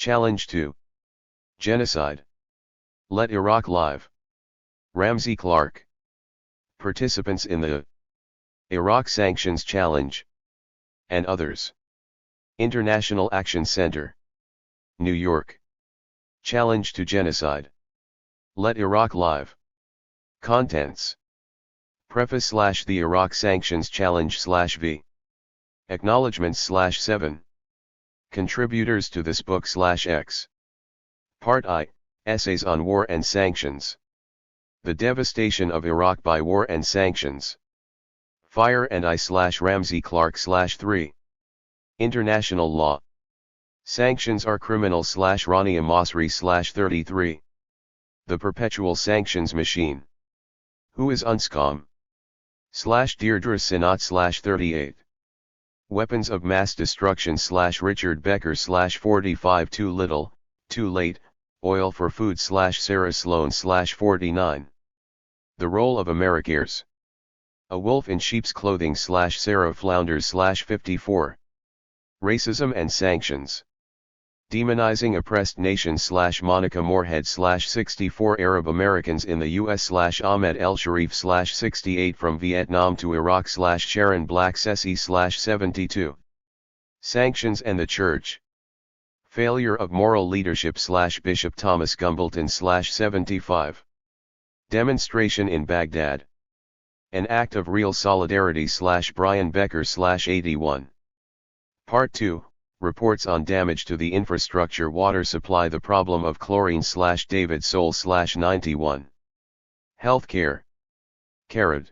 Challenge to genocide. Let Iraq live. Ramsey Clark. Participants in the Iraq Sanctions Challenge. And others. International Action Center. New York. Challenge to genocide. Let Iraq live. Contents. Preface / the Iraq Sanctions Challenge / v. Acknowledgements / 7. Contributors to this book / X. Part I, Essays on War and Sanctions. The Devastation of Iraq by War and Sanctions. Fire and I / Ramsey Clark / 3. International Law. Sanctions are criminal / Rania Masri / 33. The Perpetual Sanctions Machine. Who is UNSCOM? / Deirdre Sinat / 38. Weapons of Mass Destruction / Richard Becker / 45 Too Little, Too Late, Oil for Food / Sarah Sloan / 49. The Role of Americares. A Wolf in Sheep's Clothing / Sarah Flounders / 54. Racism and Sanctions. Demonizing Oppressed Nations / Monica Moorhead / 64 Arab Americans in the U.S. / Ahmed El Sharif / 68 From Vietnam to Iraq / Sharon Black Sessi / 72. Sanctions and the Church. Failure of Moral Leadership / Bishop Thomas Gumbleton / 75. Demonstration in Baghdad. An Act of Real Solidarity / Brian Becker / 81. Part 2. Reports on damage to the infrastructure water supply. The problem of chlorine / David Soul / 91. Healthcare. Carrot.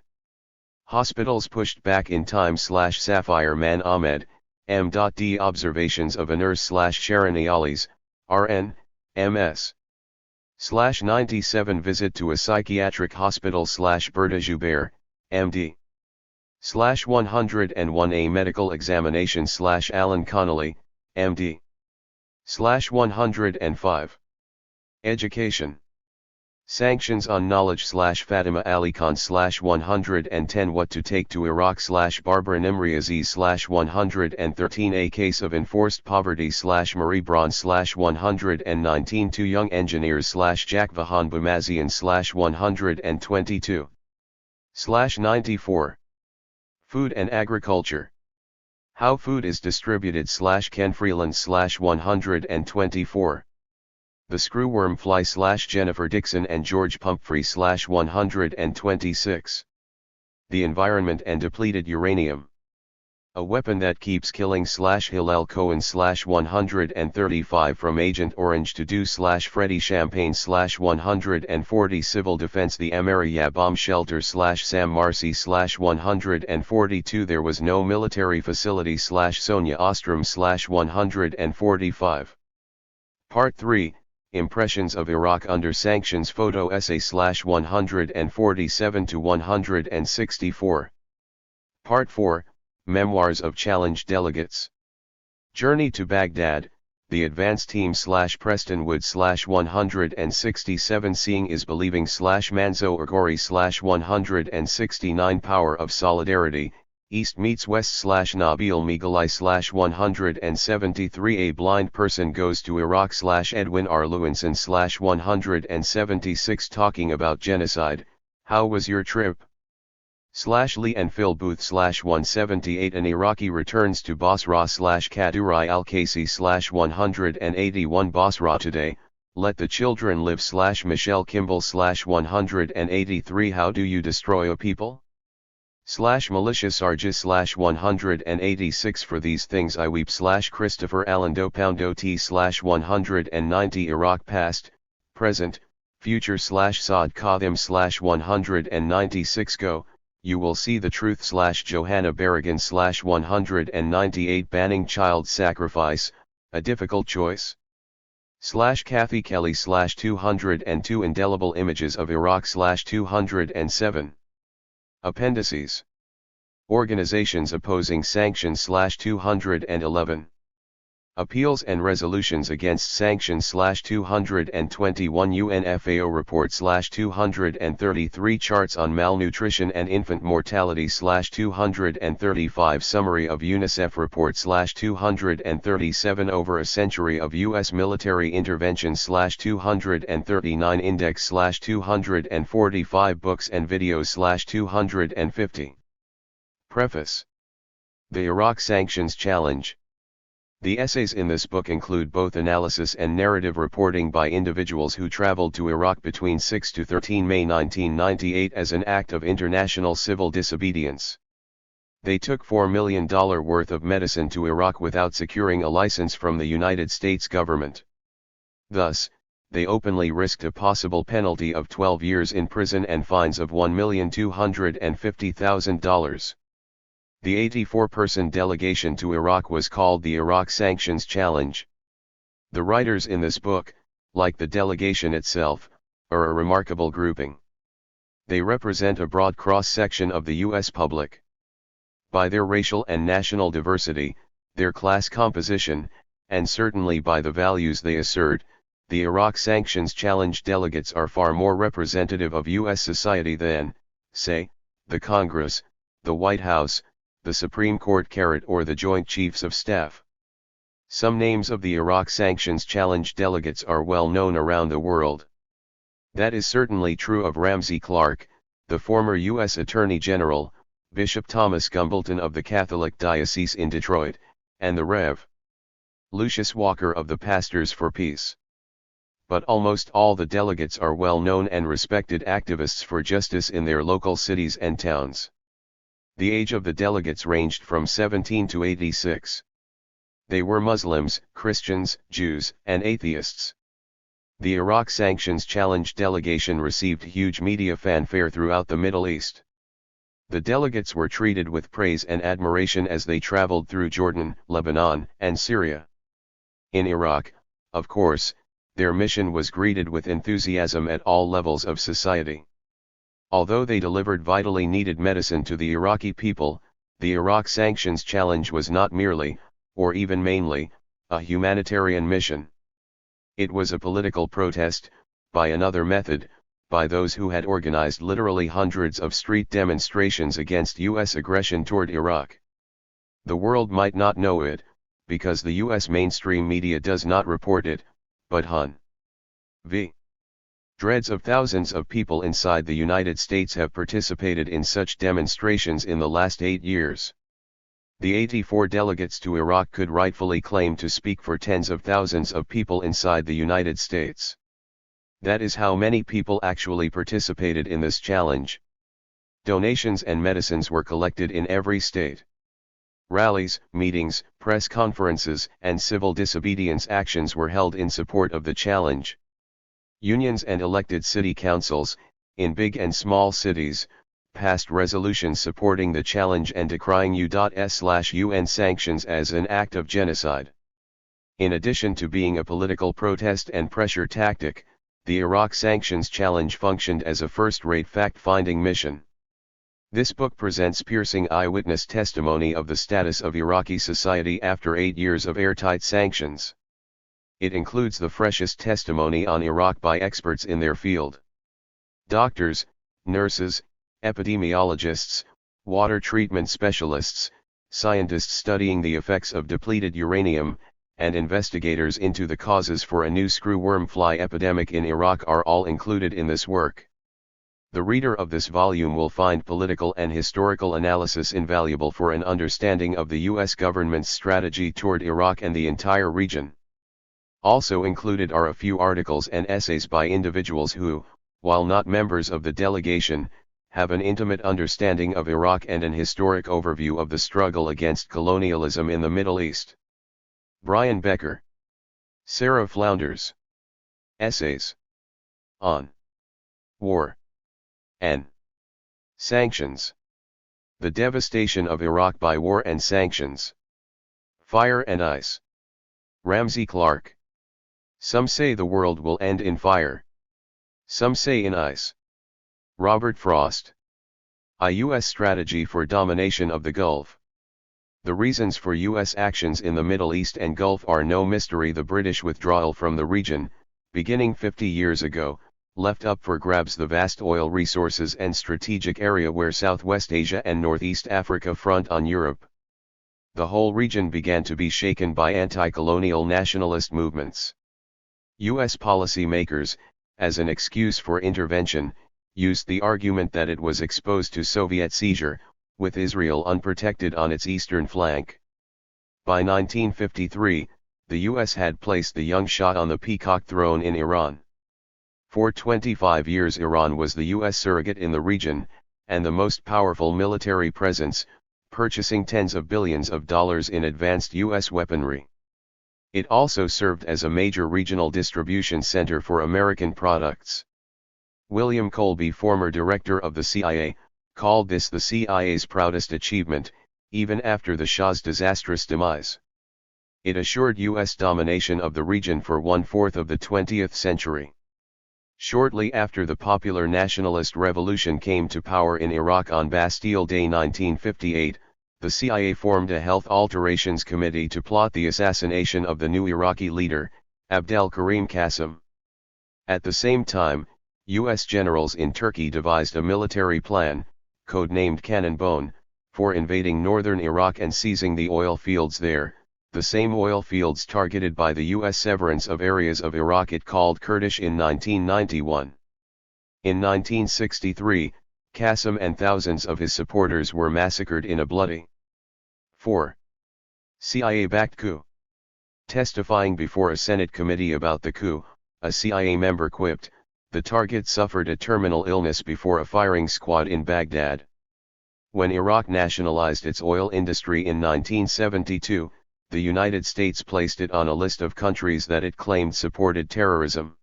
Hospitals pushed back in time / Sapphire Man Ahmed, M.D. Observations of a nurse / Sharon Ealis, RN, MS. / 97 Visit to a psychiatric hospital / Berta Joubert, MD. / 101 A medical examination / Alan Connolly, MD. / 105. Education. Sanctions on Knowledge / Fatima Ali Khan / 110 What to Take to Iraq / Barbara Nimri Aziz / 113 A Case of Enforced Poverty / Marie Braun / 119 Two Young Engineers / Jack Vahan Bamazian / 122. / 94. Food and Agriculture. How Food is Distributed / Ken Freeland / 124. The Screwworm Fly / Jennifer Dixon and George Pumphrey / 126. The Environment and Depleted Uranium. A Weapon That Keeps Killing / Hillel Cohen / 135 From Agent Orange to Do / Freddie Champagne / 140 Civil Defense. The Amaria Bomb Shelter / Sam Marcy / 142 There Was No Military Facility / Sonia Ostrom / 145. Part 3, Impressions of Iraq Under Sanctions. Photo Essay / 147 to 164. Part 4, Memoirs of Challenge Delegates. Journey to Baghdad, the Advance Team / Preston Wood / 167 Seeing is Believing / Manzo Orgori / 169 Power of Solidarity, East meets West / Nabil Migalai / 173 A Blind Person Goes to Iraq / Edwin R. Lewinson / 176 Talking About Genocide, How Was Your Trip? / Lee and Phil Booth / 178 An Iraqi Returns to Basra / Kadurai al-Kasi / 181 Basra Today, Let the Children Live / Michelle Kimball / 183 How Do You Destroy a People? / Militia Sargis / 186 For These Things I Weep / Christopher Allen Dopoundo T / 190 Iraq Past, Present, Future / Saad Qadim / 196 Go, You Will See the Truth / Johanna Berrigan / 198 Banning Child Sacrifice, A Difficult Choice? / Kathy Kelly / 202 Indelible Images of Iraq / 207. Appendices. Organizations Opposing Sanctions / 211. Appeals and Resolutions Against Sanctions /221 UNFAO Report /233 Charts on Malnutrition and Infant Mortality /235 Summary of UNICEF Report /237 Over a Century of U.S. Military Intervention /239 Index /245 Books and Videos /250 Preface. The Iraq Sanctions Challenge. The essays in this book include both analysis and narrative reporting by individuals who traveled to Iraq between 6 to 13 May 1998 as an act of international civil disobedience. They took $4 million worth of medicine to Iraq without securing a license from the United States government. Thus, they openly risked a possible penalty of 12 years in prison and fines of $1,250,000. The 84-person delegation to Iraq was called the Iraq Sanctions Challenge. The writers in this book, like the delegation itself, are a remarkable grouping. They represent a broad cross-section of the U.S. public. By their racial and national diversity, their class composition, and certainly by the values they assert, the Iraq Sanctions Challenge delegates are far more representative of U.S. society than, say, the Congress, the White House, the Supreme Court or the Joint Chiefs of Staff. Some names of the Iraq Sanctions Challenge delegates are well known around the world. That is certainly true of Ramsey Clark, the former U.S. Attorney General, Bishop Thomas Gumbleton of the Catholic Diocese in Detroit, and the Rev. Lucius Walker of the Pastors for Peace. But almost all the delegates are well-known and respected activists for justice in their local cities and towns. The age of the delegates ranged from 17 to 86. They were Muslims, Christians, Jews, and atheists. The Iraq Sanctions Challenge delegation received huge media fanfare throughout the Middle East. The delegates were treated with praise and admiration as they traveled through Jordan, Lebanon, and Syria. In Iraq, of course, their mission was greeted with enthusiasm at all levels of society. Although they delivered vitally needed medicine to the Iraqi people, the Iraq Sanctions Challenge was not merely, or even mainly, a humanitarian mission. It was a political protest, by another method, by those who had organized literally hundreds of street demonstrations against U.S. aggression toward Iraq. The world might not know it, because the U.S. mainstream media does not report it, but Hun. V. Dreads of thousands of people inside the United States have participated in such demonstrations in the last 8 years. The 84 delegates to Iraq could rightfully claim to speak for tens of thousands of people inside the United States. That is how many people actually participated in this challenge. Donations and medicines were collected in every state. Rallies, meetings, press conferences, and civil disobedience actions were held in support of the challenge. Unions and elected city councils, in big and small cities, passed resolutions supporting the challenge and decrying U.S./UN sanctions as an act of genocide. In addition to being a political protest and pressure tactic, the Iraq Sanctions Challenge functioned as a first-rate fact-finding mission. This book presents piercing eyewitness testimony of the status of Iraqi society after 8 years of airtight sanctions. It includes the freshest testimony on Iraq by experts in their field. Doctors, nurses, epidemiologists, water treatment specialists, scientists studying the effects of depleted uranium, and investigators into the causes for a new screwworm fly epidemic in Iraq are all included in this work. The reader of this volume will find political and historical analysis invaluable for an understanding of the U.S. government's strategy toward Iraq and the entire region. Also included are a few articles and essays by individuals who, while not members of the delegation, have an intimate understanding of Iraq and an historic overview of the struggle against colonialism in the Middle East. Brian Becker. Sarah Flounders. Essays on War and Sanctions. The devastation of Iraq by war and sanctions. Fire and Ice. Ramsey Clark. Some say the world will end in fire. Some say in ice. Robert Frost. A U.S. strategy for domination of the Gulf. The reasons for U.S. actions in the Middle East and Gulf are no mystery. The British withdrawal from the region, beginning 50 years ago, left up for grabs the vast oil resources and strategic area where Southwest Asia and Northeast Africa front on Europe. The whole region began to be shaken by anti-colonial nationalist movements. U.S. policymakers, as an excuse for intervention, used the argument that it was exposed to Soviet seizure, with Israel unprotected on its eastern flank. By 1953, the U.S. had placed the young Shah on the peacock throne in Iran. For 25 years Iran was the U.S. surrogate in the region, and the most powerful military presence, purchasing tens of billions of dollars in advanced U.S. weaponry. It also served as a major regional distribution center for American products. William Colby, former director of the CIA, called this the CIA's proudest achievement, even after the Shah's disastrous demise. It assured U.S. domination of the region for 1/4 of the 20th century. Shortly after the Popular Nationalist Revolution came to power in Iraq on Bastille Day 1958, the CIA formed a Health Alterations Committee to plot the assassination of the new Iraqi leader, Abdel Karim Qasem. At the same time, U.S. generals in Turkey devised a military plan, codenamed Cannonbone, for invading northern Iraq and seizing the oil fields there, the same oil fields targeted by the U.S. severance of areas of Iraq it called Kurdish in 1991. In 1963, Qasem and thousands of his supporters were massacred in a bloody 4. CIA-backed coup. Testifying before a Senate committee about the coup, a CIA member quipped, "The target suffered a terminal illness before a firing squad in Baghdad." When Iraq nationalized its oil industry in 1972, the United States placed it on a list of countries that it claimed supported terrorism.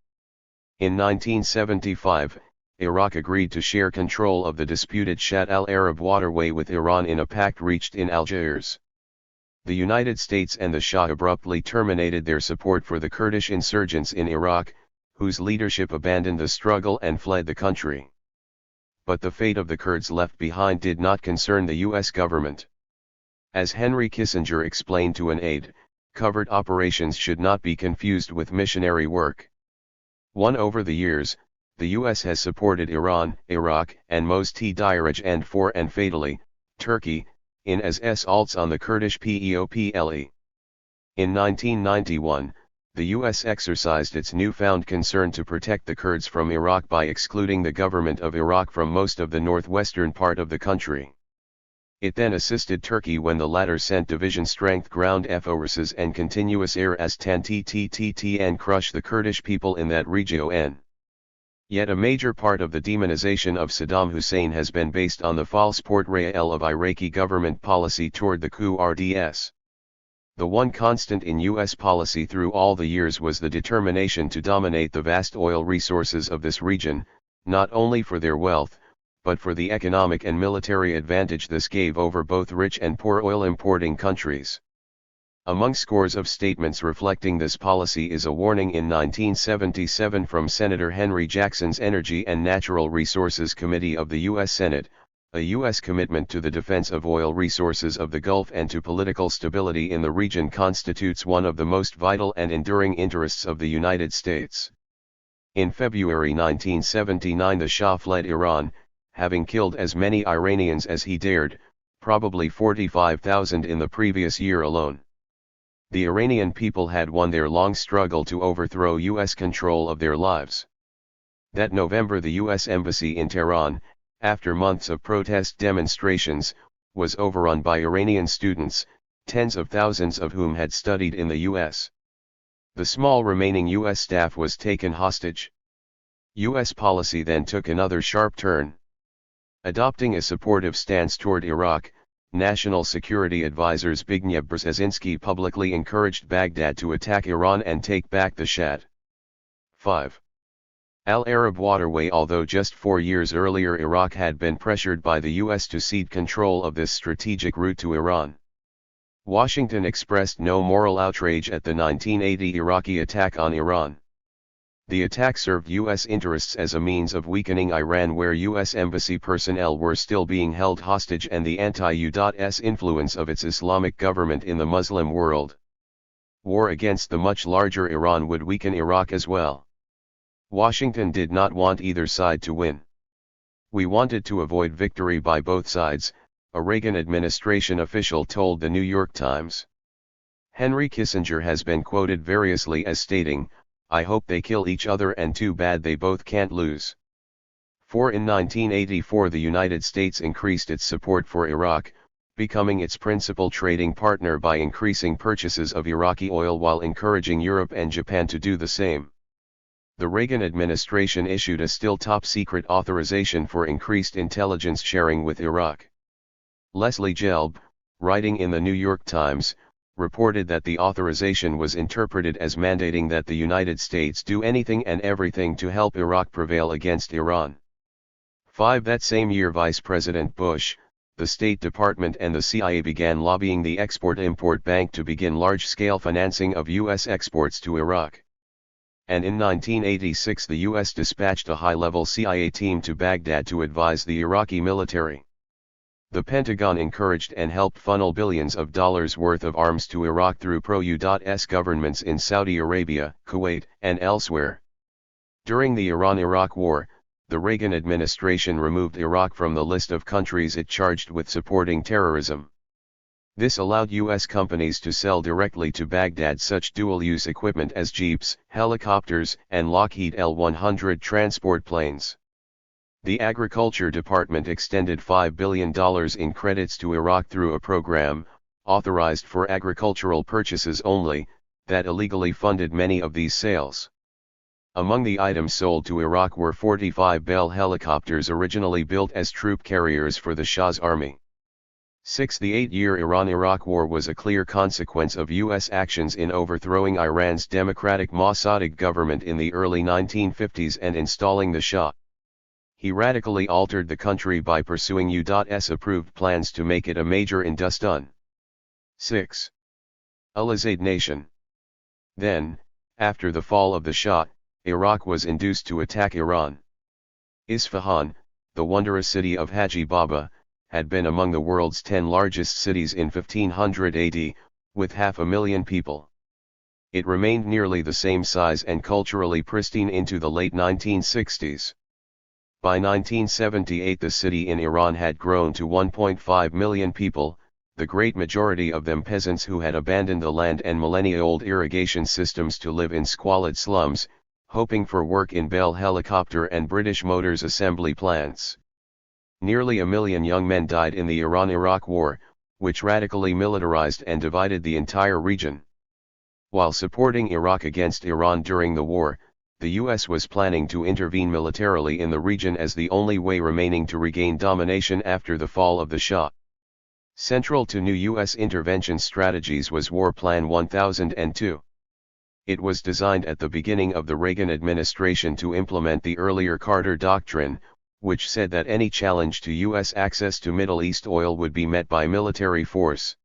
In 1975, Iraq agreed to share control of the disputed Shatt al-Arab waterway with Iran in a pact reached in Algiers. The United States and the Shah abruptly terminated their support for the Kurdish insurgents in Iraq, whose leadership abandoned the struggle and fled the country. But the fate of the Kurds left behind did not concern the U.S. government. As Henry Kissinger explained to an aide, covert operations should not be confused with missionary work. Over the years, the U.S. has supported Iran, Iraq, and most T-Diraj and for and fatally, Turkey, in as assaults on the Kurdish PEOPLE. In 1991, the U.S. exercised its newfound concern to protect the Kurds from Iraq by excluding the government of Iraq from most of the northwestern part of the country. It then assisted Turkey when the latter sent division-strength ground forces and continuous air as-10 and crushed the Kurdish people in that region. Yet a major part of the demonization of Saddam Hussein has been based on the false portrayal of Iraqi government policy toward the Kurds. The one constant in U.S. policy through all the years was the determination to dominate the vast oil resources of this region, not only for their wealth, but for the economic and military advantage this gave over both rich and poor oil-importing countries. Among scores of statements reflecting this policy is a warning in 1977 from Senator Henry Jackson's Energy and Natural Resources Committee of the U.S. Senate, a U.S. commitment to the defense of oil resources of the Gulf and to political stability in the region constitutes one of the most vital and enduring interests of the United States. In February 1979 the Shah fled Iran, having killed as many Iranians as he dared, probably 45,000 in the previous year alone. The Iranian people had won their long struggle to overthrow U.S. control of their lives. That November the U.S. Embassy in Tehran, after months of protest demonstrations, was overrun by Iranian students, tens of thousands of whom had studied in the U.S. The small remaining U.S. staff was taken hostage. U.S. policy then took another sharp turn. Adopting a supportive stance toward Iraq, National Security Advisor Zbigniew Brzezinski publicly encouraged Baghdad to attack Iran and take back the Shatt 5. Al-Arab waterway. Although just 4 years earlier Iraq had been pressured by the U.S. to cede control of this strategic route to Iran, Washington expressed no moral outrage at the 1980 Iraqi attack on Iran. The attack served U.S. interests as a means of weakening Iran, where U.S. embassy personnel were still being held hostage, and the anti-U.S. influence of its Islamic government in the Muslim world. War against the much larger Iran would weaken Iraq as well. Washington did not want either side to win. "We wanted to avoid victory by both sides," a Reagan administration official told the New York Times. Henry Kissinger has been quoted variously as stating, "I hope they kill each other, and too bad they both can't lose." For in 1984 the United States increased its support for Iraq, becoming its principal trading partner by increasing purchases of Iraqi oil while encouraging Europe and Japan to do the same. The Reagan administration issued a still top-secret authorization for increased intelligence sharing with Iraq. Leslie Gelb, writing in the New York Times, reported that the authorization was interpreted as mandating that the United States do anything and everything to help Iraq prevail against Iran. 5. That same year Vice President Bush, the State Department and the CIA began lobbying the Export-Import Bank to begin large-scale financing of U.S. exports to Iraq. And in 1986 the U.S. dispatched a high-level CIA team to Baghdad to advise the Iraqi military. The Pentagon encouraged and helped funnel billions of dollars worth of arms to Iraq through pro-U.S. governments in Saudi Arabia, Kuwait, and elsewhere. During the Iran-Iraq War, the Reagan administration removed Iraq from the list of countries it charged with supporting terrorism. This allowed U.S. companies to sell directly to Baghdad such dual-use equipment as jeeps, helicopters, and Lockheed L-100 transport planes. The Agriculture Department extended $5 billion in credits to Iraq through a program, authorized for agricultural purchases only, that illegally funded many of these sales. Among the items sold to Iraq were 45 Bell helicopters originally built as troop carriers for the Shah's army. 6. The 8-year Iran-Iraq War was a clear consequence of U.S. actions in overthrowing Iran's democratic Mossadegh government in the early 1950s and installing the Shah. He radically altered the country by pursuing U.S. approved plans to make it a major Hindustan. 6. Alizade nation. Then, after the fall of the Shah, Iraq was induced to attack Iran. Isfahan, the wondrous city of Haji Baba, had been among the world's 10 largest cities in 1500 AD, with 500,000 people. It remained nearly the same size and culturally pristine into the late 1960s. By 1978 the city in Iran had grown to 1.5 million people, the great majority of them peasants who had abandoned the land and millennia-old irrigation systems to live in squalid slums, hoping for work in Bell Helicopter and British Motors assembly plants. Nearly 1 million young men died in the Iran-Iraq War, which radically militarized and divided the entire region. While supporting Iraq against Iran during the war, the U.S. was planning to intervene militarily in the region as the only way remaining to regain domination after the fall of the Shah. Central to new U.S. intervention strategies was War Plan 1002. It was designed at the beginning of the Reagan administration to implement the earlier Carter Doctrine, which said that any challenge to U.S. access to Middle East oil would be met by military force.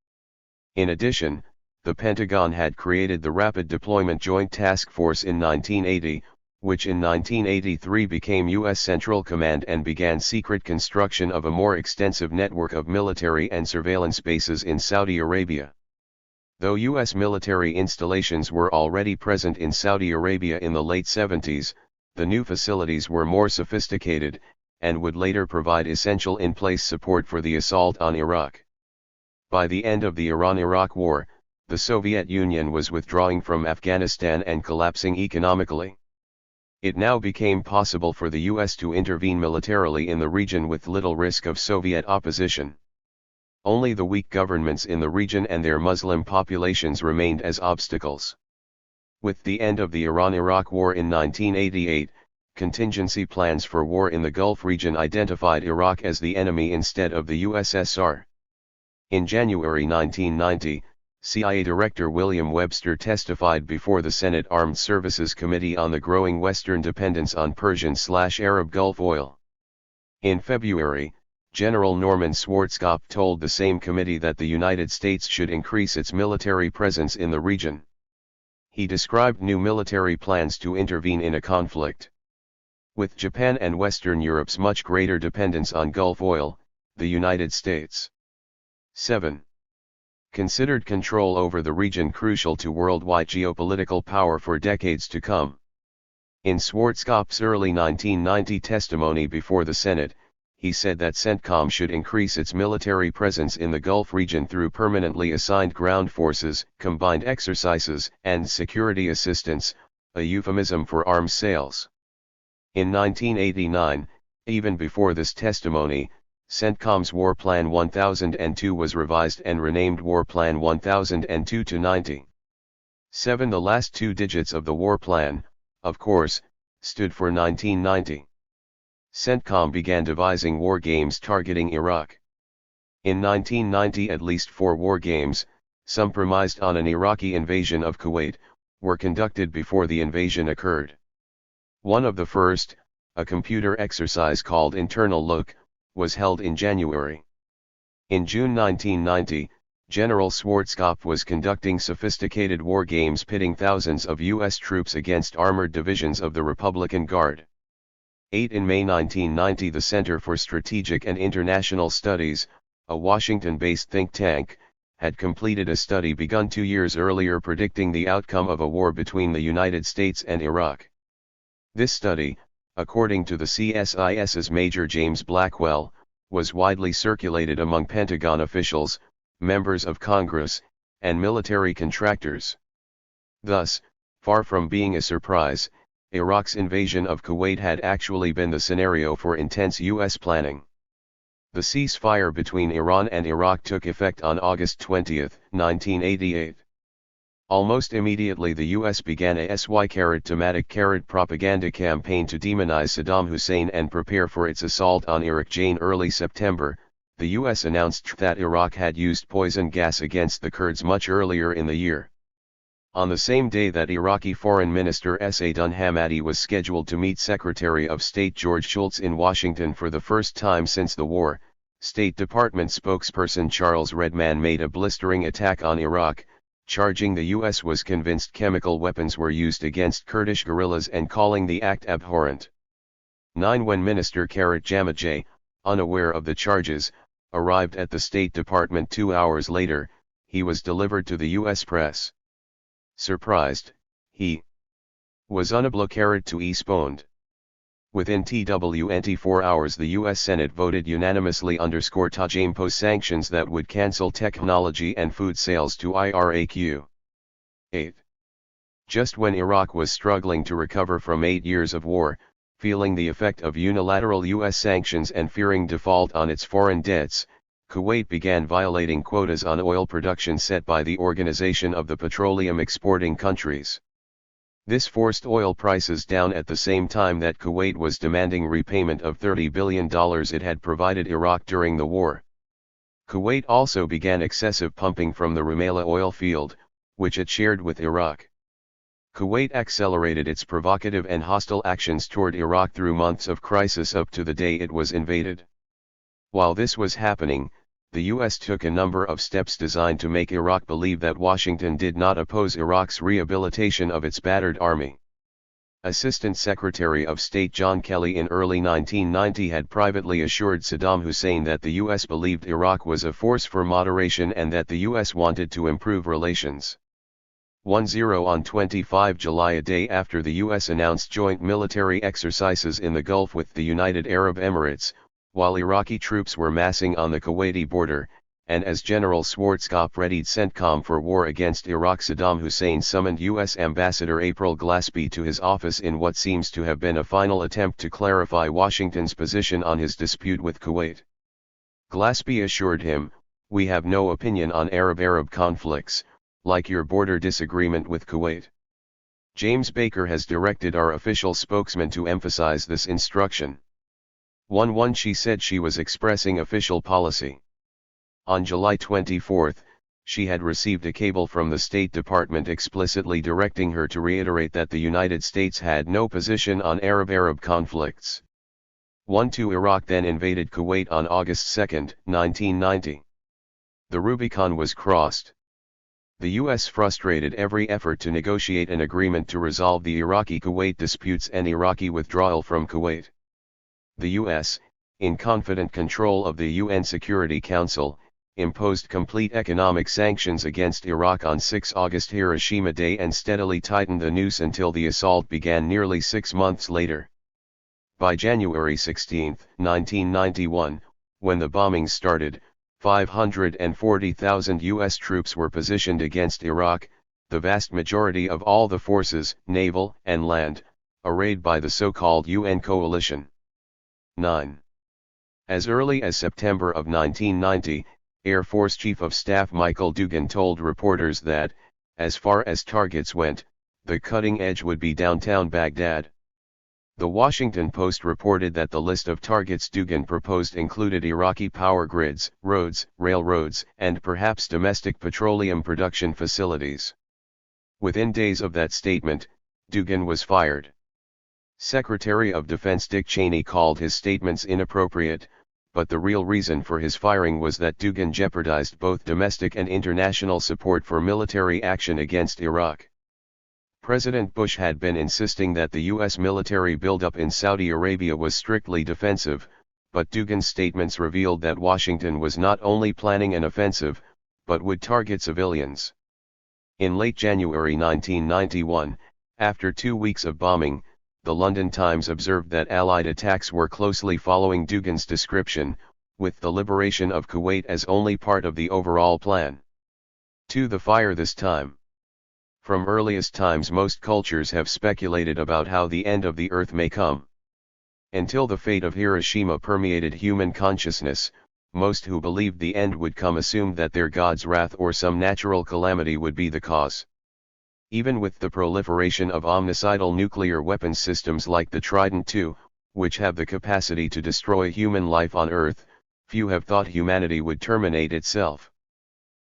In addition, the Pentagon had created the Rapid Deployment Joint Task Force in 1980, which in 1983 became U.S. Central Command and began secret construction of a more extensive network of military and surveillance bases in Saudi Arabia. Though U.S. military installations were already present in Saudi Arabia in the late 70s, the new facilities were more sophisticated, and would later provide essential in-place support for the assault on Iraq. By the end of the Iran-Iraq War, the Soviet Union was withdrawing from Afghanistan and collapsing economically. It now became possible for the U.S. to intervene militarily in the region with little risk of Soviet opposition. Only the weak governments in the region and their Muslim populations remained as obstacles. With the end of the Iran-Iraq War in 1988, contingency plans for war in the Gulf region identified Iraq as the enemy instead of the USSR. In January 1990, CIA Director William Webster testified before the Senate Armed Services Committee on the growing Western dependence on Persian/Arab Gulf oil. In February, General Norman Schwarzkopf told the same committee that the United States should increase its military presence in the region. he described new military plans to intervene in a conflict. With Japan and Western Europe's much greater dependence on Gulf oil, the United States 7. Considered control over the region crucial to worldwide geopolitical power for decades to come. In Schwarzkopf's early 1990 testimony before the Senate, he said that CENTCOM should increase its military presence in the Gulf region through permanently assigned ground forces, combined exercises, and security assistance, a euphemism for arms sales. In 1989, even before this testimony, CENTCOM's War Plan 1002 was revised and renamed War Plan 1002-90. 7. The last two digits of the War Plan, of course, stood for 1990. CENTCOM began devising war games targeting Iraq. In 1990 at least 4 war games, some premised on an Iraqi invasion of Kuwait, were conducted before the invasion occurred. One of the first, a computer exercise called Internal Look, was held in January. In June 1990, General Schwarzkopf was conducting sophisticated war games pitting thousands of U.S. troops against armored divisions of the Republican Guard. 8. In May 1990, the Center for Strategic and International Studies, a Washington-based think tank, had completed a study begun 2 years earlier predicting the outcome of a war between the United States and Iraq. This study, according to the CSIS's Major James Blackwell, was widely circulated among Pentagon officials, members of Congress, and military contractors. Thus, far from being a surprise, Iraq's invasion of Kuwait had actually been the scenario for intense U.S. planning. The ceasefire between Iran and Iraq took effect on August 20, 1988. Almost immediately the U.S. began a thematic propaganda campaign to demonize Saddam Hussein and prepare for its assault on Iraq. In early September, the U.S. announced that Iraq had used poison gas against the Kurds much earlier in the year. On the same day that Iraqi Foreign Minister Saadun Hamadi was scheduled to meet Secretary of State George Shultz in Washington for the first time since the war, State Department spokesperson Charles Redman made a blistering attack on Iraq, charging the U.S. was convinced chemical weapons were used against Kurdish guerrillas and calling the act abhorrent. 9. When Minister Karat Jamajeh, unaware of the charges, arrived at the State Department 2 hours later, he was delivered to the U.S. press. Surprised, he was unable to respond. Within 24 hours the U.S. Senate voted unanimously to impose sanctions that would cancel technology and food sales to Iraq. 8. Just when Iraq was struggling to recover from 8 years of war, feeling the effect of unilateral U.S. sanctions and fearing default on its foreign debts, Kuwait began violating quotas on oil production set by the Organization of the Petroleum Exporting Countries. This forced oil prices down at the same time that Kuwait was demanding repayment of $30 billion it had provided Iraq during the war. Kuwait also began excessive pumping from the Rumaila oil field, which it shared with Iraq. Kuwait accelerated its provocative and hostile actions toward Iraq through months of crisis up to the day it was invaded. While this was happening, the U.S. took a number of steps designed to make Iraq believe that Washington did not oppose Iraq's rehabilitation of its battered army. Assistant Secretary of State John Kelly in early 1990 had privately assured Saddam Hussein that the U.S. believed Iraq was a force for moderation and that the U.S. wanted to improve relations. 10 On 25 July, a day after the U.S. announced joint military exercises in the Gulf with the United Arab Emirates, while Iraqi troops were massing on the Kuwaiti border, and as General Schwarzkopf readied CENTCOM for war against Iraq, Saddam Hussein summoned U.S. Ambassador April Glaspie to his office in what seems to have been a final attempt to clarify Washington's position on his dispute with Kuwait. Glaspie assured him, "We have no opinion on Arab-Arab conflicts, like your border disagreement with Kuwait." James Baker has directed our official spokesman to emphasize this instruction. 1. She said she was expressing official policy. On July 24, she had received a cable from the State Department explicitly directing her to reiterate that the United States had no position on Arab-Arab conflicts. 2 Iraq then invaded Kuwait on August 2, 1990. The Rubicon was crossed. The U.S. frustrated every effort to negotiate an agreement to resolve the Iraqi-Kuwait disputes and Iraqi withdrawal from Kuwait. The U.S., in confident control of the UN Security Council, imposed complete economic sanctions against Iraq on 6 August Hiroshima Day and steadily tightened the noose until the assault began nearly 6 months later. By January 16, 1991, when the bombings started, 540,000 U.S. troops were positioned against Iraq, the vast majority of all the forces, naval and land, arrayed by the so-called UN coalition. 9. As early as September of 1990, Air Force Chief of Staff Michael Dugan told reporters that, as far as targets went, the cutting edge would be downtown Baghdad. The Washington Post reported that the list of targets Dugan proposed included Iraqi power grids, roads, railroads, and perhaps domestic petroleum production facilities. Within days of that statement, Dugan was fired. Secretary of Defense Dick Cheney called his statements inappropriate, but the real reason for his firing was that Dugan jeopardized both domestic and international support for military action against Iraq. President Bush had been insisting that the U.S. military buildup in Saudi Arabia was strictly defensive, but Dugan's statements revealed that Washington was not only planning an offensive, but would target civilians. In late January 1991, after 2 weeks of bombing, the London Times observed that Allied attacks were closely following Dugan's description, with the liberation of Kuwait as only part of the overall plan. To the fire this time. From earliest times most cultures have speculated about how the end of the earth may come. Until the fate of Hiroshima permeated human consciousness, most who believed the end would come assumed that their god's wrath or some natural calamity would be the cause. Even with the proliferation of omnicidal nuclear weapons systems like the Trident II, which have the capacity to destroy human life on Earth, few have thought humanity would terminate itself.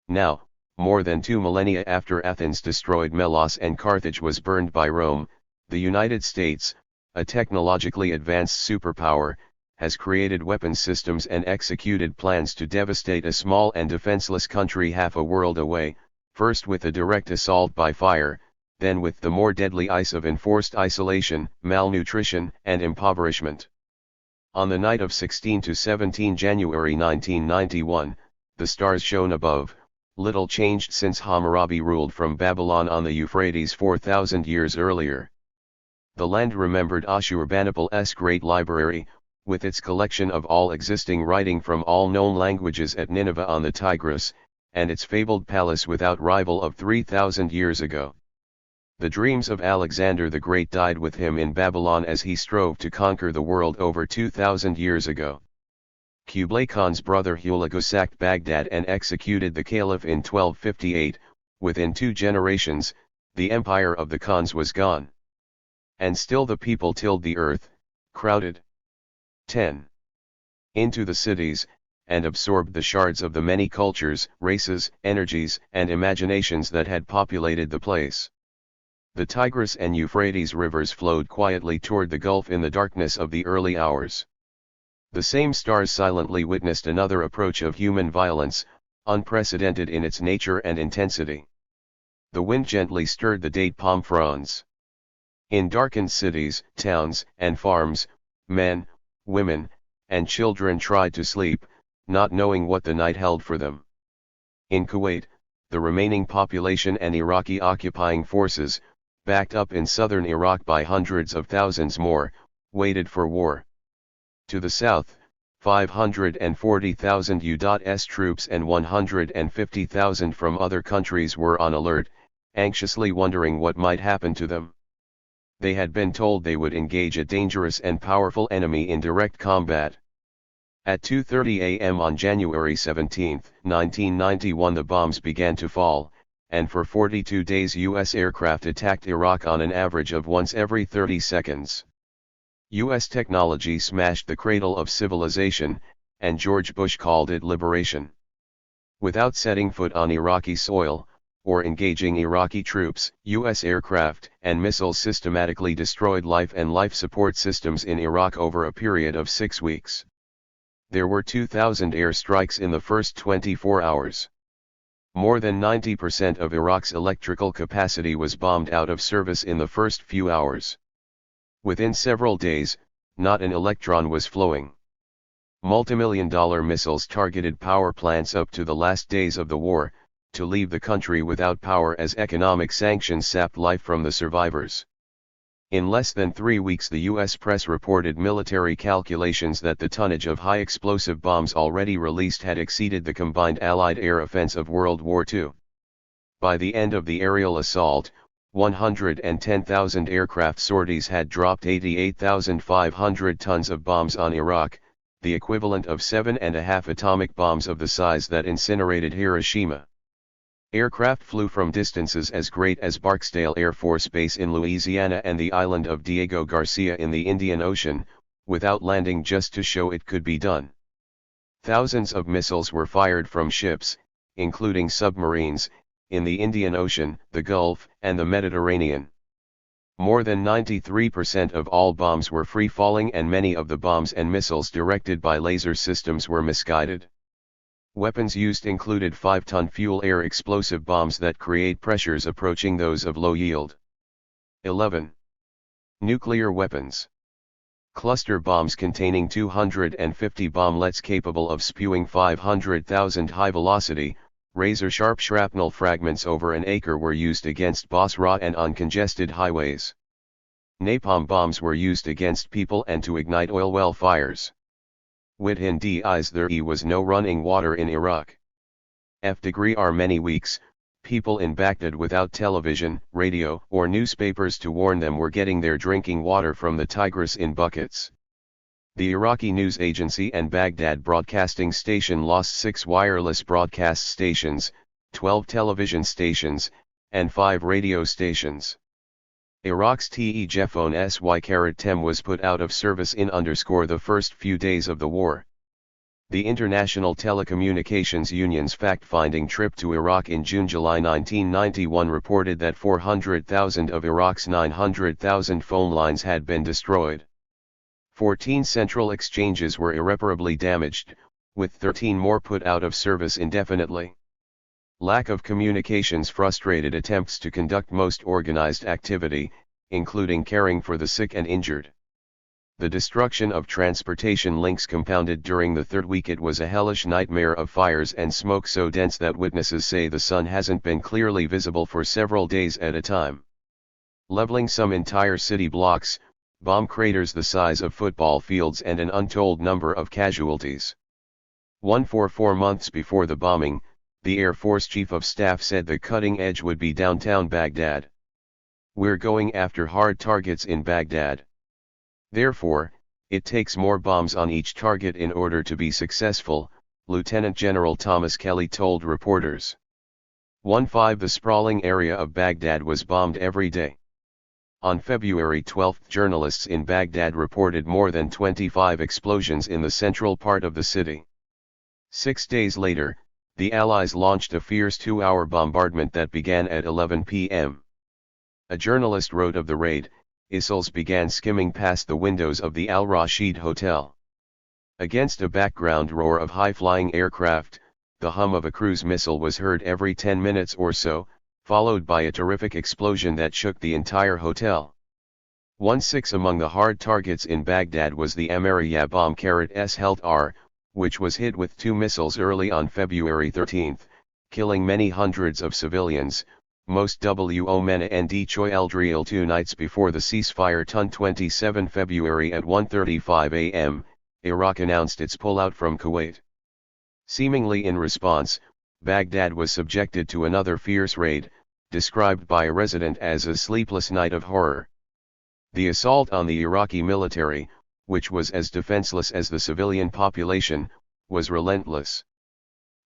Now, more than 2 millennia after Athens destroyed Melos and Carthage was burned by Rome, the United States, a technologically advanced superpower, has created weapons systems and executed plans to devastate a small and defenseless country half a world away, first with a direct assault by fire, then with the more deadly ice of enforced isolation, malnutrition, and impoverishment. On the night of 16 to 17 January 1991, the stars shown above, little changed since Hammurabi ruled from Babylon on the Euphrates 4,000 years earlier. The land remembered Ashurbanipal's great library, with its collection of all existing writing from all known languages at Nineveh on the Tigris, and its fabled palace without rival of 3,000 years ago. The dreams of Alexander the Great died with him in Babylon as he strove to conquer the world over 2,000 years ago. Kublai Khan's brother Hulagu sacked Baghdad and executed the caliph in 1258, within 2 generations, the empire of the Khans was gone. And still the people tilled the earth, crowded 10. Into the cities, and absorbed the shards of the many cultures, races, energies, and imaginations that had populated the place. The Tigris and Euphrates rivers flowed quietly toward the Gulf in the darkness of the early hours. The same stars silently witnessed another approach of human violence, unprecedented in its nature and intensity. The wind gently stirred the date palm fronds. In darkened cities, towns, and farms, men, women, and children tried to sleep, not knowing what the night held for them. In Kuwait, the remaining population and Iraqi occupying forces, backed up in southern Iraq by hundreds of thousands more, waited for war. To the south, 540,000 U.S. troops and 150,000 from other countries were on alert, anxiously wondering what might happen to them. They had been told they would engage a dangerous and powerful enemy in direct combat. At 2:30 a.m. on January 17, 1991 the bombs began to fall, and for 42 days U.S. aircraft attacked Iraq on an average of once every 30 seconds. U.S. technology smashed the cradle of civilization, and George Bush called it liberation. Without setting foot on Iraqi soil, or engaging Iraqi troops, U.S. aircraft and missiles systematically destroyed life and life support systems in Iraq over a period of 6 weeks. There were 2,000 air strikes in the first 24 hours. More than 90% of Iraq's electrical capacity was bombed out of service in the first few hours. Within several days, not an electron was flowing. Multimillion-dollar missiles targeted power plants up to the last days of the war, to leave the country without power as economic sanctions sapped life from the survivors. In less than 3 weeks, the U.S. press reported military calculations that the tonnage of high-explosive bombs already released had exceeded the combined Allied air offense of World War II. By the end of the aerial assault, 110,000 aircraft sorties had dropped 88,500 tons of bombs on Iraq, the equivalent of 7.5 atomic bombs of the size that incinerated Hiroshima. Aircraft flew from distances as great as Barksdale Air Force Base in Louisiana and the island of Diego Garcia in the Indian Ocean, without landing just to show it could be done. Thousands of missiles were fired from ships, including submarines, in the Indian Ocean, the Gulf, and the Mediterranean. More than 93% of all bombs were free-falling, and many of the bombs and missiles directed by laser systems were misguided. Weapons used included 5-ton fuel-air explosive bombs that create pressures approaching those of low yield. 11. Nuclear weapons. Cluster bombs containing 250 bomblets capable of spewing 500,000 high-velocity, razor-sharp shrapnel fragments over an acre were used against Basra and on congested highways. Napalm bombs were used against people and to ignite oil well fires. Within days there was no running water in Iraq. Are many weeks, people in Baghdad without television, radio, or newspapers to warn them were getting their drinking water from the Tigris in buckets. The Iraqi news agency and Baghdad broadcasting station lost 6 wireless broadcast stations, 12 television stations, and 5 radio stations. Iraq's telephone SY-10 was put out of service in the first few days of the war. The International Telecommunications Union's fact-finding trip to Iraq in June-July 1991 reported that 400,000 of Iraq's 900,000 phone lines had been destroyed. 14 central exchanges were irreparably damaged, with 13 more put out of service indefinitely. Lack of communications frustrated attempts to conduct most organized activity, including caring for the sick and injured. The destruction of transportation links compounded during the third week. It was a hellish nightmare of fires and smoke so dense that witnesses say the sun hasn't been clearly visible for several days at a time. Leveling some entire city blocks, bomb craters the size of football fields, and an untold number of casualties. 4 months before the bombing, the Air Force Chief of Staff said the cutting edge would be downtown Baghdad. "We're going after hard targets in Baghdad. Therefore, it takes more bombs on each target in order to be successful," Lieutenant General Thomas Kelly told reporters. 15 The sprawling area of Baghdad was bombed every day. On February 12, journalists in Baghdad reported more than 25 explosions in the central part of the city. 6 days later, the Allies launched a fierce 2-hour bombardment that began at 11 p.m. A journalist wrote of the raid, "Missiles began skimming past the windows of the Al Rashid Hotel. Against a background roar of high-flying aircraft, the hum of a cruise missile was heard every 10 minutes or so, followed by a terrific explosion that shook the entire hotel." 16 Among the hard targets in Baghdad was the Amariyah bomb S-Helt-R, which was hit with 2 missiles early on February 13, killing many hundreds of civilians, most Women and Choi Eldril 2 nights before the ceasefire. 27 February at 1:35 a.m., Iraq announced its pullout from Kuwait. Seemingly in response, Baghdad was subjected to another fierce raid, described by a resident as a sleepless night of horror. The assault on the Iraqi military, which was as defenseless as the civilian population, was relentless.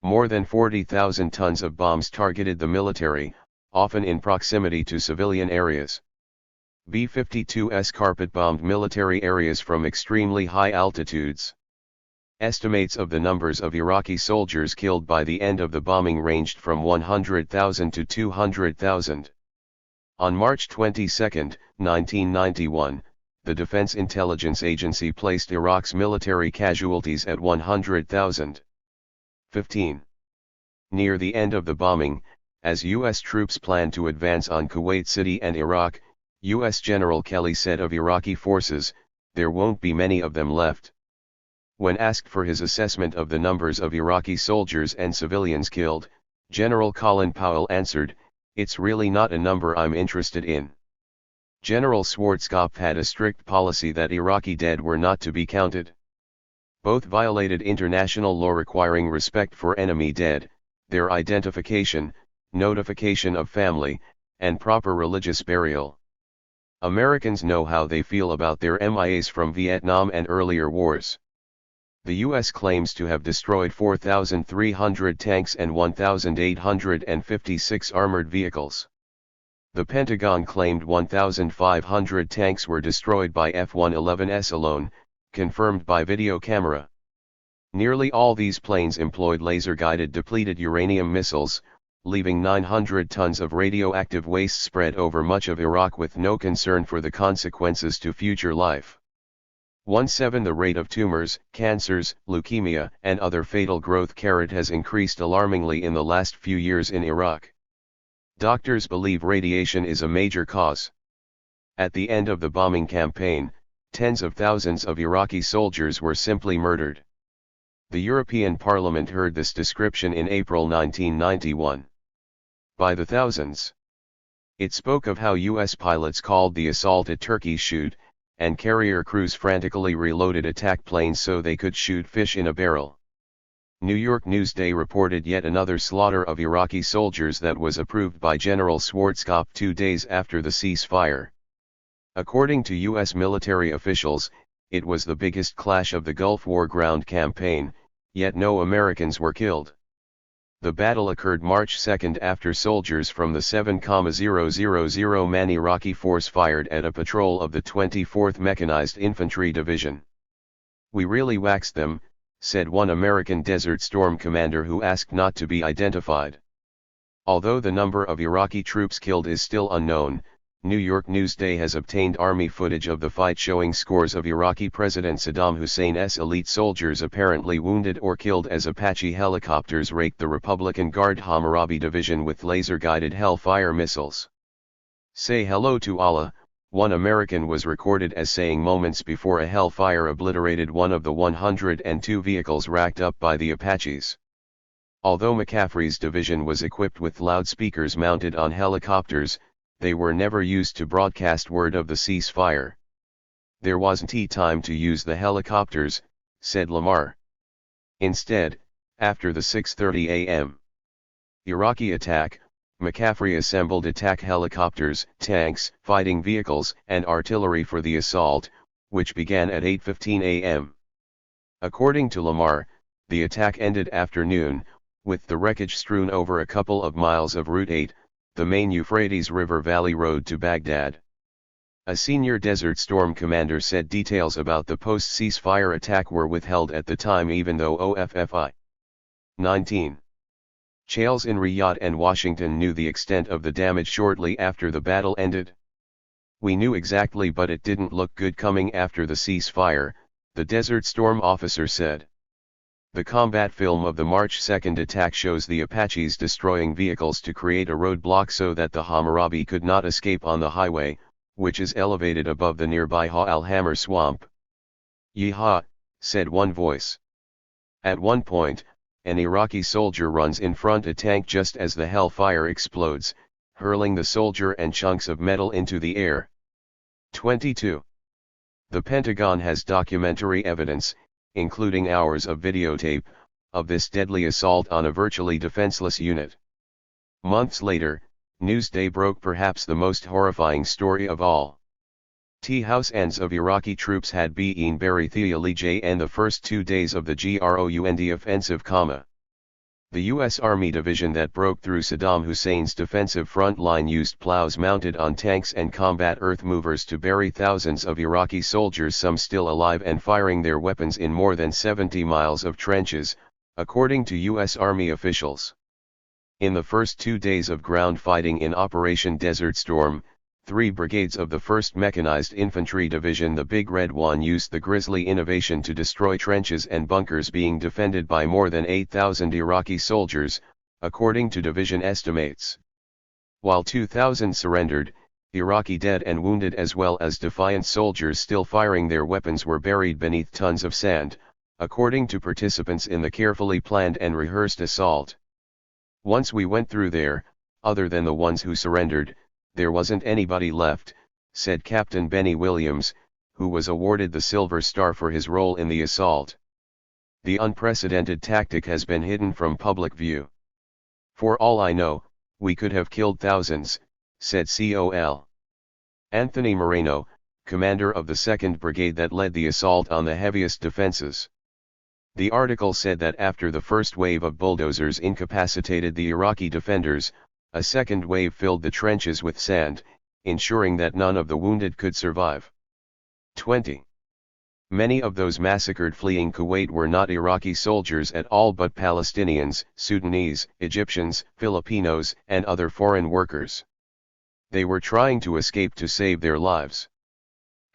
More than 40,000 tons of bombs targeted the military, often in proximity to civilian areas. B-52s carpet-bombed military areas from extremely high altitudes. Estimates of the numbers of Iraqi soldiers killed by the end of the bombing ranged from 100,000 to 200,000. On March 22, 1991, the Defense Intelligence Agency placed Iraq's military casualties at 100,000. 15. Near the end of the bombing, as U.S. troops planned to advance on Kuwait City and Iraq, U.S. General Kelly said of Iraqi forces, "There won't be many of them left." When asked for his assessment of the numbers of Iraqi soldiers and civilians killed, General Colin Powell answered, "It's really not a number I'm interested in." General Schwarzkopf had a strict policy that Iraqi dead were not to be counted. Both violated international law requiring respect for enemy dead, their identification, notification of family, and proper religious burial. Americans know how they feel about their MIAs from Vietnam and earlier wars. The U.S. claims to have destroyed 4,300 tanks and 1,856 armored vehicles. The Pentagon claimed 1,500 tanks were destroyed by F-111s alone, confirmed by video camera. Nearly all these planes employed laser-guided depleted uranium missiles, leaving 900 tons of radioactive waste spread over much of Iraq with no concern for the consequences to future life. 17 The rate of tumors, cancers, leukemia, and other fatal growth has increased alarmingly in the last few years in Iraq. Doctors believe radiation is a major cause. At the end of the bombing campaign, tens of thousands of Iraqi soldiers were simply murdered. The European Parliament heard this description in April 1991. By the thousands. It spoke of how U.S. pilots called the assault a turkey shoot, and carrier crews frantically reloaded attack planes so they could shoot fish in a barrel. New York Newsday reported yet another slaughter of Iraqi soldiers that was approved by General Schwarzkopf 2 days after the ceasefire. According to U.S. military officials, it was the biggest clash of the Gulf War ground campaign, yet no Americans were killed. The battle occurred March 2 after soldiers from the 7,000-man Iraqi force fired at a patrol of the 24th Mechanized Infantry Division. "We really waxed them," said one American Desert Storm commander who asked not to be identified. Although the number of Iraqi troops killed is still unknown, New York Newsday has obtained army footage of the fight showing scores of Iraqi President Saddam Hussein's elite soldiers apparently wounded or killed as Apache helicopters raked the Republican Guard Hammurabi division with laser-guided Hellfire missiles. "Say hello to Allah," one American was recorded as saying moments before a Hellfire obliterated one of the 102 vehicles racked up by the Apaches. Although McCaffrey's division was equipped with loudspeakers mounted on helicopters, they were never used to broadcast word of the ceasefire. "There wasn't time to use the helicopters," said Lamar. Instead, after the 6:30 a.m. Iraqi attack, McCaffrey assembled attack helicopters, tanks, fighting vehicles, and artillery for the assault, which began at 8:15 a.m. According to Lamar, the attack ended after noon, with the wreckage strewn over a couple of miles of Route 8, the main Euphrates River Valley road to Baghdad. A senior Desert Storm commander said details about the post-ceasefire attack were withheld at the time even though OFFI 19 Chales in Riyadh and Washington knew the extent of the damage shortly after the battle ended. "We knew exactly, but it didn't look good coming after the ceasefire," the Desert Storm officer said. The combat film of the March 2 attack shows the Apaches destroying vehicles to create a roadblock so that the Hammurabi could not escape on the highway, which is elevated above the nearby Ha al-Hammer swamp. "Yeehaw," said one voice. At one point, an Iraqi soldier runs in front a tank just as the Hellfire explodes, hurling the soldier and chunks of metal into the air. 22. The Pentagon has documentary evidence, including hours of videotape, of this deadly assault on a virtually defenseless unit. Months later, Newsday broke perhaps the most horrifying story of all. Thousands of Iraqi troops had been buried in the first 2 days of the ground offensive. The U.S. Army division that broke through Saddam Hussein's defensive front line used plows mounted on tanks and combat earth movers to bury thousands of Iraqi soldiers, some still alive and firing their weapons in more than 70 miles of trenches, according to U.S. Army officials. In the first 2 days of ground fighting in Operation Desert Storm, 3 brigades of the 1st Mechanized Infantry Division, the Big Red One, used the grisly innovation to destroy trenches and bunkers being defended by more than 8,000 Iraqi soldiers, according to division estimates. While 2,000 surrendered, Iraqi dead and wounded as well as defiant soldiers still firing their weapons were buried beneath tons of sand, according to participants in the carefully planned and rehearsed assault. Once we went through there, other than the ones who surrendered, there wasn't anybody left, said Captain Benny Williams, who was awarded the Silver Star for his role in the assault. The unprecedented tactic has been hidden from public view. For all I know, we could have killed thousands, said Col. Anthony Moreno, commander of the 2nd Brigade that led the assault on the heaviest defenses. The article said that after the first wave of bulldozers incapacitated the Iraqi defenders, a second wave filled the trenches with sand, ensuring that none of the wounded could survive. 20. Many of those massacred fleeing Kuwait were not Iraqi soldiers at all but Palestinians, Sudanese, Egyptians, Filipinos, and other foreign workers. They were trying to escape to save their lives.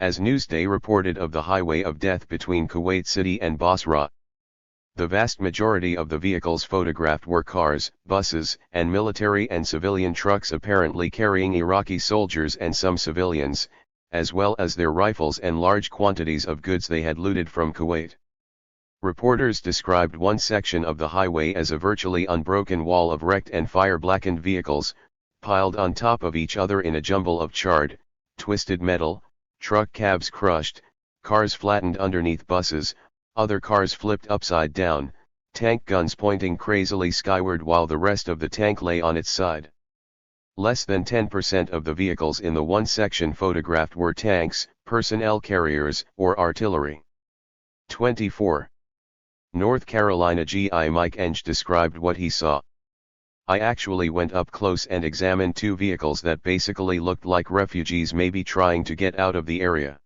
As Newsday reported of the highway of death between Kuwait City and Basra, the vast majority of the vehicles photographed were cars, buses, and military and civilian trucks apparently carrying Iraqi soldiers and some civilians, as well as their rifles and large quantities of goods they had looted from Kuwait. Reporters described one section of the highway as a virtually unbroken wall of wrecked and fire-blackened vehicles, piled on top of each other in a jumble of charred, twisted metal, truck cabs crushed, cars flattened underneath buses, other cars flipped upside down, tank guns pointing crazily skyward while the rest of the tank lay on its side. Less than 10% of the vehicles in the one section photographed were tanks, personnel carriers, or artillery. 24. North Carolina GI Mike Enge described what he saw. I actually went up close and examined two vehicles that basically looked like refugees maybe trying to get out of the area.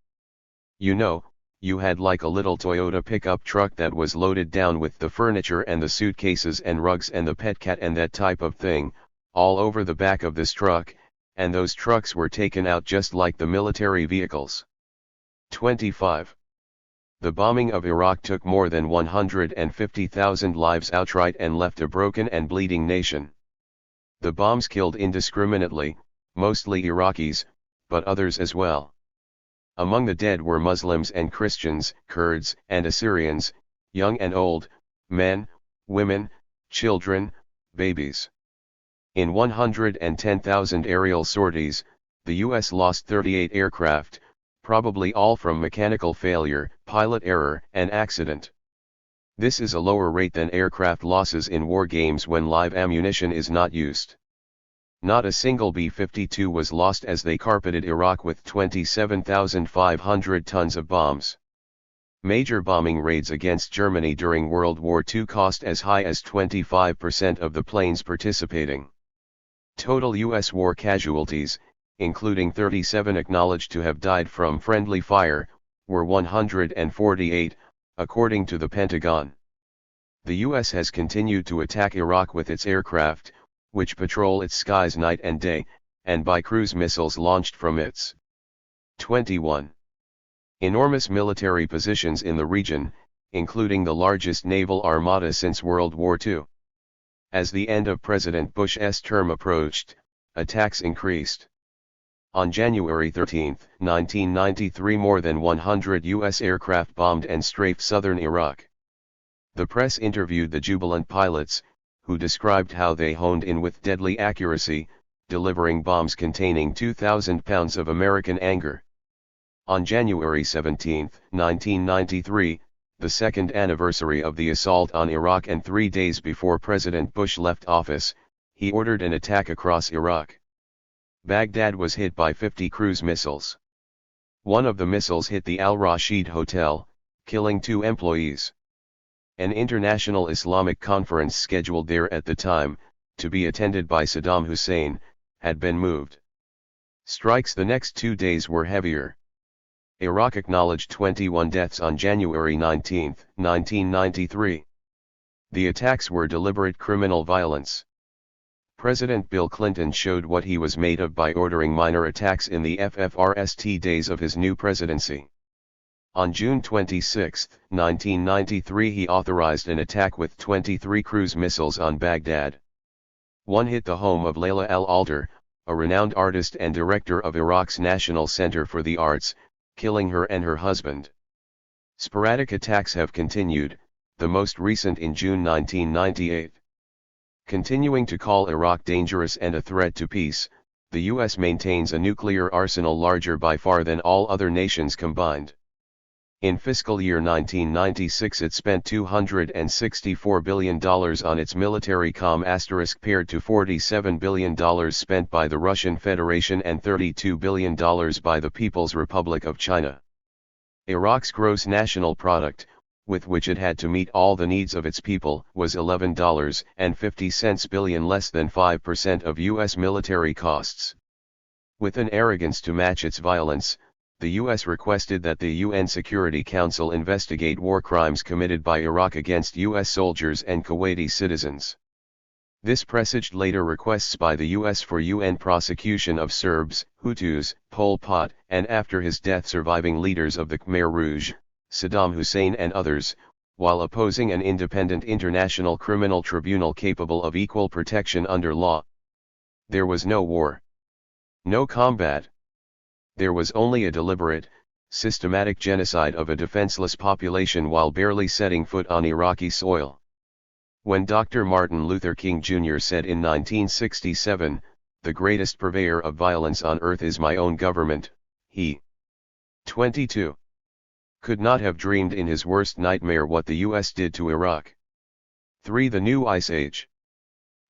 You know, you had like a little Toyota pickup truck that was loaded down with the furniture and the suitcases and rugs and the pet cat and that type of thing, all over the back of this truck, and those trucks were taken out just like the military vehicles. 25. The bombing of Iraq took more than 150,000 lives outright and left a broken and bleeding nation. The bombs killed indiscriminately, mostly Iraqis, but others as well. Among the dead were Muslims and Christians, Kurds and Assyrians, young and old, men, women, children, babies. In 110,000 aerial sorties, the U.S. lost 38 aircraft, probably all from mechanical failure, pilot error, and accident. This is a lower rate than aircraft losses in war games when live ammunition is not used. Not a single B-52 was lost as they carpeted Iraq with 27,500 tons of bombs. Major bombing raids against Germany during World War II cost as high as 25% of the planes participating. Total U.S. war casualties, including 37 acknowledged to have died from friendly fire, were 148, according to the Pentagon. The U.S. has continued to attack Iraq with its aircraft, which patrol its skies night and day, and by cruise missiles launched from its 21 enormous military positions in the region, including the largest naval armada since World War II. As the end of President Bush's term approached, attacks increased. On January 13, 1993, more than 100 U.S. aircraft bombed and strafed southern Iraq. The press interviewed the jubilant pilots, who described how they honed in with deadly accuracy, delivering bombs containing 2,000 pounds of American anger. On January 17, 1993, the second anniversary of the assault on Iraq and 3 days before President Bush left office, he ordered an attack across Iraq. Baghdad was hit by 50 cruise missiles. One of the missiles hit the Al Rashid Hotel, killing 2 employees. An international Islamic conference scheduled there at the time, to be attended by Saddam Hussein, had been moved. Strikes the next 2 days were heavier. Iraq acknowledged 21 deaths on January 19, 1993. The attacks were deliberate criminal violence. President Bill Clinton showed what he was made of by ordering minor attacks in the FFRST days of his new presidency. On June 26, 1993, he authorized an attack with 23 cruise missiles on Baghdad. One hit the home of Layla al-Alder, a renowned artist and director of Iraq's National Center for the Arts, killing her and her husband. Sporadic attacks have continued, the most recent in June 1998. Continuing to call Iraq dangerous and a threat to peace, the U.S. maintains a nuclear arsenal larger by far than all other nations combined. In fiscal year 1996 it spent $264 billion on its military paired to $47 billion spent by the Russian Federation and $32 billion by the People's Republic of China. Iraq's gross national product, with which it had to meet all the needs of its people, was $11.50 billion, less than 5% of U.S. military costs. With an arrogance to match its violence, the U.S. requested that the UN Security Council investigate war crimes committed by Iraq against U.S. soldiers and Kuwaiti citizens. This presaged later requests by the U.S. for UN prosecution of Serbs, Hutus, Pol Pot, and after his death surviving leaders of the Khmer Rouge, Saddam Hussein and others, while opposing an independent international criminal tribunal capable of equal protection under law. There was no war. No combat. There was only a deliberate, systematic genocide of a defenseless population while barely setting foot on Iraqi soil. When Dr. Martin Luther King Jr. said in 1967, "The greatest purveyor of violence on earth is my own government," he, 22, could not have dreamed in his worst nightmare what the U.S. did to Iraq. 3. The New Ice Age.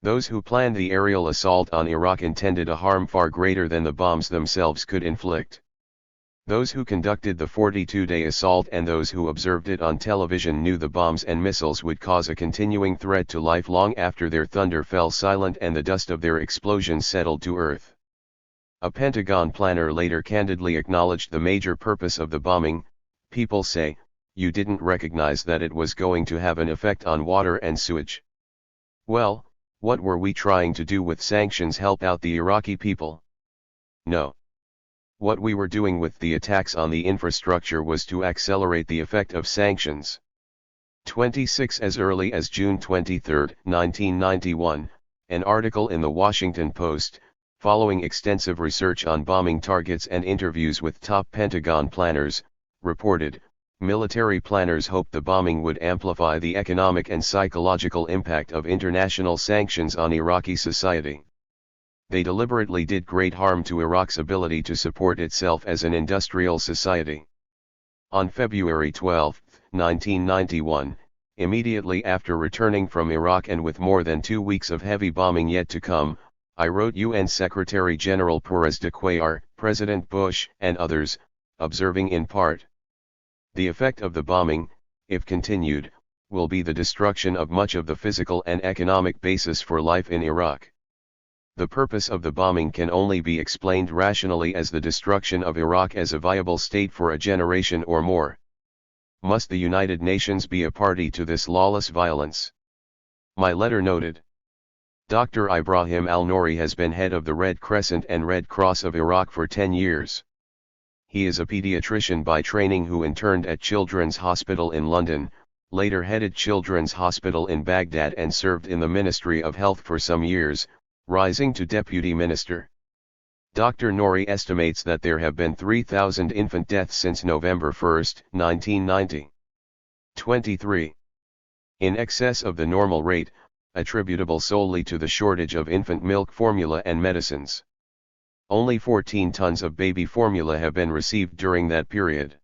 Those who planned the aerial assault on Iraq intended a harm far greater than the bombs themselves could inflict. Those who conducted the 42-day assault and those who observed it on television knew the bombs and missiles would cause a continuing threat to life long after their thunder fell silent and the dust of their explosions settled to earth. A Pentagon planner later candidly acknowledged the major purpose of the bombing. "People say, you didn't recognize that it was going to have an effect on water and sewage." Well, what were we trying to do with sanctions? Help out the Iraqi people? No. What we were doing with the attacks on the infrastructure was to accelerate the effect of sanctions. 26. As early as June 23, 1991, an article in the Washington Post, following extensive research on bombing targets and interviews with top Pentagon planners, reported, military planners hoped the bombing would amplify the economic and psychological impact of international sanctions on Iraqi society. They deliberately did great harm to Iraq's ability to support itself as an industrial society. On February 12, 1991, immediately after returning from Iraq and with more than 2 weeks of heavy bombing yet to come, I wrote UN Secretary General Perez de Cuellar, President Bush, and others, observing in part, "The effect of the bombing, if continued, will be the destruction of much of the physical and economic basis for life in Iraq. The purpose of the bombing can only be explained rationally as the destruction of Iraq as a viable state for a generation or more. Must the United Nations be a party to this lawless violence?" My letter noted. Dr. Ibrahim al-Nouri has been head of the Red Crescent and Red Cross of Iraq for 10 years. He is a pediatrician by training who interned at Children's Hospital in London, later headed Children's Hospital in Baghdad and served in the Ministry of Health for some years, rising to deputy minister. Dr. Nouri estimates that there have been 3,000 infant deaths since November 1, 1990. 23. In excess of the normal rate, attributable solely to the shortage of infant milk formula and medicines. Only 14 tons of baby formula have been received during that period.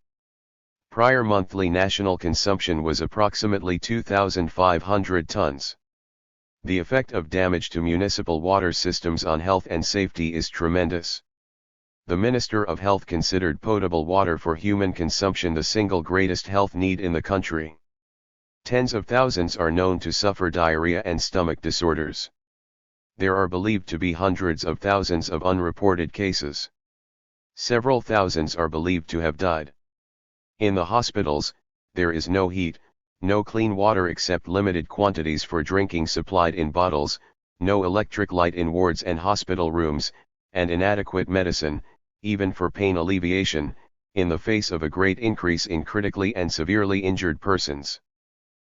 Prior monthly national consumption was approximately 2,500 tons. The effect of damage to municipal water systems on health and safety is tremendous. The Minister of Health considered potable water for human consumption the single greatest health need in the country. Tens of thousands are known to suffer diarrhea and stomach disorders. There are believed to be hundreds of thousands of unreported cases. Several thousands are believed to have died. In the hospitals, there is no heat, no clean water except limited quantities for drinking supplied in bottles, no electric light in wards and hospital rooms, and inadequate medicine, even for pain alleviation, in the face of a great increase in critically and severely injured persons.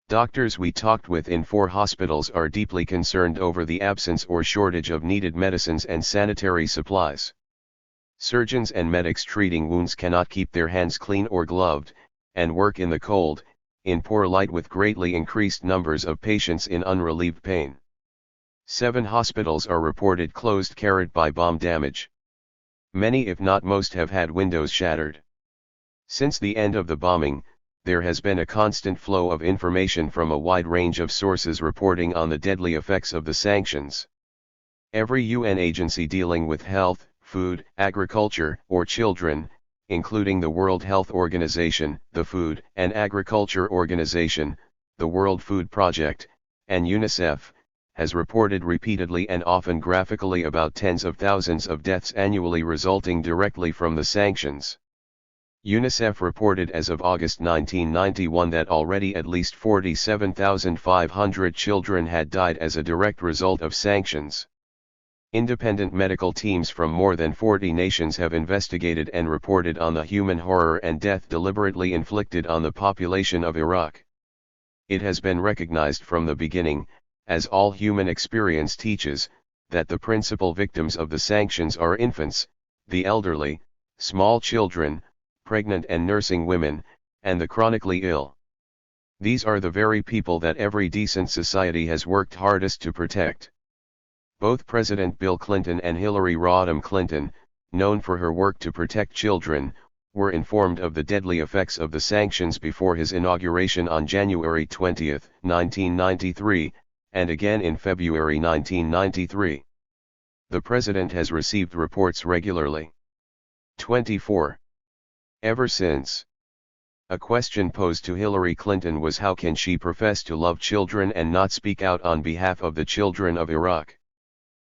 Doctors we talked with in 4 hospitals are deeply concerned over the absence or shortage of needed medicines and sanitary supplies. Surgeons and medics treating wounds cannot keep their hands clean or gloved, and work in the cold, in poor light with greatly increased numbers of patients in unrelieved pain. 7 hospitals are reported closed by bomb damage. Many if not most have had windows shattered. Since the end of the bombing, there has been a constant flow of information from a wide range of sources reporting on the deadly effects of the sanctions. Every UN agency dealing with health, food, agriculture, or children, including the World Health Organization, the Food and Agriculture Organization, the World Food Project, and UNICEF, has reported repeatedly and often graphically about tens of thousands of deaths annually resulting directly from the sanctions. UNICEF reported as of August 1991 that already at least 47,500 children had died as a direct result of sanctions. Independent medical teams from more than 40 nations have investigated and reported on the human horror and death deliberately inflicted on the population of Iraq. It has been recognized from the beginning, as all human experience teaches, that the principal victims of the sanctions are infants, the elderly, small children, pregnant and nursing women, and the chronically ill. These are the very people that every decent society has worked hardest to protect. Both President Bill Clinton and Hillary Rodham Clinton, known for her work to protect children, were informed of the deadly effects of the sanctions before his inauguration on January 20, 1993, and again in February 1993. The president has received reports regularly. 24. Ever since. A question posed to Hillary Clinton was how can she profess to love children and not speak out on behalf of the children of Iraq?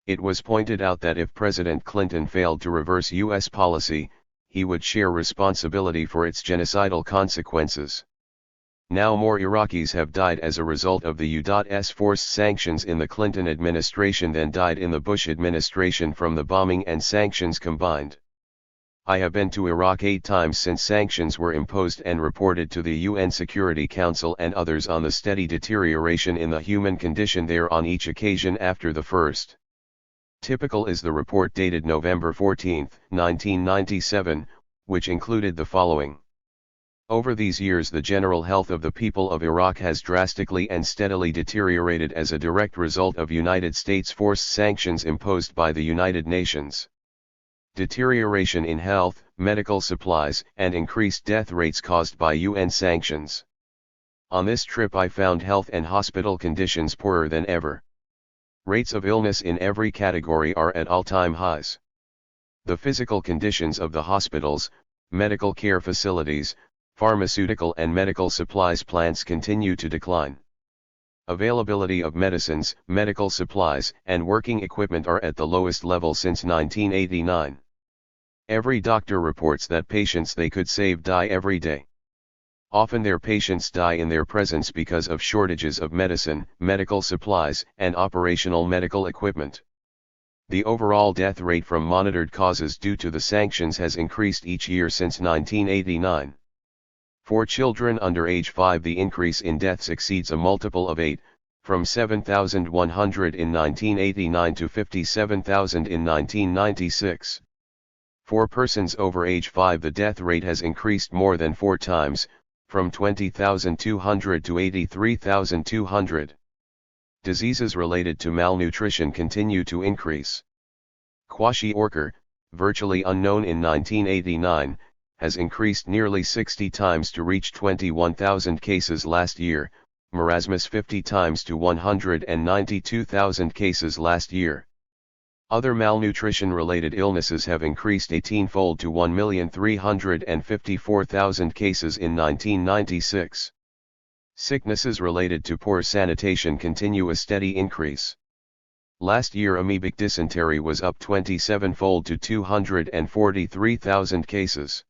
It was pointed out that if President Clinton failed to reverse U.S. policy, he would share responsibility for its genocidal consequences. Now more Iraqis have died as a result of the U.S. forced sanctions in the Clinton administration than died in the Bush administration from the bombing and sanctions combined. I have been to Iraq 8 times since sanctions were imposed and reported to the UN Security Council and others on the steady deterioration in the human condition there on each occasion after the first. Typical is the report dated November 14, 1997, which included the following. Over these years the general health of the people of Iraq has drastically and steadily deteriorated as a direct result of United States forced sanctions imposed by the United Nations. Deterioration in health, medical supplies, and increased death rates caused by UN sanctions. On this trip I found health and hospital conditions poorer than ever. Rates of illness in every category are at all-time highs. The physical conditions of the hospitals, medical care facilities, pharmaceutical and medical supplies plants continue to decline. Availability of medicines, medical supplies, and working equipment are at the lowest level since 1989. Every doctor reports that patients they could save die every day. Often their patients die in their presence because of shortages of medicine, medical supplies, and operational medical equipment. The overall death rate from monitored causes due to the sanctions has increased each year since 1989. For children under age 5 the increase in deaths exceeds a multiple of 8, from 7,100 in 1989 to 57,000 in 1996. For persons over age 5 the death rate has increased more than 4 times, from 20,200 to 83,200. Diseases related to malnutrition continue to increase. Kwashiorkor, virtually unknown in 1989, has increased nearly 60 times to reach 21,000 cases last year, marasmus 50 times to 192,000 cases last year. Other malnutrition-related illnesses have increased 18-fold to 1,354,000 cases in 1996. Sicknesses related to poor sanitation continue a steady increase. Last year amoebic dysentery was up 27-fold to 243,000 cases.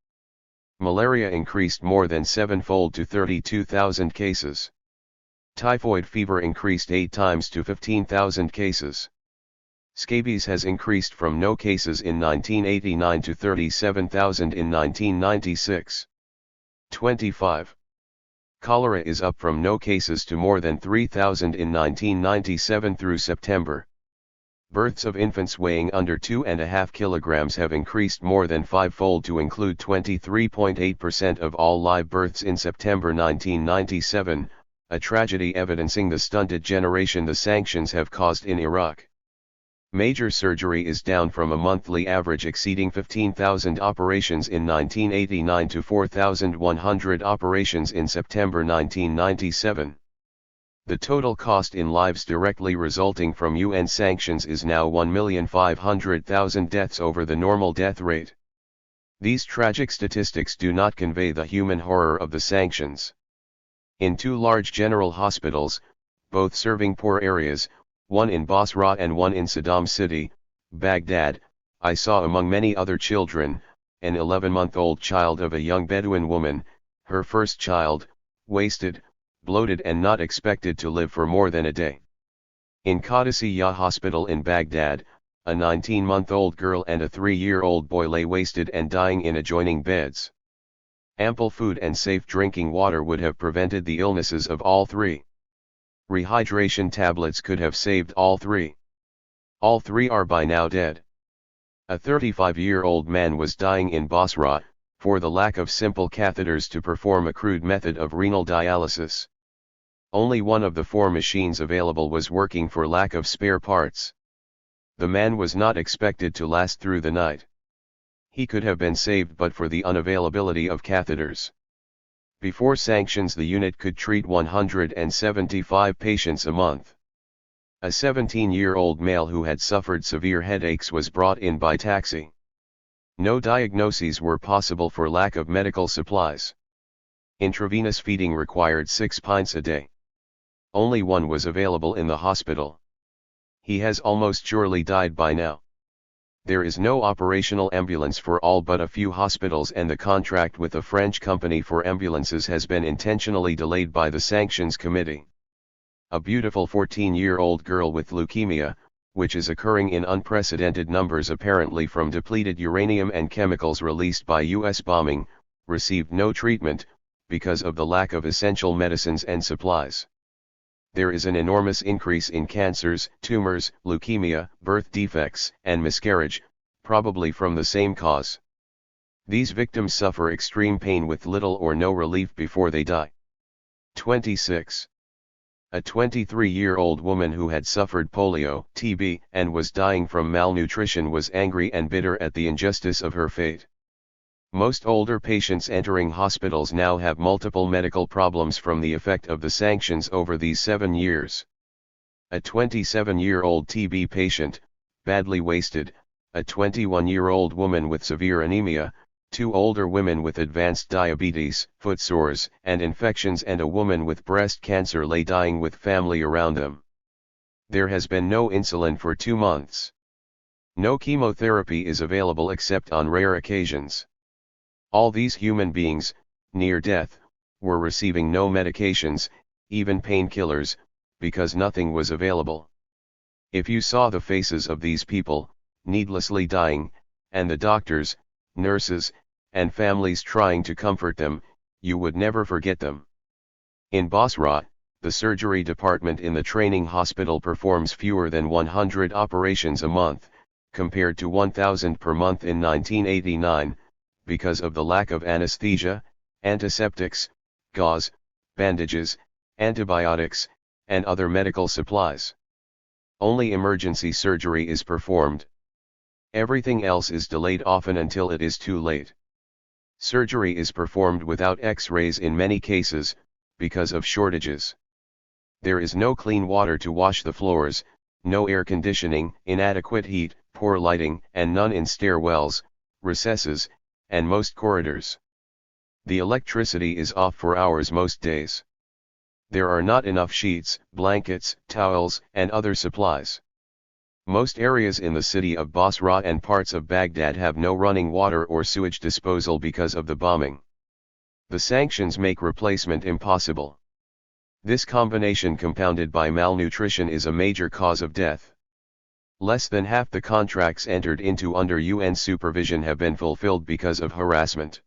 Malaria increased more than 7-fold to 32,000 cases. Typhoid fever increased 8 times to 15,000 cases. Scabies has increased from no cases in 1989 to 37,000 in 1996. 25. Cholera is up from no cases to more than 3,000 in 1997 through September. Births of infants weighing under 2.5 kilograms have increased more than fivefold to include 23.8% of all live births in September 1997, a tragedy evidencing the stunted generation the sanctions have caused in Iraq. Major surgery is down from a monthly average exceeding 15,000 operations in 1989 to 4,100 operations in September 1997. The total cost in lives directly resulting from UN sanctions is now 1,500,000 deaths over the normal death rate. These tragic statistics do not convey the human horror of the sanctions. In two large general hospitals, both serving poor areas, one in Basra and one in Saddam City, Baghdad, I saw among many other children, an 11-month-old child of a young Bedouin woman, her first child, wasted, bloated and not expected to live for more than a day. In Qadisiyah Hospital in Baghdad, a 19-month-old girl and a 3-year-old boy lay wasted and dying in adjoining beds. Ample food and safe drinking water would have prevented the illnesses of all three. Rehydration tablets could have saved all three. All three are by now dead. A 35-year-old man was dying in Basra, for the lack of simple catheters to perform a crude method of renal dialysis. Only one of the 4 machines available was working for lack of spare parts. The man was not expected to last through the night. He could have been saved but for the unavailability of catheters. Before sanctions, the unit could treat 175 patients a month. A 17-year-old male who had suffered severe headaches was brought in by taxi. No diagnoses were possible for lack of medical supplies. Intravenous feeding required 6 pints a day. Only one was available in the hospital. He has almost surely died by now. There is no operational ambulance for all but a few hospitals, and the contract with a French company for ambulances has been intentionally delayed by the Sanctions Committee. A beautiful 14-year-old girl with leukemia, which is occurring in unprecedented numbers apparently from depleted uranium and chemicals released by U.S. bombing, received no treatment, because of the lack of essential medicines and supplies. There is an enormous increase in cancers, tumors, leukemia, birth defects, and miscarriage, probably from the same cause. These victims suffer extreme pain with little or no relief before they die. 26. A 23-year-old woman who had suffered polio, TB, and was dying from malnutrition was angry and bitter at the injustice of her fate. Most older patients entering hospitals now have multiple medical problems from the effect of the sanctions over these 7 years. A 27-year-old TB patient, badly wasted, a 21-year-old woman with severe anemia, 2 older women with advanced diabetes, foot sores, and infections, and a woman with breast cancer lay dying with family around them. There has been no insulin for 2 months. No chemotherapy is available except on rare occasions. All these human beings, near death, were receiving no medications, even painkillers, because nothing was available. If you saw the faces of these people, needlessly dying, and the doctors, nurses, and families trying to comfort them, you would never forget them. In Basra, the surgery department in the training hospital performs fewer than 100 operations a month, compared to 1,000 per month in 1989, because of the lack of anesthesia, antiseptics, gauze, bandages, antibiotics, and other medical supplies. Only emergency surgery is performed. Everything else is delayed, often until it is too late. Surgery is performed without X-rays in many cases, because of shortages. There is no clean water to wash the floors, no air conditioning, inadequate heat, poor lighting, and none in stairwells, recesses, and most corridors. The electricity is off for hours most days. There are not enough sheets, blankets, towels, and other supplies. Most areas in the city of Basra and parts of Baghdad have no running water or sewage disposal because of the bombing. The sanctions make replacement impossible. This combination, compounded by malnutrition, is a major cause of death. Less than half the contracts entered into under UN supervision have been fulfilled because of harassment.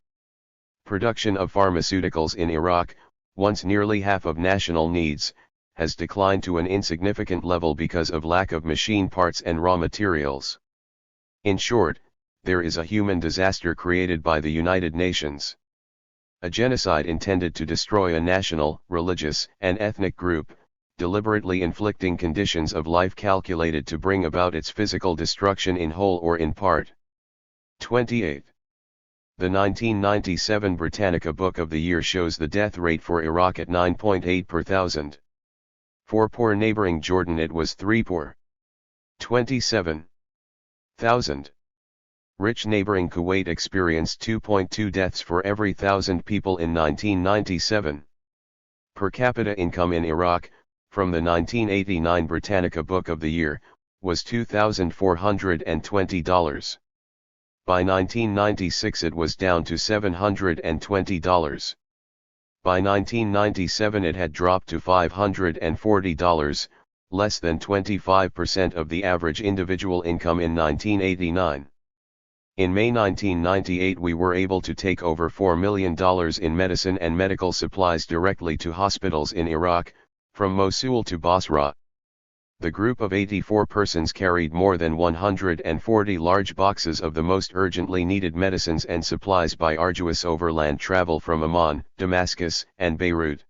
Production of pharmaceuticals in Iraq, once nearly half of national needs, has declined to an insignificant level because of lack of machine parts and raw materials. In short, there is a human disaster created by the United Nations. A genocide intended to destroy a national, religious, and ethnic group, deliberately inflicting conditions of life calculated to bring about its physical destruction in whole or in part. 28. The 1997 Britannica Book of the Year shows the death rate for Iraq at 9.8 per thousand. For poor neighboring Jordan it was 3 per 27,000. Rich neighboring Kuwait experienced 2.2 deaths for every 1,000 people in 1997. Per capita income in Iraq, from the 1989 Britannica Book of the Year, was $2,420. By 1996 it was down to $720. By 1997 it had dropped to $540, less than 25% of the average individual income in 1989. In May 1998 we were able to take over $4 million in medicine and medical supplies directly to hospitals in Iraq, from Mosul to Basra. The group of 84 persons carried more than 140 large boxes of the most urgently needed medicines and supplies by arduous overland travel from Amman, Damascus, and Beirut.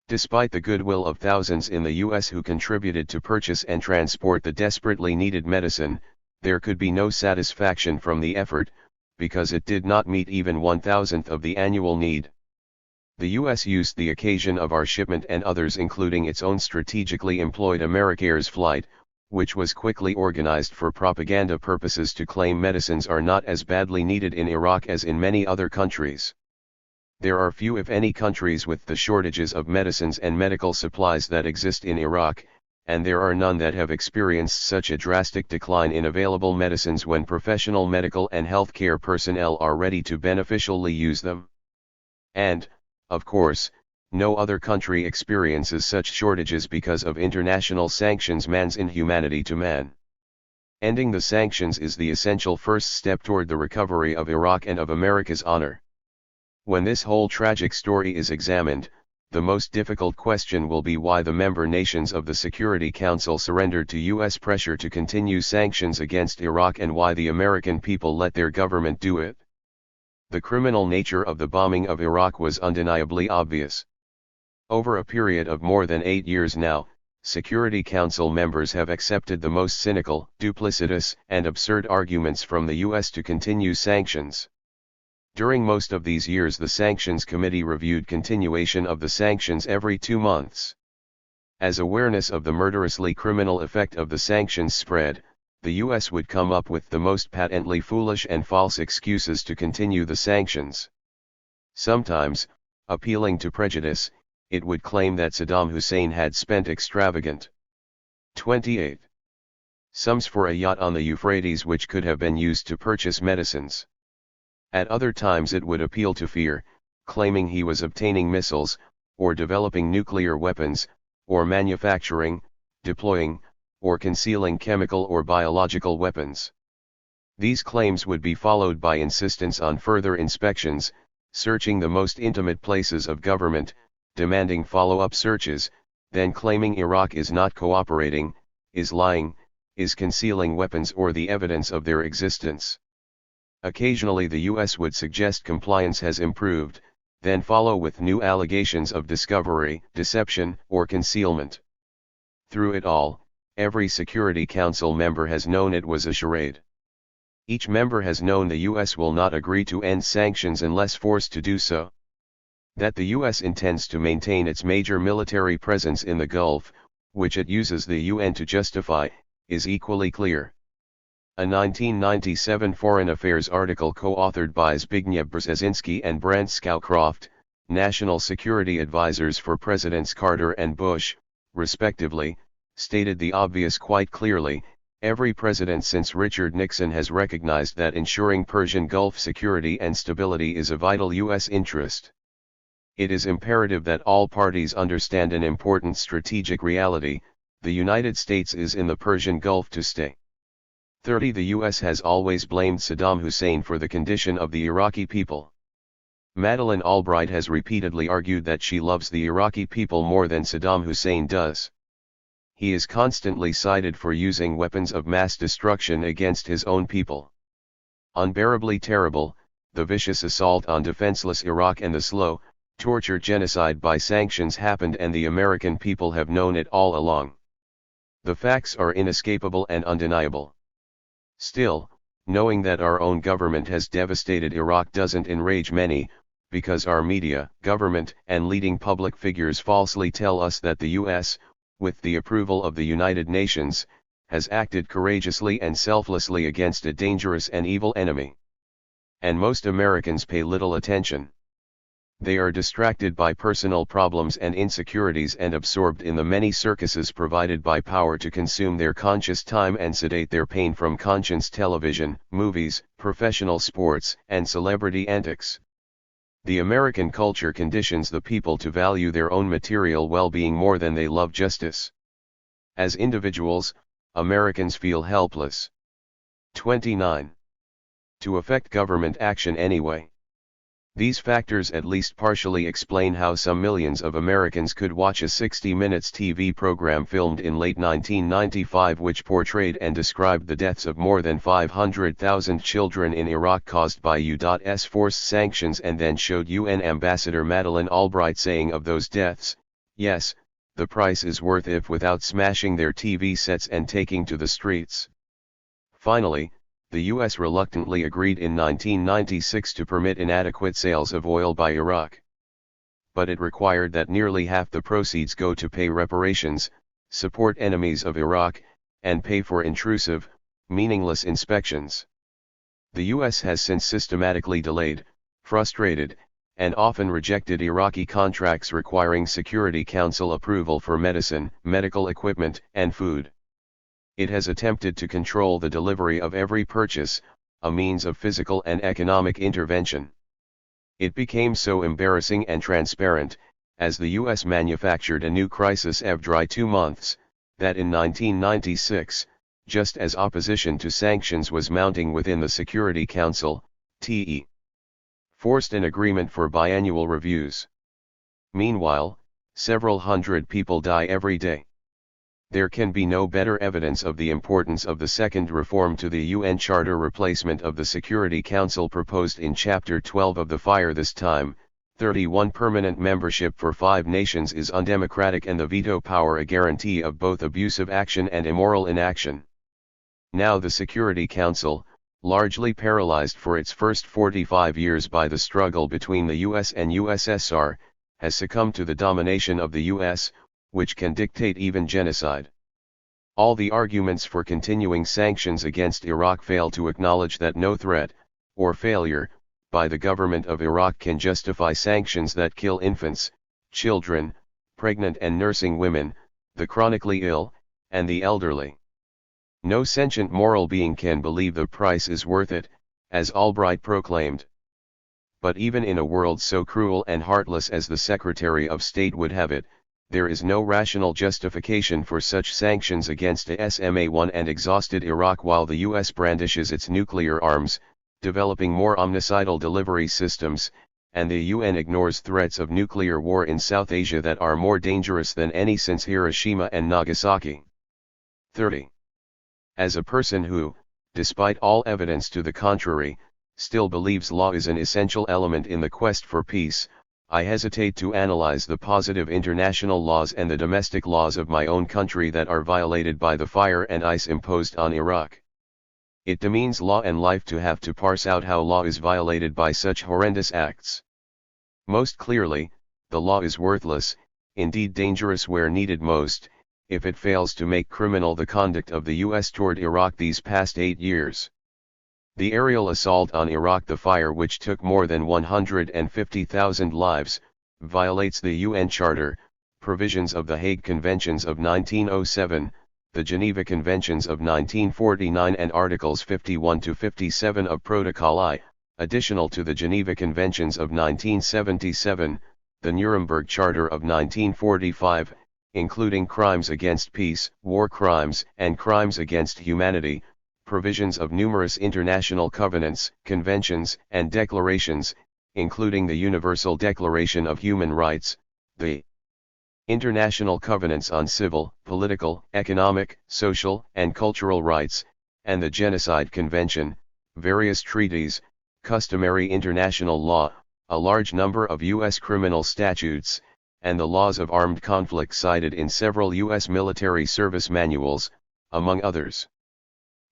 Despite the goodwill of thousands in the U.S. who contributed to purchase and transport the desperately needed medicine, there could be no satisfaction from the effort, because it did not meet even 1,000th of the annual need. The U.S. used the occasion of our shipment and others including its own strategically employed Americares flight, which was quickly organized for propaganda purposes to claim medicines are not as badly needed in Iraq as in many other countries. There are few if any countries with the shortages of medicines and medical supplies that exist in Iraq, and there are none that have experienced such a drastic decline in available medicines when professional medical and healthcare personnel are ready to beneficially use them. And, of course, no other country experiences such shortages because of international sanctions man's inhumanity to man. Ending the sanctions is the essential first step toward the recovery of Iraq and of America's honor. When this whole tragic story is examined, the most difficult question will be why the member nations of the Security Council surrendered to U.S. pressure to continue sanctions against Iraq and why the American people let their government do it. The criminal nature of the bombing of Iraq was undeniably obvious. Over a period of more than 8 years now, Security Council members have accepted the most cynical, duplicitous, and absurd arguments from the U.S. to continue sanctions. During most of these years the Sanctions Committee reviewed continuation of the sanctions every 2 months. As awareness of the murderously criminal effect of the sanctions spread, the U.S. would come up with the most patently foolish and false excuses to continue the sanctions. Sometimes, appealing to prejudice, it would claim that Saddam Hussein had spent extravagant 28 sums for a yacht on the Euphrates which could have been used to purchase medicines. At other times it would appeal to fear, claiming he was obtaining missiles, or developing nuclear weapons, or manufacturing, deploying, or concealing chemical or biological weapons. These claims would be followed by insistence on further inspections, searching the most intimate places of government, demanding follow-up searches, then claiming Iraq is not cooperating, is lying, is concealing weapons or the evidence of their existence. Occasionally the U.S. would suggest compliance has improved, then follow with new allegations of discovery, deception, or concealment. Through it all, every Security Council member has known it was a charade. Each member has known the U.S. will not agree to end sanctions unless forced to do so. That the U.S. intends to maintain its major military presence in the Gulf, which it uses the UN to justify, is equally clear. A 1997 Foreign Affairs article co-authored by Zbigniew Brzezinski and Brent Scowcroft, national security advisors for Presidents Carter and Bush, respectively, stated the obvious quite clearly: every president since Richard Nixon has recognized that ensuring Persian Gulf security and stability is a vital U.S. interest. It is imperative that all parties understand an important strategic reality: the United States is in the Persian Gulf to stay. 30. The U.S. has always blamed Saddam Hussein for the condition of the Iraqi people. Madeleine Albright has repeatedly argued that she loves the Iraqi people more than Saddam Hussein does. He is constantly cited for using weapons of mass destruction against his own people. Unbearably terrible, the vicious assault on defenseless Iraq and the slow, torture genocide by sanctions happened, and the American people have known it all along. The facts are inescapable and undeniable. Still, knowing that our own government has devastated Iraq doesn't enrage many, because our media, government, and leading public figures falsely tell us that the U.S., with the approval of the United Nations, has acted courageously and selflessly against a dangerous and evil enemy. And most Americans pay little attention. They are distracted by personal problems and insecurities and absorbed in the many circuses provided by power to consume their conscious time and sedate their pain from conscience television, movies, professional sports, and celebrity antics. The American culture conditions the people to value their own material well-being more than they love justice. As individuals, Americans feel helpless. 29. To affect government action anyway. These factors at least partially explain how some millions of Americans could watch a 60 Minutes TV program filmed in late 1995 which portrayed and described the deaths of more than 500,000 children in Iraq caused by U.S. forced sanctions, and then showed UN Ambassador Madeleine Albright saying of those deaths, "Yes, the price is worth it," without smashing their TV sets and taking to the streets. Finally, the U.S. reluctantly agreed in 1996 to permit inadequate sales of oil by Iraq. But it required that nearly half the proceeds go to pay reparations, support enemies of Iraq, and pay for intrusive, meaningless inspections. The U.S. has since systematically delayed, frustrated, and often rejected Iraqi contracts requiring Security Council approval for medicine, medical equipment, and food. It has attempted to control the delivery of every purchase, a means of physical and economic intervention. It became so embarrassing and transparent, as the U.S. manufactured a new crisis every 2 months, that in 1996, just as opposition to sanctions was mounting within the Security Council, TE forced an agreement for biannual reviews. Meanwhile, several hundred people die every day. There can be no better evidence of the importance of the second reform to the UN Charter replacement of the Security Council proposed in Chapter 12 of the FIRE. This time, 31 permanent membership for 5 nations is undemocratic and the veto power a guarantee of both abusive action and immoral inaction. Now the Security Council, largely paralyzed for its first 45 years by the struggle between the US and USSR, has succumbed to the domination of the US, which can dictate even genocide. All the arguments for continuing sanctions against Iraq fail to acknowledge that no threat, or failure, by the government of Iraq can justify sanctions that kill infants, children, pregnant and nursing women, the chronically ill, and the elderly. No sentient moral being can believe the price is worth it, as Albright proclaimed. But even in a world so cruel and heartless as the Secretary of State would have it, there is no rational justification for such sanctions against a SMA-1 and exhausted Iraq while the US brandishes its nuclear arms, developing more omnicidal delivery systems, and the UN ignores threats of nuclear war in South Asia that are more dangerous than any since Hiroshima and Nagasaki. 30. As a person who, despite all evidence to the contrary, still believes law is an essential element in the quest for peace, I hesitate to analyze the positive international laws and the domestic laws of my own country that are violated by the fire and ice imposed on Iraq. It demeans law and life to have to parse out how law is violated by such horrendous acts. Most clearly, the law is worthless, indeed dangerous where needed most, if it fails to make criminal the conduct of the US toward Iraq these past 8 years. The aerial assault on Iraq, the fire which took more than 150,000 lives, violates the UN Charter, provisions of the Hague Conventions of 1907, the Geneva Conventions of 1949 and Articles 51 to 57 of Protocol I, additional to the Geneva Conventions of 1977, the Nuremberg Charter of 1945, including crimes against peace, war crimes, and crimes against humanity, provisions of numerous international covenants, conventions, and declarations, including the Universal Declaration of Human Rights, the International Covenants on Civil, Political, Economic, Social, and Cultural Rights, and the Genocide Convention, various treaties, customary international law, a large number of U.S. criminal statutes, and the laws of armed conflict cited in several U.S. military service manuals, among others.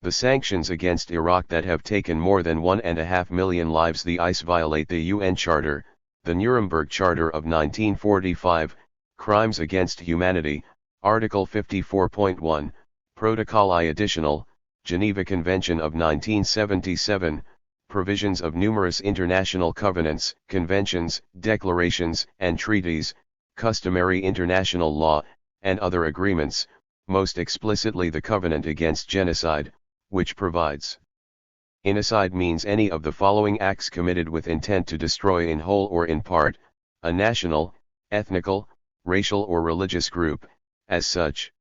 The sanctions against Iraq that have taken more than 1.5 million lives. The ICE violate the UN Charter, the Nuremberg Charter of 1945, Crimes Against Humanity, Article 54.1, Protocol I Additional, Geneva Convention of 1977, provisions of numerous international covenants, conventions, declarations, and treaties, customary international law, and other agreements, most explicitly the Covenant Against Genocide, which provides: Genocide means any of the following acts committed with intent to destroy in whole or in part, a national, ethnical, racial or religious group, as such,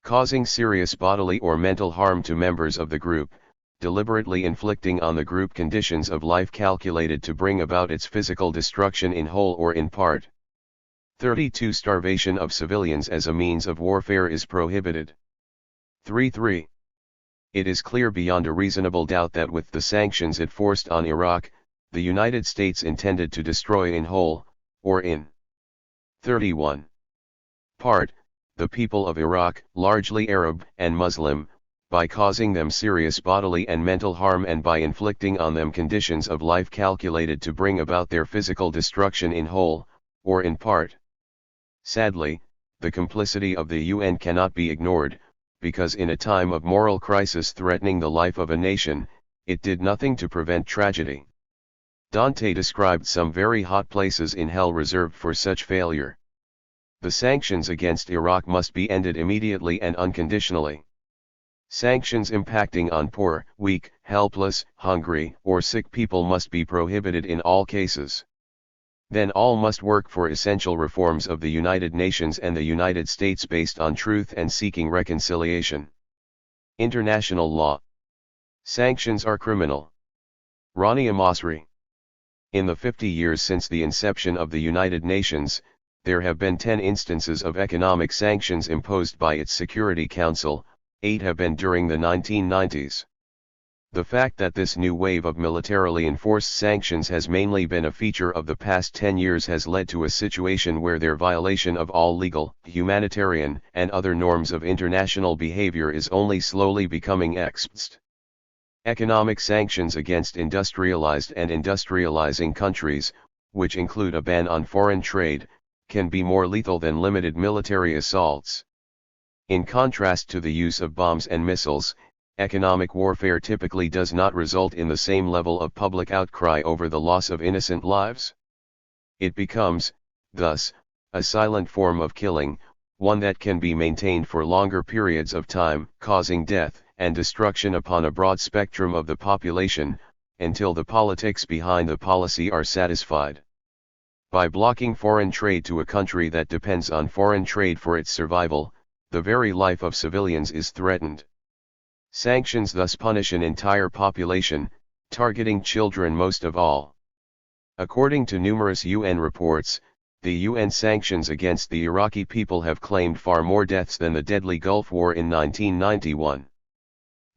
causing serious bodily or mental harm to members of the group, deliberately inflicting on the group conditions of life calculated to bring about its physical destruction in whole or in part. 32. Starvation of civilians as a means of warfare is prohibited. 3. It is clear beyond a reasonable doubt that with the sanctions it forced on Iraq, the United States intended to destroy in whole, or in 31 part, the people of Iraq, largely Arab and Muslim, by causing them serious bodily and mental harm and by inflicting on them conditions of life calculated to bring about their physical destruction in whole, or in part. Sadly, the complicity of the UN cannot be ignored, because in a time of moral crisis threatening the life of a nation, it did nothing to prevent tragedy. Dante described some very hot places in hell reserved for such failure. The sanctions against Iraq must be ended immediately and unconditionally. Sanctions impacting on poor, weak, helpless, hungry, or sick people must be prohibited in all cases. Then all must work for essential reforms of the United Nations and the United States based on truth and seeking reconciliation. International law. Sanctions are criminal. Rania Masri. In the 50 years since the inception of the United Nations, there have been 10 instances of economic sanctions imposed by its Security Council, 8 have been during the 1990s. The fact that this new wave of militarily enforced sanctions has mainly been a feature of the past 10 years has led to a situation where their violation of all legal, humanitarian, and other norms of international behavior is only slowly becoming exposed. Economic sanctions against industrialized and industrializing countries, which include a ban on foreign trade, can be more lethal than limited military assaults. In contrast to the use of bombs and missiles, economic warfare typically does not result in the same level of public outcry over the loss of innocent lives. It becomes, thus, a silent form of killing, one that can be maintained for longer periods of time, causing death and destruction upon a broad spectrum of the population, until the politics behind the policy are satisfied. By blocking foreign trade to a country that depends on foreign trade for its survival, the very life of civilians is threatened. Sanctions thus punish an entire population, targeting children most of all. According to numerous UN reports, the UN sanctions against the Iraqi people have claimed far more deaths than the deadly Gulf War in 1991.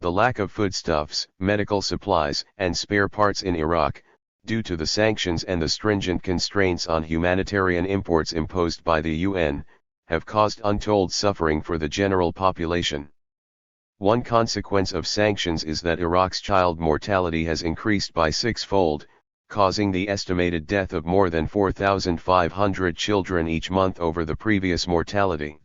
The lack of foodstuffs, medical supplies, and spare parts in Iraq, due to the sanctions and the stringent constraints on humanitarian imports imposed by the UN, have caused untold suffering for the general population. One consequence of sanctions is that Iraq's child mortality has increased by 6-fold, causing the estimated death of more than 4,500 children each month over the previous mortality.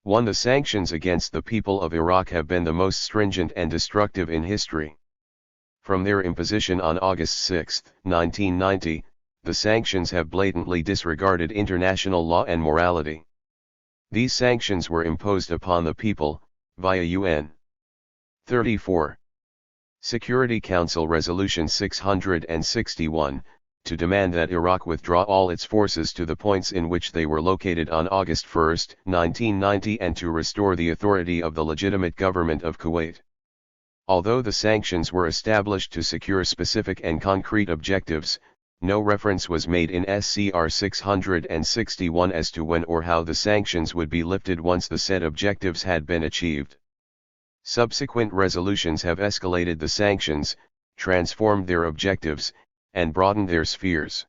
The sanctions against the people of Iraq have been the most stringent and destructive in history. From their imposition on August 6, 1990, the sanctions have blatantly disregarded international law and morality. These sanctions were imposed upon the people, via UN. 34. Security Council Resolution 661, to demand that Iraq withdraw all its forces to the points in which they were located on August 1, 1990 and to restore the authority of the legitimate government of Kuwait. Although the sanctions were established to secure specific and concrete objectives, No reference was made in SCR 661 as to when or how the sanctions would be lifted once the said objectives had been achieved. Subsequent resolutions have escalated the sanctions, transformed their objectives, and broadened their spheres.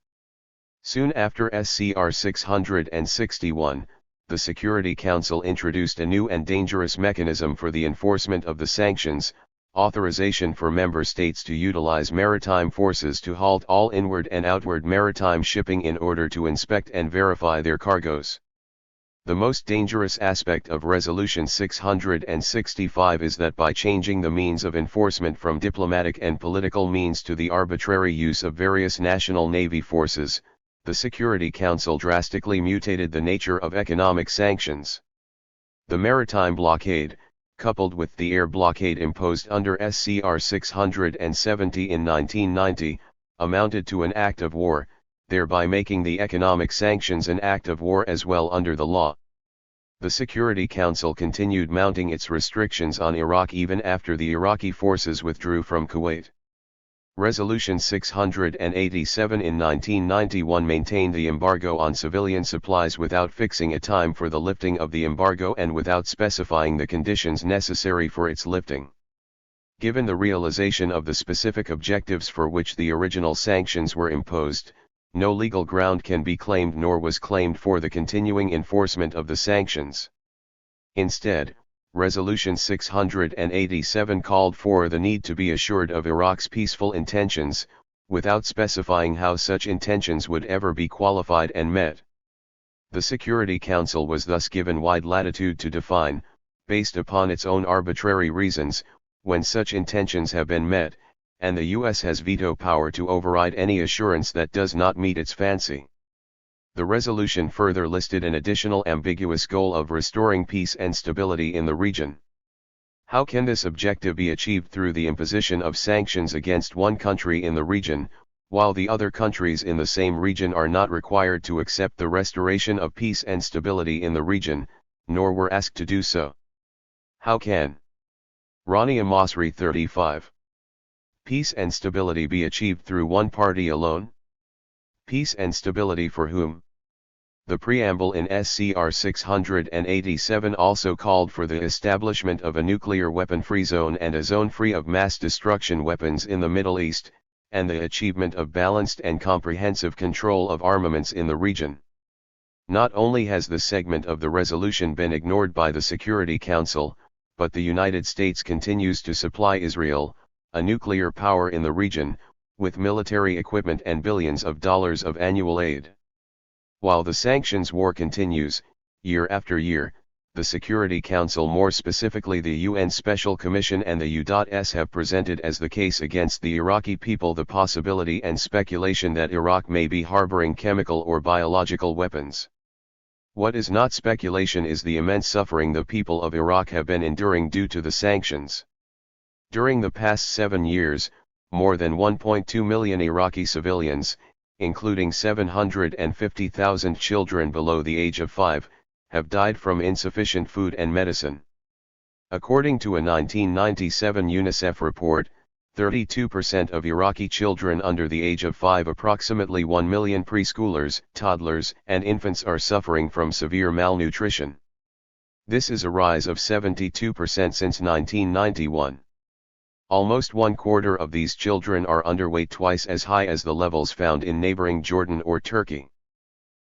Soon after SCR 661, the Security Council introduced a new and dangerous mechanism for the enforcement of the sanctions, authorization for member states to utilize maritime forces to halt all inward and outward maritime shipping in order to inspect and verify their cargoes. The most dangerous aspect of Resolution 665 is that by changing the means of enforcement from diplomatic and political means to the arbitrary use of various national navy forces, the Security Council drastically mutated the nature of economic sanctions. The maritime blockade, coupled with the air blockade imposed under SCR 670 in 1990, amounted to an act of war, thereby making the economic sanctions an act of war as well under the law. The Security Council continued mounting its restrictions on Iraq even after the Iraqi forces withdrew from Kuwait. Resolution 687 in 1991 maintained the embargo on civilian supplies without fixing a time for the lifting of the embargo and without specifying the conditions necessary for its lifting. Given the realization of the specific objectives for which the original sanctions were imposed, no legal ground can be claimed nor was claimed for the continuing enforcement of the sanctions. Instead, Resolution 687 called for the need to be assured of Iraq's peaceful intentions, without specifying how such intentions would ever be qualified and met. The Security Council was thus given wide latitude to define, based upon its own arbitrary reasons, when such intentions have been met, and the U.S. has veto power to override any assurance that does not meet its fancy. The resolution further listed an additional ambiguous goal of restoring peace and stability in the region. How can this objective be achieved through the imposition of sanctions against one country in the region, while the other countries in the same region are not required to accept the restoration of peace and stability in the region, nor were asked to do so? How can Rania Masri 35. Peace and stability be achieved through one party alone? Peace and stability for whom? The preamble in SCR 687 also called for the establishment of a nuclear weapon-free zone and a zone free of mass destruction weapons in the Middle East, and the achievement of balanced and comprehensive control of armaments in the region. Not only has this segment of the resolution been ignored by the Security Council, but the United States continues to supply Israel, a nuclear power in the region, with military equipment and billions of dollars of annual aid. While the sanctions war continues, year after year, the Security Council, more specifically the UN Special Commission and the U.S., have presented as the case against the Iraqi people the possibility and speculation that Iraq may be harboring chemical or biological weapons. What is not speculation is the immense suffering the people of Iraq have been enduring due to the sanctions. During the past 7 years, more than 1.2 million Iraqi civilians, including 750,000 children below the age of 5, have died from insufficient food and medicine. According to a 1997 UNICEF report, 32% of Iraqi children under the age of 5, approximately 1 million preschoolers, toddlers, and infants, are suffering from severe malnutrition. This is a rise of 72% since 1991. Almost 1/4 of these children are underweight, twice as high as the levels found in neighboring Jordan or Turkey.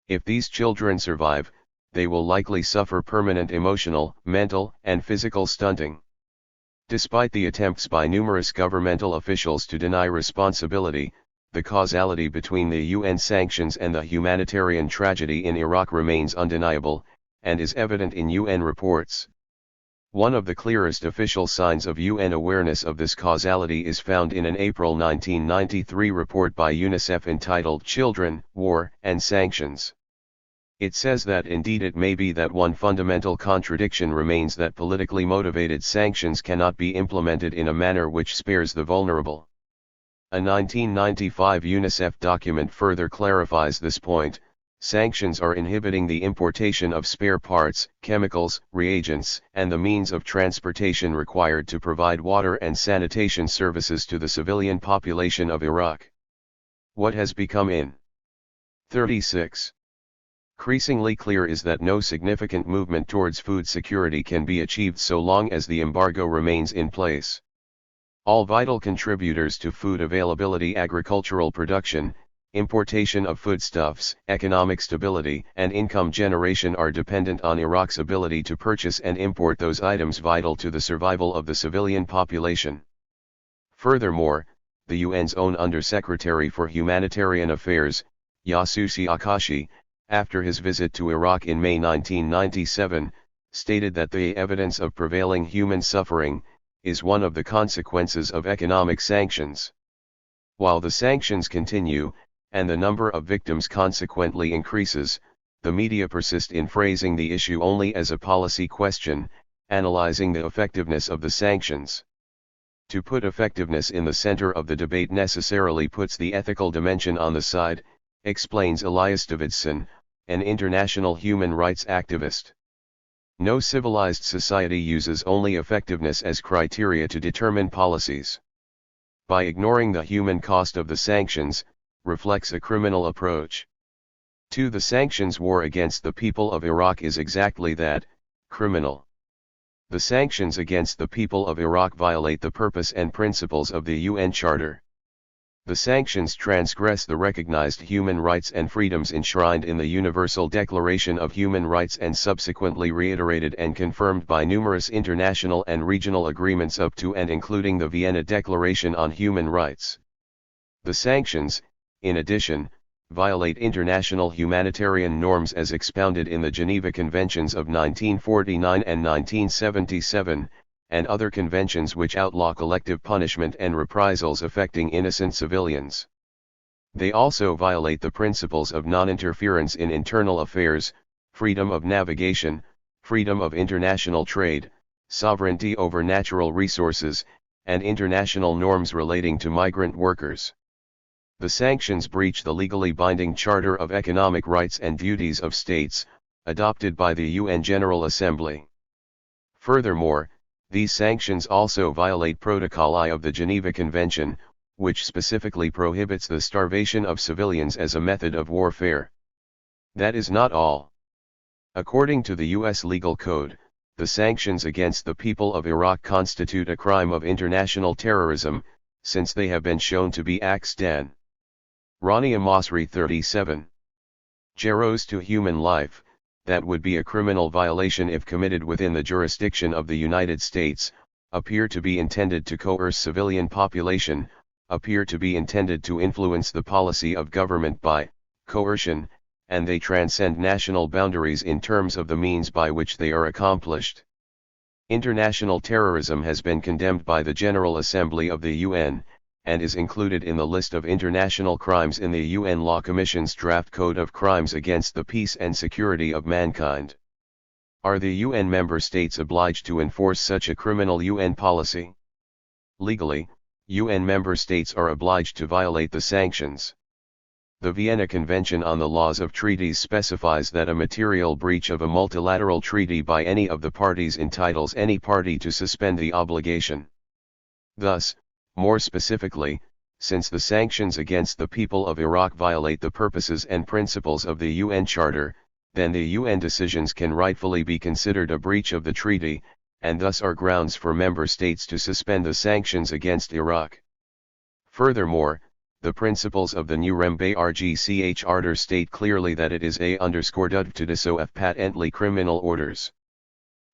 If these children survive, they will likely suffer permanent emotional, mental, and physical stunting. Despite the attempts by numerous governmental officials to deny responsibility, the causality between the UN sanctions and the humanitarian tragedy in Iraq remains undeniable, and is evident in UN reports. One of the clearest official signs of UN awareness of this causality is found in an April 1993 report by UNICEF entitled Children, War, and Sanctions. It says that indeed it may be that one fundamental contradiction remains, that politically motivated sanctions cannot be implemented in a manner which spares the vulnerable. A 1995 UNICEF document further clarifies this point. Sanctions are inhibiting the importation of spare parts, chemicals, reagents, and the means of transportation required to provide water and sanitation services to the civilian population of Iraq. What has become in 36. Increasingly clear is that no significant movement towards food security can be achieved so long as the embargo remains in place. All vital contributors to food availability, agricultural production, importation of foodstuffs, economic stability, and income generation are dependent on Iraq's ability to purchase and import those items vital to the survival of the civilian population. Furthermore, the UN's own Undersecretary for Humanitarian Affairs, Yasushi Akashi, after his visit to Iraq in May 1997, stated that the evidence of prevailing human suffering is one of the consequences of economic sanctions. While the sanctions continue, and the number of victims consequently increases, the media persist in phrasing the issue only as a policy question, analyzing the effectiveness of the sanctions. To put effectiveness in the center of the debate necessarily puts the ethical dimension on the side, explains Elias Davidson, an international human rights activist. No civilized society uses only effectiveness as criteria to determine policies. By ignoring the human cost of the sanctions, reflects a criminal approach. The sanctions war against the people of Iraq is exactly that, criminal. The sanctions against the people of Iraq violate the purpose and principles of the UN Charter. The sanctions transgress the recognized human rights and freedoms enshrined in the Universal Declaration of Human Rights and subsequently reiterated and confirmed by numerous international and regional agreements up to and including the Vienna Declaration on Human Rights. The sanctions, in addition, violate international humanitarian norms as expounded in the Geneva Conventions of 1949 and 1977, and other conventions which outlaw collective punishment and reprisals affecting innocent civilians. They also violate the principles of non-interference in internal affairs, freedom of navigation, freedom of international trade, sovereignty over natural resources, and international norms relating to migrant workers. The sanctions breach the legally binding Charter of Economic Rights and Duties of States, adopted by the UN General Assembly. Furthermore, these sanctions also violate Protocol I of the Geneva Convention, which specifically prohibits the starvation of civilians as a method of warfare. That is not all. According to the U.S. legal code, the sanctions against the people of Iraq constitute a crime of international terrorism, since they have been shown to be acts dan. Rania Masri 37. Gerose to human life, that would be a criminal violation if committed within the jurisdiction of the United States, appear to be intended to coerce civilian population, appear to be intended to influence the policy of government by coercion, and they transcend national boundaries in terms of the means by which they are accomplished. International terrorism has been condemned by the General Assembly of the UN, and is included in the list of international crimes in the UN Law Commission's draft Code of Crimes against the Peace and Security of Mankind. Are the UN member states obliged to enforce such a criminal UN policy? Legally, UN member states are obliged to violate the sanctions. The Vienna Convention on the Laws of Treaties specifies that a material breach of a multilateral treaty by any of the parties entitles any party to suspend the obligation. Thus, more specifically, since the sanctions against the people of Iraq violate the purposes and principles of the UN Charter, then the UN decisions can rightfully be considered a breach of the treaty, and thus are grounds for member states to suspend the sanctions against Iraq. Furthermore, the principles of the Nuremberg Charter state clearly that it is a_dud to dissolve patently criminal orders.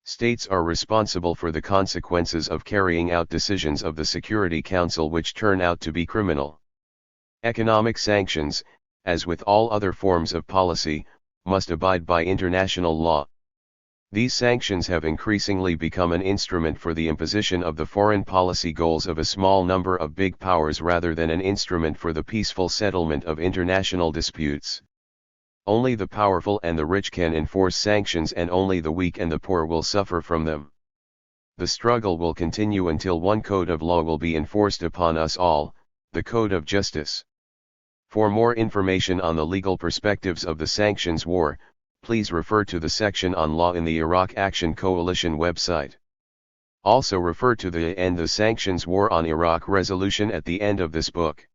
States are responsible for the consequences of carrying out decisions of the Security Council which turn out to be criminal. Economic sanctions, as with all other forms of policy, must abide by international law. These sanctions have increasingly become an instrument for the imposition of the foreign policy goals of a small number of big powers rather than an instrument for the peaceful settlement of international disputes. Only the powerful and the rich can enforce sanctions, and only the weak and the poor will suffer from them. The struggle will continue until one code of law will be enforced upon us all, the Code of Justice. For more information on the legal perspectives of the sanctions war, please refer to the section on law in the Iraq Action Coalition website. Also refer to the End the Sanctions War on Iraq resolution at the end of this book.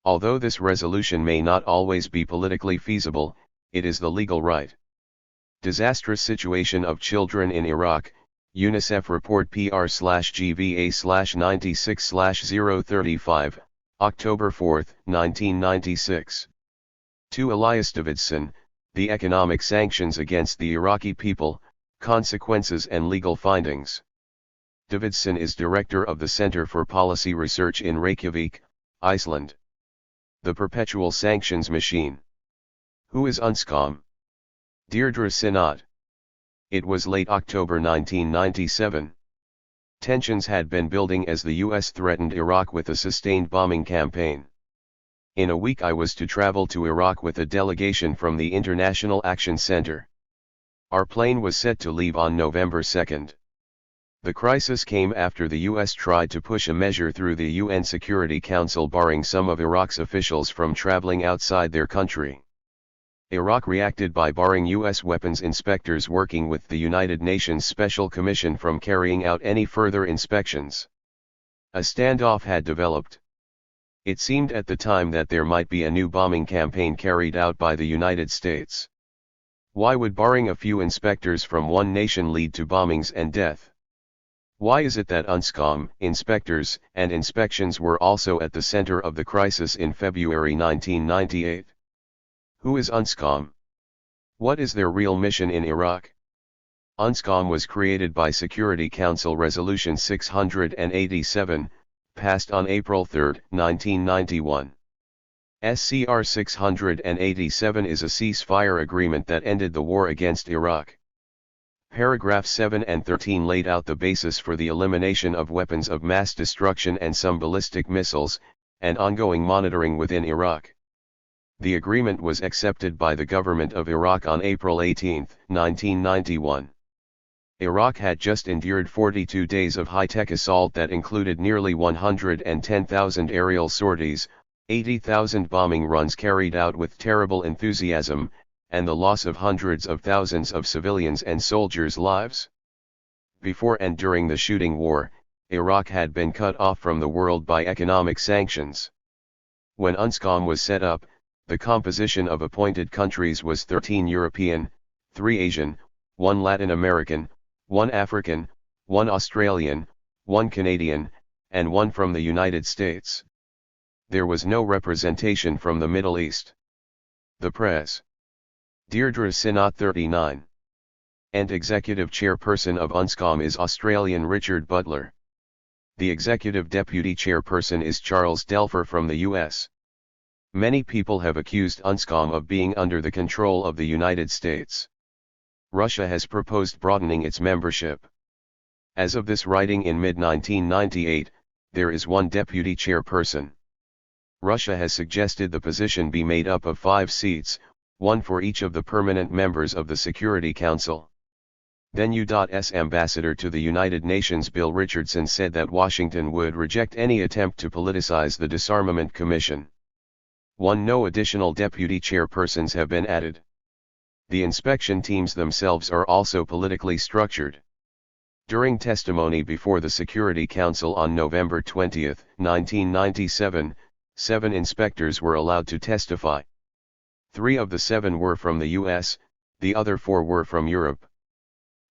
Although this resolution may not always be politically feasible, it is the legal right. Disastrous situation of children in Iraq, UNICEF report PR/GVA/96/035, October 4, 1996. To Elias Davidson, The Economic Sanctions Against the Iraqi People, Consequences and Legal Findings. Davidson is director of the Center for Policy Research in Reykjavik, Iceland. The Perpetual Sanctions Machine. Who is UNSCOM? Deirdre Sinnott. It was late October 1997. Tensions had been building as the U.S. threatened Iraq with a sustained bombing campaign. In a week I was to travel to Iraq with a delegation from the International Action Center. Our plane was set to leave on November 2. The crisis came after the U.S. tried to push a measure through the UN Security Council barring some of Iraq's officials from traveling outside their country. Iraq reacted by barring U.S. weapons inspectors working with the United Nations Special Commission from carrying out any further inspections. A standoff had developed. It seemed at the time that there might be a new bombing campaign carried out by the United States. Why would barring a few inspectors from one nation lead to bombings and death? Why is it that UNSCOM, inspectors, and inspections were also at the center of the crisis in February 1998? Who is UNSCOM? What is their real mission in Iraq? UNSCOM was created by Security Council Resolution 687, passed on April 3, 1991. SCR 687 is a ceasefire agreement that ended the war against Iraq. Paragraphs 7 and 13 laid out the basis for the elimination of weapons of mass destruction and some ballistic missiles, and ongoing monitoring within Iraq. The agreement was accepted by the government of Iraq on April 18, 1991. Iraq had just endured 42 days of high-tech assault that included nearly 110,000 aerial sorties, 80,000 bombing runs carried out with terrible enthusiasm, and the loss of hundreds of thousands of civilians and soldiers' lives. Before and during the shooting war, Iraq had been cut off from the world by economic sanctions. When UNSCOM was set up, the composition of appointed countries was 13 European, 3 Asian, 1 Latin American, 1 African, 1 Australian, 1 Canadian, and 1 from the United States. There was no representation from the Middle East. The Pres. Deirdre Sinnott 39. And Executive Chairperson of UNSCOM is Australian Richard Butler. The Executive Deputy Chairperson is Charles Delfer from the US. Many people have accused UNSCOM of being under the control of the United States. Russia has proposed broadening its membership. As of this writing in mid-1998, there is 1 deputy chairperson. Russia has suggested the position be made up of 5 seats, 1 for each of the permanent members of the Security Council. Then U.S. Ambassador to the United Nations Bill Richardson said that Washington would reject any attempt to politicize the Disarmament Commission. No additional deputy chairpersons have been added. The inspection teams themselves are also politically structured. During testimony before the Security Council on November 20, 1997, 7 inspectors were allowed to testify. 3 of the 7 were from the US, the other 4 were from Europe.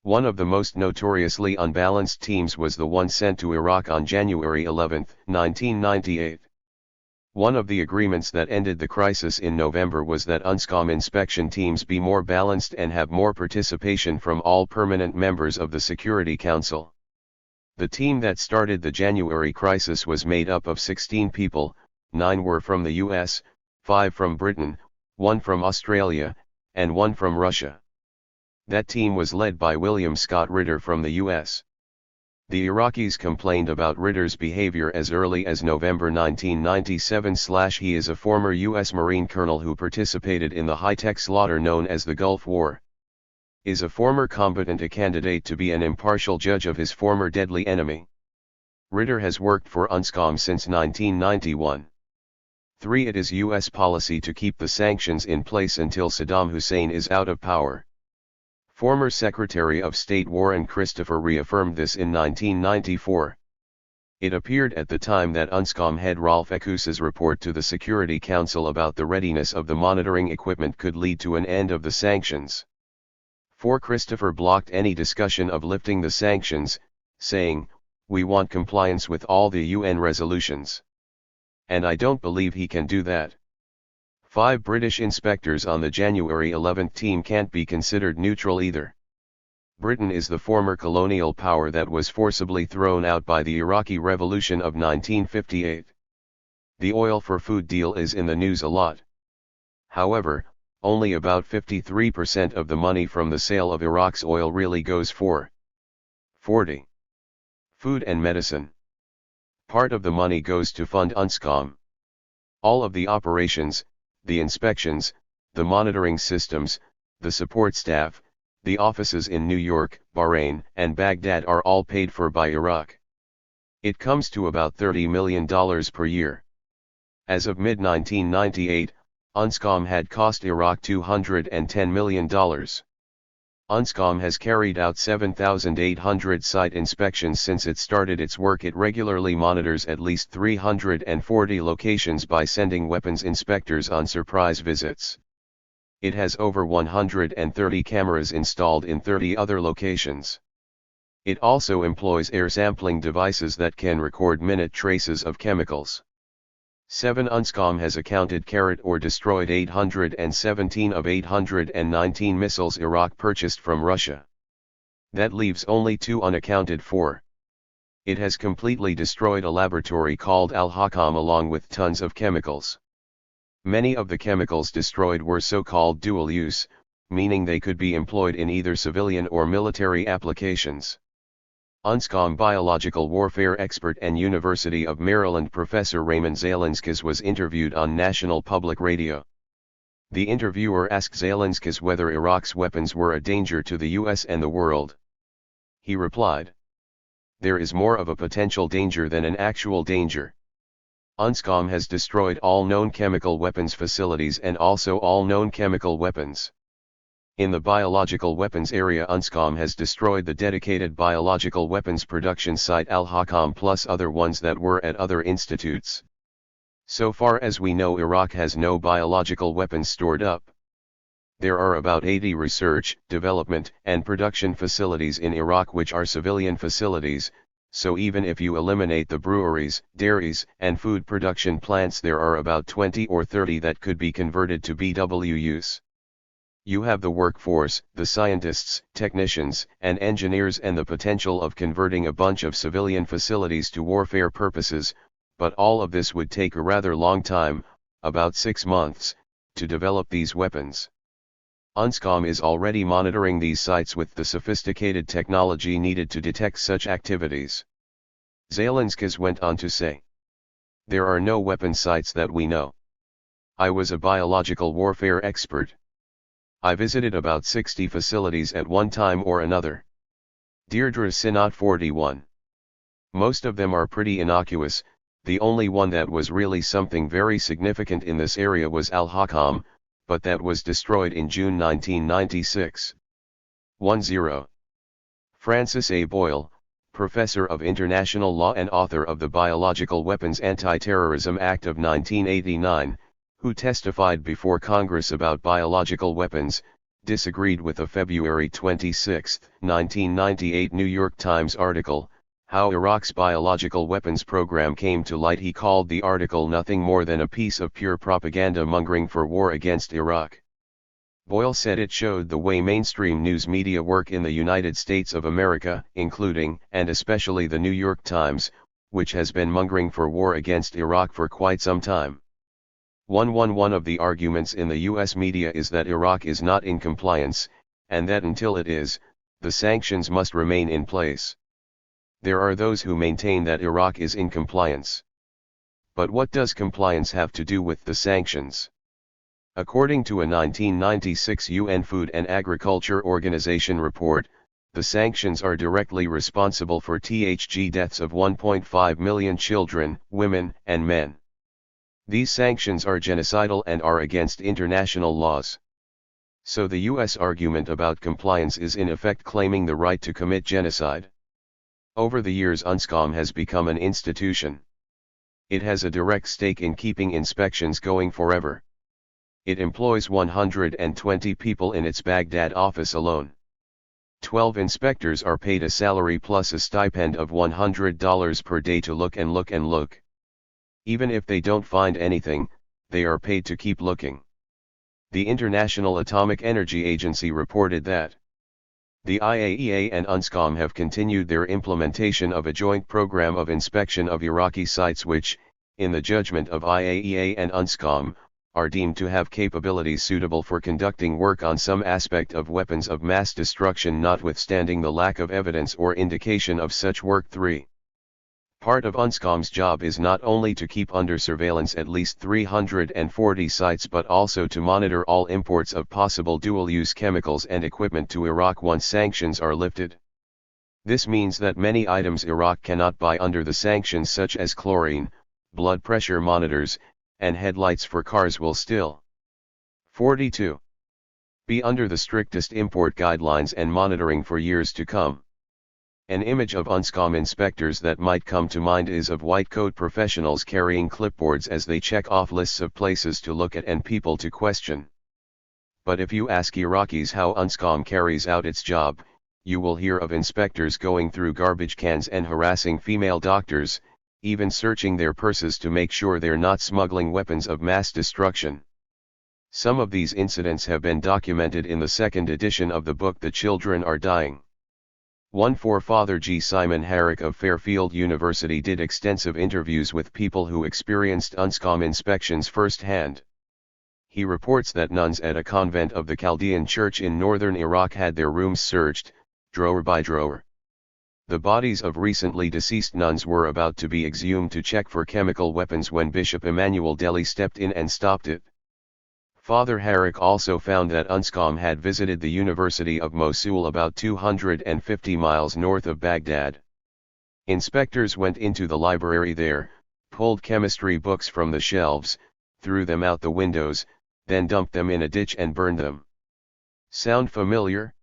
One of the most notoriously unbalanced teams was the one sent to Iraq on January 11, 1998. One of the agreements that ended the crisis in November was that UNSCOM inspection teams be more balanced and have more participation from all permanent members of the Security Council. The team that started the January crisis was made up of 16 people, 9 were from the US, 5 from Britain, 1 from Australia, and 1 from Russia. That team was led by William Scott Ritter from the US. The Iraqis complained about Ritter's behavior as early as November 1997. He is a former U.S. Marine colonel who participated in the high-tech slaughter known as the Gulf War. Is a former combatant, a candidate to be an impartial judge of his former deadly enemy. Ritter has worked for UNSCOM since 1991. 3. It is U.S. policy to keep the sanctions in place until Saddam Hussein is out of power. Former Secretary of State Warren Christopher reaffirmed this in 1994. It appeared at the time that UNSCOM head Rolf Ekuse's report to the Security Council about the readiness of the monitoring equipment could lead to an end of the sanctions. 4. Christopher blocked any discussion of lifting the sanctions, saying, "We want compliance with all the UN resolutions. And I don't believe he can do that." 5. British inspectors on the January 11 team can't be considered neutral either. Britain is the former colonial power that was forcibly thrown out by the Iraqi Revolution of 1958. The oil for food deal is in the news a lot. However, only about 53% of the money from the sale of Iraq's oil really goes for 40. Food and medicine. Part of the money goes to fund UNSCOM. All of the operations, the inspections, the monitoring systems, the support staff, the offices in New York, Bahrain, and Baghdad are all paid for by Iraq. It comes to about $30 million per year. As of mid-1998, UNSCOM had cost Iraq $210 million. UNSCOM has carried out 7,800 site inspections since it started its work. It regularly monitors at least 340 locations by sending weapons inspectors on surprise visits. It has over 130 cameras installed in 30 other locations. It also employs air sampling devices that can record minute traces of chemicals. 7. UNSCOM has accounted or destroyed 817 of 819 missiles Iraq purchased from Russia. That leaves only 2 unaccounted for. It has completely destroyed a laboratory called Al-Hakam along with tons of chemicals. Many of the chemicals destroyed were so-called dual-use, meaning they could be employed in either civilian or military applications. UNSCOM biological warfare expert and University of Maryland professor Raymond Zalenskas was interviewed on National Public Radio. The interviewer asked Zalenskas whether Iraq's weapons were a danger to the US and the world. He replied, "There is more of a potential danger than an actual danger. UNSCOM has destroyed all known chemical weapons facilities and also all known chemical weapons. In the biological weapons area, UNSCOM has destroyed the dedicated biological weapons production site Al-Hakam plus other ones that were at other institutes. So far as we know, Iraq has no biological weapons stored up. There are about 80 research, development, and production facilities in Iraq which are civilian facilities. So even if you eliminate the breweries, dairies, and food production plants, there are about 20 or 30 that could be converted to BW use. You have the workforce, the scientists, technicians, and engineers, and the potential of converting a bunch of civilian facilities to warfare purposes, but all of this would take a rather long time, about 6 months, to develop these weapons. UNSCOM is already monitoring these sites with the sophisticated technology needed to detect such activities." Zalenskas went on to say, "There are no weapon sites that we know. I was a biological warfare expert. I visited about 60 facilities at one time or another." Deirdre Sinnott 41. "Most of them are pretty innocuous. The only one that was really something very significant in this area was Al-Hakam, but that was destroyed in June 1996. 10. Francis A. Boyle, professor of international law and author of the Biological Weapons Anti-Terrorism Act of 1989, who testified before Congress about biological weapons, disagreed with a February 26, 1998 New York Times article, "How Iraq's Biological Weapons Program Came to Light." He called the article nothing more than a piece of pure propaganda mongering for war against Iraq. Boyle said it showed the way mainstream news media work in the United States of America, including, and especially the New York Times, which has been mongering for war against Iraq for quite some time. One of the arguments in the US media is that Iraq is not in compliance, and that until it is, the sanctions must remain in place. There are those who maintain that Iraq is in compliance. But what does compliance have to do with the sanctions? According to a 1996 UN Food and Agriculture Organization report, the sanctions are directly responsible for THG deaths of 1.5 million children, women, and men. These sanctions are genocidal and are against international laws. So the US argument about compliance is in effect claiming the right to commit genocide. Over the years UNSCOM has become an institution. It has a direct stake in keeping inspections going forever. It employs 120 people in its Baghdad office alone. 12 inspectors are paid a salary plus a stipend of $100 per day to look and look and look. Even if they don't find anything, they are paid to keep looking. The International Atomic Energy Agency reported that the IAEA and UNSCOM have continued their implementation of a joint program of inspection of Iraqi sites which, in the judgment of IAEA and UNSCOM, are deemed to have capabilities suitable for conducting work on some aspect of weapons of mass destruction notwithstanding the lack of evidence or indication of such work. 3. Part of UNSCOM's job is not only to keep under surveillance at least 340 sites but also to monitor all imports of possible dual-use chemicals and equipment to Iraq once sanctions are lifted. This means that many items Iraq cannot buy under the sanctions such as chlorine, blood pressure monitors, and headlights for cars will still 42. Be under the strictest import guidelines and monitoring for years to come. An image of UNSCOM inspectors that might come to mind is of white coat professionals carrying clipboards as they check off lists of places to look at and people to question. But if you ask Iraqis how UNSCOM carries out its job, you will hear of inspectors going through garbage cans and harassing female doctors, even searching their purses to make sure they're not smuggling weapons of mass destruction. Some of these incidents have been documented in the second edition of the book The Children Are Dying. Father G. Simon Herrick of Fairfield University did extensive interviews with people who experienced UNSCOM inspections firsthand. He reports that nuns at a convent of the Chaldean Church in northern Iraq had their rooms searched, drawer by drawer. The bodies of recently deceased nuns were about to be exhumed to check for chemical weapons when Bishop Emmanuel Deli stepped in and stopped it. Father Herrick also found that UNSCOM had visited the University of Mosul about 250 miles north of Baghdad. Inspectors went into the library there, pulled chemistry books from the shelves, threw them out the windows, then dumped them in a ditch and burned them. Sound familiar?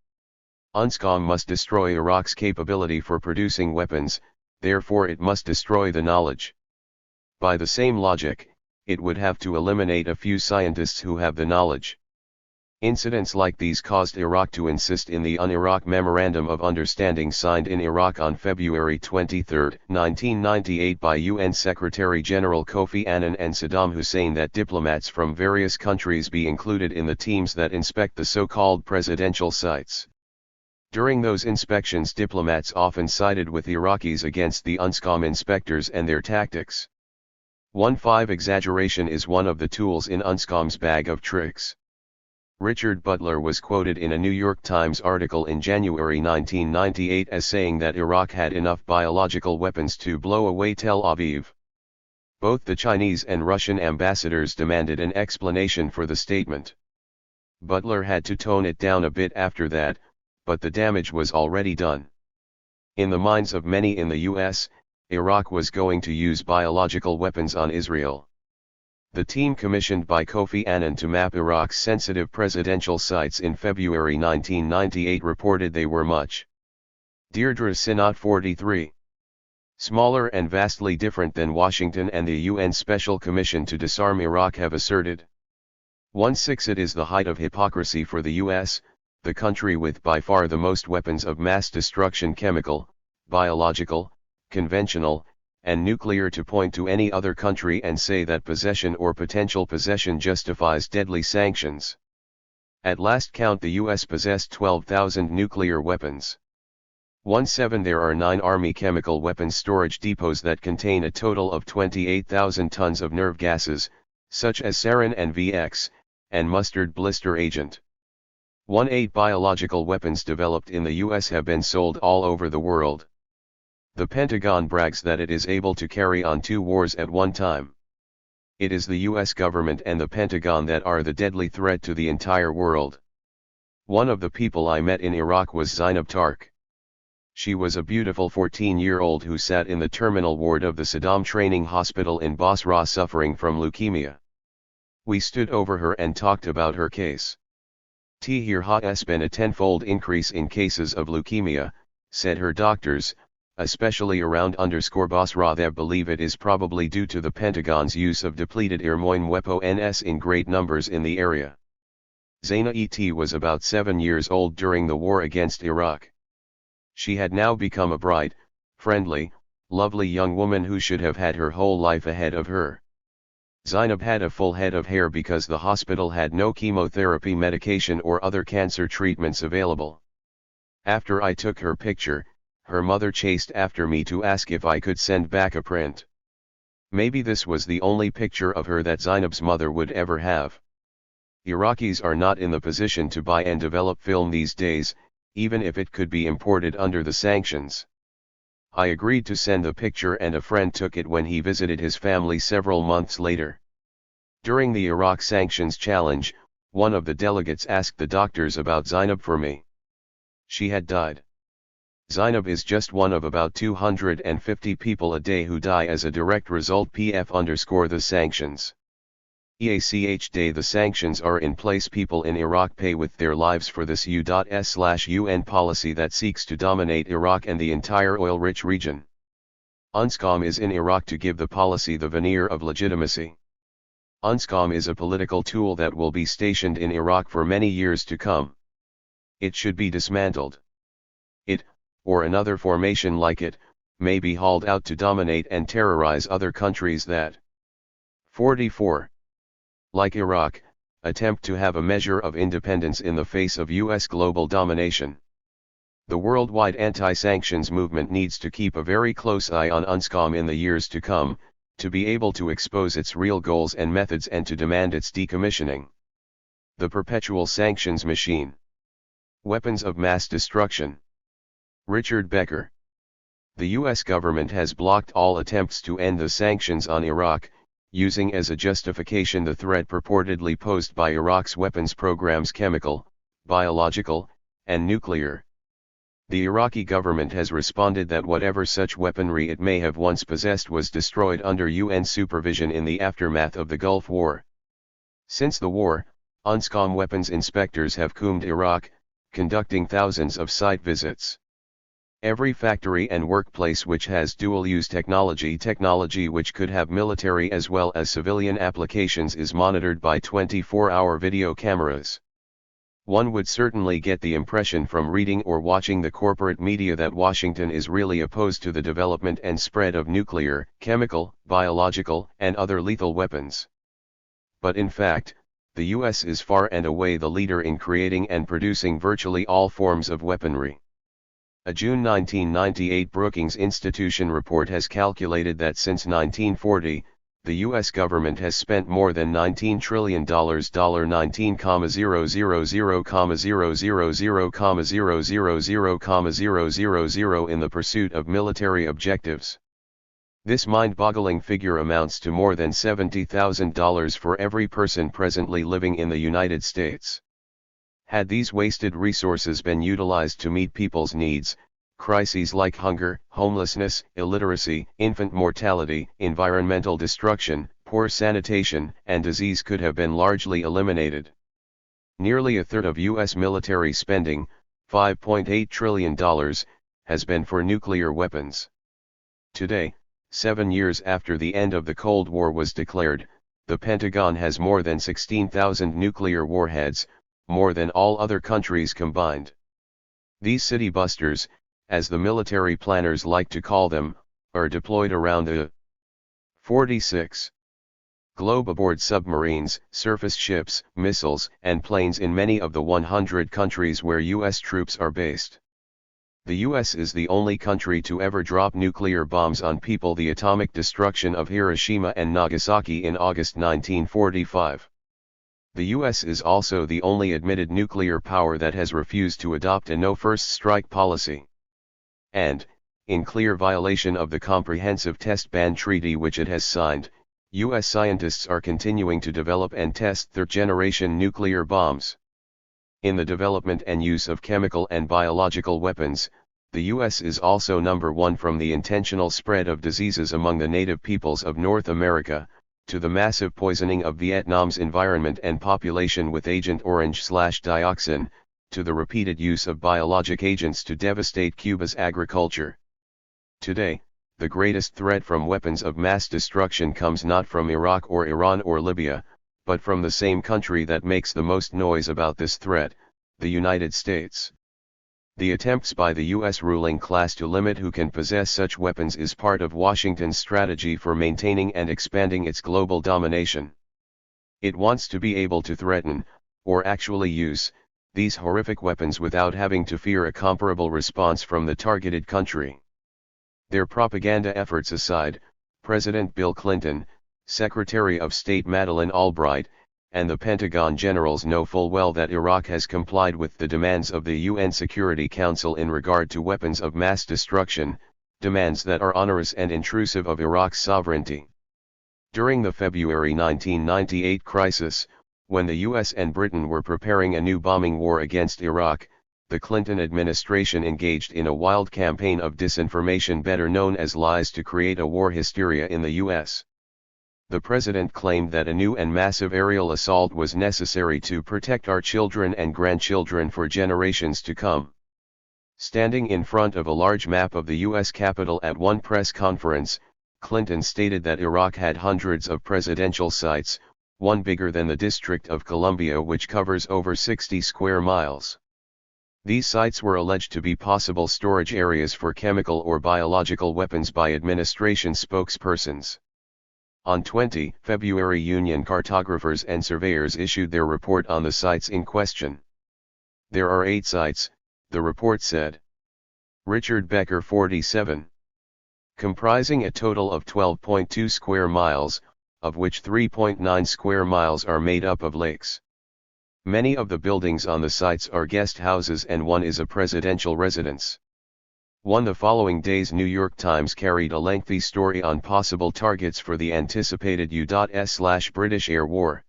UNSCOM must destroy Iraq's capability for producing weapons, therefore it must destroy the knowledge. By the same logic, it would have to eliminate a few scientists who have the knowledge. Incidents like these caused Iraq to insist in the Un-Iraq Memorandum of Understanding signed in Iraq on February 23, 1998 by UN Secretary-General Kofi Annan and Saddam Hussein that diplomats from various countries be included in the teams that inspect the so-called presidential sites. During those inspections, diplomats often sided with Iraqis against the UNSCOM inspectors and their tactics. 1.5 Exaggeration is one of the tools in UNSCOM's bag of tricks. Richard Butler was quoted in a New York Times article in January 1998 as saying that Iraq had enough biological weapons to blow away Tel Aviv. Both the Chinese and Russian ambassadors demanded an explanation for the statement. Butler had to tone it down a bit after that, but the damage was already done. In the minds of many in the US, Iraq was going to use biological weapons on Israel. The team commissioned by Kofi Annan to map Iraq's sensitive presidential sites in February 1998 reported they were much. Deirdre Sinat 43. Smaller and vastly different than Washington and the UN Special Commission to Disarm Iraq have asserted. 1.6 It is the height of hypocrisy for the US, the country with by far the most weapons of mass destruction, chemical, biological, conventional, and nuclear, to point to any other country and say that possession or potential possession justifies deadly sanctions. At last count, the US possessed 12,000 nuclear weapons. 1.7 There are 9 Army chemical weapons storage depots that contain a total of 28,000 tons of nerve gases, such as sarin and VX, and mustard blister agent. 1.8 Biological weapons developed in the US have been sold all over the world. The Pentagon brags that it is able to carry on 2 wars at one time. It is the US government and the Pentagon that are the deadly threat to the entire world. One of the people I met in Iraq was Zainab Tark. She was a beautiful 14-year-old who sat in the terminal ward of the Saddam Training Hospital in Basra suffering from leukemia. We stood over her and talked about her case. Here has been a tenfold increase in cases of leukemia, said her doctors, especially around _Basra. They believe it is probably due to the Pentagon's use of depleted airborne weapons in great numbers in the area. Zaina ET was about 7 years old during the war against Iraq. She had now become a bright, friendly, lovely young woman who should have had her whole life ahead of her. Zainab had a full head of hair because the hospital had no chemotherapy medication or other cancer treatments available. After I took her picture, her mother chased after me to ask if I could send back a print. Maybe this was the only picture of her that Zainab's mother would ever have. Iraqis are not in the position to buy and develop film these days, even if it could be imported under the sanctions. I agreed to send the picture and a friend took it when he visited his family several months later. During the Iraq sanctions challenge, one of the delegates asked the doctors about Zainab for me. She had died. Zainab is just one of about 250 people a day who die as a direct result _the sanctions. EACH day the sanctions are in place. People in Iraq pay with their lives for this U.S./UN policy that seeks to dominate Iraq and the entire oil-rich region. UNSCOM is in Iraq to give the policy the veneer of legitimacy. UNSCOM is a political tool that will be stationed in Iraq for many years to come. It should be dismantled. It, or another formation like it, may be hauled out to dominate and terrorize other countries that 44. Like Iraq, attempt to have a measure of independence in the face of U.S. global domination. The worldwide anti-sanctions movement needs to keep a very close eye on UNSCOM in the years to come, to be able to expose its real goals and methods and to demand its decommissioning. The perpetual sanctions machine. Weapons of mass destruction. Richard Becker. The U.S. government has blocked all attempts to end the sanctions on Iraq, using as a justification the threat purportedly posed by Iraq's weapons programs: chemical, biological, and nuclear. The Iraqi government has responded that whatever such weaponry it may have once possessed was destroyed under UN supervision in the aftermath of the Gulf War. Since the war, UNSCOM weapons inspectors have combed Iraq, conducting thousands of site visits. Every factory and workplace which has dual-use technology which could have military as well as civilian applications is monitored by 24-hour video cameras. One would certainly get the impression from reading or watching the corporate media that Washington is really opposed to the development and spread of nuclear, chemical, biological, and other lethal weapons. But in fact, the U.S. is far and away the leader in creating and producing virtually all forms of weaponry. A June 1998 Brookings Institution report has calculated that since 1940, the U.S. government has spent more than $19 trillion $19,000,000,000,000,000,000 in the pursuit of military objectives. This mind-boggling figure amounts to more than $70,000 for every person presently living in the United States. Had these wasted resources been utilized to meet people's needs, crises like hunger, homelessness, illiteracy, infant mortality, environmental destruction, poor sanitation, and disease could have been largely eliminated. Nearly a third of U.S. military spending, $5.8 trillion, has been for nuclear weapons. Today, 7 years after the end of the Cold War was declared, the Pentagon has more than 16,000 nuclear warheads, more than all other countries combined. These city busters, as the military planners like to call them, are deployed around the 46 globe aboard submarines, surface ships, missiles, and planes in many of the 100 countries where U.S. troops are based. The U.S. is the only country to ever drop nuclear bombs on people. The atomic destruction of Hiroshima and Nagasaki in August 1945. The U.S. is also the only admitted nuclear power that has refused to adopt a no-first strike policy. And, in clear violation of the Comprehensive Test Ban Treaty which it has signed, U.S. scientists are continuing to develop and test third-generation nuclear bombs. In the development and use of chemical and biological weapons, the U.S. is also number one, from the intentional spread of diseases among the native peoples of North America, to the massive poisoning of Vietnam's environment and population with Agent Orange/dioxin, to the repeated use of biologic agents to devastate Cuba's agriculture. Today, the greatest threat from weapons of mass destruction comes not from Iraq or Iran or Libya, but from the same country that makes the most noise about this threat, the United States. The attempts by the U.S. ruling class to limit who can possess such weapons is part of Washington's strategy for maintaining and expanding its global domination. It wants to be able to threaten, or actually use, these horrific weapons without having to fear a comparable response from the targeted country. Their propaganda efforts aside, President Bill Clinton, Secretary of State Madeleine Albright, and the Pentagon generals know full well that Iraq has complied with the demands of the UN Security Council in regard to weapons of mass destruction, demands that are onerous and intrusive of Iraq's sovereignty. During the February 1998 crisis, when the US and Britain were preparing a new bombing war against Iraq, the Clinton administration engaged in a wild campaign of disinformation better known as lies to create a war hysteria in the US. The president claimed that a new and massive aerial assault was necessary to protect our children and grandchildren for generations to come. Standing in front of a large map of the U.S. Capitol at one press conference, Clinton stated that Iraq had hundreds of presidential sites, one bigger than the District of Columbia, which covers over 60 square miles. These sites were alleged to be possible storage areas for chemical or biological weapons by administration spokespersons. On 20 February, Union cartographers and surveyors issued their report on the sites in question. There are 8 sites, the report said. Richard Becker, 47. Comprising a total of 12.2 square miles, of which 3.9 square miles are made up of lakes. Many of the buildings on the sites are guest houses and one is a presidential residence. The following day's New York Times carried a lengthy story on possible targets for the anticipated U.S./British air war.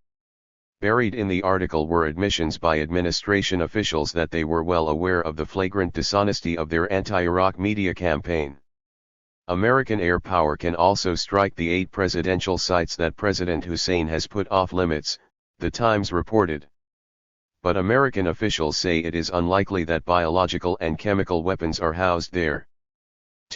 Buried in the article were admissions by administration officials that they were well aware of the flagrant dishonesty of their anti-Iraq media campaign. American air power can also strike the 8 presidential sites that President Hussein has put off limits, the Times reported. But American officials say it is unlikely that biological and chemical weapons are housed there.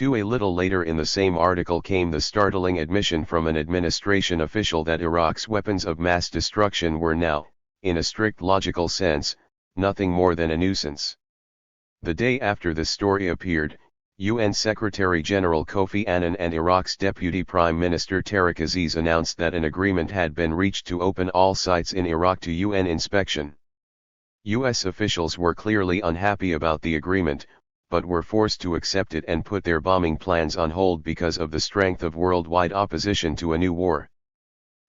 A little later in the same article came the startling admission from an administration official that Iraq's weapons of mass destruction were now, in a strict logical sense, nothing more than a nuisance. The day after the story appeared, UN Secretary-General Kofi Annan and Iraq's Deputy Prime Minister Tariq Aziz announced that an agreement had been reached to open all sites in Iraq to UN inspection. U.S. officials were clearly unhappy about the agreement, but were forced to accept it and put their bombing plans on hold because of the strength of worldwide opposition to a new war.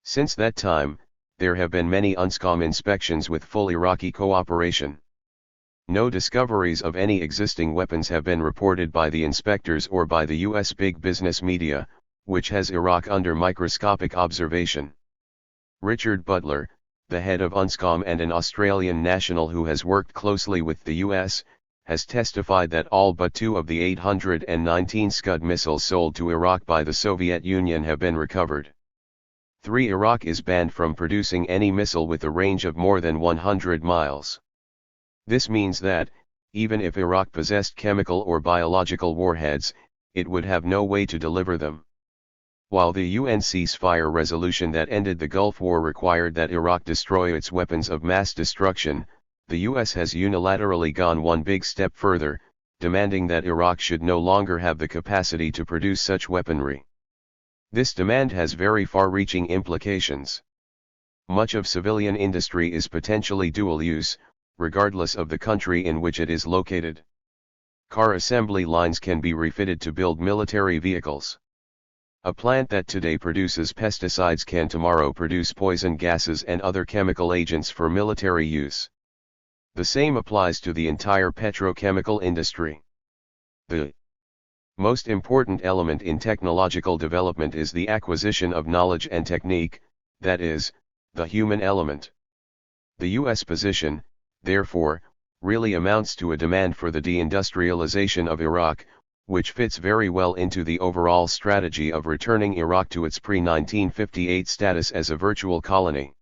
Since that time, there have been many UNSCOM inspections with full Iraqi cooperation. No discoveries of any existing weapons have been reported by the inspectors or by the U.S. big business media, which has Iraq under microscopic observation. Richard Butler, the head of UNSCOM and an Australian national who has worked closely with the US, has testified that all but 2 of the 819 Scud missiles sold to Iraq by the Soviet Union have been recovered. 3. Iraq is banned from producing any missile with a range of more than 100 miles. This means that, even if Iraq possessed chemical or biological warheads, it would have no way to deliver them. While the UN ceasefire resolution that ended the Gulf War required that Iraq destroy its weapons of mass destruction, the US has unilaterally gone one big step further, demanding that Iraq should no longer have the capacity to produce such weaponry. This demand has very far-reaching implications. Much of civilian industry is potentially dual-use, regardless of the country in which it is located. Car assembly lines can be refitted to build military vehicles. A plant that today produces pesticides can tomorrow produce poison gases and other chemical agents for military use. The same applies to the entire petrochemical industry. The most important element in technological development is the acquisition of knowledge and technique, that is, the human element. The U.S. position, therefore, really amounts to a demand for the deindustrialization of Iraq, which fits very well into the overall strategy of returning Iraq to its pre-1958 status as a virtual colony.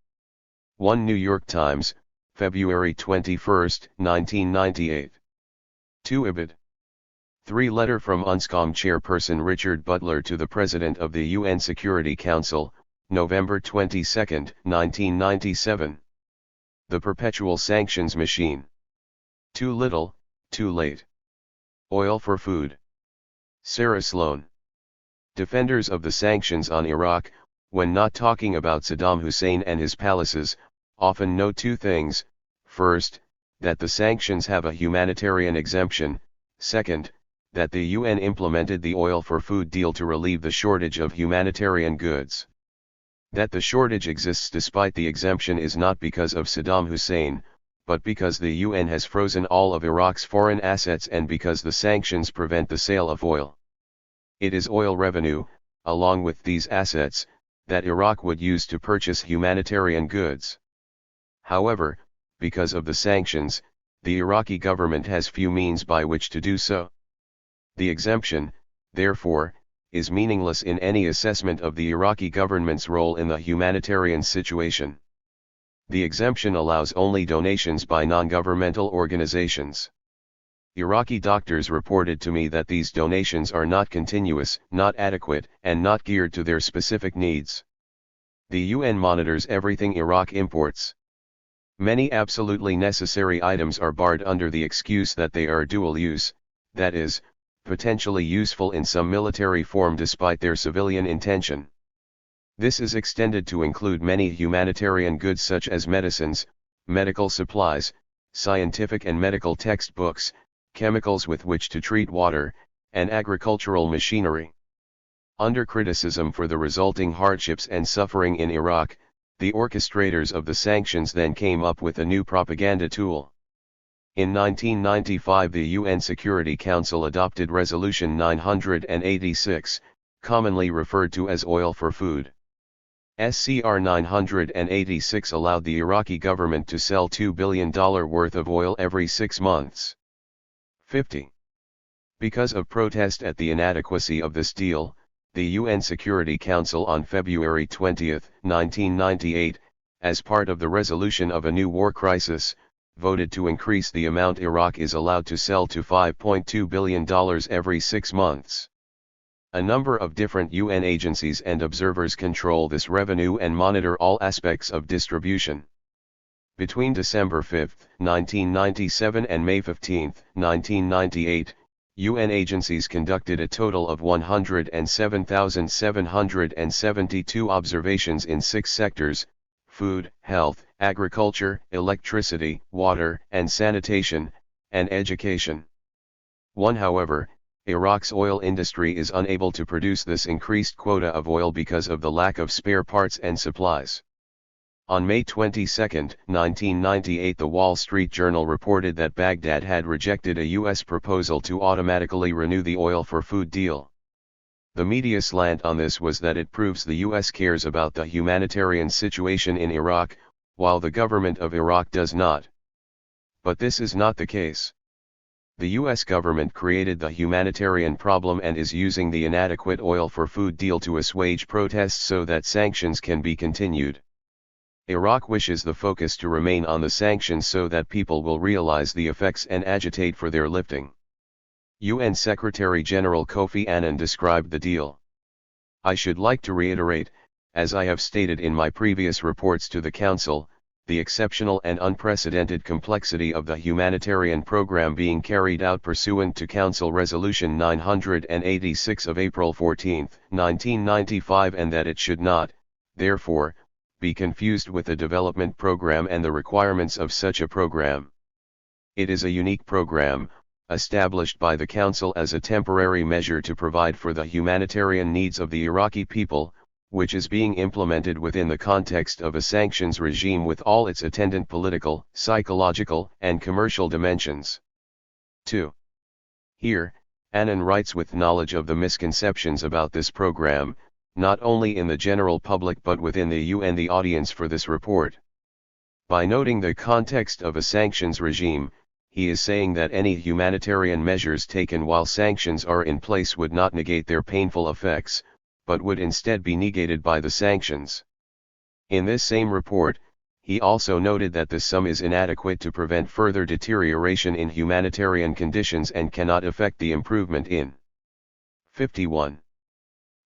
1 New York Times, February 21, 1998. 2 Ibid. 3. Letter from UNSCOM Chairperson Richard Butler to the President of the UN Security Council, November 22, 1997. The Perpetual Sanctions Machine. Too little, too late. Oil for food. Sarah Sloan. Defenders of the sanctions on Iraq, when not talking about Saddam Hussein and his palaces, often note two things: first, that the sanctions have a humanitarian exemption; second, that the UN implemented the oil for food deal to relieve the shortage of humanitarian goods. That the shortage exists despite the exemption is not because of Saddam Hussein, but because the UN has frozen all of Iraq's foreign assets and because the sanctions prevent the sale of oil. It is oil revenue, along with these assets, that Iraq would use to purchase humanitarian goods. However, because of the sanctions, the Iraqi government has few means by which to do so. The exemption, therefore, is meaningless in any assessment of the Iraqi government's role in the humanitarian situation. The exemption allows only donations by non-governmental organizations. Iraqi doctors reported to me that these donations are not continuous, not adequate, and not geared to their specific needs. The UN monitors everything Iraq imports. Many absolutely necessary items are barred under the excuse that they are dual use, that is, potentially useful in some military form despite their civilian intention. This is extended to include many humanitarian goods such as medicines, medical supplies, scientific and medical textbooks, chemicals with which to treat water, and agricultural machinery. Under criticism for the resulting hardships and suffering in Iraq, the orchestrators of the sanctions then came up with a new propaganda tool. In 1995, the UN Security Council adopted Resolution 986, commonly referred to as Oil for Food. SCR 986 allowed the Iraqi government to sell $2 billion worth of oil every 6 months. 50. Because of protest at the inadequacy of this deal, the UN Security Council on February 20, 1998, as part of the resolution of a new war crisis, voted to increase the amount Iraq is allowed to sell to $5.2 billion every 6 months. A number of different UN agencies and observers control this revenue and monitor all aspects of distribution. Between December 5, 1997 and May 15, 1998, UN agencies conducted a total of 107,772 observations in 6 sectors: food, health, agriculture, electricity, water and sanitation, and education. However, Iraq's oil industry is unable to produce this increased quota of oil because of the lack of spare parts and supplies. On May 22, 1998, the Wall Street Journal reported that Baghdad had rejected a U.S. proposal to automatically renew the oil for food deal. The media slant on this was that it proves the U.S. cares about the humanitarian situation in Iraq, while the government of Iraq does not. But this is not the case. The U.S. government created the humanitarian problem and is using the inadequate oil for food deal to assuage protests so that sanctions can be continued. Iraq wishes the focus to remain on the sanctions so that people will realize the effects and agitate for their lifting. UN Secretary-General Kofi Annan described the deal. I should like to reiterate, as I have stated in my previous reports to the Council, the exceptional and unprecedented complexity of the humanitarian program being carried out pursuant to Council Resolution 986 of April 14, 1995, and that it should not, therefore, be confused with a development program and the requirements of such a program. It is a unique program, established by the Council as a temporary measure to provide for the humanitarian needs of the Iraqi people, which is being implemented within the context of a sanctions regime with all its attendant political, psychological, and commercial dimensions. 2. Here, Annan writes with knowledge of the misconceptions about this program, not only in the general public but within the UN, the audience for this report. By noting the context of a sanctions regime, he is saying that any humanitarian measures taken while sanctions are in place would not negate their painful effects, but would instead be negated by the sanctions. In this same report, He also noted that the sum is inadequate to prevent further deterioration in humanitarian conditions and cannot affect the improvement in 51.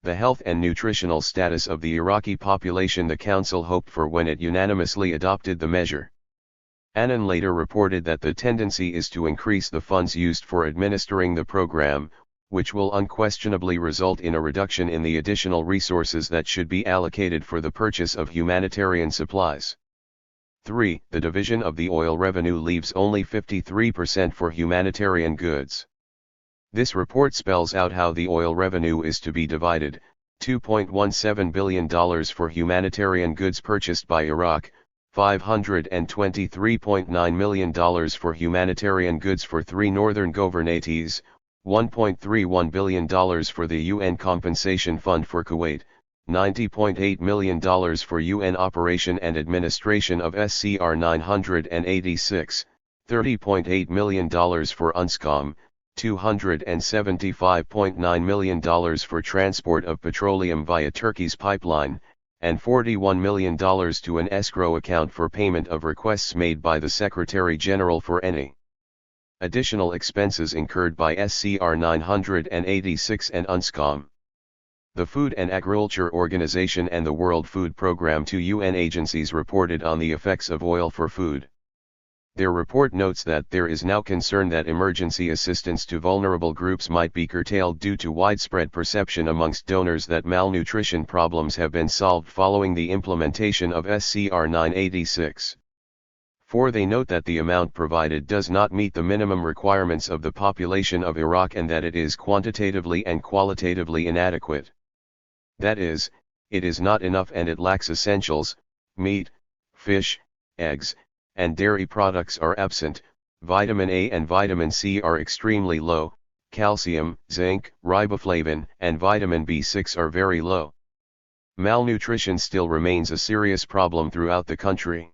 The health and nutritional status of the Iraqi population the Council hoped for when it unanimously adopted the measure. Annan later reported that the tendency is to increase the funds used for administering the program, which will unquestionably result in a reduction in the additional resources that should be allocated for the purchase of humanitarian supplies. 3. The division of the oil revenue leaves only 53% for humanitarian goods. This report spells out how the oil revenue is to be divided: $2.17 billion for humanitarian goods purchased by Iraq, $523.9 million for humanitarian goods for 3 northern governates, $1.31 billion for the UN Compensation Fund for Kuwait, $90.8 million for UN Operation and Administration of SCR 986, $30.8 million for UNSCOM, $275.9 million for transport of petroleum via Turkey's pipeline, and $41 million to an escrow account for payment of requests made by the Secretary-General for any additional expenses incurred by SCR 986 and UNSCOM. The Food and Agriculture Organization and the World Food Programme, 2 UN agencies, reported on the effects of oil for food. Their report notes that there is now concern that emergency assistance to vulnerable groups might be curtailed due to widespread perception amongst donors that malnutrition problems have been solved following the implementation of SCR 986. 4. They note that the amount provided does not meet the minimum requirements of the population of Iraq and that it is quantitatively and qualitatively inadequate. That is, it is not enough and it lacks essentials: meat, fish, eggs, and dairy products are absent, vitamin A and vitamin C are extremely low, calcium, zinc, riboflavin, and vitamin B6 are very low. Malnutrition still remains a serious problem throughout the country.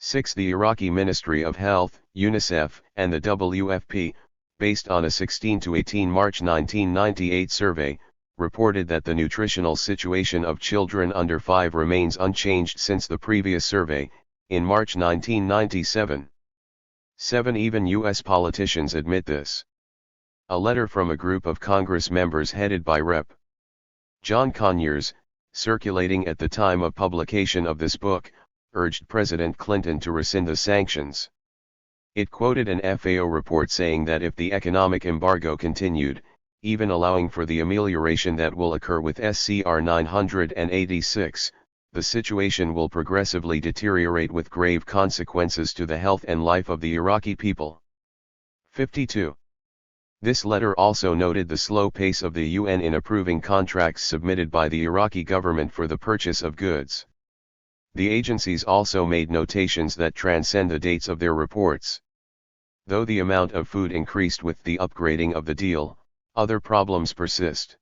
6. The Iraqi Ministry of Health, UNICEF, and the WFP, based on a 16-18 March 1998 survey, reported that the nutritional situation of children under 5 remains unchanged since the previous survey, in March 1997. 7. Even U.S. politicians admit this. A letter from a group of Congress members headed by Rep. John Conyers, circulating at the time of publication of this book, urged President Clinton to rescind the sanctions. It quoted an FAO report saying that if the economic embargo continued, even allowing for the amelioration that will occur with SCR 986, the situation will progressively deteriorate with grave consequences to the health and life of the Iraqi people. 52. This letter also noted the slow pace of the UN in approving contracts submitted by the Iraqi government for the purchase of goods. The agencies also made notations that transcend the dates of their reports. Though the amount of food increased with the upgrading of the deal, other problems persist.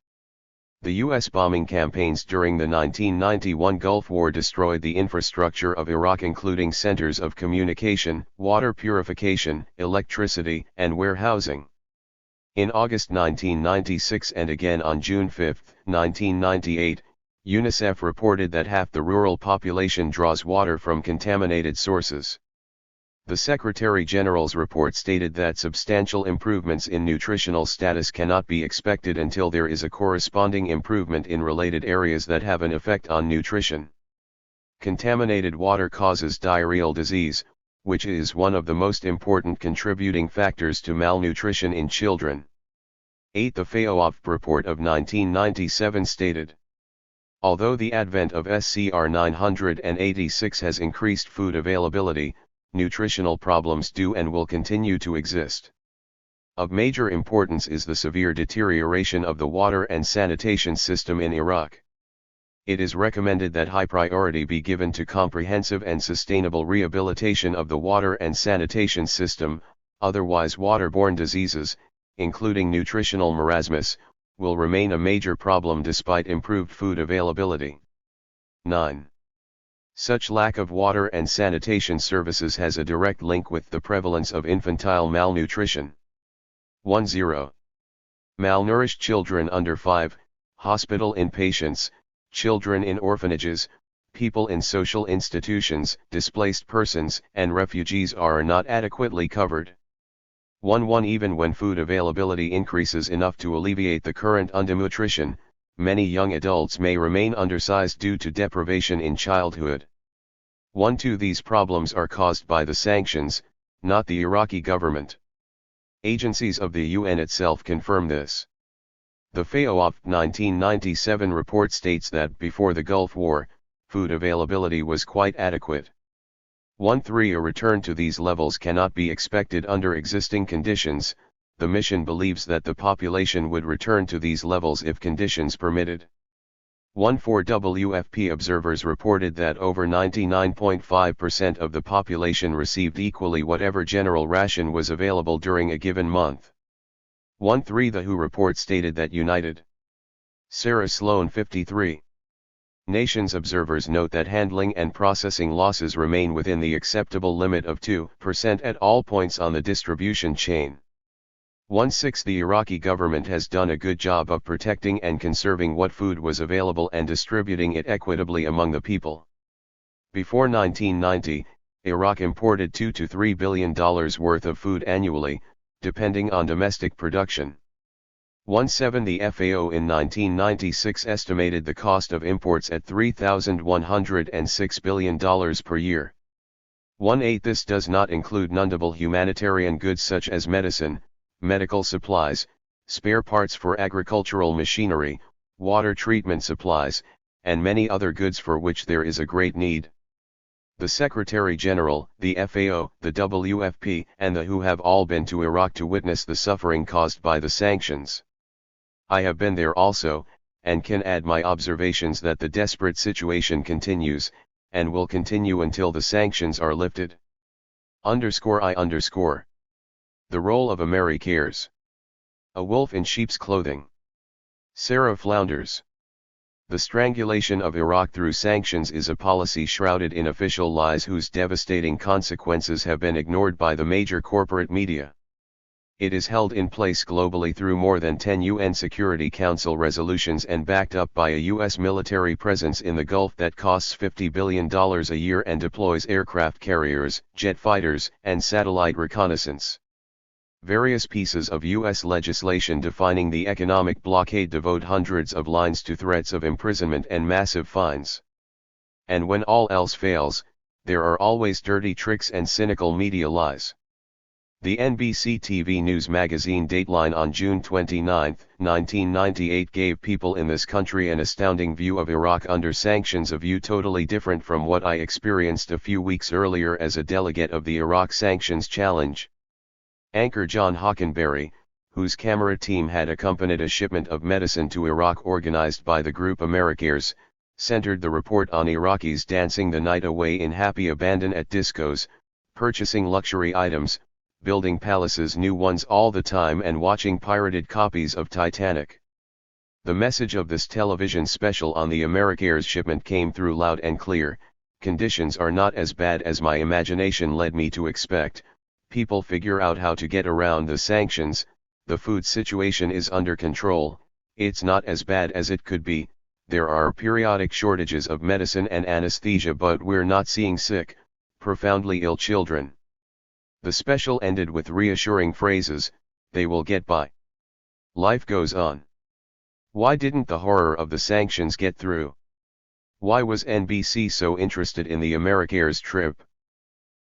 The U.S. bombing campaigns during the 1991 Gulf War destroyed the infrastructure of Iraq, including centers of communication, water purification, electricity, and warehousing. In August 1996 and again on June 5, 1998, UNICEF reported that half the rural population draws water from contaminated sources. The Secretary-General's report stated that substantial improvements in nutritional status cannot be expected until there is a corresponding improvement in related areas that have an effect on nutrition. Contaminated water causes diarrheal disease, which is one of the most important contributing factors to malnutrition in children. 8. The FAO report of 1997 stated, although the advent of SCR 986 has increased food availability, nutritional problems do and will continue to exist. Of major importance is the severe deterioration of the water and sanitation system in Iraq. It is recommended that high priority be given to comprehensive and sustainable rehabilitation of the water and sanitation system, otherwise waterborne diseases, including nutritional marasmus, will remain a major problem despite improved food availability. 9. Such lack of water and sanitation services has a direct link with the prevalence of infantile malnutrition. 10. Malnourished children under 5, hospital inpatients, children in orphanages, people in social institutions, displaced persons, and refugees are not adequately covered. 1. Even when food availability increases enough to alleviate the current undernutrition, many young adults may remain undersized due to deprivation in childhood. 2. These problems are caused by the sanctions, not the Iraqi government. Agencies of the UN itself confirm this. The FAO 1997 report states that before the Gulf War, food availability was quite adequate. 3. A return to these levels cannot be expected under existing conditions. The mission believes that the population would return to these levels if conditions permitted. 4. WFP observers reported that over 99.5% of the population received equally whatever general ration was available during a given month. 3. The WHO report stated that United Sarah Sloan 53 Nations observers note that handling and processing losses remain within the acceptable limit of 2% at all points on the distribution chain. 6. The Iraqi government has done a good job of protecting and conserving what food was available and distributing it equitably among the people. Before 1990, Iraq imported $2 to $3 billion worth of food annually, depending on domestic production. 7. The FAO in 1996 estimated the cost of imports at $3,106 billion per year. 8. This does not include non-edible humanitarian goods such as medicine, medical supplies, spare parts for agricultural machinery, water treatment supplies, and many other goods for which there is a great need. The Secretary General, the FAO, the WFP, and the WHO have all been to Iraq to witness the suffering caused by the sanctions. I have been there also, and can add my observations that the desperate situation continues, and will continue until the sanctions are lifted. I_. The role of Americares. A wolf in sheep's clothing. Sarah flounders. The strangulation of Iraq through sanctions is a policy shrouded in official lies whose devastating consequences have been ignored by the major corporate media. It is held in place globally through more than 10 UN Security Council resolutions and backed up by a U.S. military presence in the Gulf that costs $50 billion a year and deploys aircraft carriers, jet fighters, and satellite reconnaissance. Various pieces of U.S. legislation defining the economic blockade devote hundreds of lines to threats of imprisonment and massive fines. And when all else fails, there are always dirty tricks and cynical media lies. The NBC TV news magazine Dateline on June 29, 1998 gave people in this country an astounding view of Iraq under sanctions, a view totally different from what I experienced a few weeks earlier as a delegate of the Iraq Sanctions Challenge. Anchor John Hockenberry, whose camera team had accompanied a shipment of medicine to Iraq organized by the group Americares, centered the report on Iraqis dancing the night away in happy abandon at discos, purchasing luxury items, building palaces, new ones all the time, and watching pirated copies of Titanic. The message of this television special on the Americares shipment came through loud and clear: conditions are not as bad as my imagination led me to expect, people figure out how to get around the sanctions, the food situation is under control, it's not as bad as it could be, there are periodic shortages of medicine and anesthesia, but we're not seeing sick, profoundly ill children. The special ended with reassuring phrases: they will get by. Life goes on. Why didn't the horror of the sanctions get through? Why was NBC so interested in the Americares trip?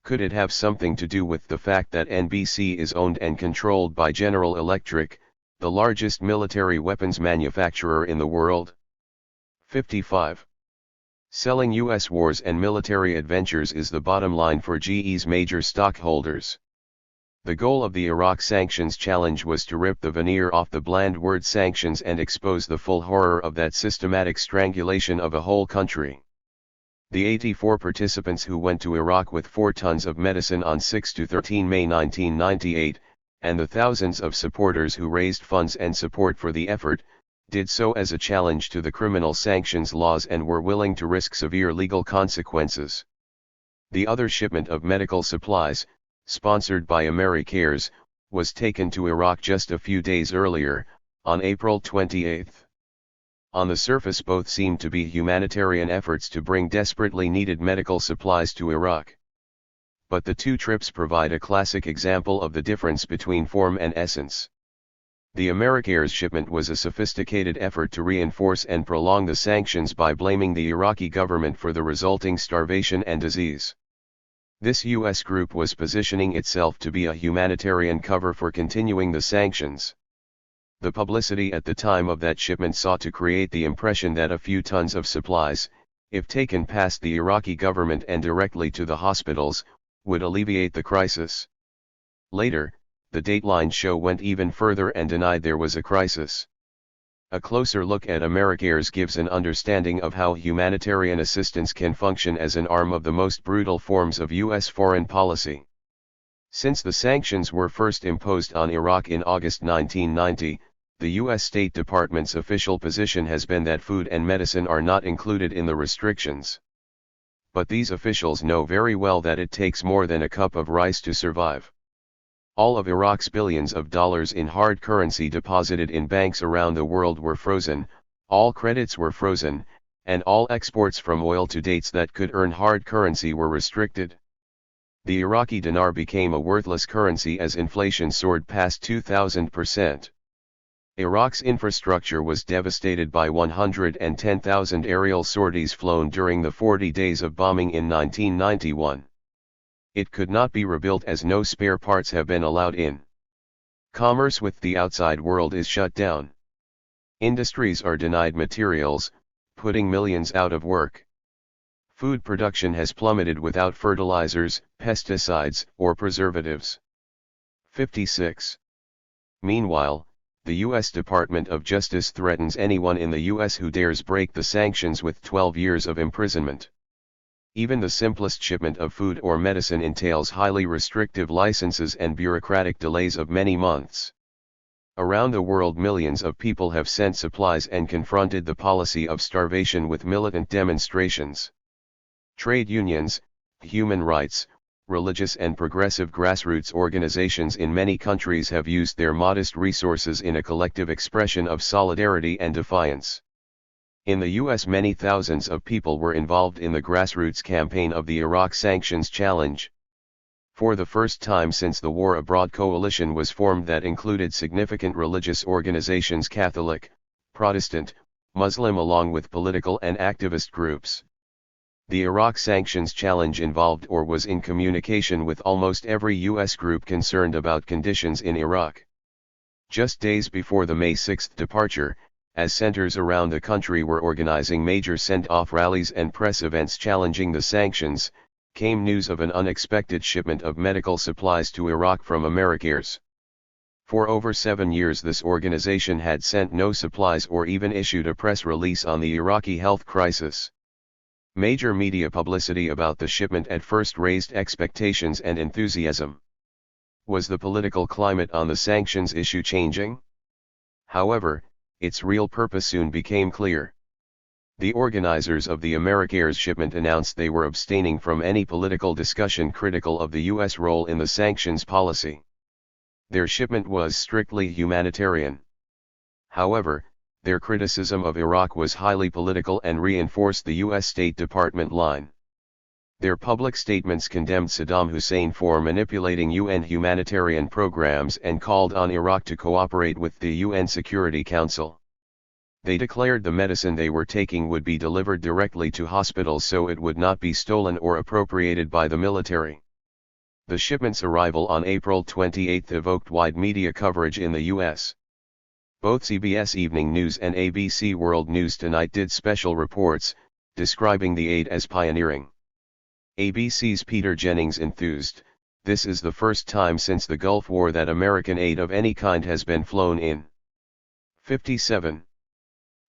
Could it have something to do with the fact that NBC is owned and controlled by General Electric, the largest military weapons manufacturer in the world? 55. Selling U.S. wars and military adventures is the bottom line for GE's major stockholders. The goal of the Iraq Sanctions Challenge was to rip the veneer off the bland word sanctions and expose the full horror of that systematic strangulation of a whole country. The 84 participants who went to Iraq with 4 tons of medicine on 6 to 13 May 1998, and the thousands of supporters who raised funds and support for the effort, did so as a challenge to the criminal sanctions laws and were willing to risk severe legal consequences. The other shipment of medical supplies, sponsored by Americares, was taken to Iraq just a few days earlier, on April 28. On the surface both seem to be humanitarian efforts to bring desperately needed medical supplies to Iraq. But the two trips provide a classic example of the difference between form and essence. The Americares shipment was a sophisticated effort to reinforce and prolong the sanctions by blaming the Iraqi government for the resulting starvation and disease. This U.S. group was positioning itself to be a humanitarian cover for continuing the sanctions. The publicity at the time of that shipment sought to create the impression that a few tons of supplies, if taken past the Iraqi government and directly to the hospitals, would alleviate the crisis. Later, the Dateline show went even further and denied there was a crisis. A closer look at Americares gives an understanding of how humanitarian assistance can function as an arm of the most brutal forms of U.S. foreign policy. Since the sanctions were first imposed on Iraq in August 1990, the U.S. State Department's official position has been that food and medicine are not included in the restrictions. But these officials know very well that it takes more than a cup of rice to survive. All of Iraq's billions of dollars in hard currency deposited in banks around the world were frozen, all credits were frozen, and all exports from oil to dates that could earn hard currency were restricted. The Iraqi dinar became a worthless currency as inflation soared past 2,000%. Iraq's infrastructure was devastated by 110,000 aerial sorties flown during the 40 days of bombing in 1991. It could not be rebuilt as no spare parts have been allowed in. Commerce with the outside world is shut down. Industries are denied materials, putting millions out of work. Food production has plummeted without fertilizers, pesticides, or preservatives. 56. Meanwhile, the U.S. Department of Justice threatens anyone in the U.S. who dares break the sanctions with 12 years of imprisonment. Even the simplest shipment of food or medicine entails highly restrictive licenses and bureaucratic delays of many months. Around the world, millions of people have sent supplies and confronted the policy of starvation with militant demonstrations. Trade unions, human rights, religious and progressive grassroots organizations in many countries have used their modest resources in a collective expression of solidarity and defiance. In the U.S., many thousands of people were involved in the grassroots campaign of the Iraq Sanctions Challenge. For the first time since the war, a broad coalition was formed that included significant religious organizations, Catholic, Protestant, Muslim, along with political and activist groups. The Iraq Sanctions Challenge involved or was in communication with almost every U.S. group concerned about conditions in Iraq. Just days before the May 6 departure, as centers around the country were organizing major send-off rallies and press events challenging the sanctions, came news of an unexpected shipment of medical supplies to Iraq from Americares. For over 7 years this organization had sent no supplies or even issued a press release on the Iraqi health crisis. Major media publicity about the shipment at first raised expectations and enthusiasm. Was the political climate on the sanctions issue changing? However, its real purpose soon became clear. The organizers of the Americares shipment announced they were abstaining from any political discussion critical of the U.S. role in the sanctions policy. Their shipment was strictly humanitarian. However, their criticism of Iraq was highly political and reinforced the U.S. State Department line. Their public statements condemned Saddam Hussein for manipulating UN humanitarian programs and called on Iraq to cooperate with the UN Security Council. They declared the medicine they were taking would be delivered directly to hospitals so it would not be stolen or appropriated by the military. The shipment's arrival on April 28 evoked wide media coverage in the U.S. Both CBS Evening News and ABC World News Tonight did special reports, describing the aid as pioneering. ABC's Peter Jennings enthused, "This is the first time since the Gulf War that American aid of any kind has been flown in." 57.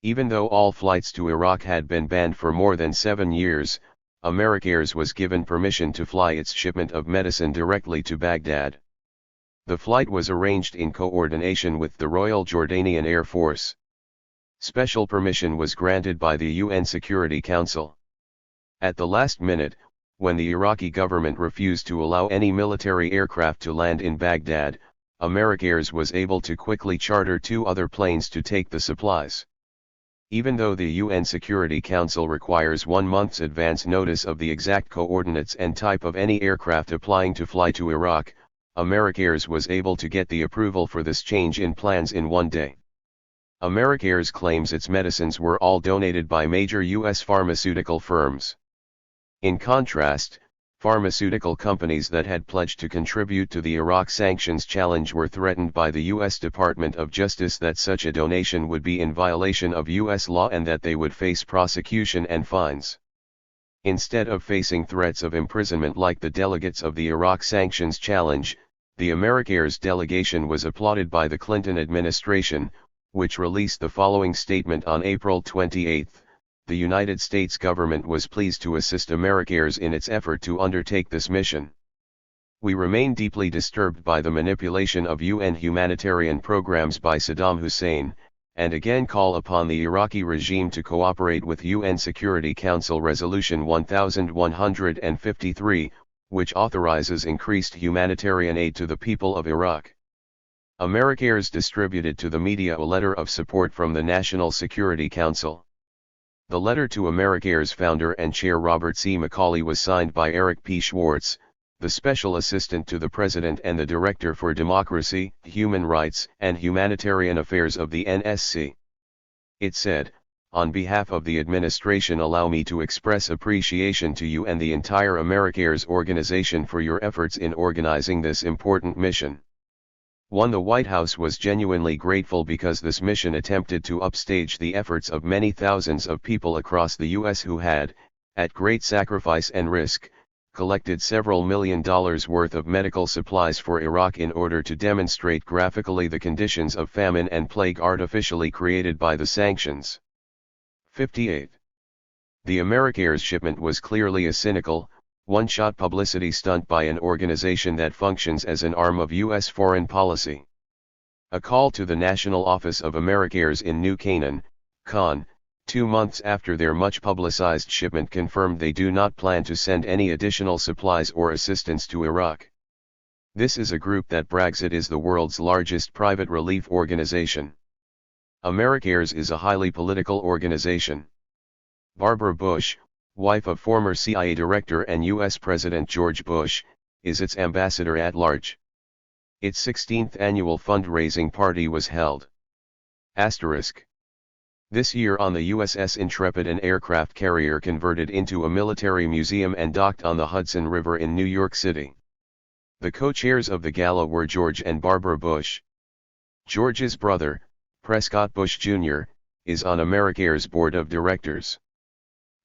Even though all flights to Iraq had been banned for more than 7 years, Americares was given permission to fly its shipment of medicine directly to Baghdad. The flight was arranged in coordination with the Royal Jordanian Air Force. Special permission was granted by the UN Security Council. At the last minute, when the Iraqi government refused to allow any military aircraft to land in Baghdad, Americares was able to quickly charter 2 other planes to take the supplies. Even though the UN Security Council requires 1 month's advance notice of the exact coordinates and type of any aircraft applying to fly to Iraq, Americares was able to get the approval for this change in plans in 1 day. Americares claims its medicines were all donated by major U.S. pharmaceutical firms. In contrast, pharmaceutical companies that had pledged to contribute to the Iraq sanctions challenge were threatened by the U.S. Department of Justice that such a donation would be in violation of U.S. law and that they would face prosecution and fines. Instead of facing threats of imprisonment like the delegates of the Iraq sanctions challenge, the Americares delegation was applauded by the Clinton administration, which released the following statement on April 28. The United States government was pleased to assist Americares in its effort to undertake this mission. We remain deeply disturbed by the manipulation of UN humanitarian programs by Saddam Hussein, and again call upon the Iraqi regime to cooperate with UN Security Council Resolution 1153, which authorizes increased humanitarian aid to the people of Iraq. Americares distributed to the media a letter of support from the National Security Council. The letter to Americares founder and chair Robert C. McCauley was signed by Eric P. Schwartz, the Special Assistant to the President and the Director for Democracy, Human Rights, and Humanitarian Affairs of the NSC. It said, "On behalf of the administration, allow me to express appreciation to you and the entire Americares organization for your efforts in organizing this important mission." The White House was genuinely grateful because this mission attempted to upstage the efforts of many thousands of people across the U.S. who had, at great sacrifice and risk, collected several $1 million worth of medical supplies for Iraq in order to demonstrate graphically the conditions of famine and plague artificially created by the sanctions. 58. The Americares shipment was clearly a cynical, one-shot publicity stunt by an organization that functions as an arm of U.S. foreign policy. A call to the National Office of Americares in New Canaan, Con, 2 months after their much-publicized shipment confirmed they do not plan to send any additional supplies or assistance to Iraq. This is a group that brags it is the world's largest private relief organization. Americares is a highly political organization. Barbara Bush, wife of former CIA Director and U.S. President George Bush, is its ambassador-at-large. Its 16th annual fundraising party was held. This year on the USS Intrepid, an aircraft carrier converted into a military museum and docked on the Hudson River in New York City. The co-chairs of the gala were George and Barbara Bush. George's brother, Prescott Bush Jr., is on Americares' board of directors.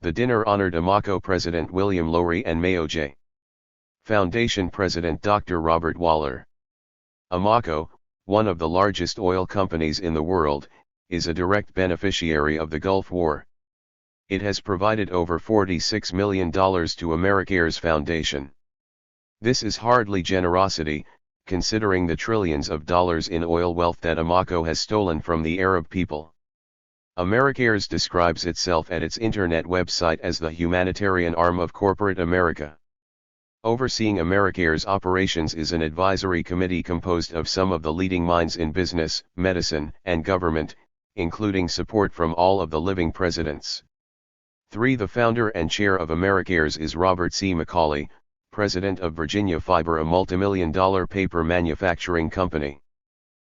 The dinner honored Amoco President William Lowry and Mayo J. Foundation President Dr. Robert Waller. Amoco, one of the largest oil companies in the world, is a direct beneficiary of the Gulf War. It has provided over $46 million to Americares Foundation. This is hardly generosity, considering the trillions of dollars in oil wealth that Amoco has stolen from the Arab people. Americares describes itself at its internet website as the humanitarian arm of corporate America. Overseeing Americares operations is an advisory committee composed of some of the leading minds in business, medicine, and government, including support from all of the living presidents. 3. The founder and chair of Americares is Robert C. McCauley, president of Virginia Fiber, a multimillion-dollar paper manufacturing company.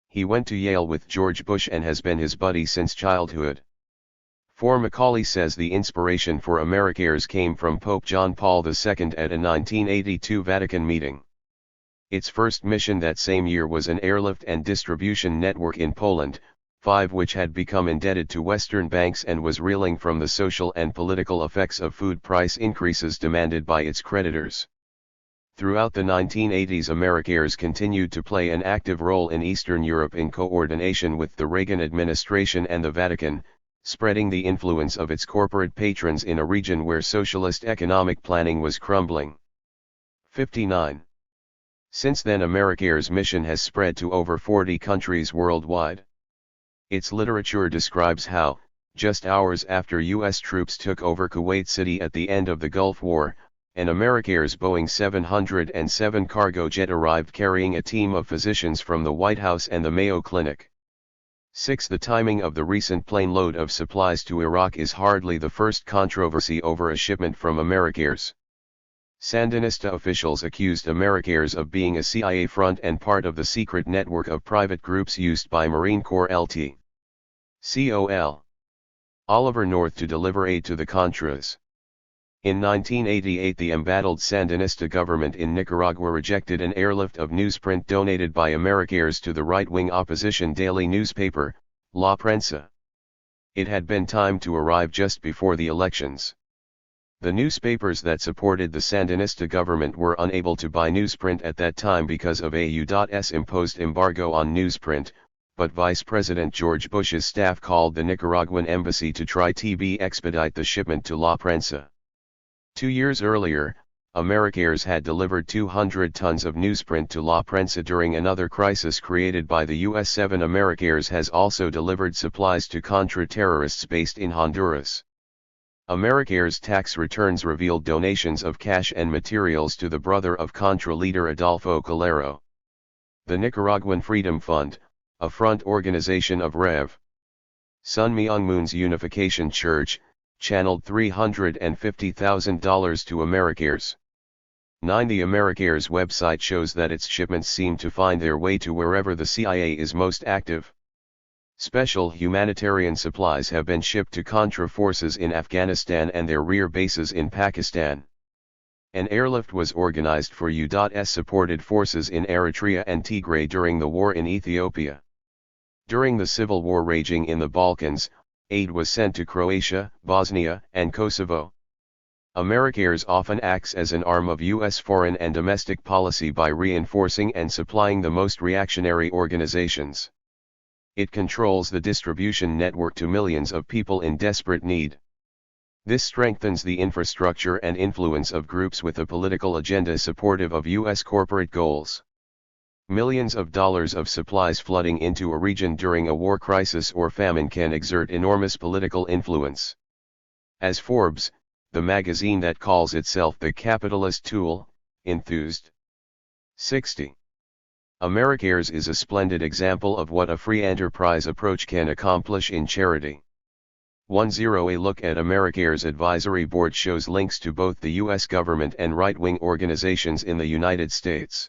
He went to Yale with George Bush and has been his buddy since childhood. 4. Macaulay says the inspiration for Americares came from Pope John Paul II at a 1982 Vatican meeting. Its first mission that same year was an airlift and distribution network in Poland, 5, which had become indebted to Western banks and was reeling from the social and political effects of food price increases demanded by its creditors. Throughout the 1980s, Americares continued to play an active role in Eastern Europe in coordination with the Reagan administration and the Vatican, spreading the influence of its corporate patrons in a region where socialist economic planning was crumbling. 59. Since then, Americares' mission has spread to over 40 countries worldwide. Its literature describes how, just hours after U.S. troops took over Kuwait City at the end of the Gulf War, an Americares Boeing 707 cargo jet arrived carrying a team of physicians from the White House and the Mayo Clinic. 6. The timing of the recent plane load of supplies to Iraq is hardly the first controversy over a shipment from Americares. Sandinista officials accused Americares of being a CIA front and part of the secret network of private groups used by Marine Corps LT. Col. Oliver North to deliver aid to the Contras. In 1988, the embattled Sandinista government in Nicaragua rejected an airlift of newsprint donated by Americares to the right-wing opposition daily newspaper, La Prensa. It had been timed to arrive just before the elections. The newspapers that supported the Sandinista government were unable to buy newsprint at that time because of a U.S. imposed embargo on newsprint, but Vice President George Bush's staff called the Nicaraguan embassy to try to expedite the shipment to La Prensa. 2 years earlier, Americares had delivered 200 tons of newsprint to La Prensa during another crisis created by the U.S. 7 Americares has also delivered supplies to Contra terrorists based in Honduras. Americares tax returns revealed donations of cash and materials to the brother of Contra leader Adolfo Calero. The Nicaraguan Freedom Fund, a front organization of Rev. Sun Myung Moon's Unification Church, channeled $350,000 to Americares. 9. The Americares website shows that its shipments seem to find their way to wherever the CIA is most active. Special humanitarian supplies have been shipped to Contra forces in Afghanistan and their rear bases in Pakistan. An airlift was organized for U.S. supported forces in Eritrea and Tigray during the war in Ethiopia. During the civil war raging in the Balkans, aid was sent to Croatia, Bosnia, and Kosovo. Americares often acts as an arm of U.S. foreign and domestic policy by reinforcing and supplying the most reactionary organizations. It controls the distribution network to millions of people in desperate need. This strengthens the infrastructure and influence of groups with a political agenda supportive of U.S. corporate goals. Millions of dollars of supplies flooding into a region during a war crisis or famine can exert enormous political influence. As Forbes, the magazine that calls itself the capitalist tool, enthused. 60. Americares is a splendid example of what a free enterprise approach can accomplish in charity. 10. A look at Americares advisory board shows links to both the U.S. government and right-wing organizations in the United States.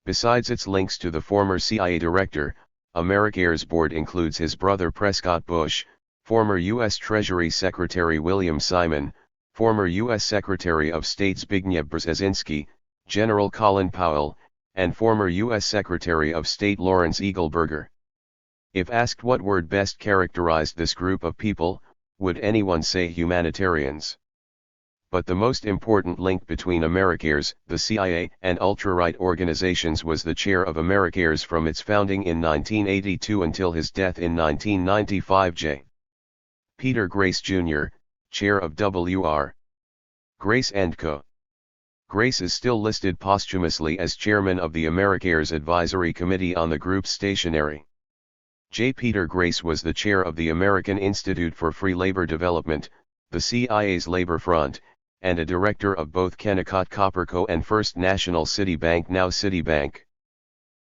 Besides its links to the former CIA director, Americares board includes his brother Prescott Bush, former U.S. Treasury Secretary William Simon, former U.S. Secretary of State Zbigniew Brzezinski, General Colin Powell, and former U.S. Secretary of State Lawrence Eagleburger. If asked what word best characterized this group of people, would anyone say humanitarians? But the most important link between Americares, the CIA, and ultra-right organizations was the chair of Americares from its founding in 1982 until his death in 1995. J. Peter Grace Jr., chair of W.R. Grace & Co. Grace is still listed posthumously as chairman of the Americares Advisory Committee on the group's stationery. J. Peter Grace was the chair of the American Institute for Free Labor Development, the CIA's Labor Front, and a director of both Kennecott Copperco and First National City Bank, now Citibank.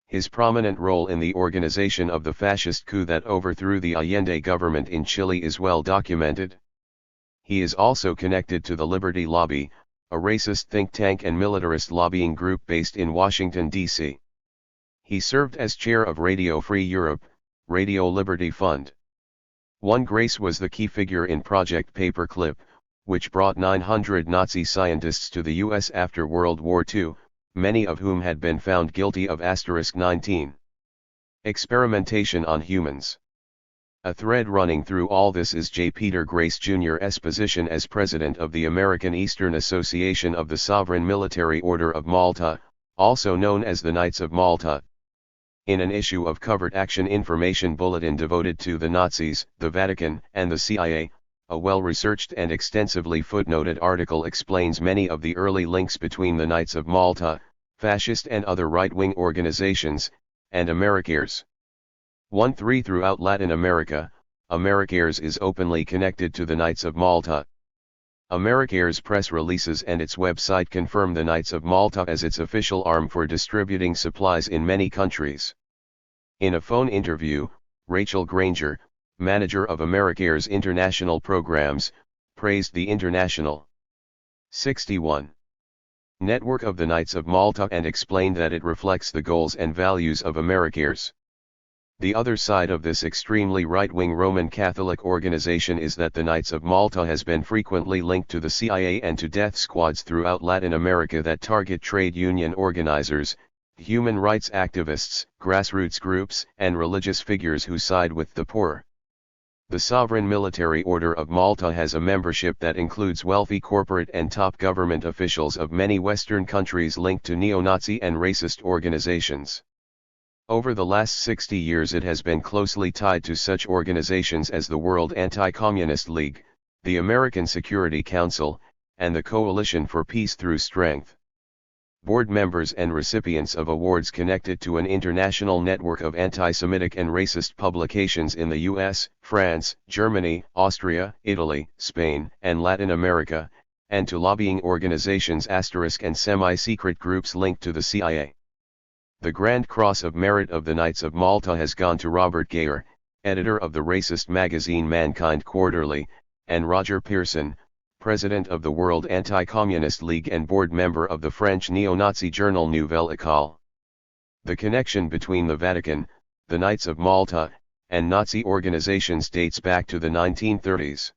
His prominent role in the organization of the fascist coup that overthrew the Allende government in Chile is well documented. He is also connected to the Liberty Lobby, a racist think tank and militarist lobbying group based in Washington, D.C. He served as chair of Radio Free Europe, Radio Liberty Fund. 1. Grace was the key figure in Project Paperclip, which brought 900 Nazi scientists to the U.S. after World War II, many of whom had been found guilty of *19. Experimentation on humans. A thread running through all this is J. Peter Grace Jr.'s position as president of the American Eastern Association of the Sovereign Military Order of Malta, also known as the Knights of Malta. In an issue of Covert Action Information Bulletin devoted to the Nazis, the Vatican, and the CIA, a well-researched and extensively footnoted article explains many of the early links between the Knights of Malta, fascist and other right-wing organizations, and Americares. 1-3 Throughout Latin America, Americares is openly connected to the Knights of Malta. Americares press releases and its website confirm the Knights of Malta as its official arm for distributing supplies in many countries. In a phone interview, Rachel Granger, manager of AmeriCare's international programs, praised the International 61 network of the Knights of Malta and explained that it reflects the goals and values of AmeriCare's. The other side of this extremely right-wing Roman Catholic organization is that the Knights of Malta has been frequently linked to the CIA and to death squads throughout Latin America that target trade union organizers, human rights activists, grassroots groups, and religious figures who side with the poor. The Sovereign Military Order of Malta has a membership that includes wealthy corporate and top government officials of many Western countries linked to neo-Nazi and racist organizations. Over the last 60 years it has been closely tied to such organizations as the World Anti-Communist League, the American Security Council, and the Coalition for Peace Through Strength. Board members and recipients of awards connected to an international network of anti-Semitic and racist publications in the US, France, Germany, Austria, Italy, Spain, and Latin America, and to lobbying organizations and semi-secret groups linked to the CIA. The Grand Cross of Merit of the Knights of Malta has gone to Robert Gayer, editor of the racist magazine Mankind Quarterly, and Roger Pearson, president of the World Anti-Communist League and board member of the French neo-Nazi journal Nouvelle École. The connection between the Vatican, the Knights of Malta, and Nazi organizations dates back to the 1930s.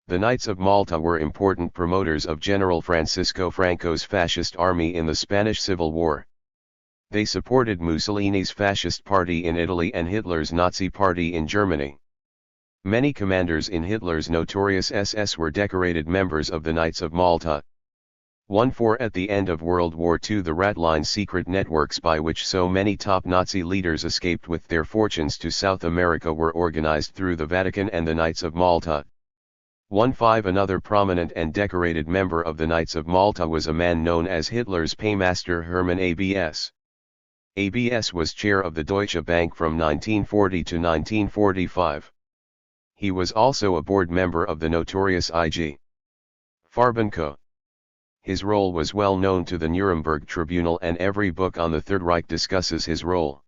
The Knights of Malta were important promoters of General Francisco Franco's fascist army in the Spanish Civil War. They supported Mussolini's fascist party in Italy and Hitler's Nazi party in Germany. Many commanders in Hitler's notorious SS were decorated members of the Knights of Malta. 1-4 At the end of World War II, the Ratline secret networks by which so many top Nazi leaders escaped with their fortunes to South America were organized through the Vatican and the Knights of Malta. 1-5 Another prominent and decorated member of the Knights of Malta was a man known as Hitler's paymaster Hermann ABS. ABS was chair of the Deutsche Bank from 1940 to 1945. He was also a board member of the notorious IG Farben Co. His role was well known to the Nuremberg Tribunal, and every book on the Third Reich discusses his role.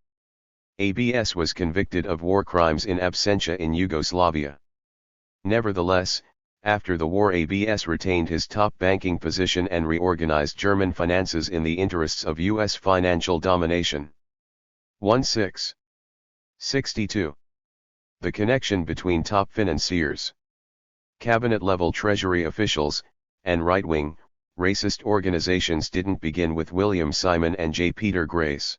ABS was convicted of war crimes in absentia in Yugoslavia. Nevertheless, after the war ABS retained his top banking position and reorganized German finances in the interests of U.S. financial domination. 62. The connection between top financiers, cabinet-level treasury officials, and right-wing, racist organizations didn't begin with William Simon and J. Peter Grace.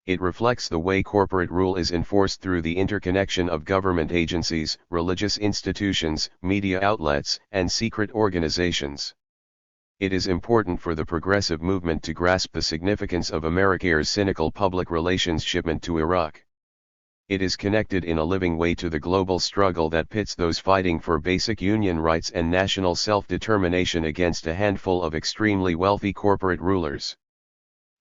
It reflects the way corporate rule is enforced through the interconnection of government agencies, religious institutions, media outlets, and secret organizations. It is important for the progressive movement to grasp the significance of AmeriCare's cynical public relations shipment to Iraq. It is connected in a living way to the global struggle that pits those fighting for basic union rights and national self-determination against a handful of extremely wealthy corporate rulers.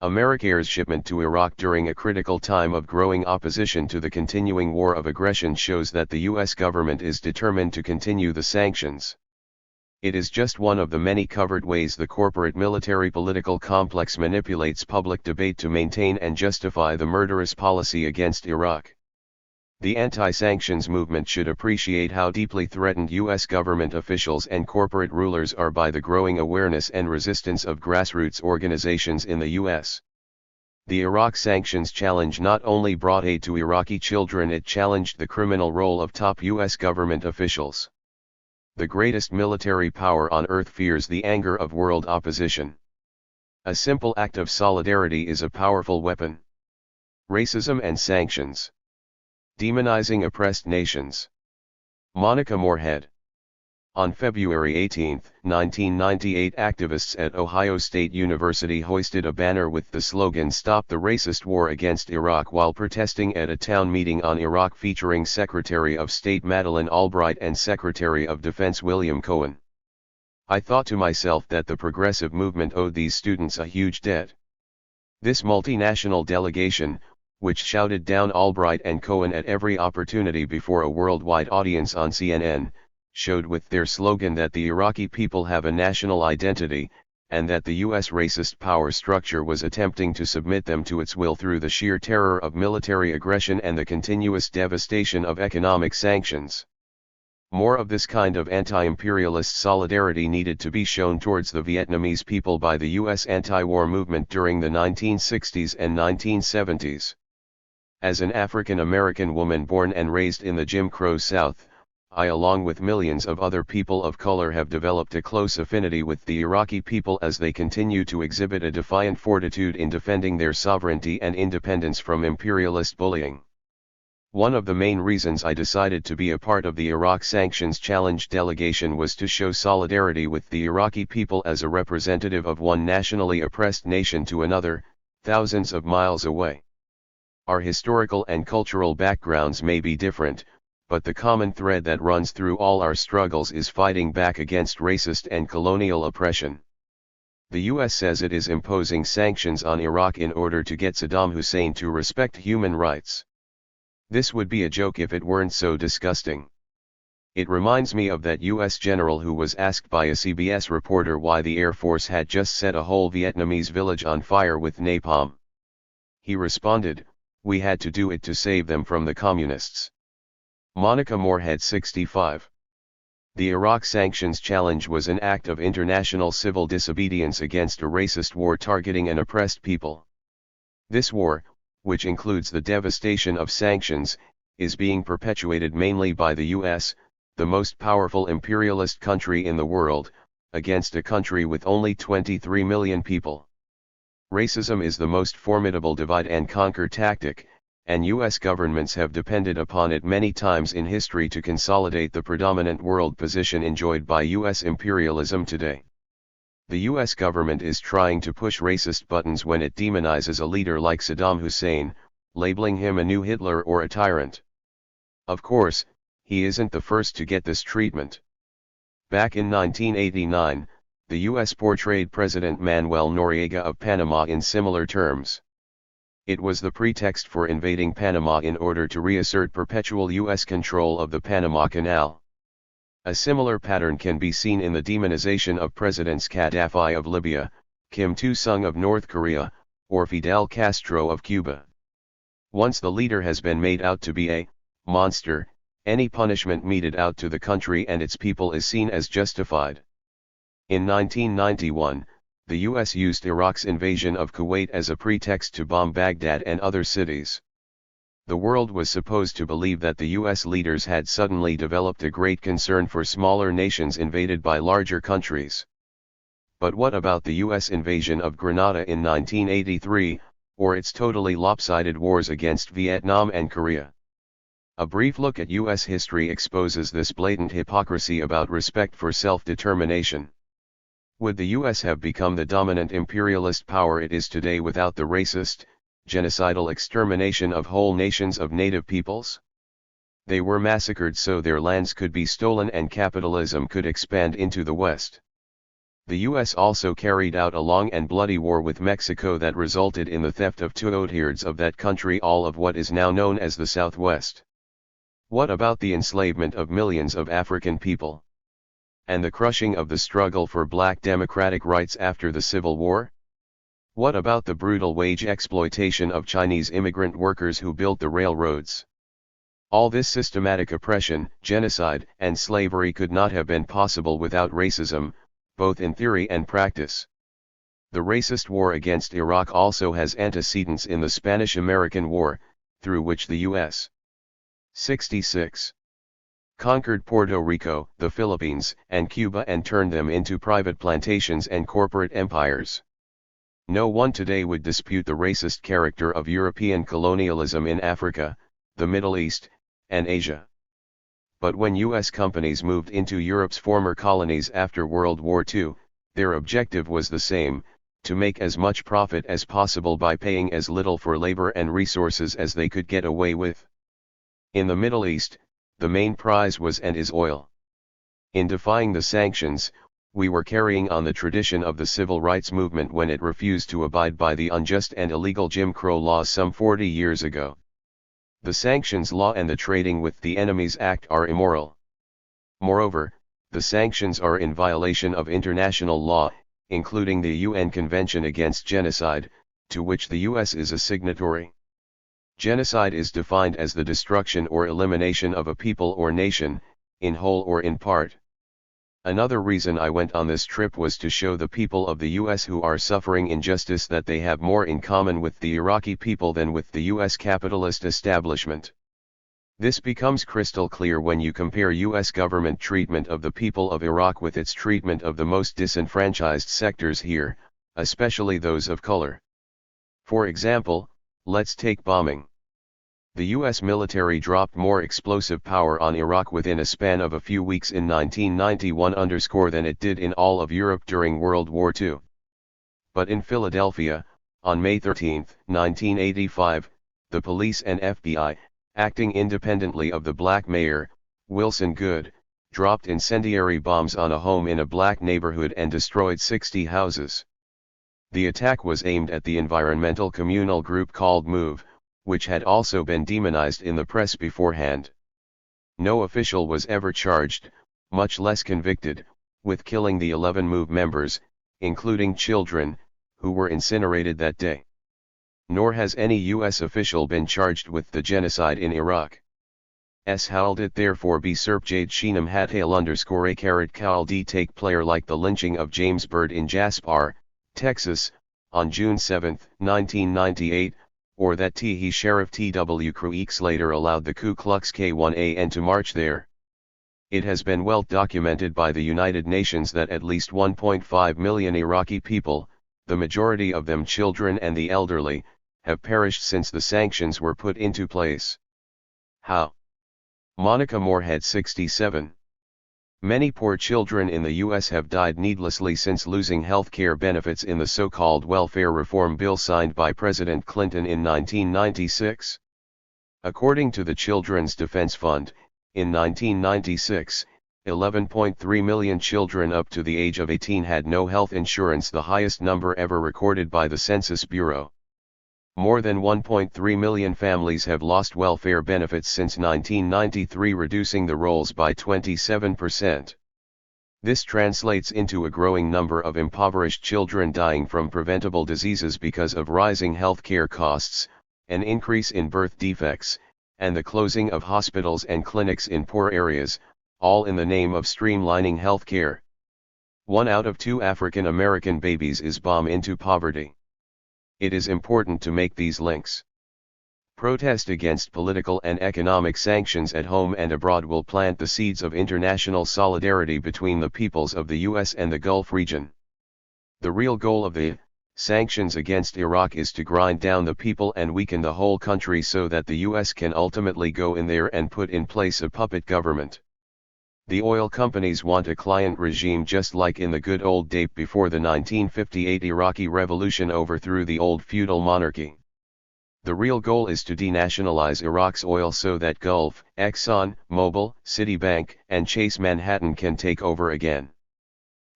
AmeriCare's shipment to Iraq during a critical time of growing opposition to the continuing war of aggression shows that the U.S. government is determined to continue the sanctions. It is just one of the many covered ways the corporate military political complex manipulates public debate to maintain and justify the murderous policy against Iraq. The anti-sanctions movement should appreciate how deeply threatened U.S. government officials and corporate rulers are by the growing awareness and resistance of grassroots organizations in the U.S. The Iraq sanctions challenge not only brought aid to Iraqi children, it challenged the criminal role of top U.S. government officials. The greatest military power on earth fears the anger of world opposition. A simple act of solidarity is a powerful weapon. Racism and sanctions. Demonizing oppressed nations. Monica Moorhead. On February 18, 1998, activists at Ohio State University hoisted a banner with the slogan "Stop the Racist War Against Iraq" while protesting at a town meeting on Iraq featuring Secretary of State Madeleine Albright and Secretary of Defense William Cohen. I thought to myself that the progressive movement owed these students a huge debt. This multinational delegation, which shouted down Albright and Cohen at every opportunity before a worldwide audience on CNN, showed with their slogan that the Iraqi people have a national identity, and that the U.S. racist power structure was attempting to submit them to its will through the sheer terror of military aggression and the continuous devastation of economic sanctions. More of this kind of anti-imperialist solidarity needed to be shown towards the Vietnamese people by the U.S. anti-war movement during the 1960s and 1970s. As an African American woman born and raised in the Jim Crow South, I, along with millions of other people of color, have developed a close affinity with the Iraqi people as they continue to exhibit a defiant fortitude in defending their sovereignty and independence from imperialist bullying. One of the main reasons I decided to be a part of the Iraq Sanctions Challenge delegation was to show solidarity with the Iraqi people as a representative of one nationally oppressed nation to another, thousands of miles away. Our historical and cultural backgrounds may be different, but the common thread that runs through all our struggles is fighting back against racist and colonial oppression. The U.S. says it is imposing sanctions on Iraq in order to get Saddam Hussein to respect human rights. This would be a joke if it weren't so disgusting. It reminds me of that U.S. general who was asked by a CBS reporter why the Air Force had just set a whole Vietnamese village on fire with napalm. He responded, "We had to do it to save them from the communists." Monica Moorhead, 65. The Iraq Sanctions Challenge was an act of international civil disobedience against a racist war targeting an oppressed people. This war, which includes the devastation of sanctions, is being perpetuated mainly by the U.S., the most powerful imperialist country in the world, against a country with only 23 million people. Racism is the most formidable divide-and-conquer tactic, and U.S. governments have depended upon it many times in history to consolidate the predominant world position enjoyed by U.S. imperialism today. The U.S. government is trying to push racist buttons when it demonizes a leader like Saddam Hussein, labeling him a new Hitler or a tyrant. Of course, he isn't the first to get this treatment. Back in 1989, the U.S. portrayed President Manuel Noriega of Panama in similar terms. It was the pretext for invading Panama in order to reassert perpetual U.S. control of the Panama Canal. A similar pattern can be seen in the demonization of Presidents Gaddafi of Libya, Kim Il-sung of North Korea, or Fidel Castro of Cuba. Once the leader has been made out to be a monster, any punishment meted out to the country and its people is seen as justified. In 1991, the U.S. used Iraq's invasion of Kuwait as a pretext to bomb Baghdad and other cities. The world was supposed to believe that the U.S. leaders had suddenly developed a great concern for smaller nations invaded by larger countries. But what about the U.S. invasion of Grenada in 1983, or its totally lopsided wars against Vietnam and Korea? A brief look at U.S. history exposes this blatant hypocrisy about respect for self-determination. Would the U.S. have become the dominant imperialist power it is today without the racist, genocidal extermination of whole nations of native peoples? They were massacred so their lands could be stolen and capitalism could expand into the West. The U.S. also carried out a long and bloody war with Mexico that resulted in the theft of 2/3 of that country, all of what is now known as the Southwest. What about the enslavement of millions of African people? And the crushing of the struggle for black democratic rights after the Civil War? What about the brutal wage exploitation of Chinese immigrant workers who built the railroads? All this systematic oppression, genocide, and slavery could not have been possible without racism, both in theory and practice. The racist war against Iraq also has antecedents in the Spanish-American War, through which the U.S. 66. Conquered Puerto Rico, the Philippines, and Cuba and turned them into private plantations and corporate empires. No one today would dispute the racist character of European colonialism in Africa, the Middle East, and Asia. But when U.S. companies moved into Europe's former colonies after World War II, their objective was the same, to make as much profit as possible by paying as little for labor and resources as they could get away with. In the Middle East, the main prize was and is oil. In defying the sanctions, we were carrying on the tradition of the civil rights movement when it refused to abide by the unjust and illegal Jim Crow laws some 40 years ago. The sanctions law and the Trading with the Enemies Act are immoral. Moreover, the sanctions are in violation of international law, including the UN Convention Against Genocide, to which the US is a signatory. Genocide is defined as the destruction or elimination of a people or nation, in whole or in part. Another reason I went on this trip was to show the people of the US who are suffering injustice that they have more in common with the Iraqi people than with the US capitalist establishment. This becomes crystal clear when you compare US government treatment of the people of Iraq with its treatment of the most disenfranchised sectors here, especially those of color. For example, let's take bombing. The US military dropped more explosive power on Iraq within a span of a few weeks in 1991 than it did in all of Europe during World War II. But in Philadelphia, on May 13, 1985, the police and FBI, acting independently of the black mayor, Wilson Goode, dropped incendiary bombs on a home in a black neighborhood and destroyed 60 houses. The attack was aimed at the environmental communal group called MOVE, which had also been demonized in the press beforehand. No official was ever charged, much less convicted, with killing the 11 MOVE members, including children, who were incinerated that day. Nor has any US official been charged with the genocide in Iraq. How'll it therefore be Serpjade Sheenam Hattail _A Cal D take player like the lynching of James Byrd in Jasper, Texas, on June 7, 1998, or that he Sheriff T.W. Creeks later allowed the Ku Klux K1AN to march there. It has been well documented by the United Nations that at least 1.5 million Iraqi people, the majority of them children and the elderly, have perished since the sanctions were put into place. How? Monica Moorhead 67. Many poor children in the U.S. have died needlessly since losing health care benefits in the so-called welfare reform bill signed by President Clinton in 1996. According to the Children's Defense Fund, in 1996, 11.3 million children up to the age of 18 had no health insurance, the highest number ever recorded by the Census Bureau. More than 1.3 million families have lost welfare benefits since 1993, reducing the rolls by 27%. This translates into a growing number of impoverished children dying from preventable diseases because of rising health care costs, an increase in birth defects, and the closing of hospitals and clinics in poor areas, all in the name of streamlining health care. 1 out of 2 African American babies is born into poverty. It is important to make these links. Protest against political and economic sanctions at home and abroad will plant the seeds of international solidarity between the peoples of the US and the Gulf region. The real goal of the sanctions against Iraq is to grind down the people and weaken the whole country so that the US can ultimately go in there and put in place a puppet government. The oil companies want a client regime just like in the good old days before the 1958 Iraqi revolution overthrew the old feudal monarchy. The real goal is to denationalize Iraq's oil so that Gulf, Exxon, Mobil, Citibank, and Chase Manhattan can take over again.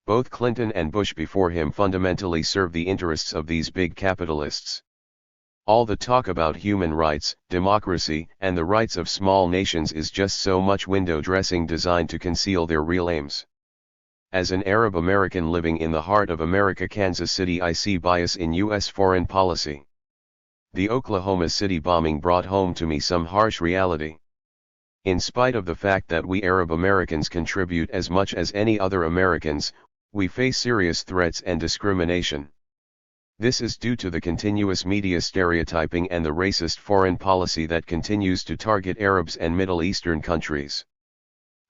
Both Clinton and Bush before him fundamentally serve the interests of these big capitalists. All the talk about human rights, democracy, and the rights of small nations is just so much window dressing designed to conceal their real aims. As an Arab American living in the heart of America, Kansas City, I see bias in U.S. foreign policy. The Oklahoma City bombing brought home to me some harsh reality. In spite of the fact that we Arab Americans contribute as much as any other Americans, we face serious threats and discrimination. This is due to the continuous media stereotyping and the racist foreign policy that continues to target Arabs and Middle Eastern countries.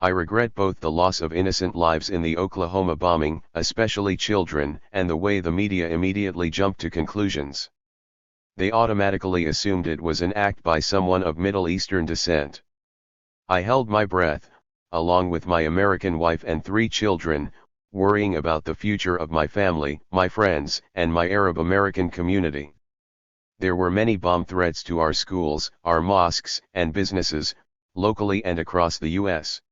I regret both the loss of innocent lives in the Oklahoma bombing, especially children, and the way the media immediately jumped to conclusions. They automatically assumed it was an act by someone of Middle Eastern descent. I held my breath, along with my American wife and 3 children, worrying about the future of my family, my friends, and my Arab American community. There were many bomb threats to our schools, our mosques, and businesses, locally and across the U.S.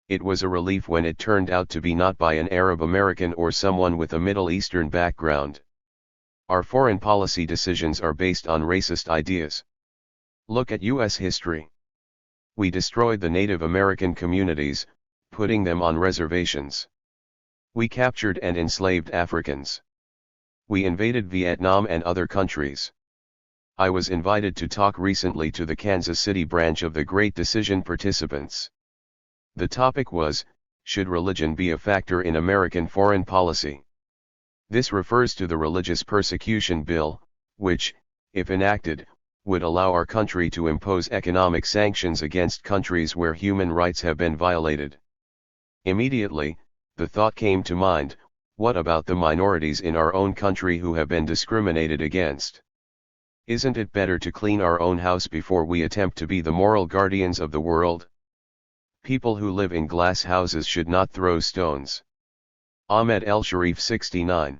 It was a relief when it turned out to be not by an Arab American or someone with a Middle Eastern background. Our foreign policy decisions are based on racist ideas. Look at U.S. history. We destroyed the Native American communities, putting them on reservations. We captured and enslaved Africans. We invaded Vietnam and other countries. I was invited to talk recently to the Kansas City branch of the Great Decision participants. The topic was, should religion be a factor in American foreign policy? This refers to the Religious Persecution Bill, which, if enacted, would allow our country to impose economic sanctions against countries where human rights have been violated. Immediately, the thought came to mind, what about the minorities in our own country who have been discriminated against? Isn't it better to clean our own house before we attempt to be the moral guardians of the world? People who live in glass houses should not throw stones. Ahmed El Sharif 69.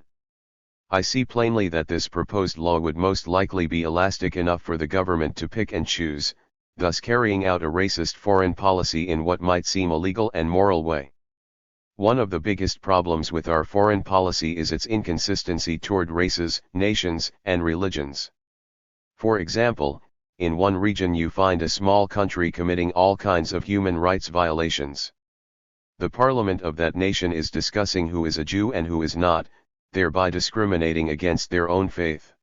I see plainly that this proposed law would most likely be elastic enough for the government to pick and choose, thus carrying out a racist foreign policy in what might seem a legal and moral way. One of the biggest problems with our foreign policy is its inconsistency toward races, nations, and religions. For example, in one region you find a small country committing all kinds of human rights violations. The parliament of that nation is discussing who is a Jew and who is not, thereby discriminating against their own faith.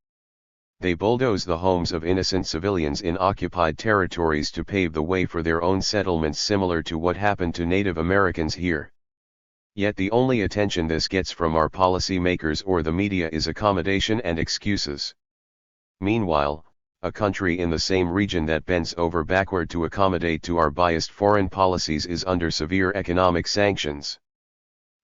They bulldoze the homes of innocent civilians in occupied territories to pave the way for their own settlements, similar to what happened to Native Americans here. Yet the only attention this gets from our policymakers or the media is accommodation and excuses. Meanwhile, a country in the same region that bends over backward to accommodate to our biased foreign policies is under severe economic sanctions.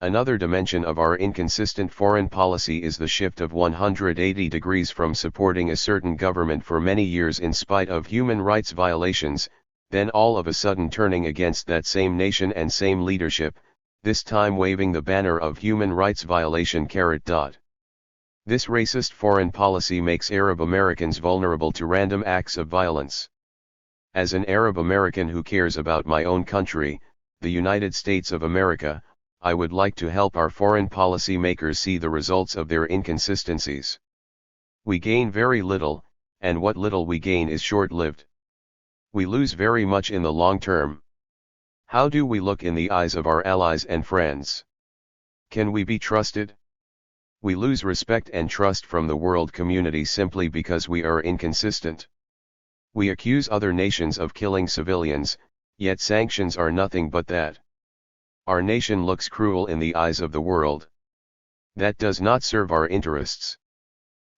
Another dimension of our inconsistent foreign policy is the shift of 180 degrees from supporting a certain government for many years in spite of human rights violations, then all of a sudden turning against that same nation and same leadership, this time waving the banner of human rights violation . This racist foreign policy makes Arab Americans vulnerable to random acts of violence. As an Arab American who cares about my own country, the United States of America, I would like to help our foreign policy makers see the results of their inconsistencies. We gain very little, and what little we gain is short-lived. We lose very much in the long term. How do we look in the eyes of our allies and friends? Can we be trusted? We lose respect and trust from the world community simply because we are inconsistent. We accuse other nations of killing civilians, yet sanctions are nothing but that. Our nation looks cruel in the eyes of the world. That does not serve our interests.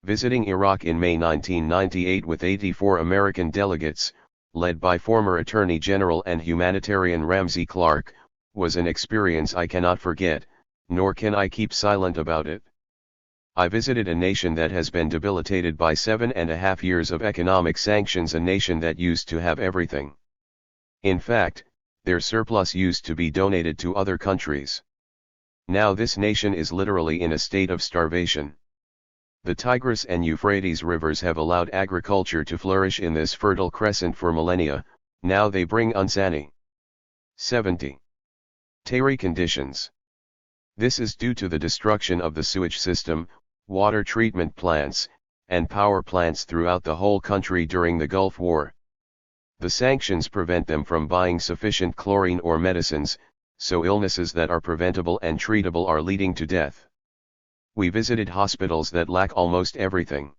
Visiting Iraq in May 1998 with 84 American delegates, led by former Attorney General and humanitarian Ramsey Clark, was an experience I cannot forget, nor can I keep silent about it. I visited a nation that has been debilitated by 7.5 years of economic sanctions, a nation that used to have everything. In fact, their surplus used to be donated to other countries. Now this nation is literally in a state of starvation. The Tigris and Euphrates rivers have allowed agriculture to flourish in this fertile crescent for millennia, now they bring unsanitary 70 conditions. This is due to the destruction of the sewage system, water treatment plants, and power plants throughout the whole country during the Gulf War. The sanctions prevent them from buying sufficient chlorine or medicines, so illnesses that are preventable and treatable are leading to death. We visited hospitals that lack almost everything.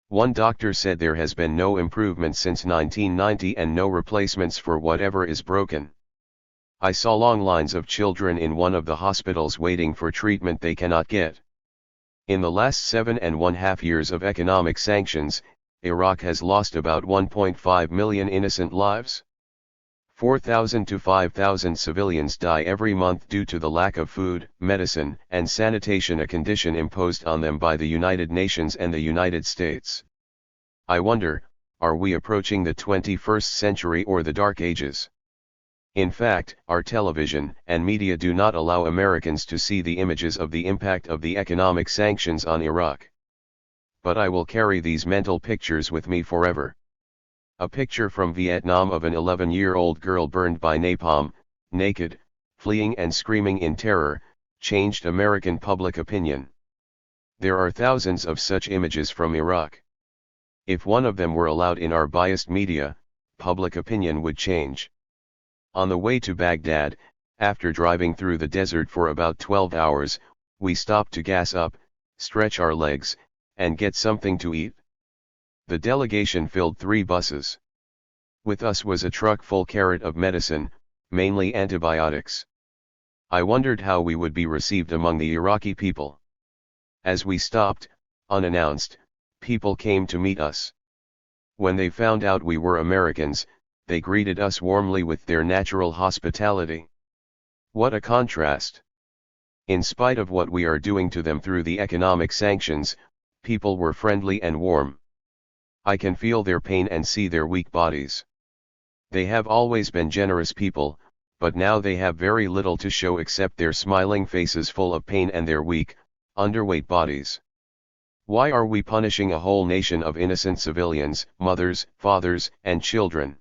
One doctor said there has been no improvement since 1990 and no replacements for whatever is broken. I saw long lines of children in one of the hospitals waiting for treatment they cannot get. In the last 7.5 years of economic sanctions, Iraq has lost about 1.5 million innocent lives. 4,000 to 5,000 civilians die every month due to the lack of food, medicine, and sanitation, a condition imposed on them by the United Nations and the United States. I wonder, are we approaching the 21st century or the Dark Ages? In fact, our television and media do not allow Americans to see the images of the impact of the economic sanctions on Iraq. But I will carry these mental pictures with me forever. A picture from Vietnam of an 11-year-old girl burned by napalm, naked, fleeing and screaming in terror, changed American public opinion. There are thousands of such images from Iraq. If one of them were allowed in our biased media, public opinion would change. On the way to Baghdad, After driving through the desert for about 12 hours, we stopped to gas up, stretch our legs, and get something to eat. The delegation filled 3 buses. With us was a truck full carret of medicine, mainly antibiotics. I wondered how we would be received among the Iraqi people. As we stopped, unannounced, people came to meet us. When they found out we were Americans, they greeted us warmly with their natural hospitality. What a contrast! In spite of what we are doing to them through the economic sanctions, people were friendly and warm. I can feel their pain and see their weak bodies. They have always been generous people, but now they have very little to show except their smiling faces full of pain and their weak, underweight bodies. Why are we punishing a whole nation of innocent civilians, mothers, fathers, and children?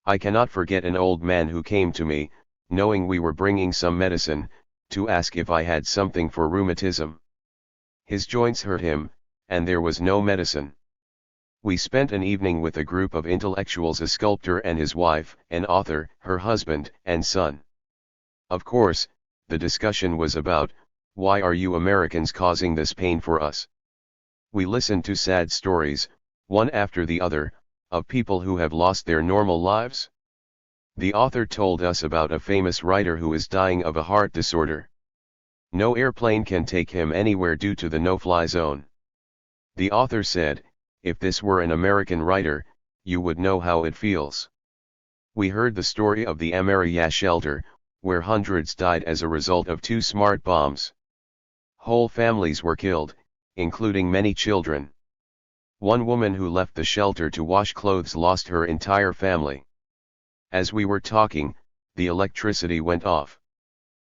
I cannot forget an old man who came to me, knowing we were bringing some medicine, to ask if I had something for rheumatism. His joints hurt him, and there was no medicine. We spent an evening with a group of intellectuals, a sculptor and his wife, an author, her husband, and son. Of course, the discussion was about, why are you Americans causing this pain for us? We listened to sad stories, one after the other, of people who have lost their normal lives. The author told us about a famous writer who is dying of a heart disorder. No airplane can take him anywhere due to the no-fly zone. The author said, if this were an American writer, you would know how it feels. We heard the story of the Amariyah shelter, where hundreds died as a result of 2 smart bombs. Whole families were killed, including many children. One woman who left the shelter to wash clothes lost her entire family. As we were talking, the electricity went off.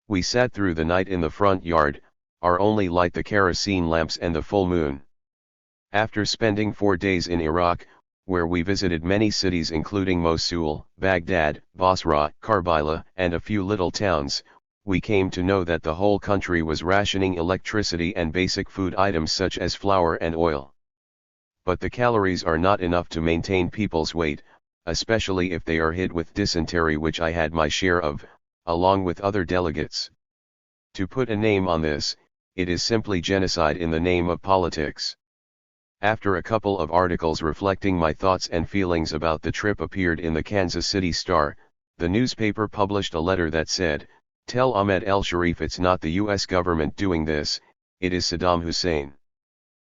We sat through the night in the front yard, our only light the kerosene lamps and the full moon. After spending 4 days in Iraq, where we visited many cities including Mosul, Baghdad, Basra, Karbala, and a few little towns, we came to know that the whole country was rationing electricity and basic food items such as flour and oil. But the calories are not enough to maintain people's weight, especially if they are hit with dysentery, which I had my share of, along with other delegates. To put a name on this, it is simply genocide in the name of politics. After a couple of articles reflecting my thoughts and feelings about the trip appeared in the Kansas City Star, the newspaper published a letter that said, "Tell Ahmed el-Sharif it's not the US government doing this, it is Saddam Hussein."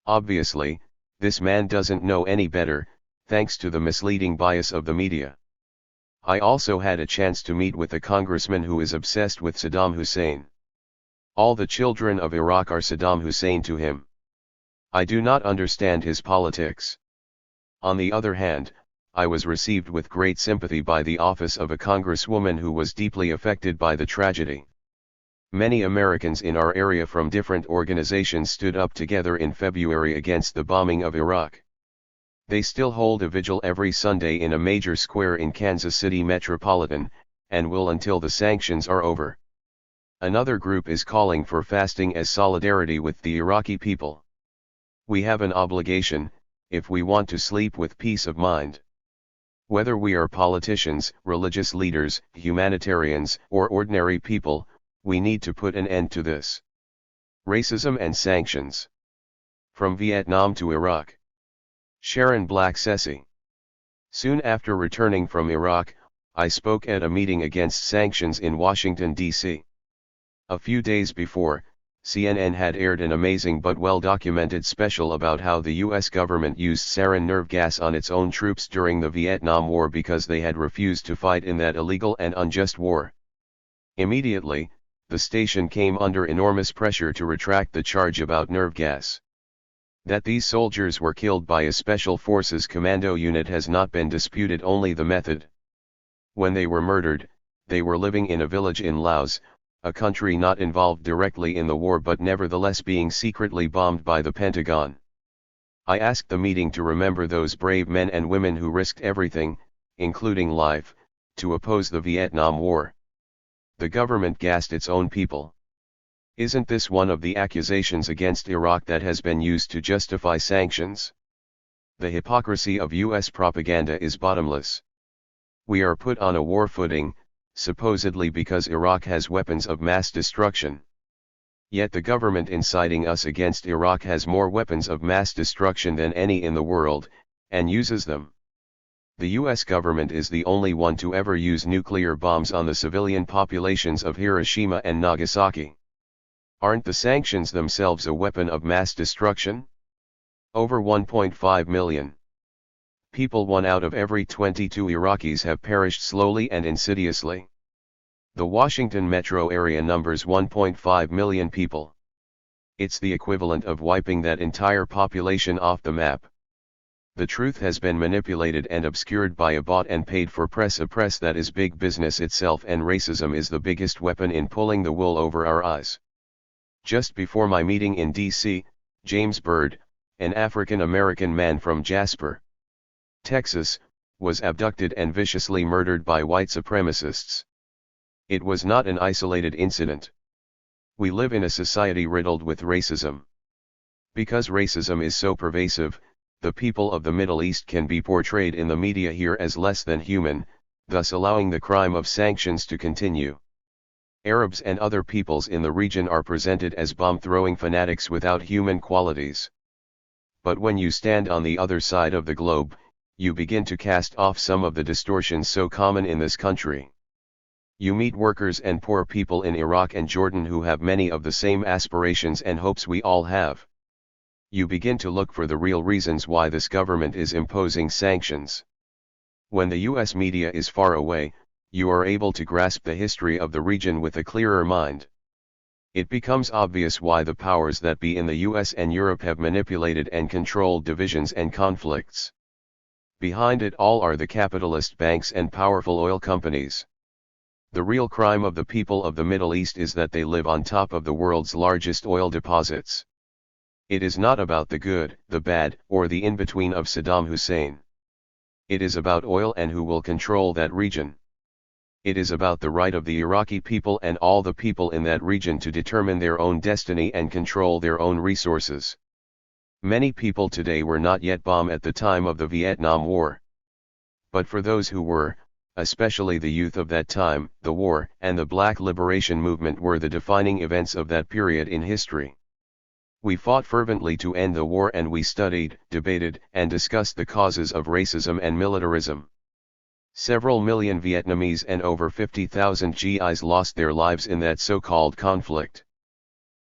Obviously, this man doesn't know any better, thanks to the misleading bias of the media. I also had a chance to meet with a congressman who is obsessed with Saddam Hussein. All the children of Iraq are Saddam Hussein to him. I do not understand his politics. On the other hand, I was received with great sympathy by the office of a congresswoman who was deeply affected by the tragedy. Many Americans in our area from different organizations stood up together in February against the bombing of Iraq. They still hold a vigil every Sunday in a major square in Kansas City metropolitan, and will until the sanctions are over. Another group is calling for fasting as solidarity with the Iraqi people. We have an obligation, if we want to sleep with peace of mind. Whether we are politicians, religious leaders, humanitarians, or ordinary people, we need to put an end to this. Racism and sanctions. From Vietnam to Iraq. Sharon Black-Sessi. Soon after returning from Iraq, I spoke at a meeting against sanctions in Washington, D.C. A few days before, CNN had aired an amazing but well-documented special about how the US government used sarin nerve gas on its own troops during the Vietnam War because they had refused to fight in that illegal and unjust war. Immediately, the station came under enormous pressure to retract the charge about nerve gas. That these soldiers were killed by a Special Forces Commando unit has not been disputed, only the method. When they were murdered, they were living in a village in Laos, a country not involved directly in the war but nevertheless being secretly bombed by the Pentagon. I asked the meeting to remember those brave men and women who risked everything, including life, to oppose the Vietnam War. The government gassed its own people. Isn't this one of the accusations against Iraq that has been used to justify sanctions? The hypocrisy of US propaganda is bottomless. We are put on a war footing, supposedly because Iraq has weapons of mass destruction. Yet the government inciting us against Iraq has more weapons of mass destruction than any in the world, and uses them. The US government is the only one to ever use nuclear bombs on the civilian populations of Hiroshima and Nagasaki. Aren't the sanctions themselves a weapon of mass destruction? Over 1.5 million people, 1 out of every 22 Iraqis, have perished slowly and insidiously. The Washington metro area numbers 1.5 million people. It's the equivalent of wiping that entire population off the map. The truth has been manipulated and obscured by a bought and paid for press, a press that is big business itself, and racism is the biggest weapon in pulling the wool over our eyes. Just before my meeting in D.C., James Byrd, an African-American man from Jasper, Texas, was abducted and viciously murdered by white supremacists. It was not an isolated incident. We live in a society riddled with racism. Because racism is so pervasive, the people of the Middle East can be portrayed in the media here as less than human, thus allowing the crime of sanctions to continue. Arabs and other peoples in the region are presented as bomb-throwing fanatics without human qualities. But when you stand on the other side of the globe, you begin to cast off some of the distortions so common in this country. You meet workers and poor people in Iraq and Jordan who have many of the same aspirations and hopes we all have. You begin to look for the real reasons why this government is imposing sanctions. When the US media is far away, you are able to grasp the history of the region with a clearer mind. It becomes obvious why the powers that be in the US and Europe have manipulated and controlled divisions and conflicts. Behind it all are the capitalist banks and powerful oil companies. The real crime of the people of the Middle East is that they live on top of the world's largest oil deposits. It is not about the good, the bad, or the in-between of Saddam Hussein. It is about oil and who will control that region. It is about the right of the Iraqi people and all the people in that region to determine their own destiny and control their own resources. Many people today were not yet born at the time of the Vietnam War. But for those who were, especially the youth of that time, the war and the Black Liberation Movement were the defining events of that period in history. We fought fervently to end the war, and we studied, debated, and discussed the causes of racism and militarism. Several million Vietnamese and over 50,000 GIs lost their lives in that so-called conflict.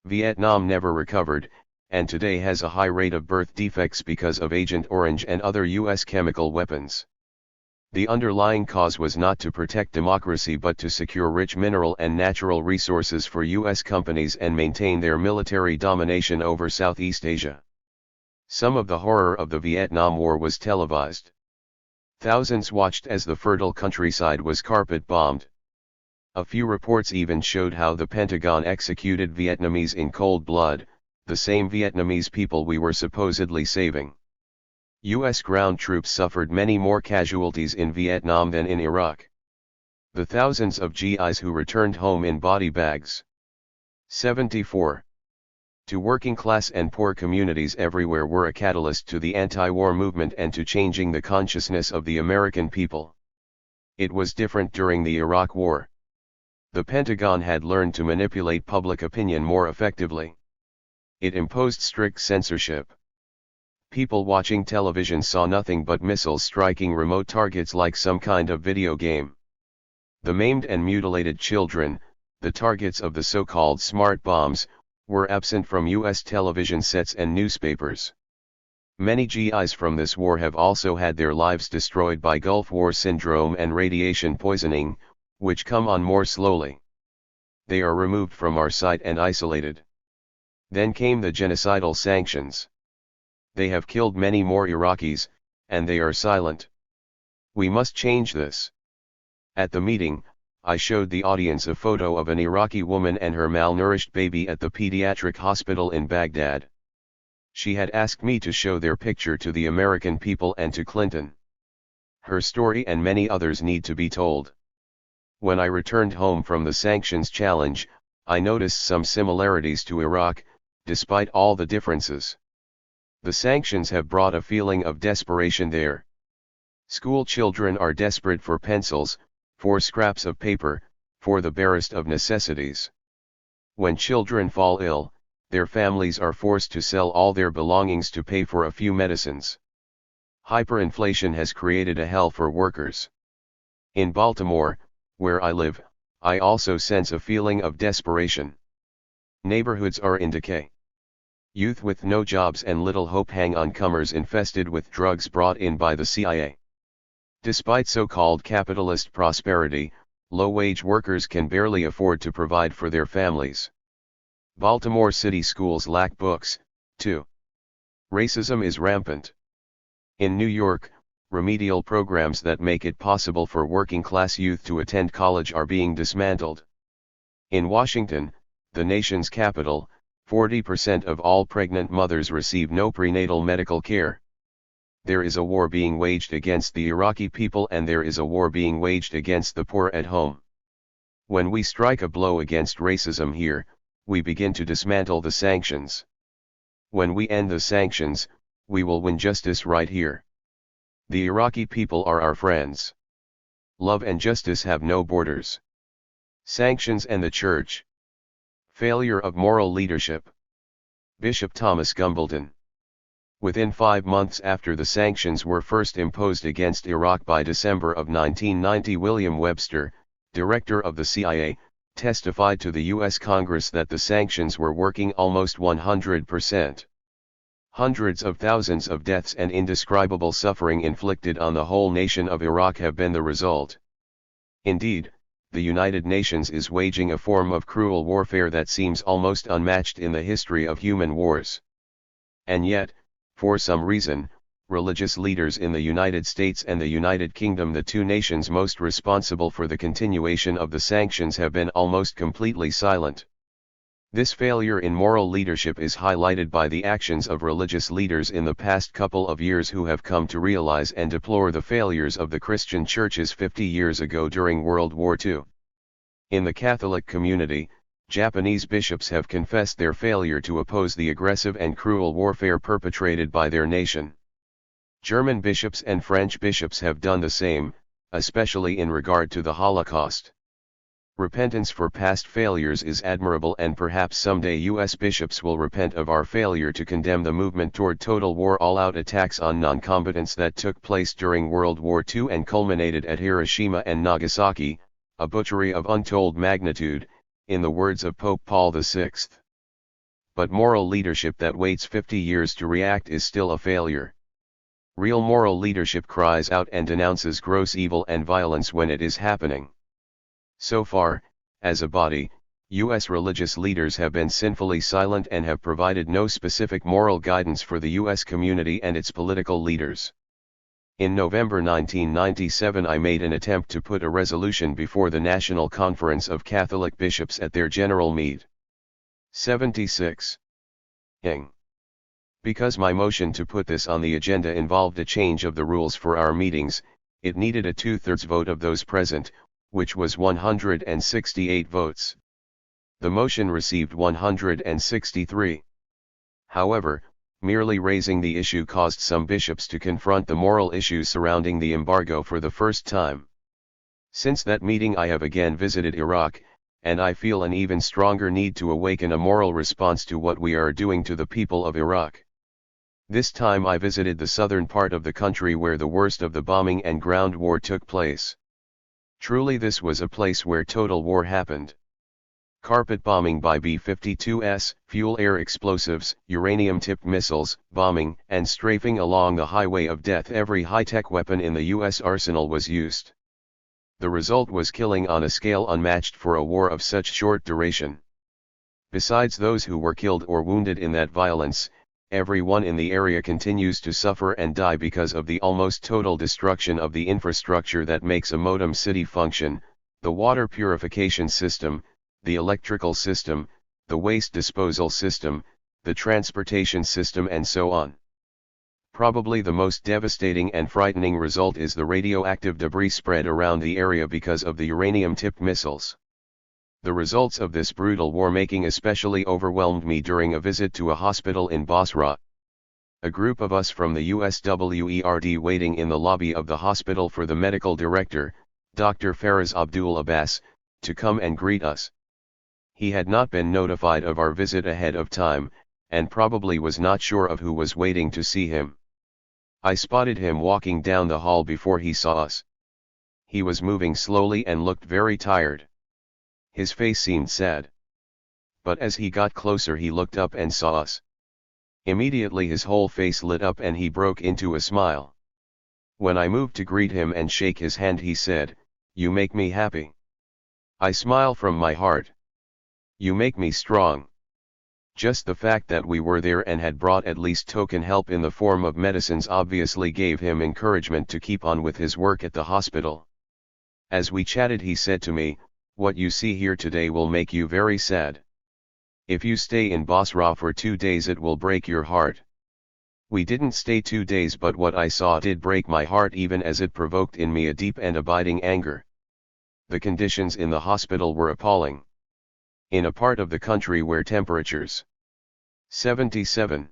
Vietnam never recovered, and today has a high rate of birth defects because of Agent Orange and other US chemical weapons. The underlying cause was not to protect democracy but to secure rich mineral and natural resources for US companies and maintain their military domination over Southeast Asia. Some of the horror of the Vietnam War was televised. Thousands watched as the fertile countryside was carpet-bombed. A few reports even showed how the Pentagon executed Vietnamese in cold blood, the same Vietnamese people we were supposedly saving. US ground troops suffered many more casualties in Vietnam than in Iraq. The thousands of GIs who returned home in body bags. 74. To working class and poor communities everywhere were a catalyst to the anti-war movement and to changing the consciousness of the American people. It was different during the Iraq War. The Pentagon had learned to manipulate public opinion more effectively. It imposed strict censorship. People watching television saw nothing but missiles striking remote targets like some kind of video game. The maimed and mutilated children, the targets of the so-called smart bombs, were absent from US television sets and newspapers. Many GIs from this war have also had their lives destroyed by Gulf War syndrome and radiation poisoning, which come on more slowly. They are removed from our sight and isolated. Then came the genocidal sanctions. They have killed many more Iraqis, and they are silent. We must change this. At the meeting, I showed the audience a photo of an Iraqi woman and her malnourished baby at the pediatric hospital in Baghdad. She had asked me to show their picture to the American people and to Clinton. Her story and many others need to be told. When I returned home from the sanctions challenge, I noticed some similarities to Iraq, despite all the differences. The sanctions have brought a feeling of desperation there. School children are desperate for pencils, for scraps of paper, for the barest of necessities. When children fall ill, their families are forced to sell all their belongings to pay for a few medicines. Hyperinflation has created a hell for workers. In Baltimore, where I live, I also sense a feeling of desperation. Neighborhoods are in decay. Youth with no jobs and little hope hang on comers infested with drugs brought in by the CIA. Despite so-called capitalist prosperity, low-wage workers can barely afford to provide for their families. Baltimore City schools lack books, too. Racism is rampant. In New York, remedial programs that make it possible for working-class youth to attend college are being dismantled. In Washington, the nation's capital, 40% of all pregnant mothers receive no prenatal medical care. There is a war being waged against the Iraqi people, and there is a war being waged against the poor at home. When we strike a blow against racism here, we begin to dismantle the sanctions. When we end the sanctions, we will win justice right here. The Iraqi people are our friends. Love and justice have no borders. Sanctions and the Church. Failure of moral leadership. Bishop Thomas Gumbleton. Within 5 months after the sanctions were first imposed against Iraq by December of 1990, William Webster, director of the CIA, testified to the U.S. Congress that the sanctions were working almost 100%. Hundreds of thousands of deaths and indescribable suffering inflicted on the whole nation of Iraq have been the result. Indeed, the United Nations is waging a form of cruel warfare that seems almost unmatched in the history of human wars. And yet, for some reason, religious leaders in the United States and the United Kingdom, the two nations most responsible for the continuation of the sanctions, have been almost completely silent. This failure in moral leadership is highlighted by the actions of religious leaders in the past couple of years who have come to realize and deplore the failures of the Christian churches 50 years ago during World War II. In the Catholic community, Japanese bishops have confessed their failure to oppose the aggressive and cruel warfare perpetrated by their nation. German bishops and French bishops have done the same, especially in regard to the Holocaust. Repentance for past failures is admirable, and perhaps someday U.S. bishops will repent of our failure to condemn the movement toward total war, all-out attacks on non-combatants that took place during World War II and culminated at Hiroshima and Nagasaki, a butchery of untold magnitude, in the words of Pope Paul VI. But moral leadership that waits 50 years to react is still a failure. Real moral leadership cries out and denounces gross evil and violence when it is happening. So far, as a body, U.S. religious leaders have been sinfully silent and have provided no specific moral guidance for the U.S. community and its political leaders. In November 1997, I made an attempt to put a resolution before the National Conference of Catholic Bishops at their General Meet. 76. Ing. Because my motion to put this on the agenda involved a change of the rules for our meetings, it needed a 2/3 vote of those present, which was 168 votes. The motion received 163. However, merely raising the issue caused some bishops to confront the moral issues surrounding the embargo for the first time. Since that meeting, I have again visited Iraq, and I feel an even stronger need to awaken a moral response to what we are doing to the people of Iraq. This time I visited the southern part of the country where the worst of the bombing and ground war took place. Truly, this was a place where total war happened. Carpet bombing by B-52s, fuel-air explosives, uranium-tipped missiles, bombing and strafing along the highway of death. Every high-tech weapon in the U.S. arsenal was used. The result was killing on a scale unmatched for a war of such short duration. Besides those who were killed or wounded in that violence, everyone in the area continues to suffer and die because of the almost total destruction of the infrastructure that makes a modem city function, the water purification system, the electrical system, the waste disposal system, the transportation system, and so on. Probably the most devastating and frightening result is the radioactive debris spread around the area because of the uranium-tipped missiles. The results of this brutal war-making especially overwhelmed me during a visit to a hospital in Basra. A group of us from the USWERD waiting in the lobby of the hospital for the medical director, Dr. Faraz Abdul Abbas, to come and greet us. He had not been notified of our visit ahead of time, and probably was not sure of who was waiting to see him. I spotted him walking down the hall before he saw us. He was moving slowly and looked very tired. His face seemed sad. But as he got closer he looked up and saw us. Immediately his whole face lit up and he broke into a smile. When I moved to greet him and shake his hand he said, "You make me happy." I smile from my heart. "You make me strong." Just the fact that we were there and had brought at least token help in the form of medicines obviously gave him encouragement to keep on with his work at the hospital. As we chatted he said to me, "What you see here today will make you very sad. If you stay in Basra for 2 days it will break your heart." We didn't stay 2 days, but what I saw did break my heart, even as it provoked in me a deep and abiding anger. The conditions in the hospital were appalling. In a part of the country where temperatures 77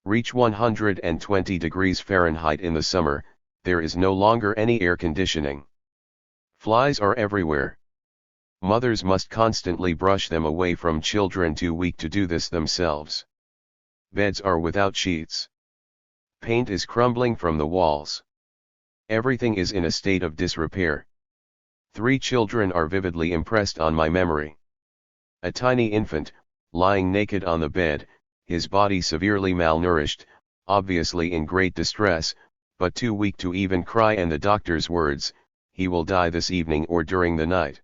reach 120 degrees Fahrenheit in the summer, there is no longer any air conditioning. Flies are everywhere. Mothers must constantly brush them away from children too weak to do this themselves. Beds are without sheets. Paint is crumbling from the walls. Everything is in a state of disrepair. 3 children are vividly impressed on my memory. A tiny infant, lying naked on the bed, his body severely malnourished, obviously in great distress, but too weak to even cry, and the doctor's words, "He will die this evening or during the night."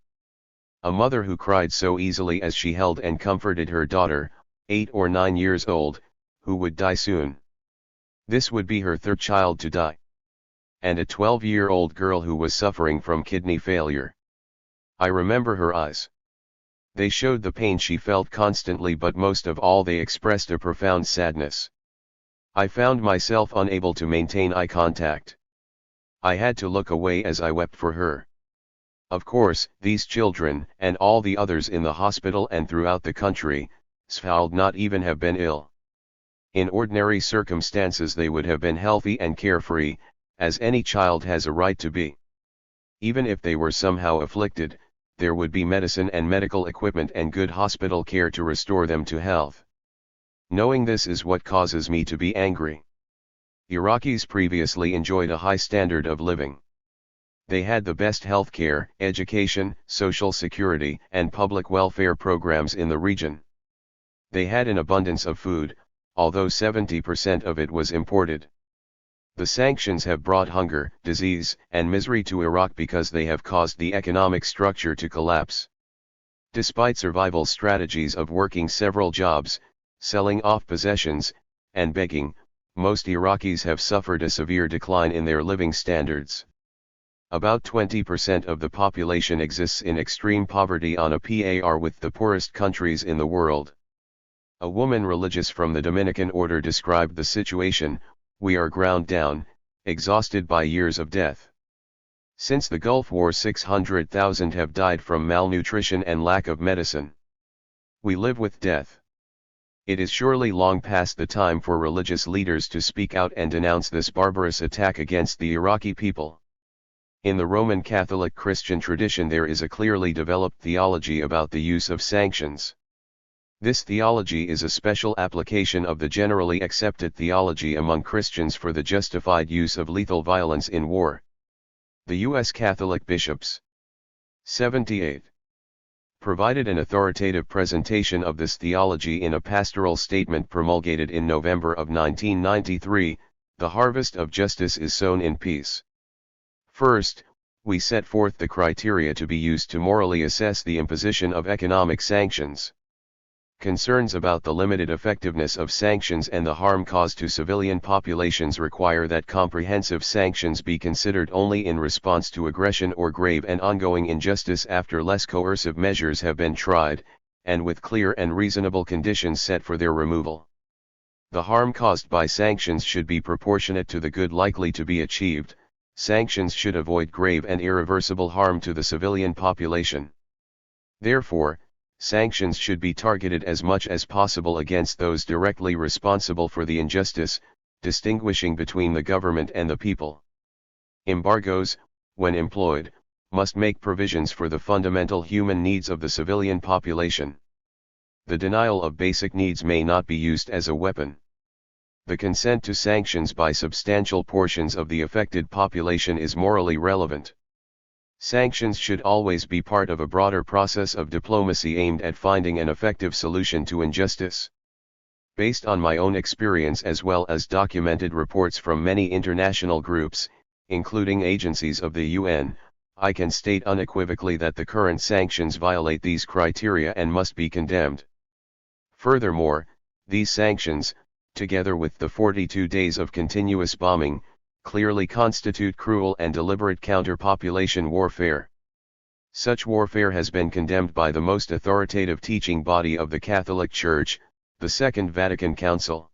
A mother who cried so easily as she held and comforted her daughter, 8 or 9 years old, who would die soon. This would be her 3rd child to die. And a 12-year-old girl who was suffering from kidney failure. I remember her eyes. They showed the pain she felt constantly, but most of all they expressed a profound sadness. I found myself unable to maintain eye contact. I had to look away as I wept for her. Of course, these children, and all the others in the hospital and throughout the country, would not even have been ill. In ordinary circumstances they would have been healthy and carefree, as any child has a right to be. Even if they were somehow afflicted, there would be medicine and medical equipment and good hospital care to restore them to health. Knowing this is what causes me to be angry. Iraqis previously enjoyed a high standard of living. They had the best healthcare, education, social security, and public welfare programs in the region. They had an abundance of food, although 70% of it was imported. The sanctions have brought hunger, disease, and misery to Iraq because they have caused the economic structure to collapse. Despite survival strategies of working several jobs, selling off possessions, and begging, most Iraqis have suffered a severe decline in their living standards. About 20% of the population exists in extreme poverty on a par with the poorest countries in the world. A woman religious from the Dominican order described the situation, "We are ground down, exhausted by years of death. Since the Gulf War 600,000 have died from malnutrition and lack of medicine. We live with death." It is surely long past the time for religious leaders to speak out and denounce this barbarous attack against the Iraqi people. In the Roman Catholic Christian tradition there is a clearly developed theology about the use of sanctions. This theology is a special application of the generally accepted theology among Christians for the justified use of lethal violence in war. The U.S. Catholic bishops 78 provided an authoritative presentation of this theology in a pastoral statement promulgated in November of 1993, "The harvest of justice is sown in peace." First, we set forth the criteria to be used to morally assess the imposition of economic sanctions. Concerns about the limited effectiveness of sanctions and the harm caused to civilian populations require that comprehensive sanctions be considered only in response to aggression or grave and ongoing injustice after less coercive measures have been tried, and with clear and reasonable conditions set for their removal. The harm caused by sanctions should be proportionate to the good likely to be achieved. Sanctions should avoid grave and irreversible harm to the civilian population. Therefore, sanctions should be targeted as much as possible against those directly responsible for the injustice, distinguishing between the government and the people. Embargoes, when employed, must make provisions for the fundamental human needs of the civilian population. The denial of basic needs may not be used as a weapon. The consent to sanctions by substantial portions of the affected population is morally relevant. Sanctions should always be part of a broader process of diplomacy aimed at finding an effective solution to injustice. Based on my own experience as well as documented reports from many international groups, including agencies of the UN, I can state unequivocally that the current sanctions violate these criteria and must be condemned. Furthermore, these sanctions, together with the 42 days of continuous bombing, clearly constitute cruel and deliberate counter-population warfare. Such warfare has been condemned by the most authoritative teaching body of the Catholic Church, the Second Vatican Council.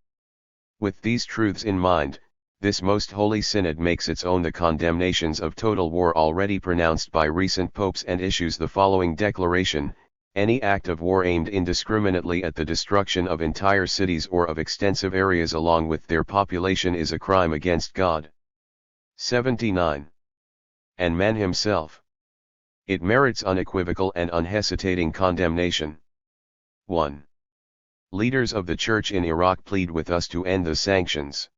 With these truths in mind, this Most Holy Synod makes its own the condemnations of total war already pronounced by recent popes and issues the following declaration: any act of war aimed indiscriminately at the destruction of entire cities or of extensive areas along with their population is a crime against God. 79. And man himself. It merits unequivocal and unhesitating condemnation. 1. Leaders of the Church in Iraq plead with us to end the sanctions.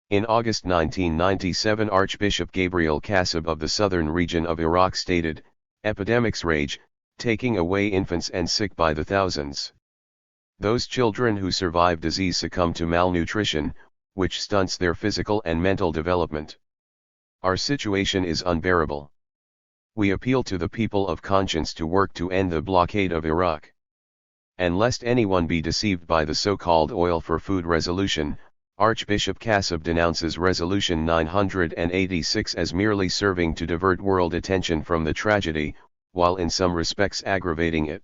In August 1997, Archbishop Gabriel Kasab of the southern region of Iraq stated, "Epidemics rage, taking away infants and sick by the thousands. Those children who survive disease succumb to malnutrition, which stunts their physical and mental development. Our situation is unbearable. We appeal to the people of conscience to work to end the blockade of Iraq. And lest anyone be deceived by the so-called oil for food resolution, Archbishop Kasab denounces Resolution 986 as merely serving to divert world attention from the tragedy, while in some respects aggravating it."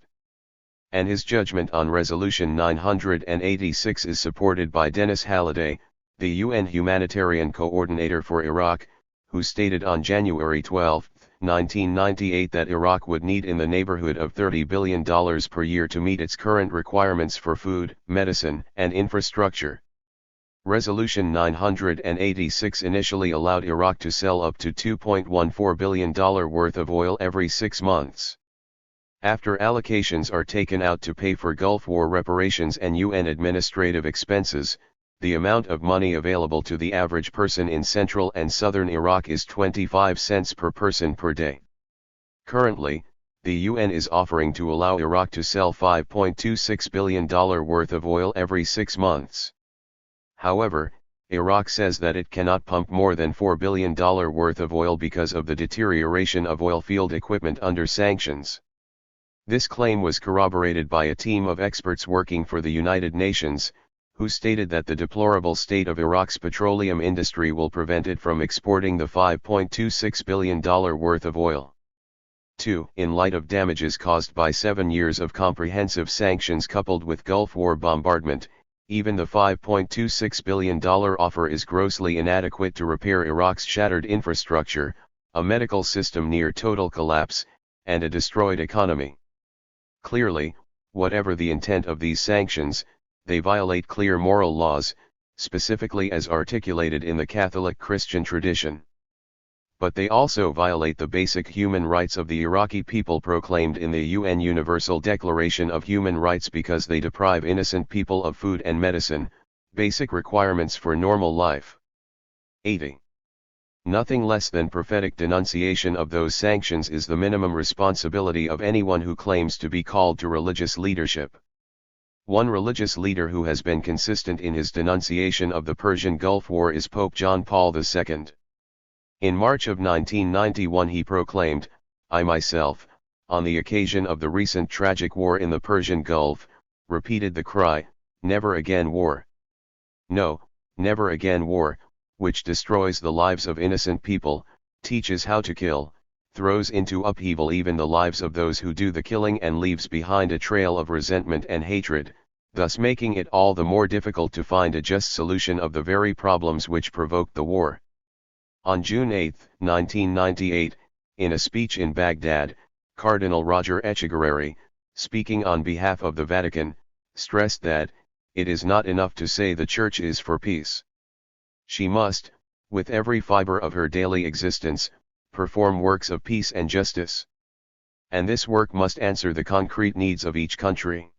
And his judgment on Resolution 986 is supported by Dennis Halliday, the UN Humanitarian Coordinator for Iraq, who stated on January 12, 1998 that Iraq would need in the neighborhood of $30 billion per year to meet its current requirements for food, medicine, and infrastructure. Resolution 986 initially allowed Iraq to sell up to $2.14 billion worth of oil every 6 months. After allocations are taken out to pay for Gulf War reparations and UN administrative expenses, the amount of money available to the average person in central and southern Iraq is 25 cents per person per day. Currently, the UN is offering to allow Iraq to sell $5.26 billion worth of oil every 6 months. However, Iraq says that it cannot pump more than $4 billion worth of oil because of the deterioration of oil field equipment under sanctions. This claim was corroborated by a team of experts working for the United Nations, who stated that the deplorable state of Iraq's petroleum industry will prevent it from exporting the $5.26 billion worth of oil. 2. In light of damages caused by 7 years of comprehensive sanctions coupled with Gulf War bombardment, even the $5.26 billion offer is grossly inadequate to repair Iraq's shattered infrastructure, a medical system near total collapse, and a destroyed economy. Clearly, whatever the intent of these sanctions, they violate clear moral laws, specifically as articulated in the Catholic Christian tradition. But they also violate the basic human rights of the Iraqi people proclaimed in the UN Universal Declaration of Human Rights because they deprive innocent people of food and medicine, basic requirements for normal life. 80. Nothing less than prophetic denunciation of those sanctions is the minimum responsibility of anyone who claims to be called to religious leadership. One religious leader who has been consistent in his denunciation of the Persian Gulf War is Pope John Paul II. In March of 1991 he proclaimed, "I myself, on the occasion of the recent tragic war in the Persian Gulf, repeated the cry, 'Never again war. No, never again war,' which destroys the lives of innocent people, teaches how to kill, throws into upheaval even the lives of those who do the killing and leaves behind a trail of resentment and hatred, thus making it all the more difficult to find a just solution of the very problems which provoked the war." On June 8, 1998, in a speech in Baghdad, Cardinal Roger Echegaray, speaking on behalf of the Vatican, stressed that, "It is not enough to say the Church is for peace. She must, with every fiber of her daily existence, perform works of peace and justice. And this work must answer the concrete needs of each country.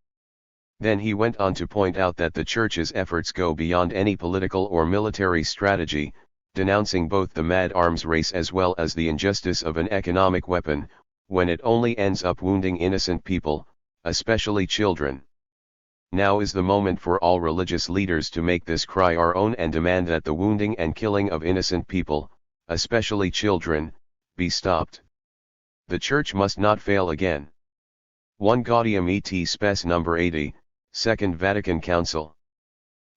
Then he went on to point out that the Church's efforts go beyond any political or military strategy, denouncing both the mad arms race as well as the injustice of an economic weapon, when it only ends up wounding innocent people, especially children. Now is the moment for all religious leaders to make this cry our own and demand that the wounding and killing of innocent people, especially children, be stopped. The Church must not fail again. 1 Gaudium et Spes No. 80, Second Vatican Council.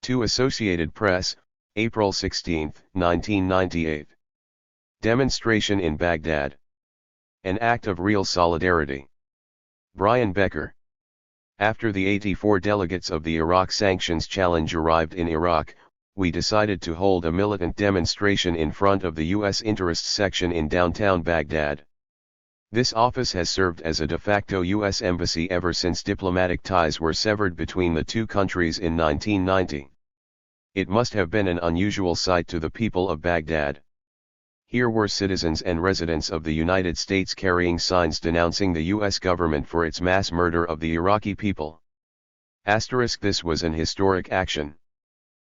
2 Associated Press, April 16, 1998. Demonstration in Baghdad. An act of real solidarity. Brian Becker. After the 84 delegates of the Iraq Sanctions Challenge arrived in Iraq, we decided to hold a militant demonstration in front of the U.S. Interests section in downtown Baghdad. This office has served as a de facto U.S. embassy ever since diplomatic ties were severed between the two countries in 1990. It must have been an unusual sight to the people of Baghdad. Here were citizens and residents of the United States carrying signs denouncing the U.S. government for its mass murder of the Iraqi people. This was an historic action.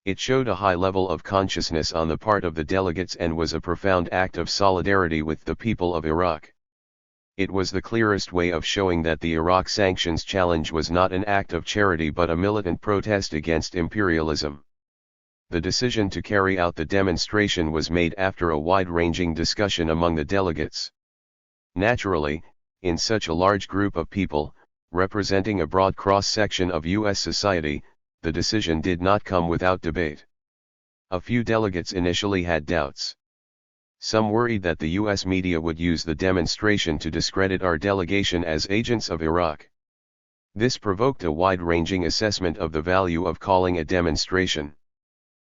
It showed a high level of consciousness on the part of the delegates and was a profound act of solidarity with the people of Iraq. It was the clearest way of showing that the Iraq Sanctions Challenge was not an act of charity but a militant protest against imperialism. The decision to carry out the demonstration was made after a wide-ranging discussion among the delegates. Naturally, in such a large group of people, representing a broad cross-section of U.S. society, the decision did not come without debate. A few delegates initially had doubts. Some worried that the U.S. media would use the demonstration to discredit our delegation as agents of Iraq. This provoked a wide-ranging assessment of the value of calling a demonstration.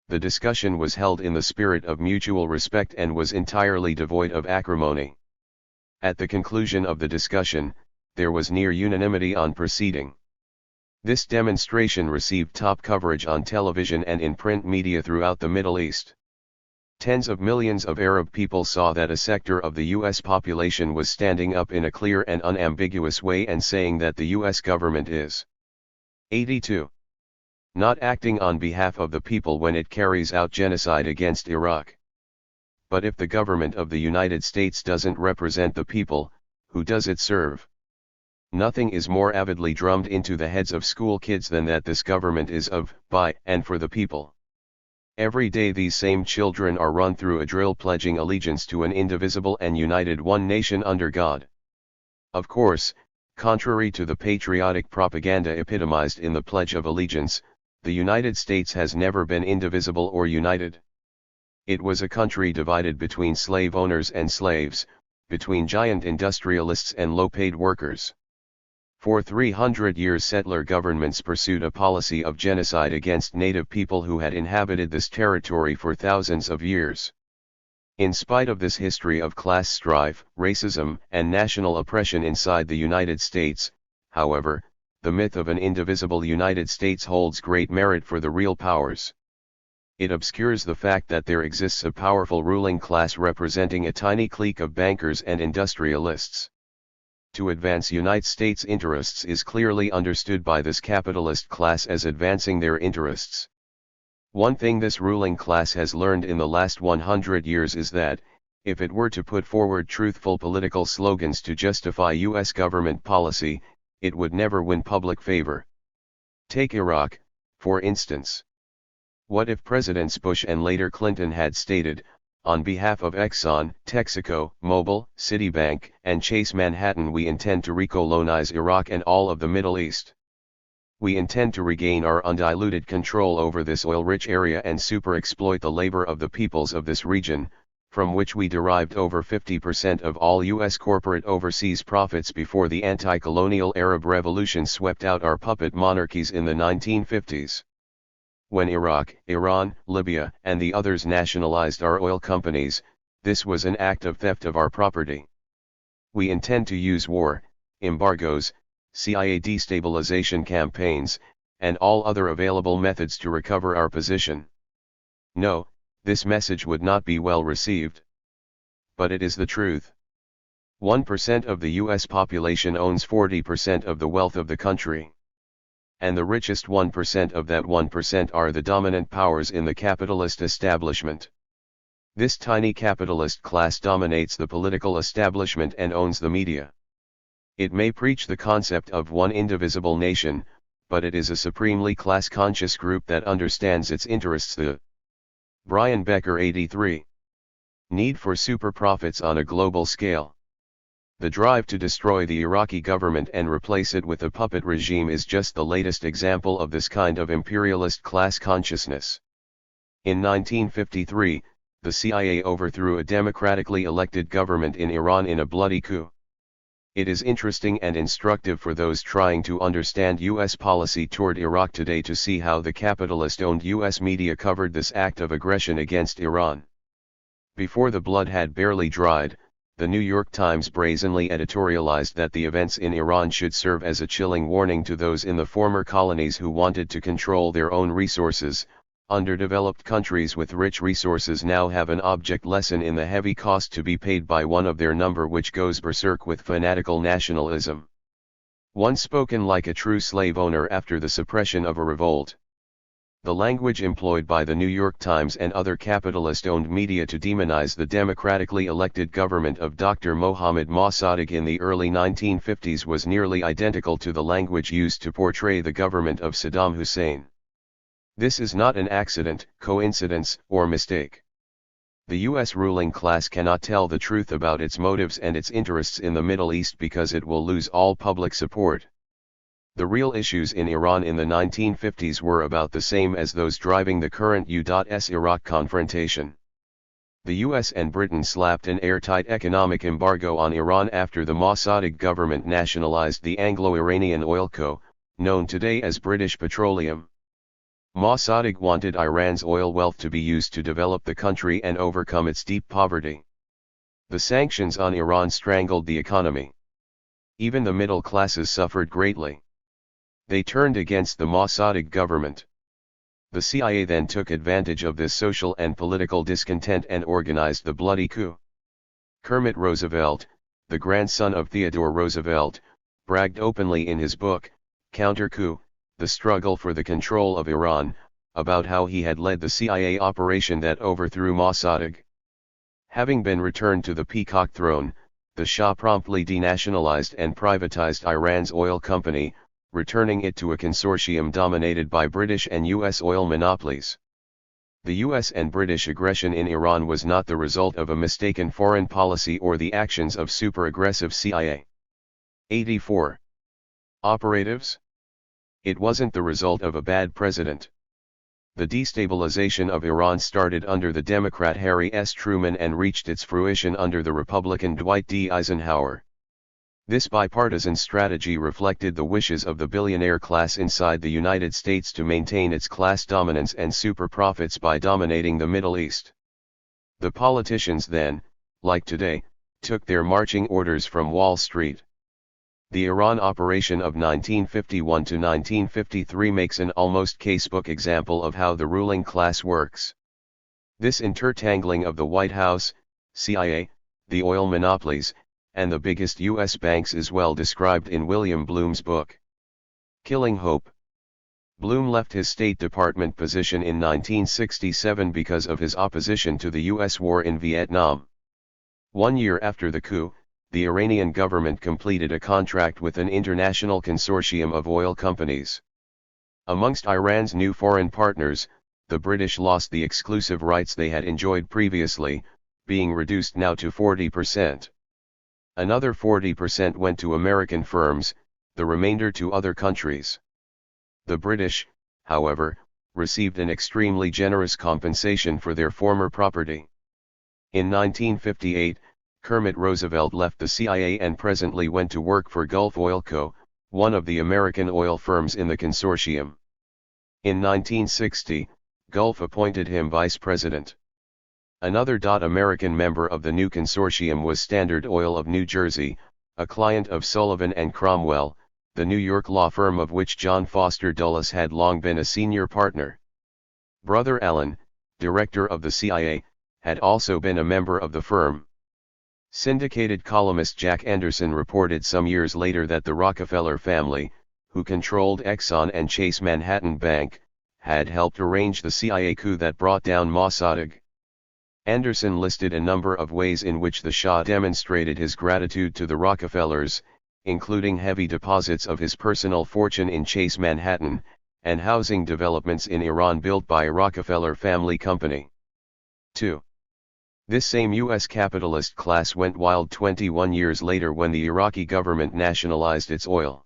The discussion was held in the spirit of mutual respect and was entirely devoid of acrimony. At the conclusion of the discussion, there was near unanimity on proceeding. This demonstration received top coverage on television and in print media throughout the Middle East. Tens of millions of Arab people saw that a sector of the U.S. population was standing up in a clear and unambiguous way and saying that the U.S. government is 82. Not acting on behalf of the people when it carries out genocide against Iraq. But if the government of the United States doesn't represent the people, who does it serve? Nothing is more avidly drummed into the heads of school kids than that this government is of, by, and for the people. Every day these same children are run through a drill pledging allegiance to an indivisible and united one nation under God. Of course, contrary to the patriotic propaganda epitomized in the Pledge of Allegiance, the United States has never been indivisible or united. It was a country divided between slave owners and slaves, between giant industrialists and low-paid workers. For 300 years settler governments pursued a policy of genocide against native people who had inhabited this territory for thousands of years. In spite of this history of class strife, racism, and national oppression inside the United States, however, the myth of an indivisible United States holds great merit for the real powers. It obscures the fact that there exists a powerful ruling class representing a tiny clique of bankers and industrialists. To advance United States interests is clearly understood by this capitalist class as advancing their interests. One thing this ruling class has learned in the last 100 years is that, if it were to put forward truthful political slogans to justify U.S. government policy, it would never win public favor. Take Iraq, for instance. What if Presidents Bush and later Clinton had stated, on behalf of Exxon, Texaco, Mobil, Citibank, and Chase Manhattan, we intend to recolonize Iraq and all of the Middle East. We intend to regain our undiluted control over this oil-rich area and super-exploit the labor of the peoples of this region, from which we derived over 50% of all U.S. corporate overseas profits before the anti-colonial Arab Revolution swept out our puppet monarchies in the 1950s. When Iraq, Iran, Libya, and the others nationalized our oil companies, this was an act of theft of our property. We intend to use war, embargoes, CIA destabilization campaigns, and all other available methods to recover our position. No, this message would not be well received. but it is the truth. 1% of the US population owns 40% of the wealth of the country. And the richest 1% of that 1% are the dominant powers in the capitalist establishment. This tiny capitalist class dominates the political establishment and owns the media. It may preach the concept of one indivisible nation, but it is a supremely class-conscious group that understands its interests. The Brian Becker 83. Need for super profits on a global scale. The drive to destroy the Iraqi government and replace it with a puppet regime is just the latest example of this kind of imperialist class consciousness. In 1953, the CIA overthrew a democratically elected government in Iran in a bloody coup. It is interesting and instructive for those trying to understand U.S. policy toward Iraq today to see how the capitalist-owned U.S. media covered this act of aggression against Iran. Before the blood had barely dried, the New York Times brazenly editorialized that the events in Iran should serve as a chilling warning to those in the former colonies who wanted to control their own resources. Underdeveloped countries with rich resources now have an object lesson in the heavy cost to be paid by one of their number which goes berserk with fanatical nationalism. One spoken like a true slave owner after the suppression of a revolt. The language employed by the New York Times and other capitalist-owned media to demonize the democratically elected government of Dr. Mohammad Mossadegh in the early 1950s was nearly identical to the language used to portray the government of Saddam Hussein. This is not an accident, coincidence, or mistake. The U.S. ruling class cannot tell the truth about its motives and its interests in the Middle East because it will lose all public support. The real issues in Iran in the 1950s were about the same as those driving the current U.S. Iraq confrontation. The US and Britain slapped an airtight economic embargo on Iran after the Mossadegh government nationalized the Anglo-Iranian Oil Co., known today as British Petroleum. Mossadegh wanted Iran's oil wealth to be used to develop the country and overcome its deep poverty. The sanctions on Iran strangled the economy. Even the middle classes suffered greatly. They turned against the Mossadegh government. The CIA then took advantage of this social and political discontent and organized the bloody coup. Kermit Roosevelt, the grandson of Theodore Roosevelt, bragged openly in his book, Counter-Coup, The Struggle for the Control of Iran, about how he had led the CIA operation that overthrew Mossadegh. Having been returned to the peacock throne, the Shah promptly denationalized and privatized Iran's oil company, returning it to a consortium dominated by British and U.S. oil monopolies. The U.S. and British aggression in Iran was not the result of a mistaken foreign policy or the actions of super-aggressive CIA. 84. Operatives? It wasn't the result of a bad president. The destabilization of Iran started under the Democrat Harry S. Truman and reached its fruition under the Republican Dwight D. Eisenhower. This bipartisan strategy reflected the wishes of the billionaire class inside the United States to maintain its class dominance and super profits by dominating the Middle East. The politicians then, like today, took their marching orders from Wall Street. The Iran operation of 1951 to 1953 makes an almost casebook example of how the ruling class works. This intertangling of the White House, CIA, the oil monopolies, and the biggest U.S. banks is well described in William Bloom's book, Killing Hope. Bloom left his State Department position in 1967 because of his opposition to the U.S. war in Vietnam. 1 year after the coup, the Iranian government completed a contract with an international consortium of oil companies. Amongst Iran's new foreign partners, the British lost the exclusive rights they had enjoyed previously, being reduced now to 40%. Another 40% went to American firms, the remainder to other countries. The British, however, received an extremely generous compensation for their former property. In 1958, Kermit Roosevelt left the CIA and presently went to work for Gulf Oil Co., one of the American oil firms in the consortium. In 1960, Gulf appointed him vice president. Another American member of the new consortium was Standard Oil of New Jersey, a client of Sullivan and Cromwell, the New York law firm of which John Foster Dulles had long been a senior partner. Brother Allen, director of the CIA, had also been a member of the firm. Syndicated columnist Jack Anderson reported some years later that the Rockefeller family, who controlled Exxon and Chase Manhattan Bank, had helped arrange the CIA coup that brought down Mossadegh. Anderson listed a number of ways in which the Shah demonstrated his gratitude to the Rockefellers, including heavy deposits of his personal fortune in Chase Manhattan, and housing developments in Iran built by a Rockefeller family company. 2. This same U.S. capitalist class went wild 21 years later when the Iraqi government nationalized its oil.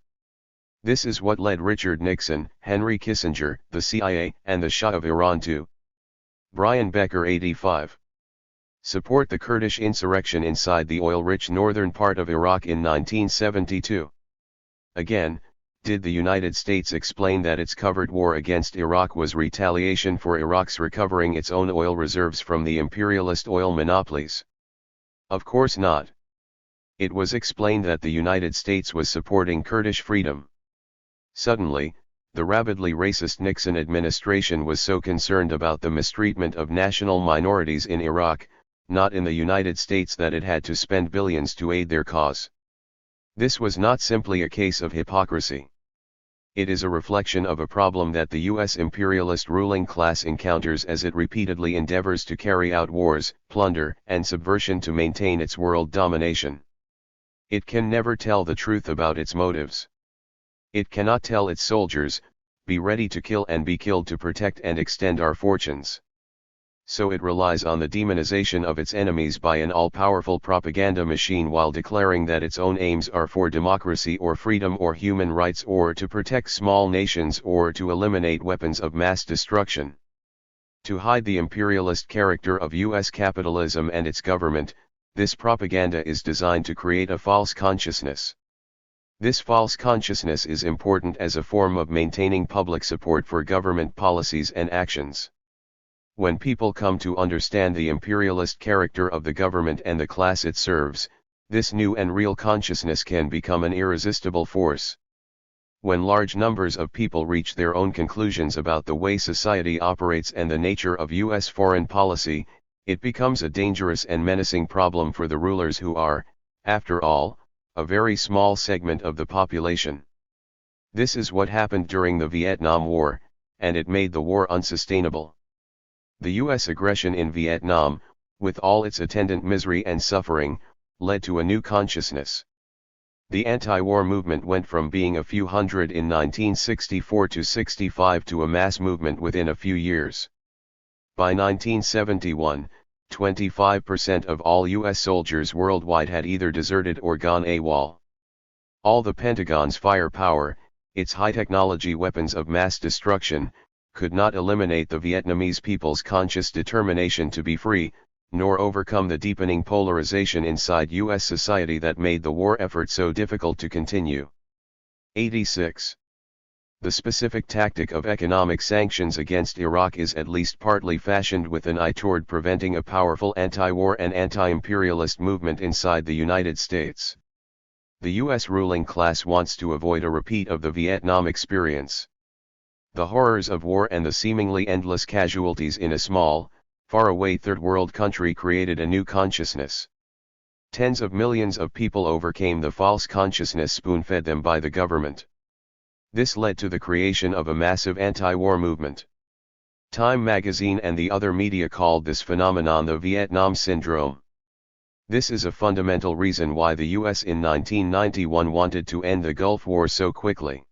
This is what led Richard Nixon, Henry Kissinger, the CIA, and the Shah of Iran to Brian Becker 85. Support the Kurdish insurrection inside the oil-rich northern part of Iraq in 1972. Again, did the United States explain that its covert war against Iraq was retaliation for Iraq's recovering its own oil reserves from the imperialist oil monopolies? Of course not. It was explained that the United States was supporting Kurdish freedom. Suddenly, the rabidly racist Nixon administration was so concerned about the mistreatment of national minorities in Iraq, not in the United States, that it had to spend billions to aid their cause. This was not simply a case of hypocrisy. It is a reflection of a problem that the U.S. imperialist ruling class encounters as it repeatedly endeavors to carry out wars, plunder, and subversion to maintain its world domination. It can never tell the truth about its motives. It cannot tell its soldiers, be ready to kill and be killed to protect and extend our fortunes. So it relies on the demonization of its enemies by an all-powerful propaganda machine while declaring that its own aims are for democracy or freedom or human rights or to protect small nations or to eliminate weapons of mass destruction. To hide the imperialist character of U.S. capitalism and its government, this propaganda is designed to create a false consciousness. This false consciousness is important as a form of maintaining public support for government policies and actions. When people come to understand the imperialist character of the government and the class it serves, this new and real consciousness can become an irresistible force. When large numbers of people reach their own conclusions about the way society operates and the nature of U.S. foreign policy, it becomes a dangerous and menacing problem for the rulers who are, after all, a very small segment of the population. This is what happened during the Vietnam War, and it made the war unsustainable. The U.S. aggression in Vietnam, with all its attendant misery and suffering, led to a new consciousness. The anti-war movement went from being a few hundred in 1964 to 65 to a mass movement within a few years. By 1971, 25% of all U.S. soldiers worldwide had either deserted or gone AWOL. All the Pentagon's firepower, its high-technology weapons of mass destruction, could not eliminate the Vietnamese people's conscious determination to be free, nor overcome the deepening polarization inside U.S. society that made the war effort so difficult to continue. 86. The specific tactic of economic sanctions against Iraq is at least partly fashioned with an eye toward preventing a powerful anti-war and anti-imperialist movement inside the United States. The U.S. ruling class wants to avoid a repeat of the Vietnam experience. The horrors of war and the seemingly endless casualties in a small, faraway third world country created a new consciousness. Tens of millions of people overcame the false consciousness spoon-fed them by the government. This led to the creation of a massive anti-war movement. Time magazine and the other media called this phenomenon the Vietnam Syndrome. This is a fundamental reason why the U.S. in 1991 wanted to end the Gulf War so quickly.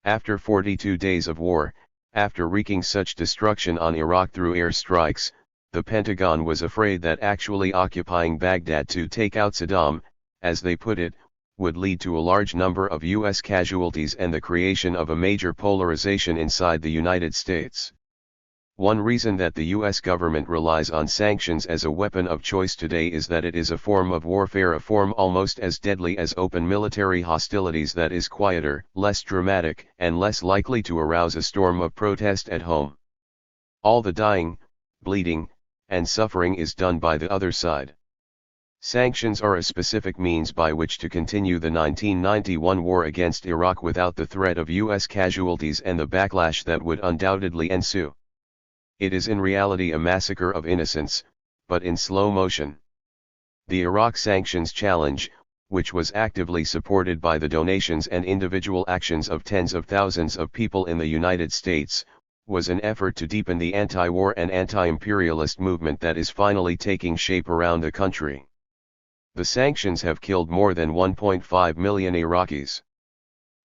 After 42 days of war, after wreaking such destruction on Iraq through airstrikes, the Pentagon was afraid that actually occupying Baghdad to take out Saddam, as they put it, would lead to a large number of U.S. casualties and the creation of a major polarization inside the United States. One reason that the U.S. government relies on sanctions as a weapon of choice today is that it is a form of warfare, a form almost as deadly as open military hostilities, that is quieter, less dramatic, and less likely to arouse a storm of protest at home. All the dying, bleeding, and suffering is done by the other side. Sanctions are a specific means by which to continue the 1991 war against Iraq without the threat of U.S. casualties and the backlash that would undoubtedly ensue. It is in reality a massacre of innocents, but in slow motion. The Iraq Sanctions Challenge, which was actively supported by the donations and individual actions of tens of thousands of people in the United States, was an effort to deepen the anti-war and anti-imperialist movement that is finally taking shape around the country. The sanctions have killed more than 1.5 million Iraqis.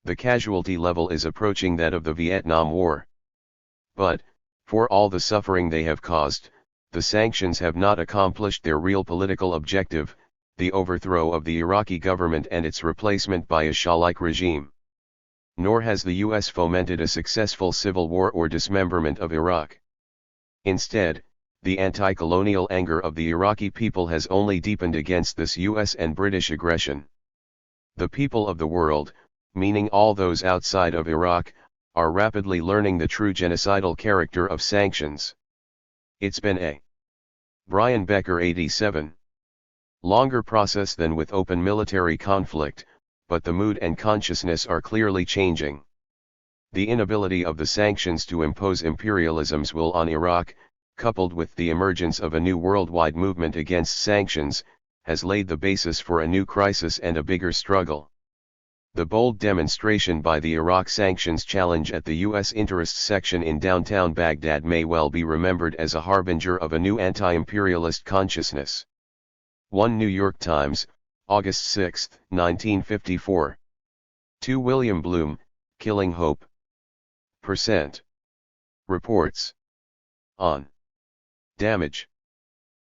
The casualty level is approaching that of the Vietnam War. But, for all the suffering they have caused, the sanctions have not accomplished their real political objective, the overthrow of the Iraqi government and its replacement by a Shah-like regime. Nor has the US fomented a successful civil war or dismemberment of Iraq. Instead, the anti-colonial anger of the Iraqi people has only deepened against this US and British aggression. The people of the world, meaning all those outside of Iraq, are rapidly learning the true genocidal character of sanctions. It's been a Brian Becker 87. Longer process than with open military conflict, but the mood and consciousness are clearly changing. The inability of the sanctions to impose imperialism's will on Iraq, coupled with the emergence of a new worldwide movement against sanctions, has laid the basis for a new crisis and a bigger struggle. The bold demonstration by the Iraq Sanctions Challenge at the U.S. Interests section in downtown Baghdad may well be remembered as a harbinger of a new anti-imperialist consciousness. 1 New York Times, August 6, 1954. 2 William Bloom, Killing Hope. Percent. Reports on damage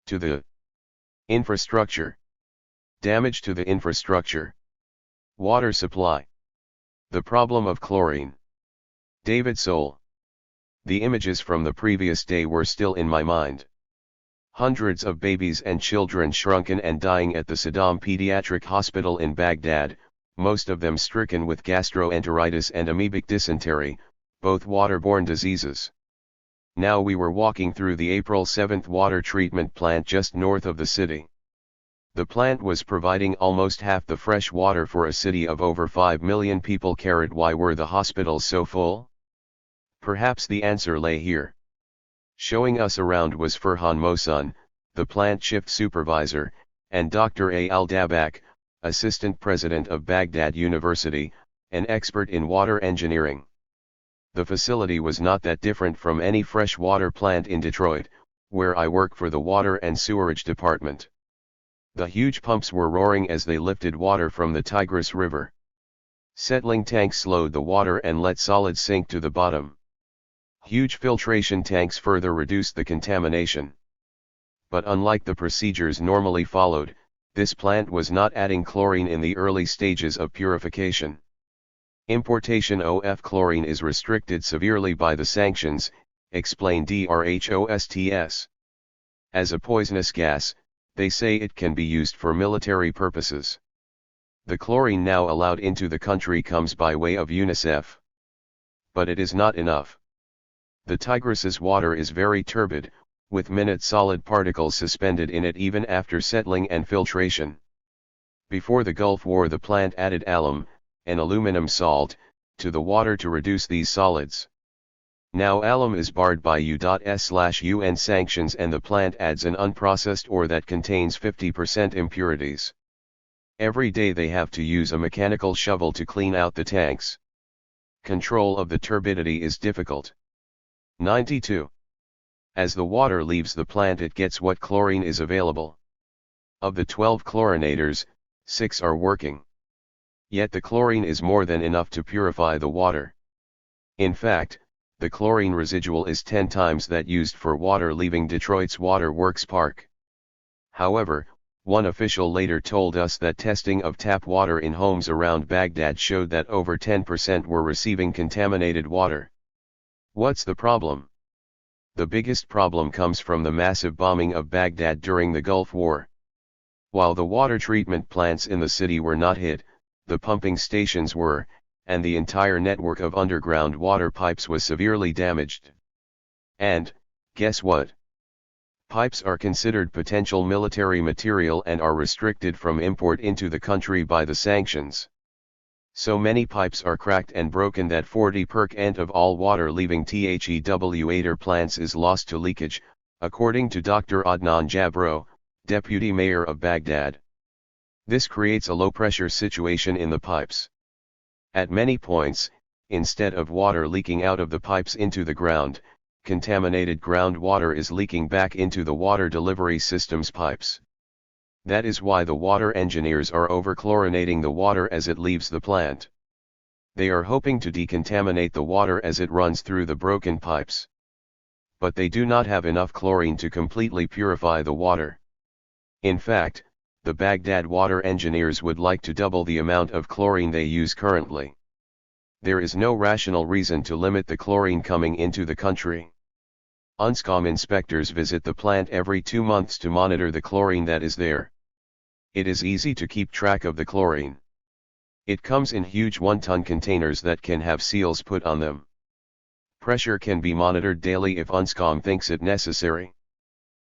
to the infrastructure. Damage to the infrastructure. Water supply. The problem of chlorine. David Soul. The images from the previous day were still in my mind. Hundreds of babies and children shrunken and dying at the Saddam Pediatric Hospital in Baghdad, most of them stricken with gastroenteritis and amoebic dysentery, both waterborne diseases. Now we were walking through the April 7 water treatment plant just north of the city. The plant was providing almost half the fresh water for a city of over 5 million people. Why were the hospitals so full? Perhaps the answer lay here. Showing us around was Farhan Mohsen, the plant shift supervisor, and Dr. A. Al-Dabak, assistant president of Baghdad University, an expert in water engineering. The facility was not that different from any fresh water plant in Detroit, where I work for the Water and Sewerage Department. The huge pumps were roaring as they lifted water from the Tigris River. Settling tanks slowed the water and let solids sink to the bottom. Huge filtration tanks further reduced the contamination. But unlike the procedures normally followed, this plant was not adding chlorine in the early stages of purification. Importation of chlorine is restricted severely by the sanctions, explained DRHOSTS. As a poisonous gas, they say it can be used for military purposes. The chlorine now allowed into the country comes by way of UNICEF. But it is not enough. The Tigris's water is very turbid, with minute solid particles suspended in it even after settling and filtration. Before the Gulf War, the plant added alum, an aluminum salt, to the water to reduce these solids. Now alum is barred by U.S/UN sanctions and the plant adds an unprocessed ore that contains 50% impurities. Every day they have to use a mechanical shovel to clean out the tanks. Control of the turbidity is difficult. 92. As the water leaves the plant, it gets what chlorine is available. Of the 12 chlorinators, 6 are working. Yet the chlorine is more than enough to purify the water. In fact, the chlorine residual is 10 times that used for water leaving Detroit's Water Works Park. However, one official later told us that testing of tap water in homes around Baghdad showed that over 10% were receiving contaminated water. What's the problem? The biggest problem comes from the massive bombing of Baghdad during the Gulf War. While the water treatment plants in the city were not hit, the pumping stations were, and the entire network of underground water pipes was severely damaged. And, guess what? Pipes are considered potential military material and are restricted from import into the country by the sanctions. So many pipes are cracked and broken that 40% of all water leaving THEW plants is lost to leakage, according to Dr. Adnan Jabro, deputy mayor of Baghdad. This creates a low-pressure situation in the pipes. At many points, instead of water leaking out of the pipes into the ground, contaminated groundwater is leaking back into the water delivery system's pipes. That is why the water engineers are over-chlorinating the water as it leaves the plant. They are hoping to decontaminate the water as it runs through the broken pipes. But they do not have enough chlorine to completely purify the water. In fact, the Baghdad water engineers would like to double the amount of chlorine they use currently. There is no rational reason to limit the chlorine coming into the country. UNSCOM inspectors visit the plant every 2 months to monitor the chlorine that is there. It is easy to keep track of the chlorine. It comes in huge 1-ton containers that can have seals put on them. Pressure can be monitored daily if UNSCOM thinks it necessary.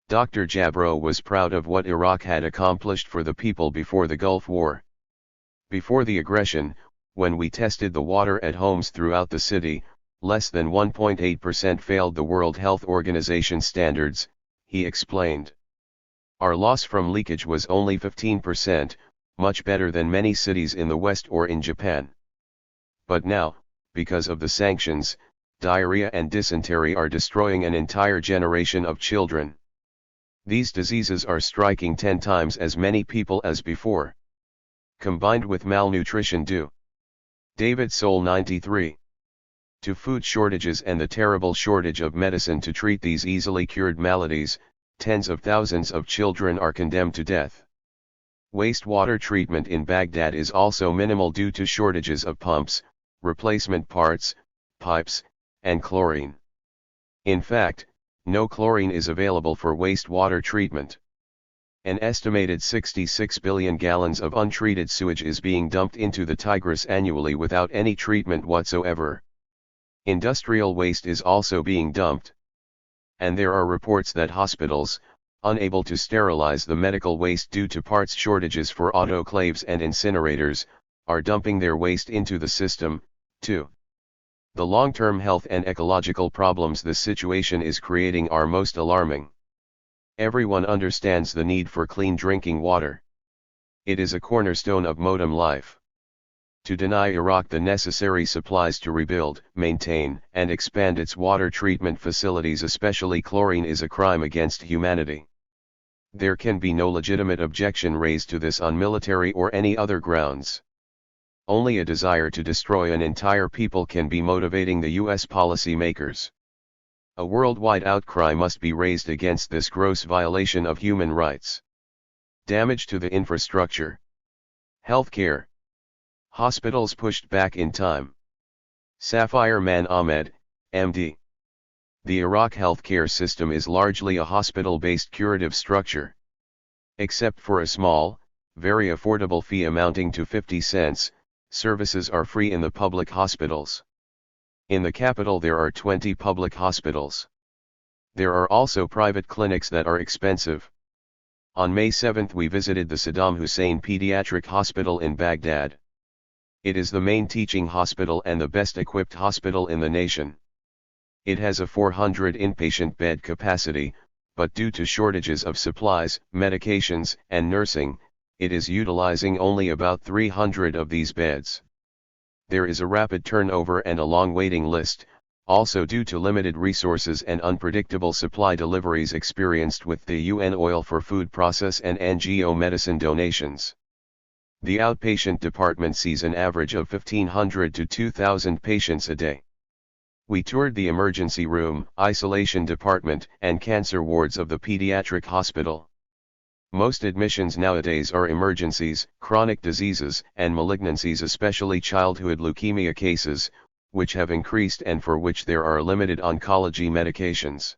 Dr. Jabro was proud of what Iraq had accomplished for the people before the Gulf War. Before the aggression, when we tested the water at homes throughout the city, less than 1.8% failed the World Health Organization standards, he explained. Our loss from leakage was only 15%, much better than many cities in the West or in Japan. But now, because of the sanctions, diarrhea and dysentery are destroying an entire generation of children. These diseases are striking 10 times as many people as before. Combined with malnutrition due. David Soul 93. To food shortages and the terrible shortage of medicine to treat these easily cured maladies, tens of thousands of children are condemned to death. Wastewater treatment in Baghdad is also minimal due to shortages of pumps, replacement parts, pipes, and chlorine. In fact, no chlorine is available for wastewater treatment. An estimated 66 billion gallons of untreated sewage is being dumped into the Tigris annually without any treatment whatsoever. Industrial waste is also being dumped. And there are reports that hospitals, unable to sterilize the medical waste due to parts shortages for autoclaves and incinerators, are dumping their waste into the system, too. The long-term health and ecological problems this situation is creating are most alarming. Everyone understands the need for clean drinking water. It is a cornerstone of modern life. To deny Iraq the necessary supplies to rebuild, maintain, and expand its water treatment facilities, especially chlorine, is a crime against humanity. There can be no legitimate objection raised to this on military or any other grounds. Only a desire to destroy an entire people can be motivating the U.S. policymakers. A worldwide outcry must be raised against this gross violation of human rights. Damage to the infrastructure. Healthcare. Hospitals pushed back in time. Sapphire Man Ahmed, MD. The Iraq healthcare system is largely a hospital-based curative structure. Except for a small, very affordable fee amounting to 50 cents, services are free in the public hospitals. In the capital there are 20 public hospitals. There are also private clinics that are expensive. On May 7 we visited the Saddam Hussein Pediatric Hospital in Baghdad. It is the main teaching hospital and the best equipped hospital in the nation. It has a 400 inpatient bed capacity, but due to shortages of supplies, medications, and nursing, it is utilizing only about 300 of these beds. There is a rapid turnover and a long waiting list, also due to limited resources and unpredictable supply deliveries experienced with the UN Oil for Food Process and NGO medicine donations. The outpatient department sees an average of 1,500 to 2,000 patients a day. We toured the emergency room, isolation department, and cancer wards of the pediatric hospital. Most admissions nowadays are emergencies, chronic diseases, and malignancies, especially childhood leukemia cases, which have increased and for which there are limited oncology medications.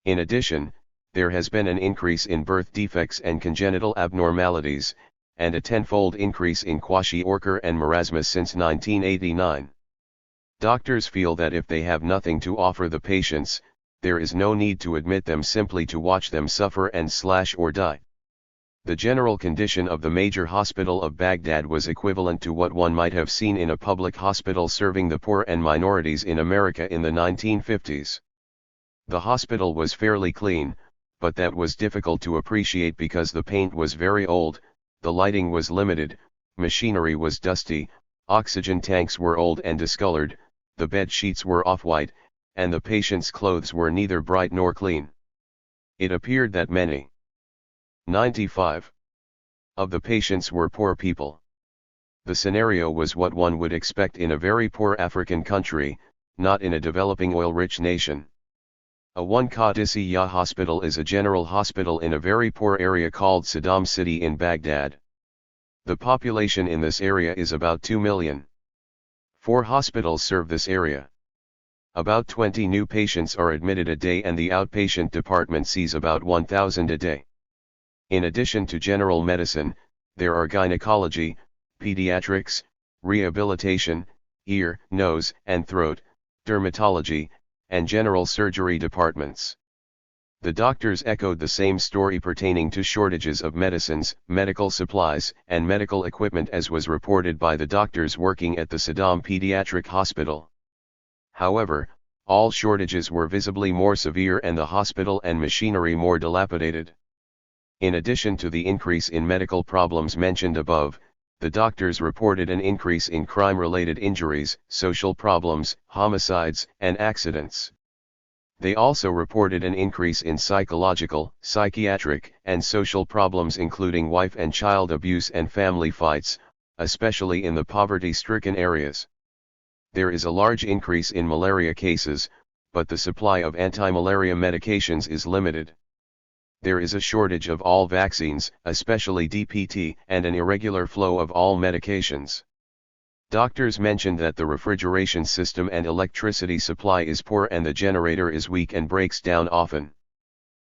In addition, there has been an increase in birth defects and congenital abnormalities, and a tenfold increase in kwashiorkor and marasmus since 1989. Doctors feel that if they have nothing to offer the patients, there is no need to admit them, simply to watch them suffer and or die. The general condition of the major hospital of Baghdad was equivalent to what one might have seen in a public hospital serving the poor and minorities in America in the 1950s. The hospital was fairly clean, but that was difficult to appreciate because the paint was very old, the lighting was limited, machinery was dusty, oxygen tanks were old and discolored, the bed sheets were off-white, and the patient's clothes were neither bright nor clean. It appeared that many, 95, of the patients were poor people. The scenario was what one would expect in a very poor African country, not in a developing oil-rich nation. A One-Qadisiyah hospital is a general hospital in a very poor area called Saddam City in Baghdad. The population in this area is about 2 million. 4 hospitals serve this area. About 20 new patients are admitted a day and the outpatient department sees about 1,000 a day. In addition to general medicine, there are gynecology, pediatrics, rehabilitation, ear, nose and throat, dermatology, and general surgery departments. The doctors echoed the same story pertaining to shortages of medicines, medical supplies, and medical equipment as was reported by the doctors working at the Saddam Pediatric Hospital. However, all shortages were visibly more severe and the hospital and machinery more dilapidated. In addition to the increase in medical problems mentioned above, the doctors reported an increase in crime-related injuries, social problems, homicides, and accidents. They also reported an increase in psychological, psychiatric, and social problems including wife and child abuse and family fights, especially in the poverty-stricken areas. There is a large increase in malaria cases, but the supply of anti-malaria medications is limited. There is a shortage of all vaccines, especially DPT, and an irregular flow of all medications. Doctors mentioned that the refrigeration system and electricity supply is poor and the generator is weak and breaks down often.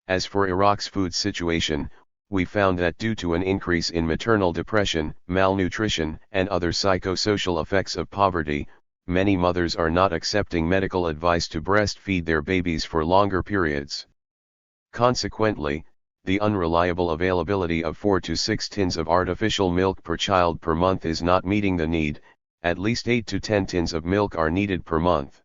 As for Iraq's food situation, we found that due to an increase in maternal depression, malnutrition, and other psychosocial effects of poverty, many mothers are not accepting medical advice to breastfeed their babies for longer periods. Consequently, the unreliable availability of 4 to 6 tins of artificial milk per child per month is not meeting the need. At least 8 to 10 tins of milk are needed per month.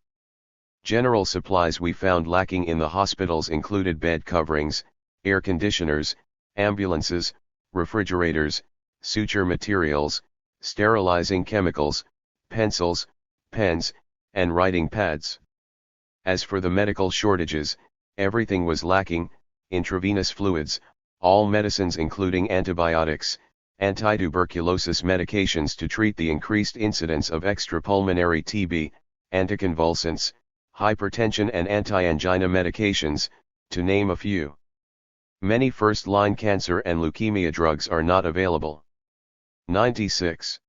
General supplies we found lacking in the hospitals included bed coverings, air conditioners, ambulances, refrigerators, suture materials, sterilizing chemicals, pencils, pens, and writing pads. As for the medical shortages, everything was lacking: intravenous fluids, all medicines including antibiotics, antituberculosis medications to treat the increased incidence of extrapulmonary TB, anticonvulsants, hypertension and anti-angina medications, to name a few. Many first-line cancer and leukemia drugs are not available. 96.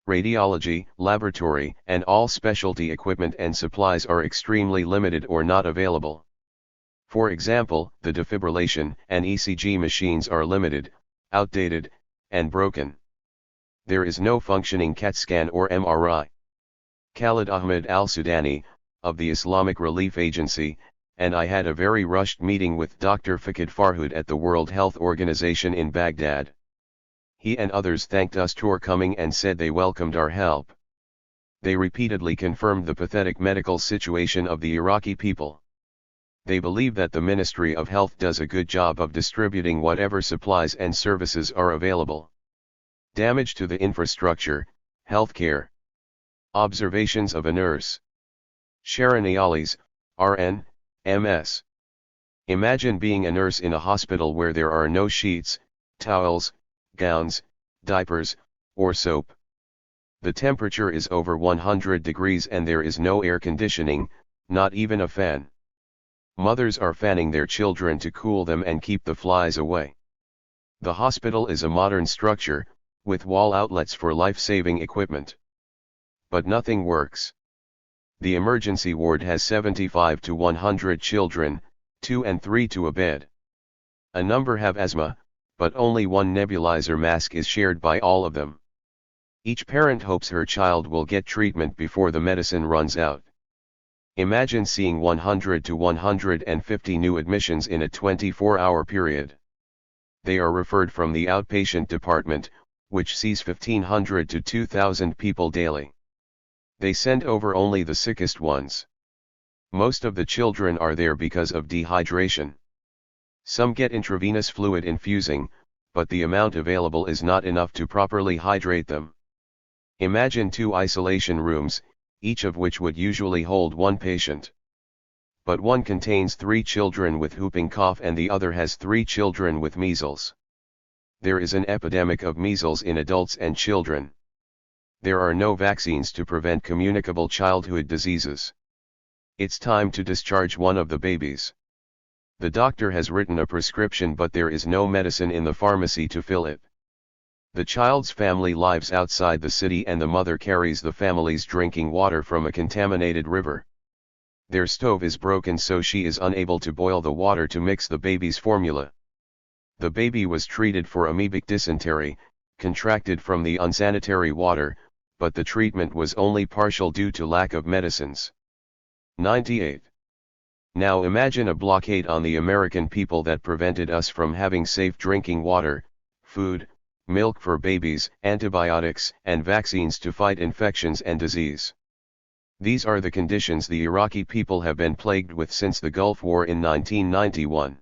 Radiology, laboratory, and all specialty equipment and supplies are extremely limited or not available. For example, the defibrillation and ECG machines are limited, outdated, and broken. There is no functioning CAT scan or MRI. Khalid Ahmed Al-Sudani, of the Islamic Relief Agency, and I had a very rushed meeting with Dr. Fakid Farhood at the World Health Organization in Baghdad. He and others thanked us for coming and said they welcomed our help. They repeatedly confirmed the pathetic medical situation of the Iraqi people. They believe that the Ministry of Health does a good job of distributing whatever supplies and services are available. Damage to the infrastructure, healthcare. Observations of a nurse. Sharon Ealis, RN, MS. Imagine being a nurse in a hospital where there are no sheets, towels, gowns, diapers, or soap. The temperature is over 100 degrees and there is no air conditioning, not even a fan. Mothers are fanning their children to cool them and keep the flies away. The hospital is a modern structure, with wall outlets for life-saving equipment. But nothing works. The emergency ward has 75 to 100 children, 2 and 3 to a bed. A number have asthma, but only one nebulizer mask is shared by all of them. Each parent hopes her child will get treatment before the medicine runs out. Imagine seeing 100 to 150 new admissions in a 24-hour period. They are referred from the outpatient department, which sees 1,500 to 2,000 people daily. They send over only the sickest ones. Most of the children are there because of dehydration. Some get intravenous fluid infusing, but the amount available is not enough to properly hydrate them. Imagine 2 isolation rooms, each of which would usually hold 1 patient. But one contains 3 children with whooping cough and the other has 3 children with measles. There is an epidemic of measles in adults and children. There are no vaccines to prevent communicable childhood diseases. It's time to discharge one of the babies. The doctor has written a prescription, but there is no medicine in the pharmacy to fill it. The child's family lives outside the city and the mother carries the family's drinking water from a contaminated river. Their stove is broken, so she is unable to boil the water to mix the baby's formula. The baby was treated for amoebic dysentery, contracted from the unsanitary water, but the treatment was only partial due to lack of medicines. 98. Now imagine a blockade on the American people that prevented us from having safe drinking water, food, milk for babies, antibiotics, and vaccines to fight infections and disease. These are the conditions the Iraqi people have been plagued with since the Gulf War in 1991.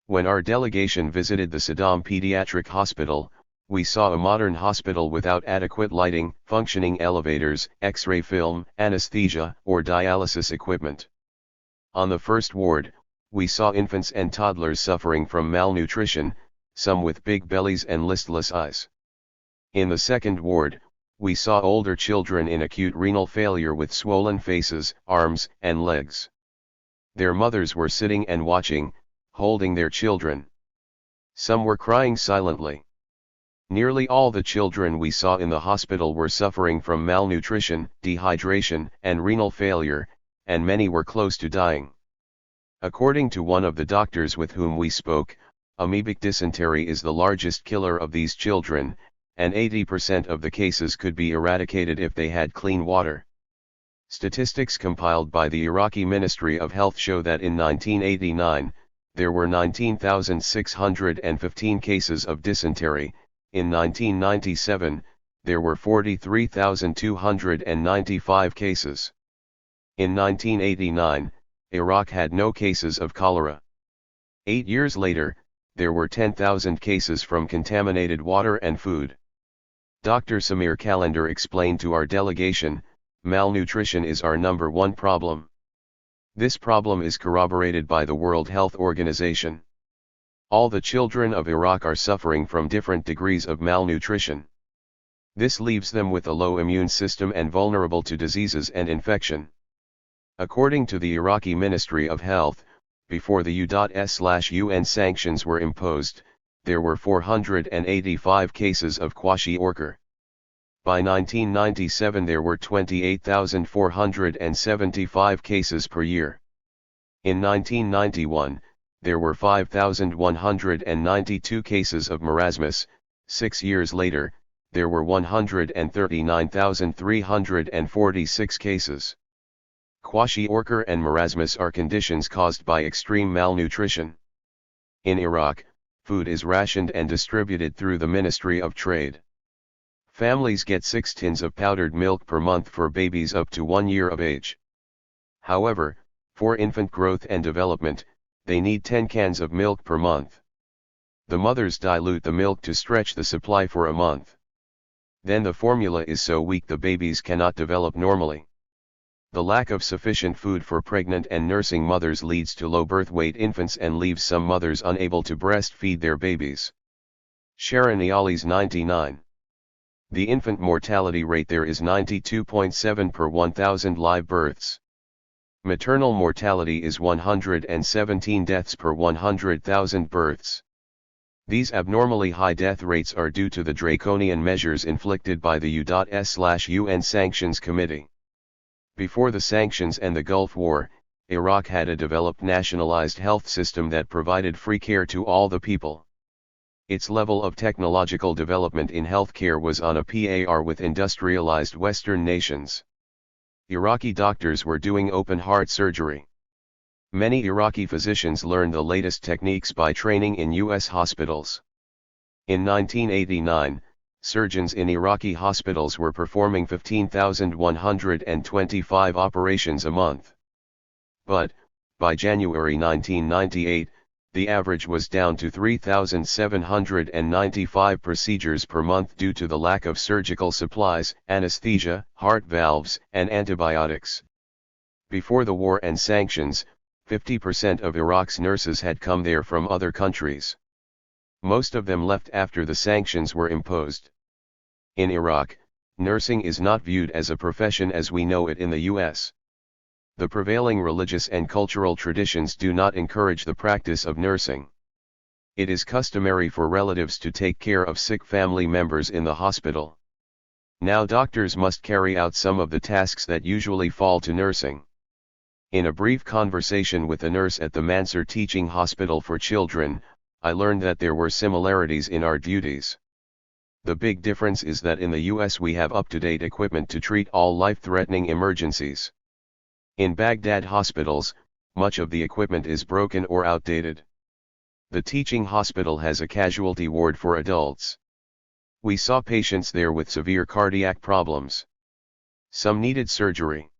When our delegation visited the Saddam Pediatric Hospital, we saw a modern hospital without adequate lighting, functioning elevators, X-ray film, anesthesia, or dialysis equipment. On the first ward, we saw infants and toddlers suffering from malnutrition, some with big bellies and listless eyes. In the second ward, we saw older children in acute renal failure with swollen faces, arms, and legs. Their mothers were sitting and watching, holding their children. Some were crying silently. Nearly all the children we saw in the hospital were suffering from malnutrition, dehydration, and renal failure, and many were close to dying. According to one of the doctors with whom we spoke, amoebic dysentery is the largest killer of these children, and 80% of the cases could be eradicated if they had clean water. Statistics compiled by the Iraqi Ministry of Health show that in 1989, there were 19,615 cases of dysentery. In 1997, there were 43,295 cases. In 1989, Iraq had no cases of cholera. 8 years later, there were 10,000 cases from contaminated water and food. Dr. Samir Kalender explained to our delegation, malnutrition is our number 1 problem. This problem is corroborated by the World Health Organization. All the children of Iraq are suffering from different degrees of malnutrition. This leaves them with a low immune system and vulnerable to diseases and infection. According to the Iraqi Ministry of Health, before the U.S/UN sanctions were imposed, there were 485 cases of kwashiorkor. By 1997 there were 28,475 cases per year. In 1991, there were 5,192 cases of marasmus. 6 years later, there were 139,346 cases. Kwashiorkor and marasmus are conditions caused by extreme malnutrition. In Iraq, food is rationed and distributed through the Ministry of Trade. Families get 6 tins of powdered milk per month for babies up to 1 year of age. However, for infant growth and development, they need 10 cans of milk per month. The mothers dilute the milk to stretch the supply for a month. Then the formula is so weak the babies cannot develop normally. The lack of sufficient food for pregnant and nursing mothers leads to low birth weight infants and leaves some mothers unable to breastfeed their babies. Sharoniyali's 99. The infant mortality rate there is 92.7 per 1,000 live births. Maternal mortality is 117 deaths per 100,000 births. These abnormally high death rates are due to the draconian measures inflicted by the U.S/UN Sanctions Committee. Before the sanctions and the Gulf War, Iraq had a developed nationalized health system that provided free care to all the people. Its level of technological development in healthcare was on a par with industrialized Western nations. Iraqi doctors were doing open heart surgery. Many Iraqi physicians learned the latest techniques by training in U.S. hospitals. In 1989, surgeons in Iraqi hospitals were performing 15,125 operations a month. But, by January 1998, the average was down to 3,795 procedures per month due to the lack of surgical supplies, anesthesia, heart valves, and antibiotics. Before the war and sanctions, 50% of Iraq's nurses had come there from other countries. Most of them left after the sanctions were imposed. In Iraq, nursing is not viewed as a profession as we know it in the US. The prevailing religious and cultural traditions do not encourage the practice of nursing. It is customary for relatives to take care of sick family members in the hospital. Now doctors must carry out some of the tasks that usually fall to nursing. In a brief conversation with a nurse at the Mansur Teaching Hospital for Children, I learned that there were similarities in our duties. The big difference is that in the US we have up-to-date equipment to treat all life-threatening emergencies. In Baghdad hospitals, much of the equipment is broken or outdated. The teaching hospital has a casualty ward for adults. We saw patients there with severe cardiac problems. Some needed surgery.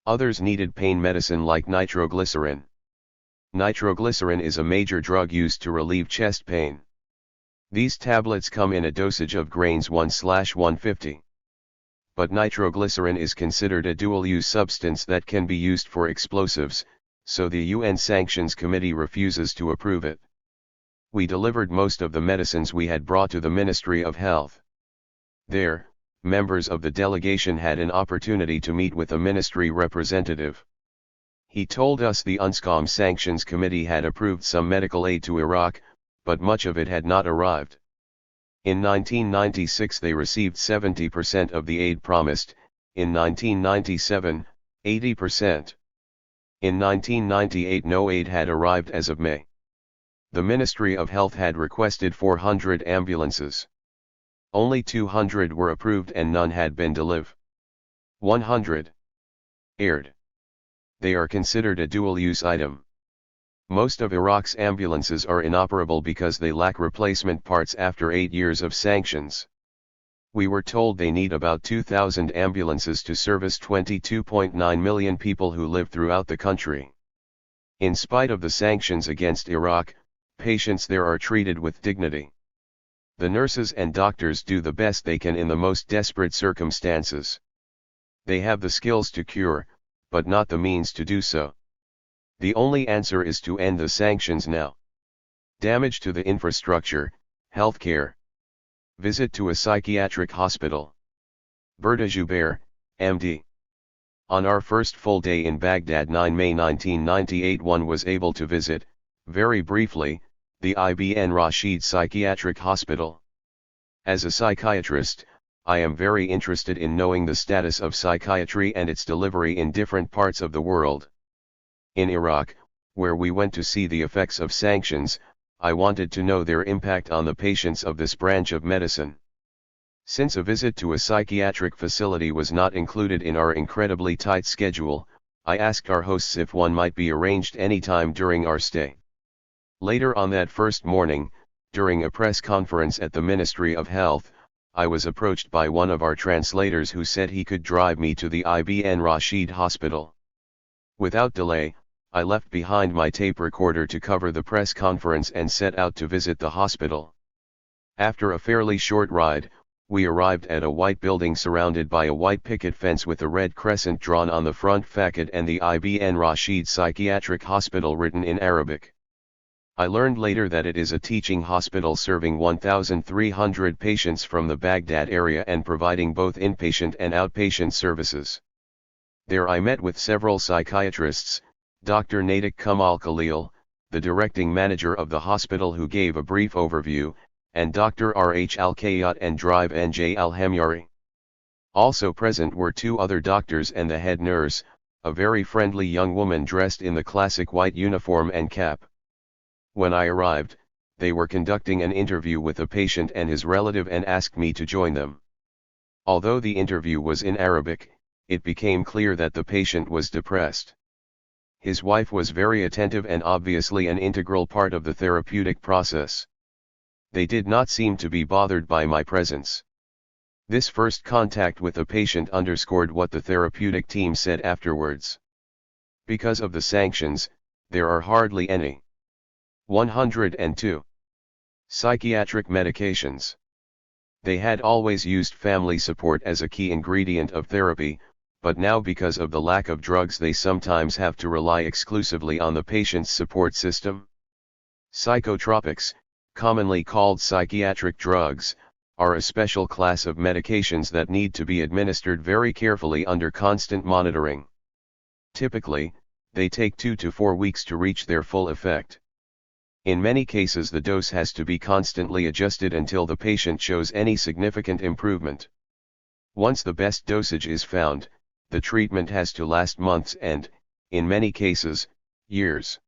Others needed pain medicine like nitroglycerin. Nitroglycerin is a major drug used to relieve chest pain. These tablets come in a dosage of grains 1/150. But nitroglycerin is considered a dual-use substance that can be used for explosives, so the UN Sanctions Committee refuses to approve it. We delivered most of the medicines we had brought to the Ministry of Health. There, members of the delegation had an opportunity to meet with a ministry representative. He told us the UNSCOM Sanctions Committee had approved some medical aid to Iraq, but much of it had not arrived. In 1996 they received 70% of the aid promised, in 1997, 80%. In 1998 no aid had arrived as of May. The Ministry of Health had requested 400 ambulances. Only 200 were approved and none had been delivered. 100 aired. They are considered a dual-use item. Most of Iraq's ambulances are inoperable because they lack replacement parts after 8 years of sanctions. We were told they need about 2,000 ambulances to service 22.9 million people who live throughout the country. In spite of the sanctions against Iraq, patients there are treated with dignity. The nurses and doctors do the best they can in the most desperate circumstances. They have the skills to cure, but not the means to do so. The only answer is to end the sanctions now. Damage to the infrastructure, healthcare. Visit to a psychiatric hospital. Berta Jubair, MD. On our first full day in Baghdad 9 May 1998 one was able to visit, very briefly, the Ibn Rashid Psychiatric Hospital. As a psychiatrist, I am very interested in knowing the status of psychiatry and its delivery in different parts of the world. In Iraq, where we went to see the effects of sanctions, I wanted to know their impact on the patients of this branch of medicine. Since a visit to a psychiatric facility was not included in our incredibly tight schedule, I asked our hosts if one might be arranged any time during our stay. Later on that first morning, during a press conference at the Ministry of Health, I was approached by one of our translators who said he could drive me to the Ibn Rashid Hospital. Without delay, I left behind my tape recorder to cover the press conference and set out to visit the hospital. After a fairly short ride, we arrived at a white building surrounded by a white picket fence with a red crescent drawn on the front facade and the Ibn Rashid Psychiatric Hospital written in Arabic. I learned later that it is a teaching hospital serving 1,300 patients from the Baghdad area and providing both inpatient and outpatient services. There I met with several psychiatrists, Dr. Natiq Kamal Khalil, the directing manager of the hospital who gave a brief overview, and Dr. R.H. Al-Kayat and Drive N.J. Al-Hamyari. Also present were 2 other doctors and the head nurse, a very friendly young woman dressed in the classic white uniform and cap. When I arrived, they were conducting an interview with a patient and his relative and asked me to join them. Although the interview was in Arabic, it became clear that the patient was depressed. His wife was very attentive and obviously an integral part of the therapeutic process. They did not seem to be bothered by my presence. This first contact with the patient underscored what the therapeutic team said afterwards. Because of the sanctions, there are hardly any 102. Psychiatric medications. They had always used family support as a key ingredient of therapy, but now because of the lack of drugs they sometimes have to rely exclusively on the patient's support system. Psychotropics, commonly called psychiatric drugs, are a special class of medications that need to be administered very carefully under constant monitoring. Typically, they take 2 to 4 weeks to reach their full effect. In many cases the dose has to be constantly adjusted until the patient shows any significant improvement. Once the best dosage is found, the treatment has to last months and, in many cases, years.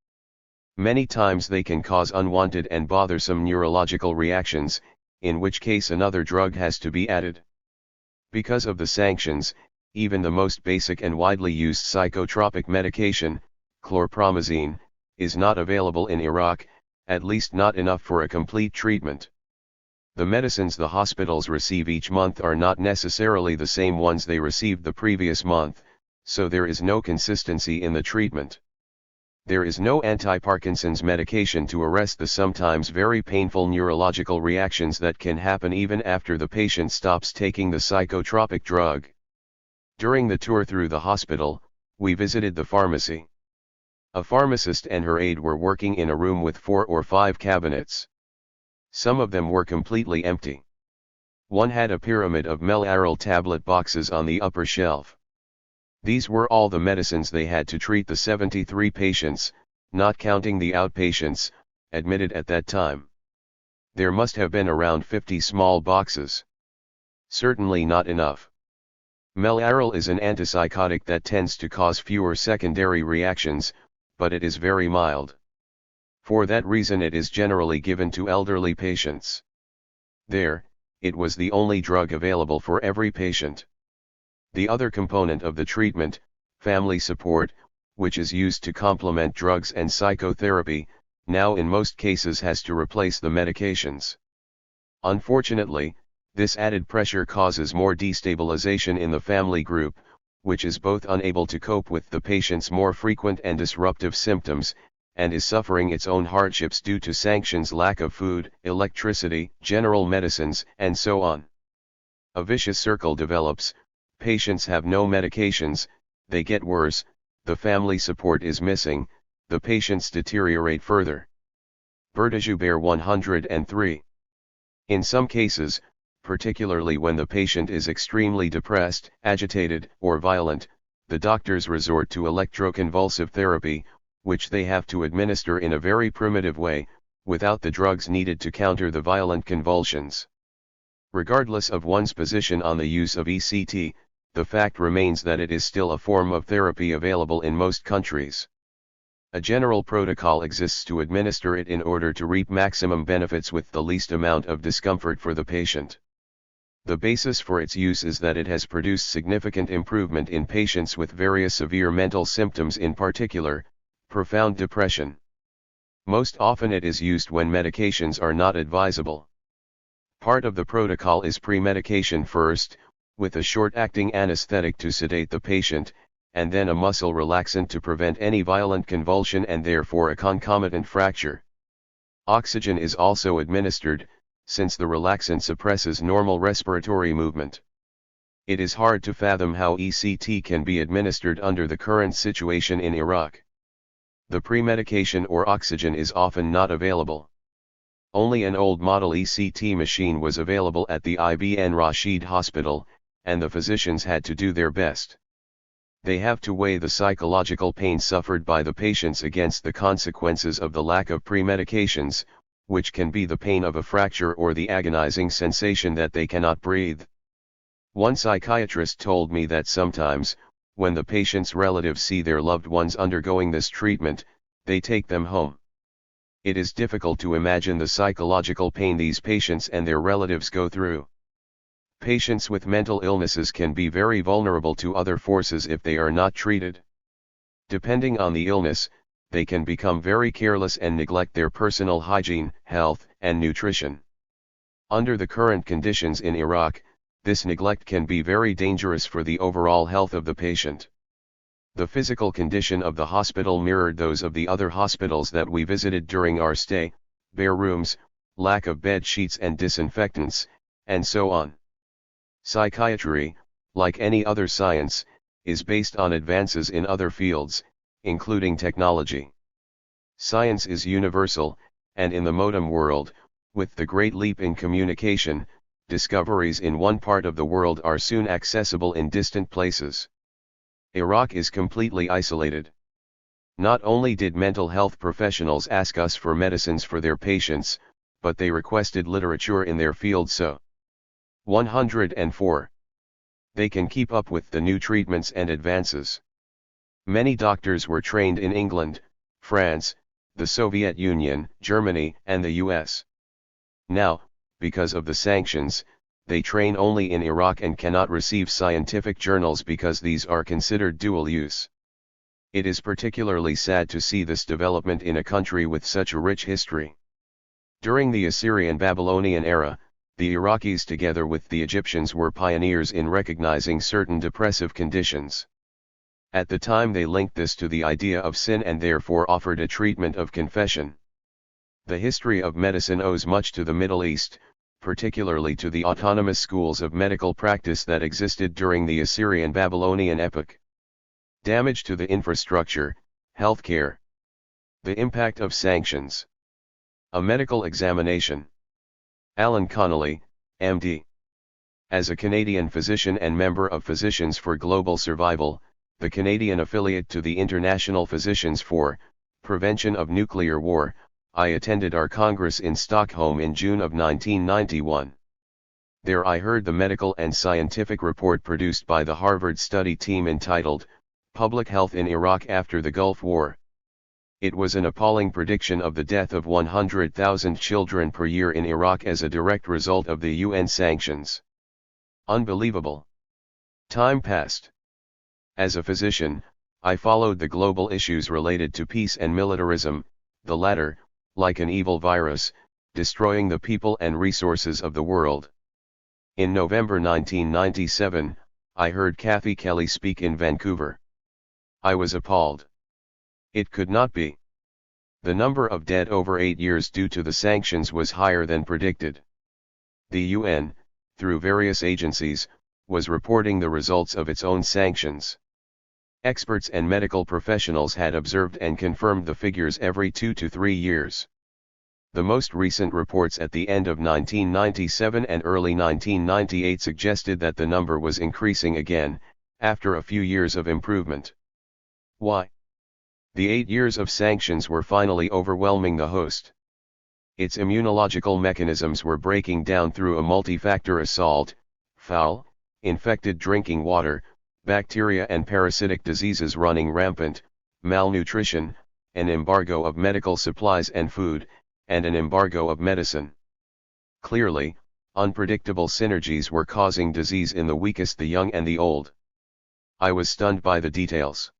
Many times they can cause unwanted and bothersome neurological reactions, in which case another drug has to be added. Because of the sanctions, even the most basic and widely used psychotropic medication, chlorpromazine, is not available in Iraq, at least not enough for a complete treatment. The medicines the hospitals receive each month are not necessarily the same ones they received the previous month, so there is no consistency in the treatment. There is no anti-Parkinson's medication to arrest the sometimes very painful neurological reactions that can happen even after the patient stops taking the psychotropic drug. During the tour through the hospital, we visited the pharmacy. A pharmacist and her aide were working in a room with 4 or 5 cabinets. Some of them were completely empty. One had a pyramid of Melaryl tablet boxes on the upper shelf. These were all the medicines they had to treat the 73 patients, not counting the outpatients, admitted at that time. There must have been around 50 small boxes. Certainly not enough. Melaryl is an antipsychotic that tends to cause fewer secondary reactions, but it is very mild. For that reason it is generally given to elderly patients. There, it was the only drug available for every patient. The other component of the treatment, family support, which is used to complement drugs and psychotherapy, now in most cases has to replace the medications. Unfortunately, this added pressure causes more destabilization in the family group, which is both unable to cope with the patient's more frequent and disruptive symptoms, and is suffering its own hardships due to sanctions, lack of food, electricity, general medicines, and so on. A vicious circle develops. Patients have no medications, they get worse, the family support is missing, the patients deteriorate further. Bertha 103. In some cases, particularly when the patient is extremely depressed, agitated, or violent, the doctors resort to electroconvulsive therapy, which they have to administer in a very primitive way, without the drugs needed to counter the violent convulsions. Regardless of one's position on the use of ECT, the fact remains that it is still a form of therapy available in most countries. A general protocol exists to administer it in order to reap maximum benefits with the least amount of discomfort for the patient. The basis for its use is that it has produced significant improvement in patients with various severe mental symptoms, in particular, profound depression. Most often it is used when medications are not advisable. Part of the protocol is pre-medication first, with a short-acting anesthetic to sedate the patient, and then a muscle relaxant to prevent any violent convulsion and therefore a concomitant fracture. Oxygen is also administered, since the relaxant suppresses normal respiratory movement. It is hard to fathom how ECT can be administered under the current situation in Iraq. The pre-medication or oxygen is often not available. Only an old model ECT machine was available at the Ibn Rashid Hospital, and the physicians had to do their best. They have to weigh the psychological pain suffered by the patients against the consequences of the lack of pre-medications, which can be the pain of a fracture or the agonizing sensation that they cannot breathe. One psychiatrist told me that sometimes, when the patient's relatives see their loved ones undergoing this treatment, they take them home. It is difficult to imagine the psychological pain these patients and their relatives go through. Patients with mental illnesses can be very vulnerable to other forces if they are not treated. Depending on the illness, they can become very careless and neglect their personal hygiene, health, and nutrition. Under the current conditions in Iraq, this neglect can be very dangerous for the overall health of the patient. The physical condition of the hospital mirrored those of the other hospitals that we visited during our stay: bare rooms, lack of bed sheets and disinfectants, and so on. Psychiatry, like any other science, is based on advances in other fields, including technology. Science is universal, and in the modern world, with the great leap in communication, discoveries in one part of the world are soon accessible in distant places. Iraq is completely isolated. Not only did mental health professionals ask us for medicines for their patients, but they requested literature in their field so. 104. They can keep up with the new treatments and advances. Many doctors were trained in England, France, the Soviet Union, Germany, and the US. Now, because of the sanctions, they train only in Iraq and cannot receive scientific journals because these are considered dual use. It is particularly sad to see this development in a country with such a rich history. During the Assyrian-Babylonian era, the Iraqis together with the Egyptians were pioneers in recognizing certain depressive conditions. At the time they linked this to the idea of sin and therefore offered a treatment of confession. The history of medicine owes much to the Middle East, particularly to the autonomous schools of medical practice that existed during the Assyrian-Babylonian epoch. Damage to the infrastructure, healthcare. The impact of sanctions. A medical examination. Alan Connolly, MD. As a Canadian physician and member of Physicians for Global Survival, the Canadian affiliate to the International Physicians for Prevention of Nuclear War, I attended our Congress in Stockholm in June of 1991. There I heard the medical and scientific report produced by the Harvard study team entitled, Public Health in Iraq After the Gulf War. It was an appalling prediction of the death of 100,000 children per year in Iraq as a direct result of the UN sanctions. Unbelievable. Time passed. As a physician, I followed the global issues related to peace and militarism, the latter, like an evil virus, destroying the people and resources of the world. In November 1997, I heard Kathy Kelly speak in Vancouver. I was appalled. It could not be. The number of dead over 8 years due to the sanctions was higher than predicted. The UN, through various agencies, was reporting the results of its own sanctions. Experts and medical professionals had observed and confirmed the figures every 2 to 3 years. The most recent reports at the end of 1997 and early 1998 suggested that the number was increasing again, after a few years of improvement. Why? The 8 years of sanctions were finally overwhelming the host. Its immunological mechanisms were breaking down through a multi-factor assault: foul, infected drinking water, bacteria and parasitic diseases running rampant, malnutrition, an embargo of medical supplies and food, and an embargo of medicine. Clearly, unpredictable synergies were causing disease in the weakest, the young and the old. I was stunned by the details.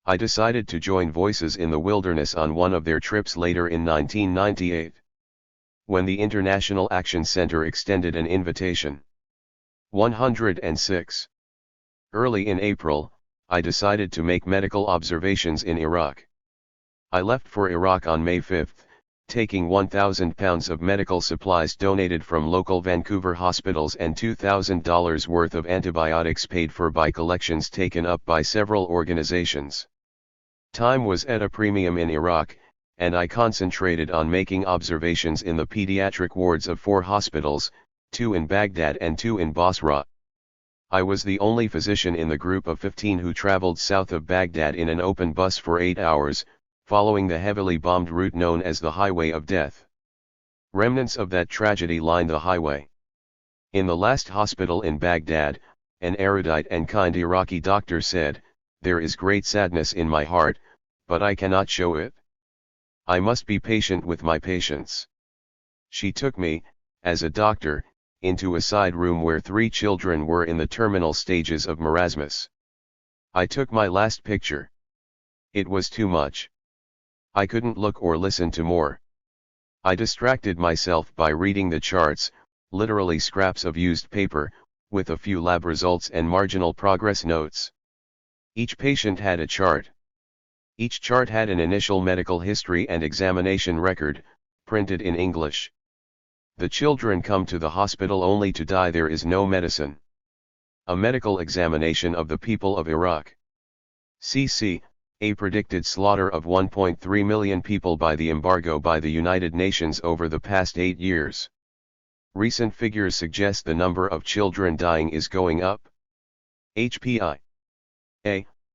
I decided to join Voices in the Wilderness on one of their trips later in 1998. When the International Action Center extended an invitation. 106. Early in April, I decided to make medical observations in Iraq. I left for Iraq on May 5, taking 1,000 pounds of medical supplies donated from local Vancouver hospitals and $2,000 worth of antibiotics paid for by collections taken up by several organizations. Time was at a premium in Iraq, and I concentrated on making observations in the pediatric wards of 4 hospitals, 2 in Baghdad and 2 in Basra. I was the only physician in the group of 15 who traveled south of Baghdad in an open bus for 8 hours, following the heavily bombed route known as the Highway of Death. Remnants of that tragedy line the highway. In the last hospital in Baghdad, an erudite and kind Iraqi doctor said, "There is great sadness in my heart, but I cannot show it. I must be patient with my patients." She took me, as a doctor, into a side room where 3 children were in the terminal stages of marasmus. I took my last picture. It was too much. I couldn't look or listen to more. I distracted myself by reading the charts, literally scraps of used paper, with a few lab results and marginal progress notes. Each patient had a chart. Each chart had an initial medical history and examination record, printed in English. The children come to the hospital only to die. There is no medicine. A medical examination of the people of Iraq. CC, a predicted slaughter of 1.3 million people by the embargo by the United Nations over the past 8 years. Recent figures suggest the number of children dying is going up. HPI.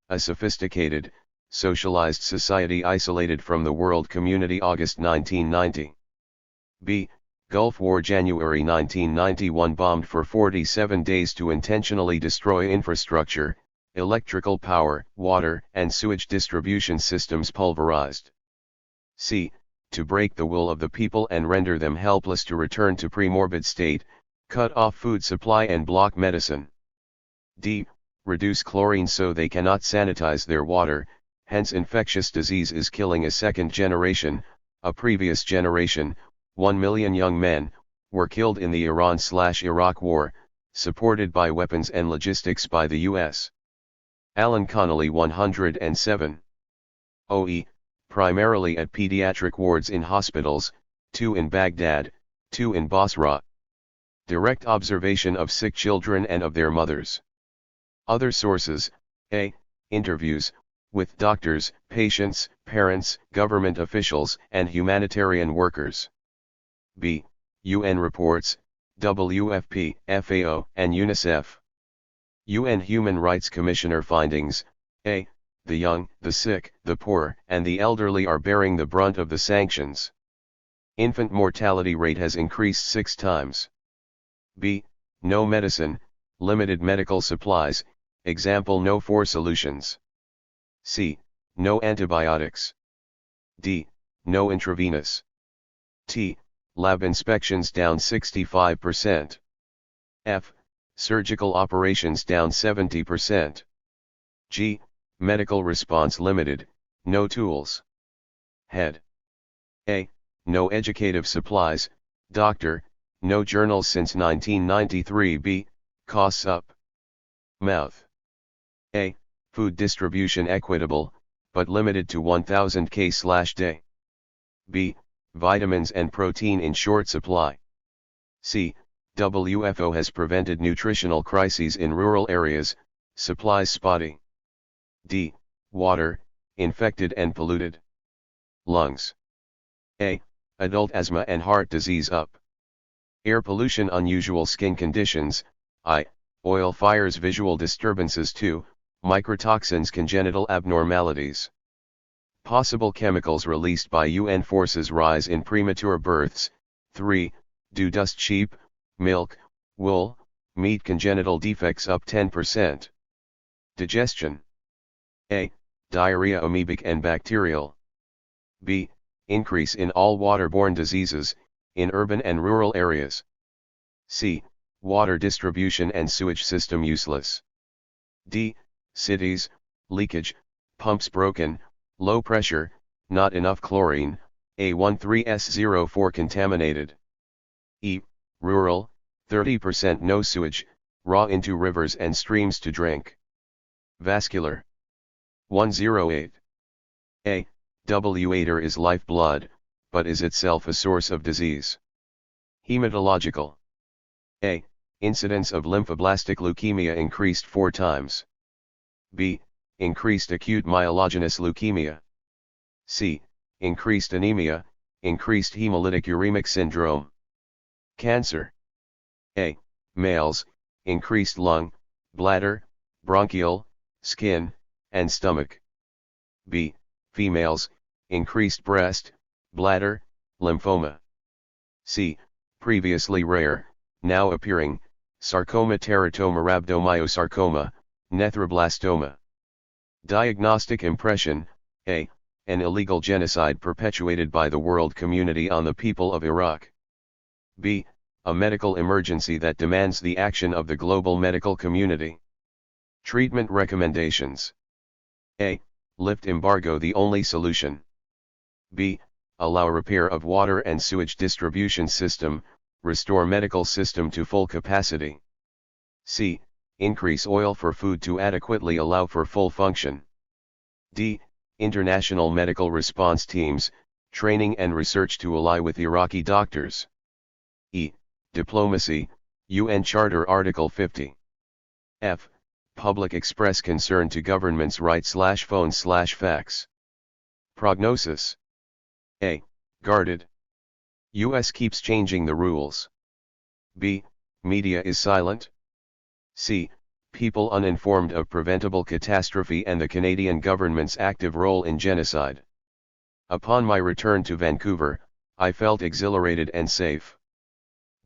A sophisticated, socialized society isolated from the world community August 1990. B. Gulf War January 1991 bombed for 47 days to intentionally destroy infrastructure, electrical power, water and sewage distribution systems pulverized. C. To break the will of the people and render them helpless to return to pre-morbid state, cut off food supply and block medicine. D. Reduce chlorine so they cannot sanitize their water, hence infectious disease is killing a second generation. A previous generation, 1 million young men, were killed in the Iran/Iraq war, supported by weapons and logistics by the U.S. Alan Connolly 107. OE, primarily at pediatric wards in hospitals, 2 in Baghdad, 2 in Basra. Direct observation of sick children and of their mothers. Other sources: A. Interviews with doctors, patients, parents, government officials, and humanitarian workers. B. UN reports, WFP, FAO, and UNICEF. UN Human Rights Commissioner findings: A. The young, the sick, the poor, and the elderly are bearing the brunt of the sanctions. Infant mortality rate has increased 6 times. B. No medicine, limited medical supplies, example no 4 solutions. C. No antibiotics. D. No intravenous. T. Lab inspections down 65%. F. Surgical operations down 70%. G. Medical response limited, no tools. Head. A. No educative supplies, doctor, no journals since 1993. B. Costs up. Mouth. A. Food distribution equitable, but limited to 1,000 k/day. B. Vitamins and protein in short supply. C. WFO has prevented nutritional crises in rural areas, supplies spotty. D. Water, infected and polluted. Lungs. A. Adult asthma and heart disease up. Air pollution, unusual skin conditions. I. Oil fires, visual disturbances. 2. Microtoxins, congenital abnormalities. Possible chemicals released by UN forces, rise in premature births. 3. Dew dust, sheep, milk, wool, meat, congenital defects up 10%. Digestion. A. Diarrhea, amoebic and bacterial. B. Increase in all waterborne diseases, in urban and rural areas. C. Water distribution and sewage system useless. D. Cities, leakage, pumps broken, low pressure, not enough chlorine, A13S04 contaminated. E. Rural, 30% no sewage, raw into rivers and streams to drink. Vascular. 108. A. Water is lifeblood, but is itself a source of disease. Hematological. A. Incidence of lymphoblastic leukemia increased 4 times. B. Increased acute myelogenous leukemia. C. Increased anemia, increased hemolytic uremic syndrome. Cancer. A. Males, increased lung, bladder, bronchial, skin, and stomach. B. Females, increased breast, bladder, lymphoma. C. Previously rare, now appearing, sarcoma, teratoma, rhabdomyosarcoma, nephroblastoma. Diagnostic impression. A. An illegal genocide perpetuated by the world community on the people of Iraq. B. A medical emergency that demands the action of the global medical community. Treatment recommendations. A. Lift embargo, the only solution. B. Allow repair of water and sewage distribution system, restore medical system to full capacity. C. Increase oil for food to adequately allow for full function. D. International medical response teams, training and research to ally with Iraqi doctors. E. Diplomacy, UN Charter Article 50. F. Public express concern to governments right/phone/fax. Prognosis. A. Guarded. US keeps changing the rules. B. Media is silent. C. People uninformed of preventable catastrophe and the Canadian government's active role in genocide. Upon my return to Vancouver, I felt exhilarated and safe.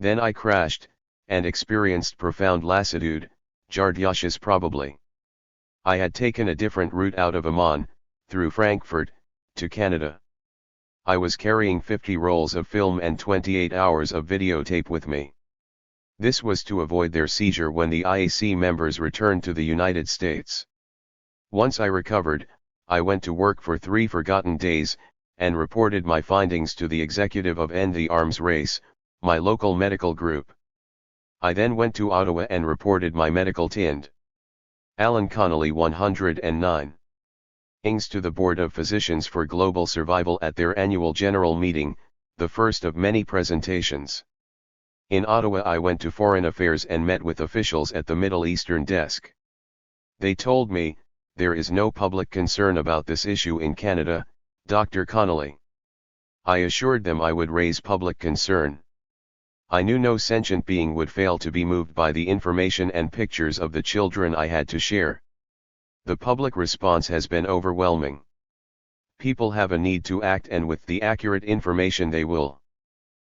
Then I crashed, and experienced profound lassitude, jardiasis probably. I had taken a different route out of Amman, through Frankfurt, to Canada. I was carrying 50 rolls of film and 28 hours of videotape with me. This was to avoid their seizure when the IAC members returned to the United States. Once I recovered, I went to work for 3 forgotten days, and reported my findings to the executive of End the Arms Race, my local medical group. I then went to Ottawa and reported my medical tind. Alan Connolly 109. Ings to the Board of Physicians for Global Survival at their annual general meeting, the first of many presentations. In Ottawa I went to Foreign Affairs and met with officials at the Middle Eastern desk. They told me, there is no public concern about this issue in Canada, Dr. Connolly. I assured them I would raise public concern. I knew no sentient being would fail to be moved by the information and pictures of the children I had to share. The public response has been overwhelming. People have a need to act, and with the accurate information they will.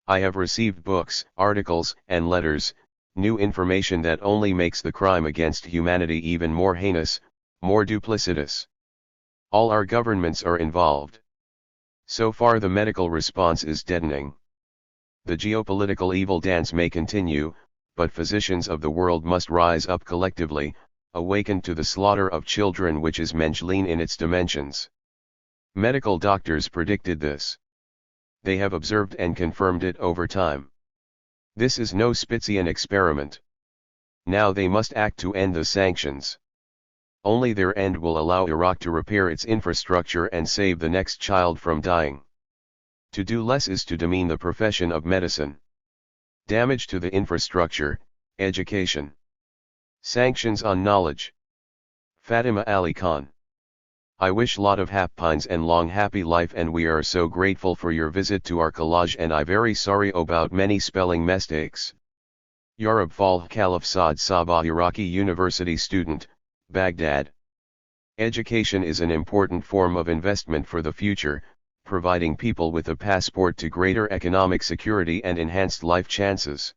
I have received books, articles, and letters, new information that only makes the crime against humanity even more heinous, more duplicitous. All our governments are involved. So far the medical response is deadening. The geopolitical evil dance may continue, but physicians of the world must rise up collectively, awaken to the slaughter of children which is Mengele in its dimensions. Medical doctors predicted this. They have observed and confirmed it over time. This is no Spitzian experiment. Now they must act to end the sanctions. Only their end will allow Iraq to repair its infrastructure and save the next child from dying. To do less is to demean the profession of medicine. Damage to the infrastructure, education. Sanctions on knowledge. Fatima Ali Khan. I wish lot of happines and long happy life, and we are so grateful for your visit to our collage, and I very sorry about many spelling mistakes. Yarab Fall Khalif Saad Sabah, Iraqi University student, Baghdad. Education is an important form of investment for the future, providing people with a passport to greater economic security and enhanced life chances.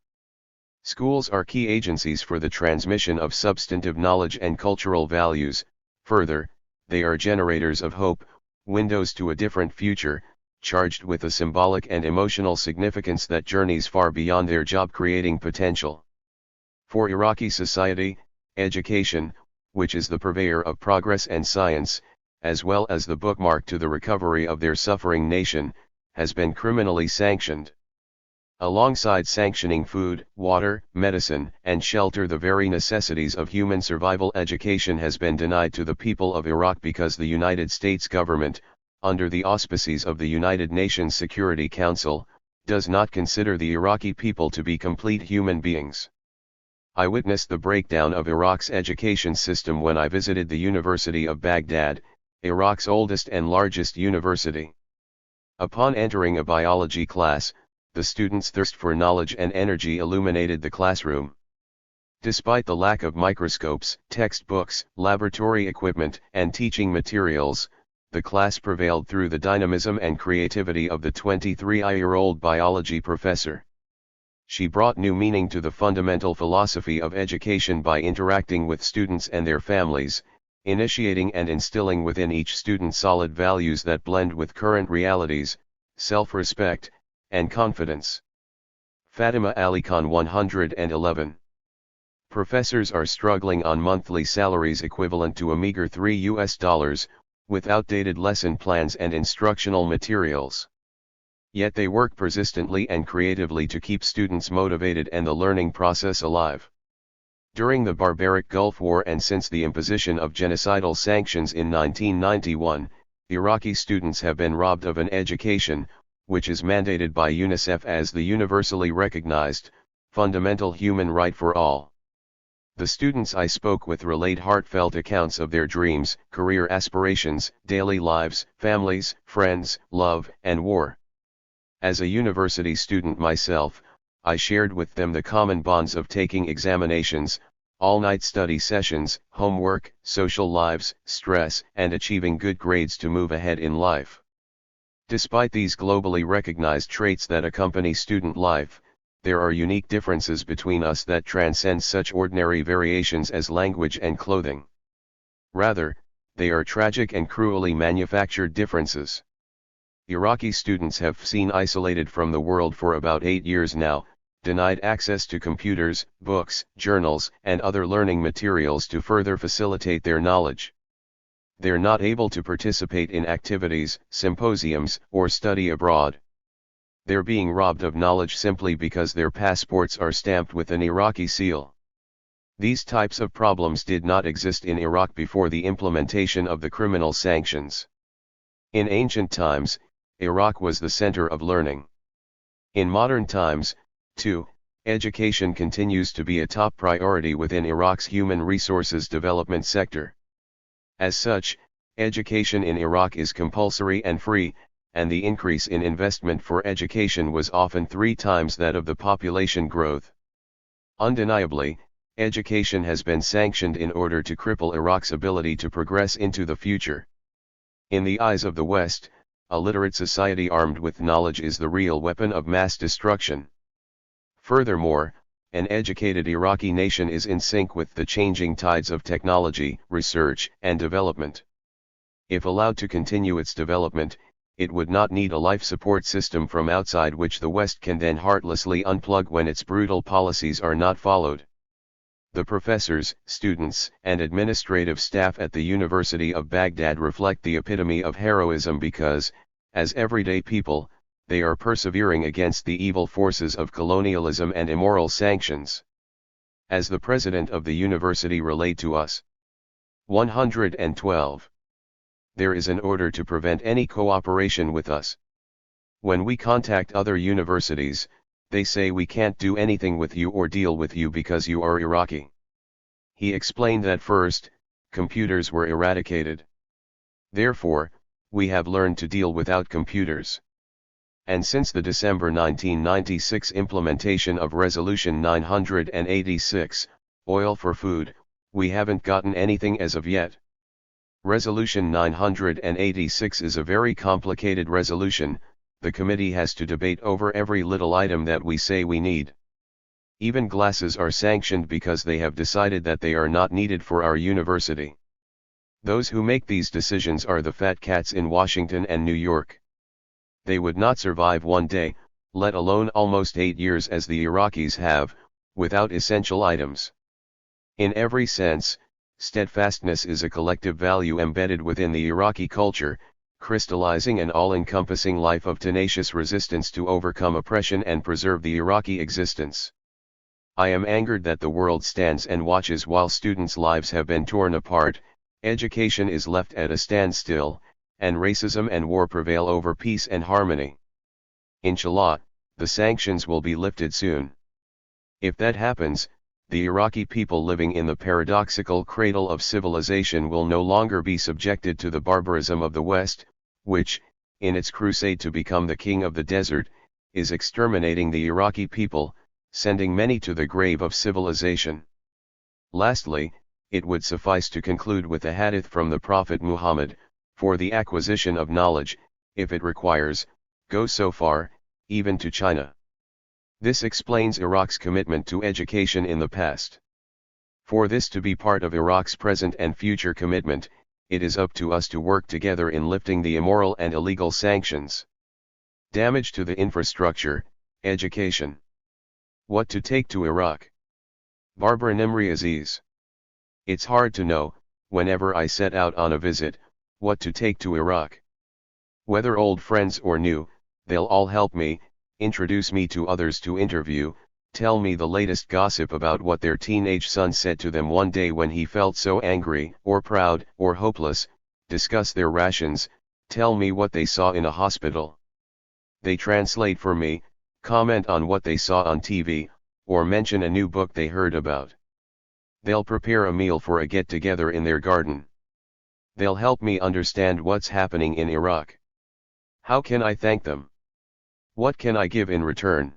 Schools are key agencies for the transmission of substantive knowledge and cultural values. Further, they are generators of hope, windows to a different future, charged with a symbolic and emotional significance that journeys far beyond their job-creating potential. For Iraqi society, education, which is the purveyor of progress and science, as well as the bookmark to the recovery of their suffering nation, has been criminally sanctioned. Alongside sanctioning food, water, medicine, and shelter, the very necessities of human survival, education has been denied to the people of Iraq because the United States government, under the auspices of the United Nations Security Council, does not consider the Iraqi people to be complete human beings. I witnessed the breakdown of Iraq's education system when I visited the University of Baghdad, Iraq's oldest and largest university. Upon entering a biology class, the students' thirst for knowledge and energy illuminated the classroom. Despite the lack of microscopes, textbooks, laboratory equipment, and teaching materials, the class prevailed through the dynamism and creativity of the 23-year-old biology professor. She brought new meaning to the fundamental philosophy of education by interacting with students and their families, initiating and instilling within each student solid values that blend with current realities, self-respect, and confidence. Fatima Ali Khan 111. Professors are struggling on monthly salaries equivalent to a meager $3, with outdated lesson plans and instructional materials. Yet they work persistently and creatively to keep students motivated and the learning process alive. During the barbaric Gulf War and since the imposition of genocidal sanctions in 1991, Iraqi students have been robbed of an education, which is mandated by UNICEF as the universally recognized, fundamental human right for all. The students I spoke with relate heartfelt accounts of their dreams, career aspirations, daily lives, families, friends, love, and war. As a university student myself, I shared with them the common bonds of taking examinations, all-night study sessions, homework, social lives, stress, and achieving good grades to move ahead in life. Despite these globally recognized traits that accompany student life, there are unique differences between us that transcend such ordinary variations as language and clothing. Rather, they are tragic and cruelly manufactured differences. Iraqi students have been isolated from the world for about 8 years now, denied access to computers, books, journals, and other learning materials to further facilitate their knowledge. They're not able to participate in activities, symposiums, or study abroad. They're being robbed of knowledge simply because their passports are stamped with an Iraqi seal. These types of problems did not exist in Iraq before the implementation of the criminal sanctions. In ancient times, Iraq was the center of learning. In modern times, too, education continues to be a top priority within Iraq's human resources development sector. As such, education in Iraq is compulsory and free, and the increase in investment for education was often 3 times that of the population growth. Undeniably, education has been sanctioned in order to cripple Iraq's ability to progress into the future. In the eyes of the West, a literate society armed with knowledge is the real weapon of mass destruction. Furthermore, an educated Iraqi nation is in sync with the changing tides of technology, research, and development. If allowed to continue its development, it would not need a life support system from outside which the West can then heartlessly unplug when its brutal policies are not followed. The professors, students, and administrative staff at the University of Baghdad reflect the epitome of heroism because, as everyday people, they are persevering against the evil forces of colonialism and immoral sanctions. As the president of the university relayed to us. 112. There is an order to prevent any cooperation with us. When we contact other universities, they say we can't do anything with you or deal with you because you are Iraqi. He explained that first, computers were eradicated. Therefore, we have learned to deal without computers. And since the December 1996 implementation of Resolution 986, Oil for Food, we haven't gotten anything as of yet. Resolution 986 is a very complicated resolution. The committee has to debate over every little item that we say we need. Even glasses are sanctioned because they have decided that they are not needed for our university. Those who make these decisions are the fat cats in Washington and New York. They would not survive one day, let alone almost 8 years as the Iraqis have, without essential items. In every sense, steadfastness is a collective value embedded within the Iraqi culture, crystallizing an all-encompassing life of tenacious resistance to overcome oppression and preserve the Iraqi existence. I am angered that the world stands and watches while students' lives have been torn apart, education is left at a standstill, and racism and war prevail over peace and harmony. Inshallah, the sanctions will be lifted soon. If that happens, the Iraqi people living in the paradoxical cradle of civilization will no longer be subjected to the barbarism of the West, which, in its crusade to become the king of the desert, is exterminating the Iraqi people, sending many to the grave of civilization. Lastly, it would suffice to conclude with a hadith from the Prophet Muhammad, for the acquisition of knowledge, if it requires, go so far, even to China. This explains Iraq's commitment to education in the past. For this to be part of Iraq's present and future commitment, it is up to us to work together in lifting the immoral and illegal sanctions. Damage to the infrastructure, education. What to take to Iraq? Barbara Nimri Aziz. It's hard to know, whenever I set out on a visit, what to take to Iraq. Whether old friends or new, they'll all help me, introduce me to others to interview, tell me the latest gossip about what their teenage son said to them one day when he felt so angry, or proud, or hopeless, discuss their rations, tell me what they saw in a hospital. They translate for me, comment on what they saw on TV, or mention a new book they heard about. They'll prepare a meal for a get-together in their garden. They'll help me understand what's happening in Iraq. How can I thank them? What can I give in return?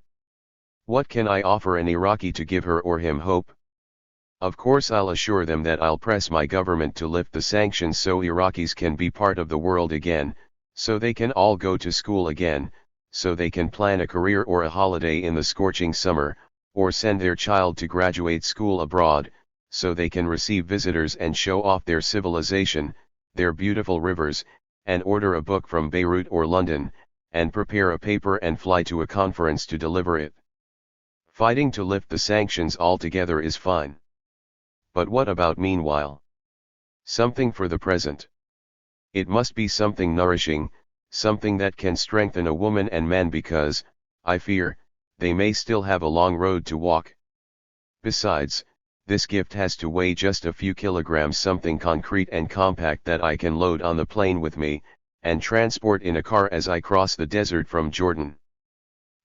What can I offer an Iraqi to give her or him hope? Of course I'll assure them that I'll press my government to lift the sanctions so Iraqis can be part of the world again, so they can all go to school again, so they can plan a career or a holiday in the scorching summer, or send their child to graduate school abroad, so they can receive visitors and show off their civilization, their beautiful rivers, and order a book from Beirut or London, and prepare a paper and fly to a conference to deliver it. Fighting to lift the sanctions altogether is fine. But what about meanwhile? Something for the present. It must be something nourishing, something that can strengthen a woman and man because, I fear, they may still have a long road to walk. Besides, this gift has to weigh just a few kilograms, something concrete and compact that I can load on the plane with me, and transport in a car as I cross the desert from Jordan.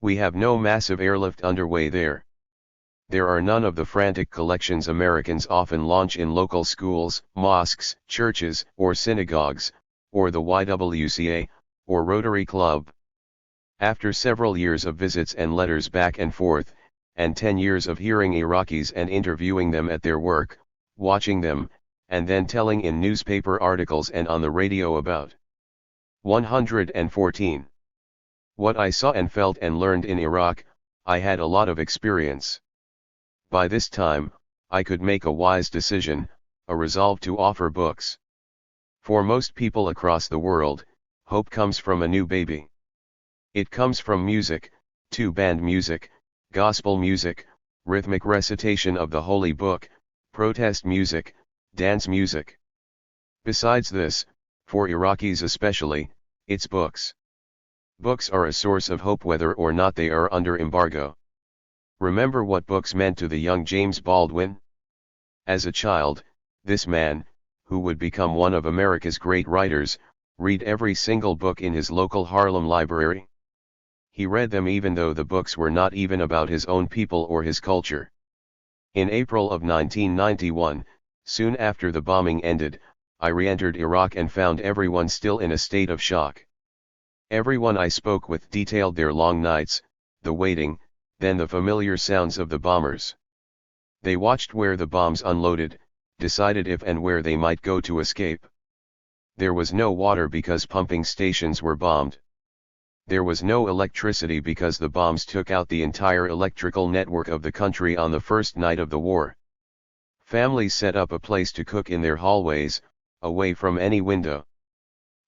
We have no massive airlift underway there. There are none of the frantic collections Americans often launch in local schools, mosques, churches, or synagogues, or the YWCA, or Rotary Club. After several years of visits and letters back and forth, and 10 years of hearing Iraqis and interviewing them at their work, watching them, and then telling in newspaper articles and on the radio about 114. What I saw and felt and learned in Iraq, I had a lot of experience. By this time, I could make a wise decision, a resolve to offer books. For most people across the world, hope comes from a new baby. It comes from music, two-band music, gospel music, rhythmic recitation of the Holy Book, protest music, dance music. Besides this, for Iraqis especially, it's books. Books are a source of hope whether or not they are under embargo. Remember what books meant to the young James Baldwin? As a child, this man, who would become one of America's great writers, read every single book in his local Harlem library. He read them even though the books were not even about his own people or his culture. In April of 1991, soon after the bombing ended, I re-entered Iraq and found everyone still in a state of shock. Everyone I spoke with detailed their long nights, the waiting, then the familiar sounds of the bombers. They watched where the bombs unloaded, decided if and where they might go to escape. There was no water because pumping stations were bombed. There was no electricity because the bombs took out the entire electrical network of the country on the first night of the war. Families set up a place to cook in their hallways, away from any window.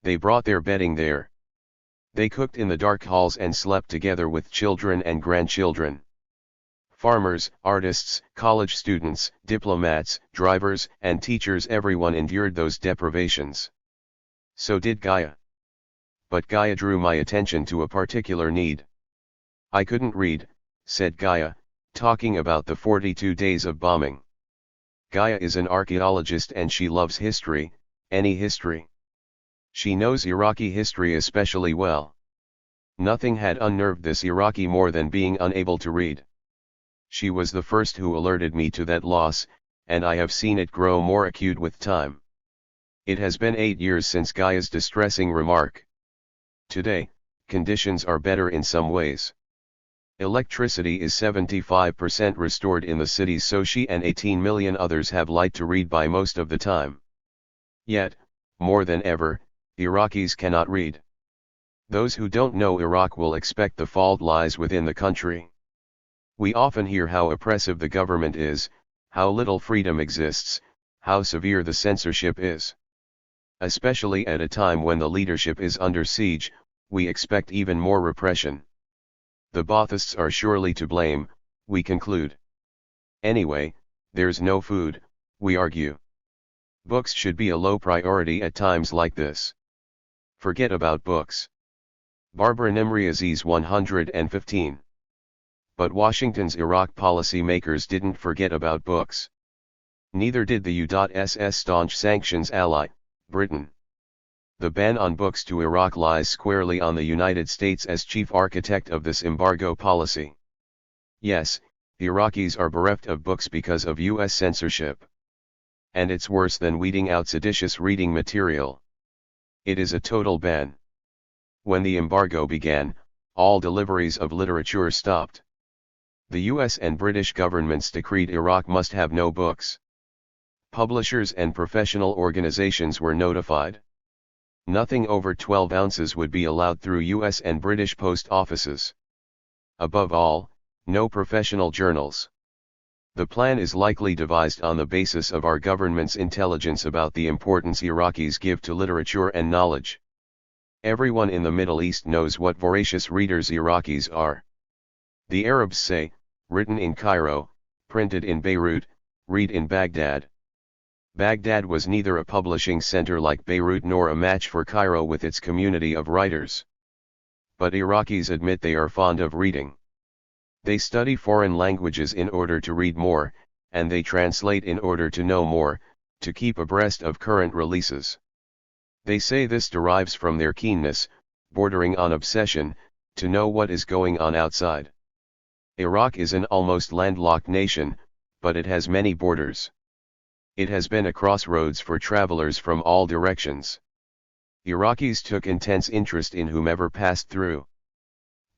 They brought their bedding there. They cooked in the dark halls and slept together with children and grandchildren. Farmers, artists, college students, diplomats, drivers, and teachers, everyone endured those deprivations. So did Gaia. But Gaia drew my attention to a particular need. I couldn't read, said Gaia, talking about the 42 days of bombing. Gaia is an archaeologist and she loves history, any history. She knows Iraqi history especially well. Nothing had unnerved this Iraqi more than being unable to read. She was the first who alerted me to that loss, and I have seen it grow more acute with time. It has been 8 years since Gaia's distressing remark. Today, conditions are better in some ways. Electricity is 75% restored in the cities, so she and 18 million others have light to read by most of the time. Yet, more than ever, Iraqis cannot read. Those who don't know Iraq will expect the fault lies within the country. We often hear how oppressive the government is, how little freedom exists, how severe the censorship is. Especially at a time when the leadership is under siege, we expect even more repression. The Baathists are surely to blame, we conclude. Anyway, there's no food, we argue. Books should be a low priority at times like this. Forget about books. Barbara Nimri Aziz 115. But Washington's Iraq policy makers didn't forget about books. Neither did the U.S. staunch sanctions ally, Britain. The ban on books to Iraq lies squarely on the United States as chief architect of this embargo policy. Yes, Iraqis are bereft of books because of U.S. censorship. And it's worse than weeding out seditious reading material. It is a total ban. When the embargo began, all deliveries of literature stopped. The US and British governments decreed Iraq must have no books. Publishers and professional organizations were notified. Nothing over 12 ounces would be allowed through US and British post offices. Above all, no professional journals. The plan is likely devised on the basis of our government's intelligence about the importance Iraqis give to literature and knowledge. Everyone in the Middle East knows what voracious readers Iraqis are. The Arabs say, written in Cairo, printed in Beirut, read in Baghdad. Baghdad was neither a publishing center like Beirut nor a match for Cairo with its community of writers. But Iraqis admit they are fond of reading. They study foreign languages in order to read more, and they translate in order to know more, to keep abreast of current releases. They say this derives from their keenness, bordering on obsession, to know what is going on outside. Iraq is an almost landlocked nation, but it has many borders. It has been a crossroads for travelers from all directions. Iraqis took intense interest in whomever passed through.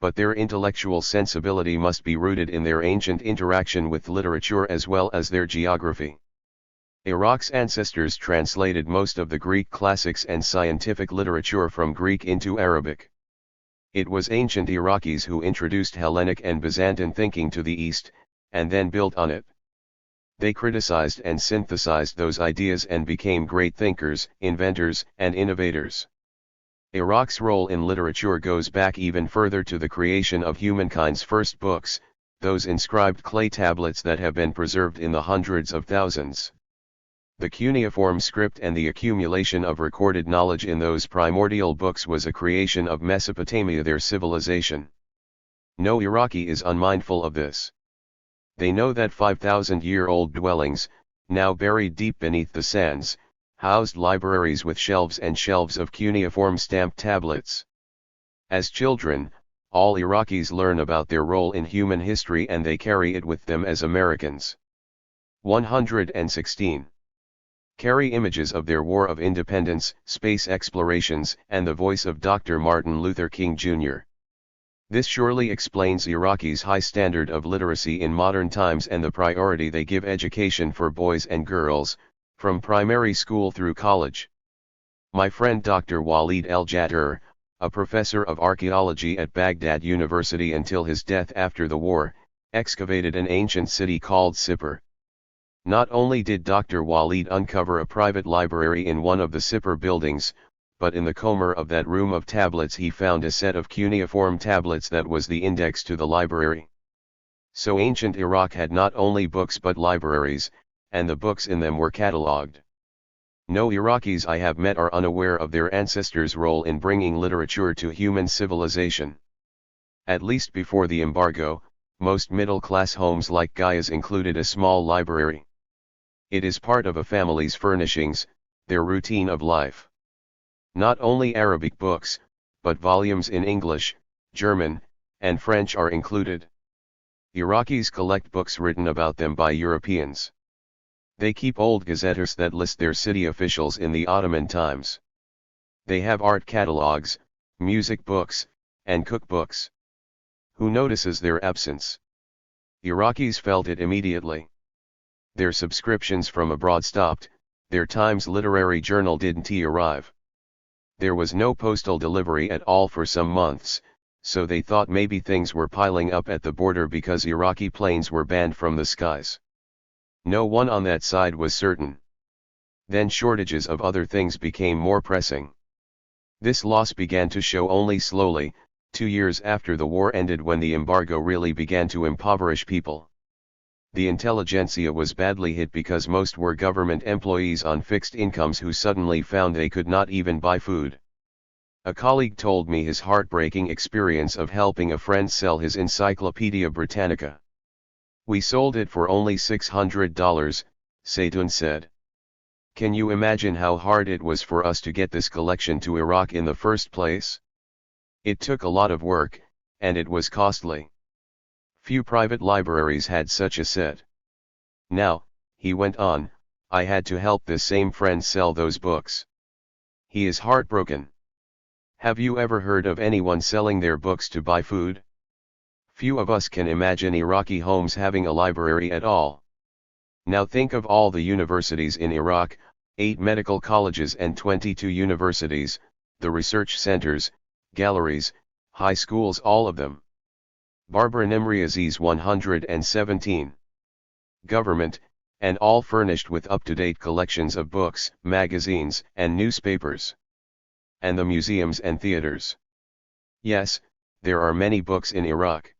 But their intellectual sensibility must be rooted in their ancient interaction with literature as well as their geography. Iraq's ancestors translated most of the Greek classics and scientific literature from Greek into Arabic. It was ancient Iraqis who introduced Hellenic and Byzantine thinking to the East, and then built on it. They criticized and synthesized those ideas and became great thinkers, inventors, and innovators. Iraq's role in literature goes back even further to the creation of humankind's first books, those inscribed clay tablets that have been preserved in the hundreds of thousands. The cuneiform script and the accumulation of recorded knowledge in those primordial books was a creation of Mesopotamia, their civilization. No Iraqi is unmindful of this. They know that 5,000-year-old dwellings, now buried deep beneath the sands, housed libraries with shelves and shelves of cuneiform stamped tablets. As children, all Iraqis learn about their role in human history and they carry it with them as Americans. 116. Carry images of their War of Independence, space explorations, and the voice of Dr. Martin Luther King Jr. This surely explains Iraqis' high standard of literacy in modern times and the priority they give education for boys and girls, from primary school through college. My friend Dr. Walid El-Jadr, a professor of archaeology at Baghdad University until his death after the war, excavated an ancient city called Sipar. Not only did Dr. Walid uncover a private library in one of the Sipar buildings, but in the comber of that room of tablets he found a set of cuneiform tablets that was the index to the library. So ancient Iraq had not only books but libraries, and the books in them were catalogued. No Iraqis I have met are unaware of their ancestors' role in bringing literature to human civilization. At least before the embargo, most middle-class homes like Gaia's included a small library. It is part of a family's furnishings, their routine of life. Not only Arabic books, but volumes in English, German, and French are included. Iraqis collect books written about them by Europeans. They keep old gazettes that list their city officials in the Ottoman times. They have art catalogs, music books, and cookbooks. Who notices their absence? Iraqis felt it immediately. Their subscriptions from abroad stopped, their Times literary journal didn't arrive. There was no postal delivery at all for some months, so they thought maybe things were piling up at the border because Iraqi planes were banned from the skies. No one on that side was certain. Then shortages of other things became more pressing. This loss began to show only slowly, 2 years after the war ended when the embargo really began to impoverish people. The intelligentsia was badly hit because most were government employees on fixed incomes who suddenly found they could not even buy food. A colleague told me his heartbreaking experience of helping a friend sell his Encyclopedia Britannica. "We sold it for only $600, Saitun said. "Can you imagine how hard it was for us to get this collection to Iraq in the first place? It took a lot of work, and it was costly. Few private libraries had such a set. Now," he went on, "I had to help this same friend sell those books. He is heartbroken. Have you ever heard of anyone selling their books to buy food? Few of us can imagine Iraqi homes having a library at all. Now think of all the universities in Iraq, 8 medical colleges and 22 universities, the research centers, galleries, high schools, all of them. Barbara Nimriaziz 117. Government, and all furnished with up-to-date collections of books, magazines, and newspapers. And the museums and theaters. Yes, there are many books in Iraq.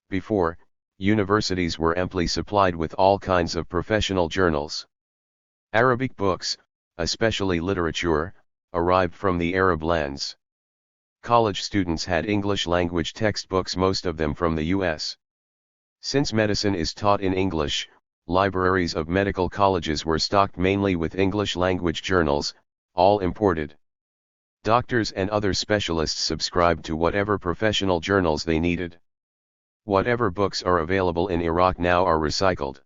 Before, universities were amply supplied with all kinds of professional journals. Arabic books, especially literature, arrived from the Arab lands. College students had English-language textbooks, most of them from the U.S. Since medicine is taught in English, libraries of medical colleges were stocked mainly with English-language journals, all imported. Doctors and other specialists subscribed to whatever professional journals they needed. Whatever books are available in Iraq now are recycled.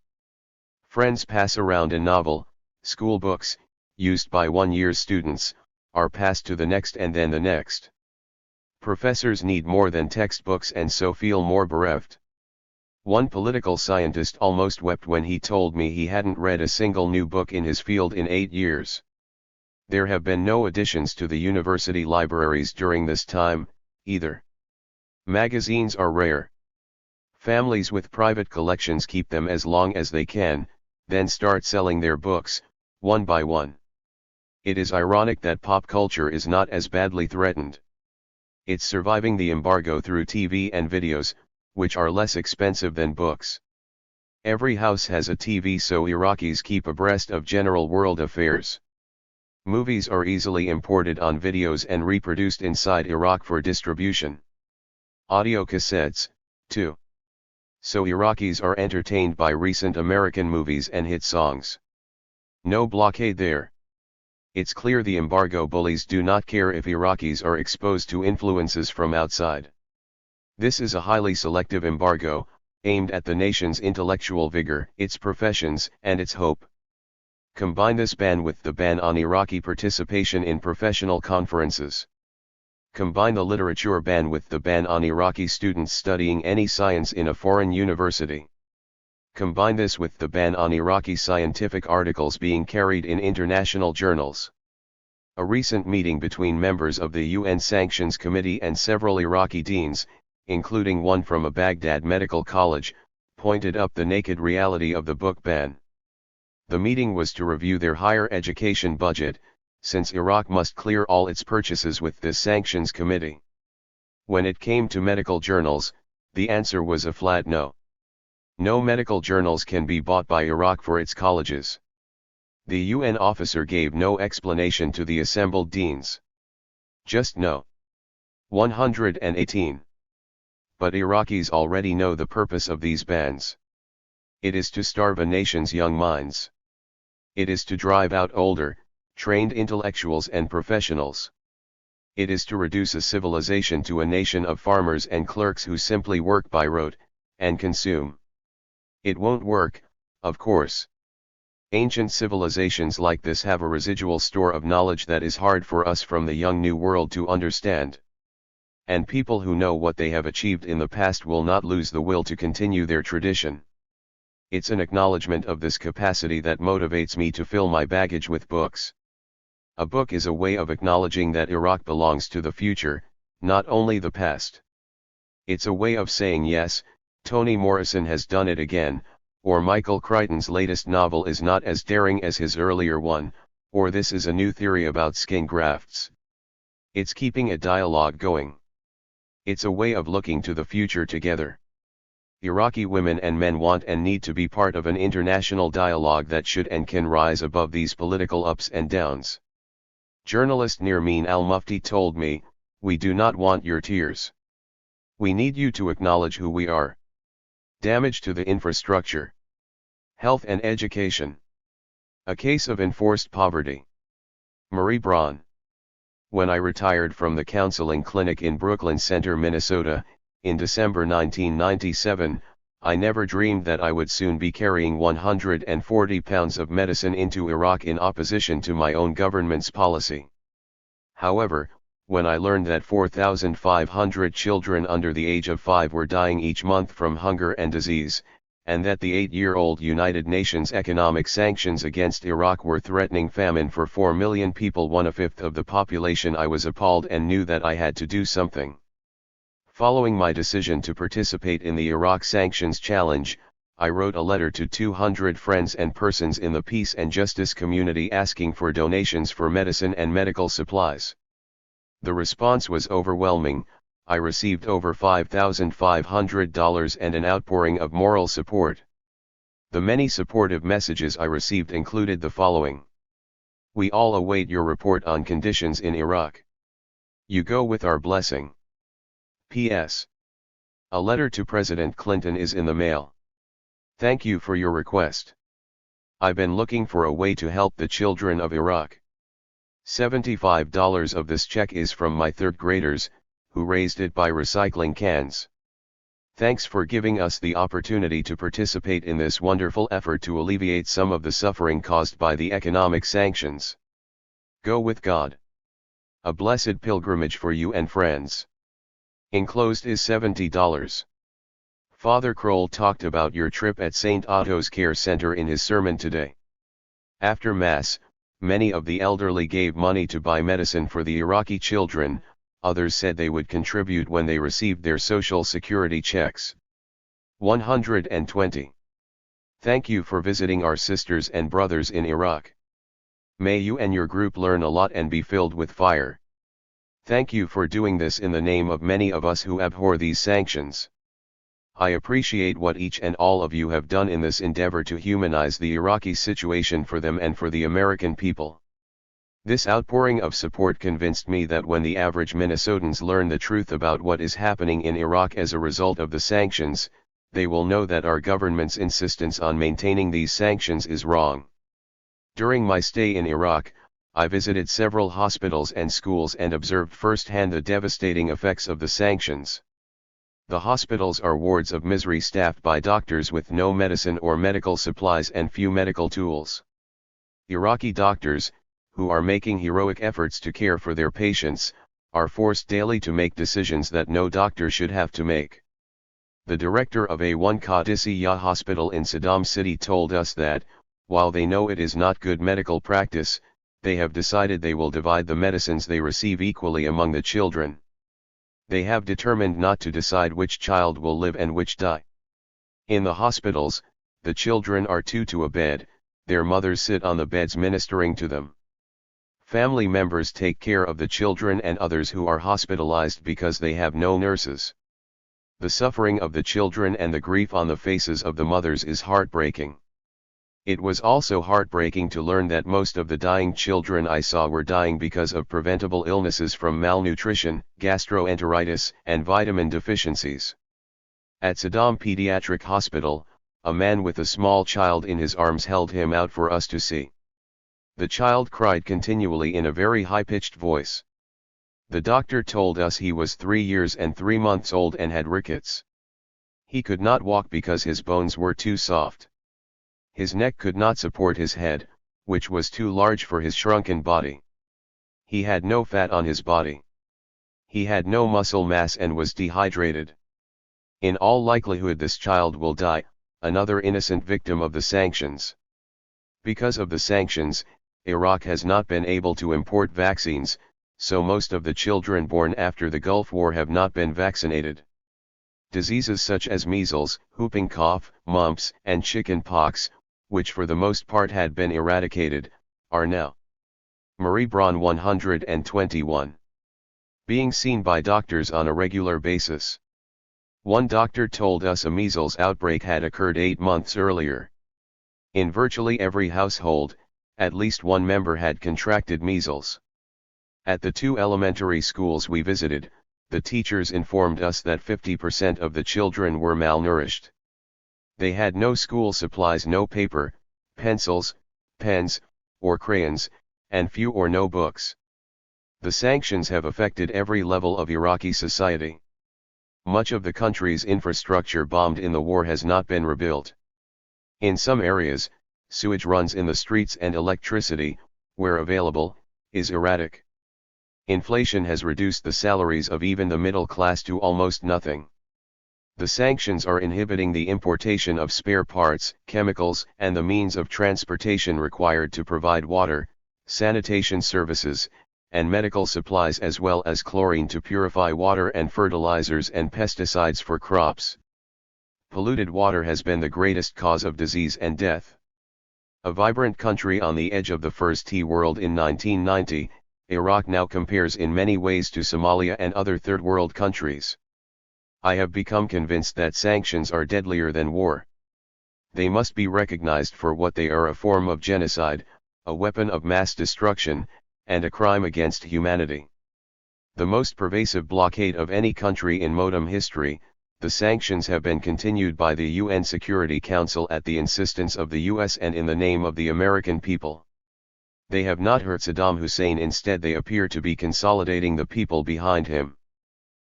Friends pass around a novel, school books, used by one-year students, are passed to the next and then the next. Professors need more than textbooks and so feel more bereft. One political scientist almost wept when he told me he hadn't read a single new book in his field in 8 years. There have been no additions to the university libraries during this time, either. Magazines are rare. Families with private collections keep them as long as they can, then start selling their books, one by one. It is ironic that pop culture is not as badly threatened. It's surviving the embargo through TV and videos, which are less expensive than books. Every house has a TV, so Iraqis keep abreast of general world affairs. Movies are easily imported on videos and reproduced inside Iraq for distribution. Audio cassettes, too. So Iraqis are entertained by recent American movies and hit songs. No blockade there. It's clear the embargo bullies do not care if Iraqis are exposed to influences from outside. This is a highly selective embargo, aimed at the nation's intellectual vigor, its professions, and its hope. Combine this ban with the ban on Iraqi participation in professional conferences. Combine the literature ban with the ban on Iraqi students studying any science in a foreign university. Combine this with the ban on Iraqi scientific articles being carried in international journals. A recent meeting between members of the UN Sanctions Committee and several Iraqi deans, including one from a Baghdad medical college, pointed up the naked reality of the book ban. The meeting was to review their higher education budget, since Iraq must clear all its purchases with this sanctions committee. When it came to medical journals, the answer was a flat no. No medical journals can be bought by Iraq for its colleges. The UN officer gave no explanation to the assembled deans. Just no. 118. But Iraqis already know the purpose of these bans. It is to starve a nation's young minds. It is to drive out older, trained intellectuals and professionals. It is to reduce a civilization to a nation of farmers and clerks who simply work by rote, and consume. It won't work, of course. Ancient civilizations like this have a residual store of knowledge that is hard for us from the young new world to understand. And people who know what they have achieved in the past will not lose the will to continue their tradition. It's an acknowledgement of this capacity that motivates me to fill my baggage with books. A book is a way of acknowledging that Iraq belongs to the future, not only the past. It's a way of saying yes, Toni Morrison has done it again, or Michael Crichton's latest novel is not as daring as his earlier one, or this is a new theory about skin grafts. It's keeping a dialogue going. It's a way of looking to the future together. Iraqi women and men want and need to be part of an international dialogue that should and can rise above these political ups and downs. Journalist Nirmeen Al-Mufti told me, "We do not want your tears. We need you to acknowledge who we are. Damage to the infrastructure. Health and education. A case of enforced poverty." Marie Braun. When I retired from the counseling clinic in Brooklyn Center, Minnesota, in December 1997, I never dreamed that I would soon be carrying 140 pounds of medicine into Iraq in opposition to my own government's policy. However, when I learned that 4,500 children under the age of 5 were dying each month from hunger and disease, and that the 8-year-old United Nations economic sanctions against Iraq were threatening famine for 4 million people, 1/5 of the population, I was appalled and knew that I had to do something. Following my decision to participate in the Iraq Sanctions Challenge, I wrote a letter to 200 friends and persons in the peace and justice community asking for donations for medicine and medical supplies. The response was overwhelming. I received over $5,500 and an outpouring of moral support. The many supportive messages I received included the following: "We all await your report on conditions in Iraq. You go with our blessing. P.S. A letter to President Clinton is in the mail. Thank you for your request. I've been looking for a way to help the children of Iraq. $75 of this check is from my third graders, who raised it by recycling cans. Thanks for giving us the opportunity to participate in this wonderful effort to alleviate some of the suffering caused by the economic sanctions. Go with God. A blessed pilgrimage for you and friends." Enclosed is $70. Father Kroll talked about your trip at St. Otto's Care Center in his sermon today. After Mass, many of the elderly gave money to buy medicine for the Iraqi children. Others said they would contribute when they received their Social Security checks. 120. Thank you for visiting our sisters and brothers in Iraq. May you and your group learn a lot and be filled with fire. Thank you for doing this in the name of many of us who abhor these sanctions. I appreciate what each and all of you have done in this endeavor to humanize the Iraqi situation for them and for the American people. This outpouring of support convinced me that when the average Minnesotans learn the truth about what is happening in Iraq as a result of the sanctions, they will know that our government's insistence on maintaining these sanctions is wrong. During my stay in Iraq, I visited several hospitals and schools and observed firsthand the devastating effects of the sanctions. The hospitals are wards of misery staffed by doctors with no medicine or medical supplies and few medical tools. Iraqi doctors, who are making heroic efforts to care for their patients, are forced daily to make decisions that no doctor should have to make. The director of A1 Qadisiyah Hospital in Saddam City told us that, while they know it is not good medical practice, they have decided they will divide the medicines they receive equally among the children. They have determined not to decide which child will live and which die. In the hospitals, the children are two to a bed, their mothers sit on the beds ministering to them. Family members take care of the children and others who are hospitalized because they have no nurses. The suffering of the children and the grief on the faces of the mothers is heartbreaking. It was also heartbreaking to learn that most of the dying children I saw were dying because of preventable illnesses from malnutrition, gastroenteritis, and vitamin deficiencies. At Saddam Pediatric Hospital, a man with a small child in his arms held him out for us to see. The child cried continually in a very high-pitched voice. The doctor told us he was 3 years and 3 months old and had rickets. He could not walk because his bones were too soft. His neck could not support his head, which was too large for his shrunken body. He had no fat on his body. He had no muscle mass and was dehydrated. In all likelihood this child will die, another innocent victim of the sanctions. Because of the sanctions, Iraq has not been able to import vaccines, so most of the children born after the Gulf War have not been vaccinated. Diseases such as measles, whooping cough, mumps, and chicken pox, which for the most part had been eradicated, are now. Marie Braun 121. Being seen by doctors on a regular basis. One doctor told us a measles outbreak had occurred 8 months earlier. In virtually every household, at least one member had contracted measles. At the 2 elementary schools we visited, the teachers informed us that 50% of the children were malnourished. They had no school supplies, no paper, pencils, pens, or crayons, and few or no books. The sanctions have affected every level of Iraqi society. Much of the country's infrastructure bombed in the war has not been rebuilt. In some areas, sewage runs in the streets and electricity, where available, is erratic. Inflation has reduced the salaries of even the middle class to almost nothing. The sanctions are inhibiting the importation of spare parts, chemicals, and the means of transportation required to provide water, sanitation services, and medical supplies, as well as chlorine to purify water and fertilizers and pesticides for crops. Polluted water has been the greatest cause of disease and death. A vibrant country on the edge of the first world in 1990, Iraq now compares in many ways to Somalia and other third world countries. I have become convinced that sanctions are deadlier than war. They must be recognized for what they are: a form of genocide, a weapon of mass destruction, and a crime against humanity. The most pervasive blockade of any country in modern history, the sanctions have been continued by the UN Security Council at the insistence of the US and in the name of the American people. They have not hurt Saddam Hussein, instead they appear to be consolidating the people behind him.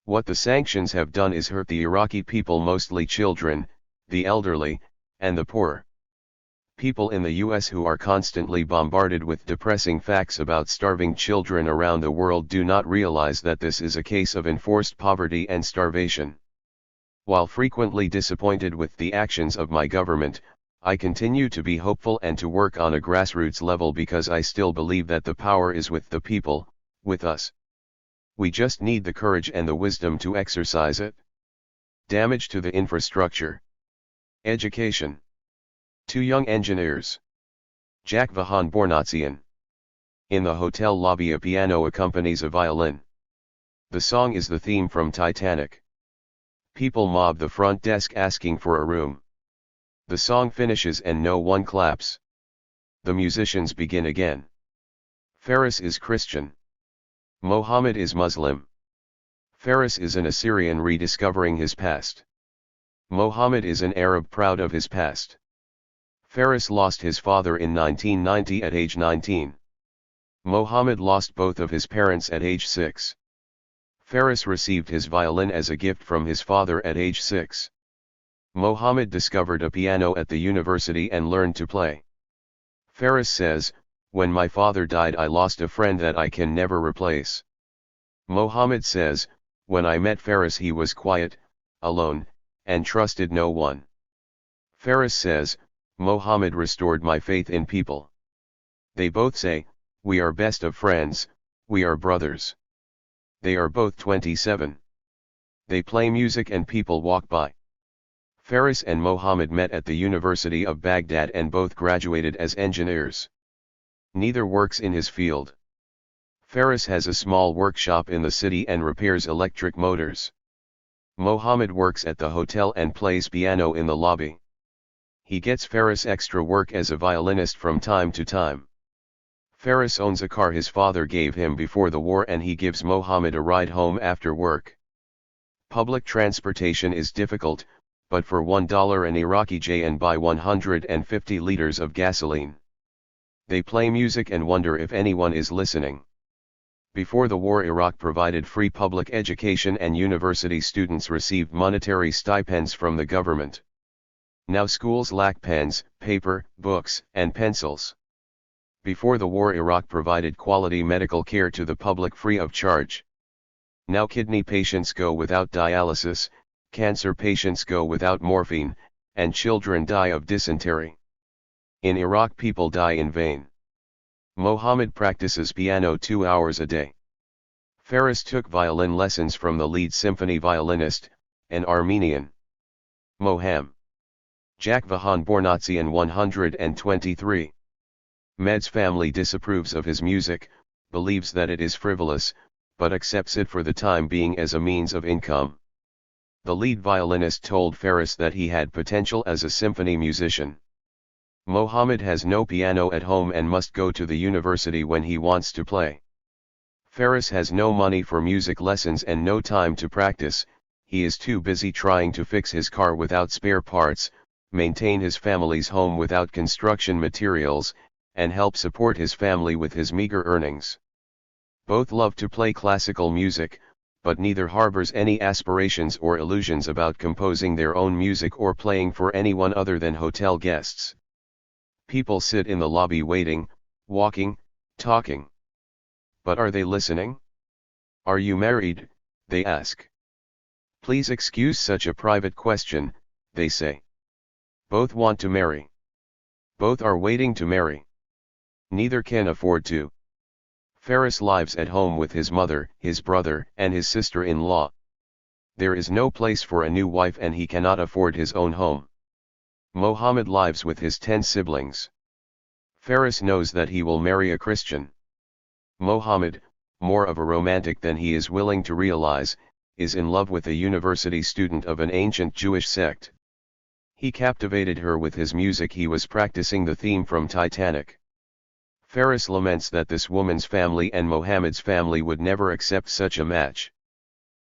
What the sanctions have done is hurt the Iraqi people, mostly children, the elderly, and the poor. People in the US who are constantly bombarded with depressing facts about starving children around the world do not realize that this is a case of enforced poverty and starvation. While frequently disappointed with the actions of my government, I continue to be hopeful and to work on a grassroots level because I still believe that the power is with the people, with us. We just need the courage and the wisdom to exercise it. Damage to the infrastructure. Education. 2 young engineers. Jack Vahan Bornatsian. In the hotel lobby, a piano accompanies a violin. The song is the theme from Titanic. People mob the front desk asking for a room. The song finishes and no one claps. The musicians begin again. Faris is Christian. Mohammed is Muslim. Faris is an Assyrian rediscovering his past. Mohammed is an Arab proud of his past. Faris lost his father in 1990 at age 19. Mohammed lost both of his parents at age 6. Faris received his violin as a gift from his father at age 6. Mohammed discovered a piano at the university and learned to play. Faris says, "When my father died, I lost a friend that I can never replace." Mohammed says, "When I met Faris, he was quiet, alone, and trusted no one." Faris says, "Mohammed restored my faith in people." They both say, "We are best of friends, we are brothers." They are both 27. They play music and people walk by. Faris and Mohammed met at the University of Baghdad and both graduated as engineers. Neither works in his field. Faris has a small workshop in the city and repairs electric motors. Mohammed works at the hotel and plays piano in the lobby. He gets Faris extra work as a violinist from time to time. Faris owns a car his father gave him before the war and he gives Mohammed a ride home after work. Public transportation is difficult, but for $1 an Iraqi can buy 150 liters of gasoline. They play music and wonder if anyone is listening. Before the war, Iraq provided free public education and university students received monetary stipends from the government. Now schools lack pens, paper, books, and pencils. Before the war, Iraq provided quality medical care to the public free of charge. Now kidney patients go without dialysis, cancer patients go without morphine, and children die of dysentery. In Iraq, people die in vain. Mohammed practices piano 2 hours a day. Faris took violin lessons from the lead symphony violinist, an Armenian. Moham. Jack Vahan Bornatsian 123. Med's family disapproves of his music, believes that it is frivolous, but accepts it for the time being as a means of income. The lead violinist told Faris that he had potential as a symphony musician. Mohammed has no piano at home and must go to the university when he wants to play. Ferris has no money for music lessons and no time to practice. He is too busy trying to fix his car without spare parts, maintain his family's home without construction materials, and help support his family with his meager earnings. Both love to play classical music, but neither harbors any aspirations or illusions about composing their own music or playing for anyone other than hotel guests. People sit in the lobby waiting, walking, talking. But are they listening? Are you married? They ask. Please excuse such a private question, they say. Both want to marry. Both are waiting to marry. Neither can afford to. Ferris lives at home with his mother, his brother, and his sister-in-law. There is no place for a new wife and he cannot afford his own home. Mohammed lives with his 10 siblings. Ferris knows that he will marry a Christian. Mohammed, more of a romantic than he is willing to realize, is in love with a university student of an ancient Jewish sect. He captivated her with his music. He was practicing the theme from Titanic. Ferris laments that this woman's family and Mohammed's family would never accept such a match.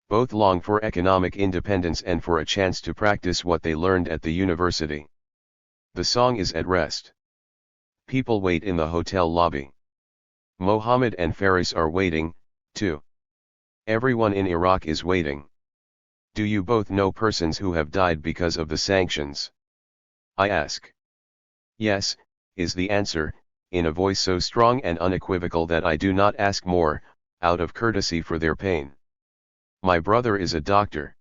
Both long for economic independence and for a chance to practice what they learned at the university. The song is at rest. People wait in the hotel lobby. Mohammed and Ferris are waiting, too. Everyone in Iraq is waiting. Do you both know persons who have died because of the sanctions? I ask. Yes, is the answer, in a voice so strong and unequivocal that I do not ask more, out of courtesy for their pain. My brother is a doctor.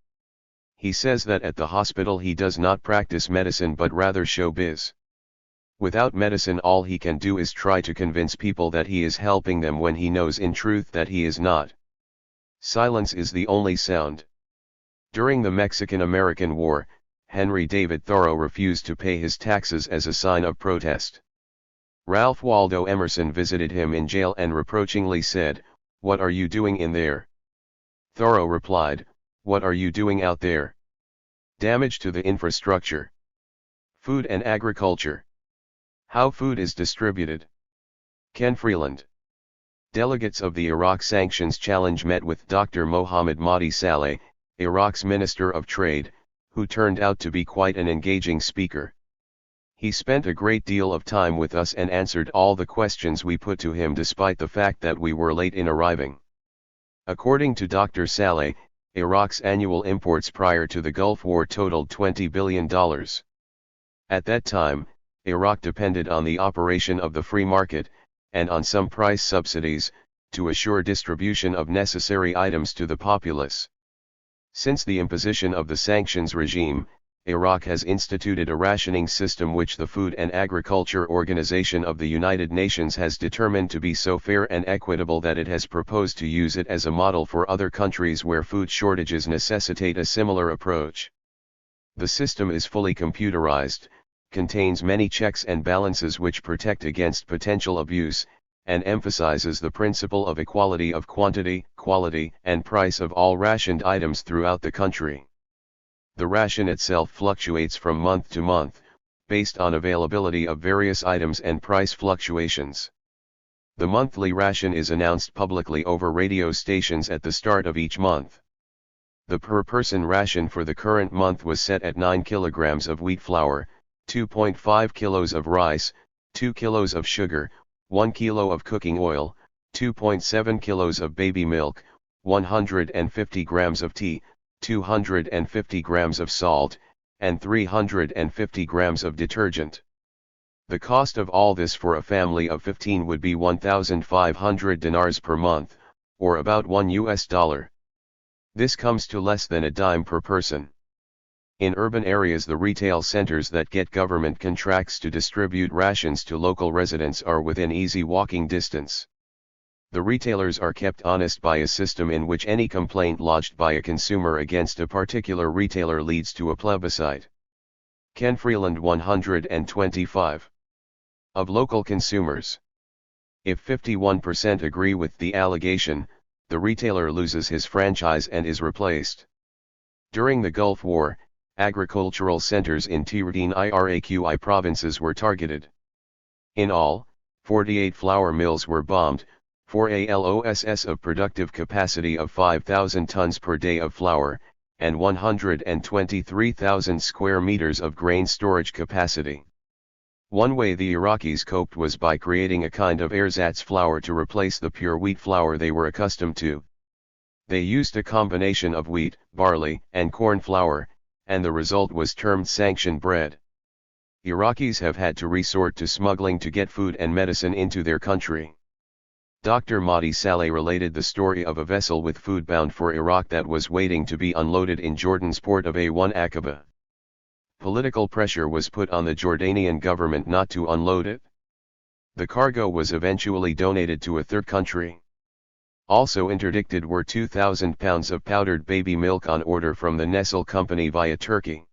He says that at the hospital he does not practice medicine but rather showbiz. Without medicine all he can do is try to convince people that he is helping them when he knows in truth that he is not. Silence is the only sound. During the Mexican-American War, Henry David Thoreau refused to pay his taxes as a sign of protest. Ralph Waldo Emerson visited him in jail and reproachingly said, "What are you doing in there?" Thoreau replied, "What are you doing out there? Damage to the infrastructure. Food and agriculture. How food is distributed." Ken Freeland. Delegates of the Iraq Sanctions Challenge met with Dr. Mohammed Mahdi Saleh, Iraq's Minister of Trade, who turned out to be quite an engaging speaker. He spent a great deal of time with us and answered all the questions we put to him despite the fact that we were late in arriving. According to Dr. Saleh, Iraq's annual imports prior to the Gulf War totaled $20 billion. At that time, Iraq depended on the operation of the free market, and on some price subsidies, to assure distribution of necessary items to the populace. Since the imposition of the sanctions regime, Iraq has instituted a rationing system which the Food and Agriculture Organization of the United Nations has determined to be so fair and equitable that it has proposed to use it as a model for other countries where food shortages necessitate a similar approach. The system is fully computerized, contains many checks and balances which protect against potential abuse, and emphasizes the principle of equality of quantity, quality, and price of all rationed items throughout the country. The ration itself fluctuates from month to month, based on availability of various items and price fluctuations. The monthly ration is announced publicly over radio stations at the start of each month. The per-person ration for the current month was set at 9 kilograms of wheat flour, 2.5 kilos of rice, 2 kilos of sugar, 1 kilo of cooking oil, 2.7 kilos of baby milk, 150 grams of tea, 250 grams of salt, and 350 grams of detergent. The cost of all this for a family of 15 would be 1,500 dinars per month, or about $1. This comes to less than a dime per person. In urban areas, the retail centers that get government contracts to distribute rations to local residents are within easy walking distance. The retailers are kept honest by a system in which any complaint lodged by a consumer against a particular retailer leads to a plebiscite. Ken Freeland 125. Of local consumers. If 51% agree with the allegation, the retailer loses his franchise and is replaced. During the Gulf War, agricultural centers in THIRD-WORLDISM provinces were targeted. In all, 48 flour mills were bombed, 4 ALOSS of productive capacity of 5,000 tons per day of flour, and 123,000 square meters of grain storage capacity. One way the Iraqis coped was by creating a kind of ersatz flour to replace the pure wheat flour they were accustomed to. They used a combination of wheat, barley, and corn flour, and the result was termed sanction bread. Iraqis have had to resort to smuggling to get food and medicine into their country. Dr. Mahdi Saleh related the story of a vessel with food bound for Iraq that was waiting to be unloaded in Jordan's port of A1 Aqaba. Political pressure was put on the Jordanian government not to unload it. The cargo was eventually donated to a third country. Also interdicted were 2,000 pounds of powdered baby milk on order from the Nestle company via Turkey.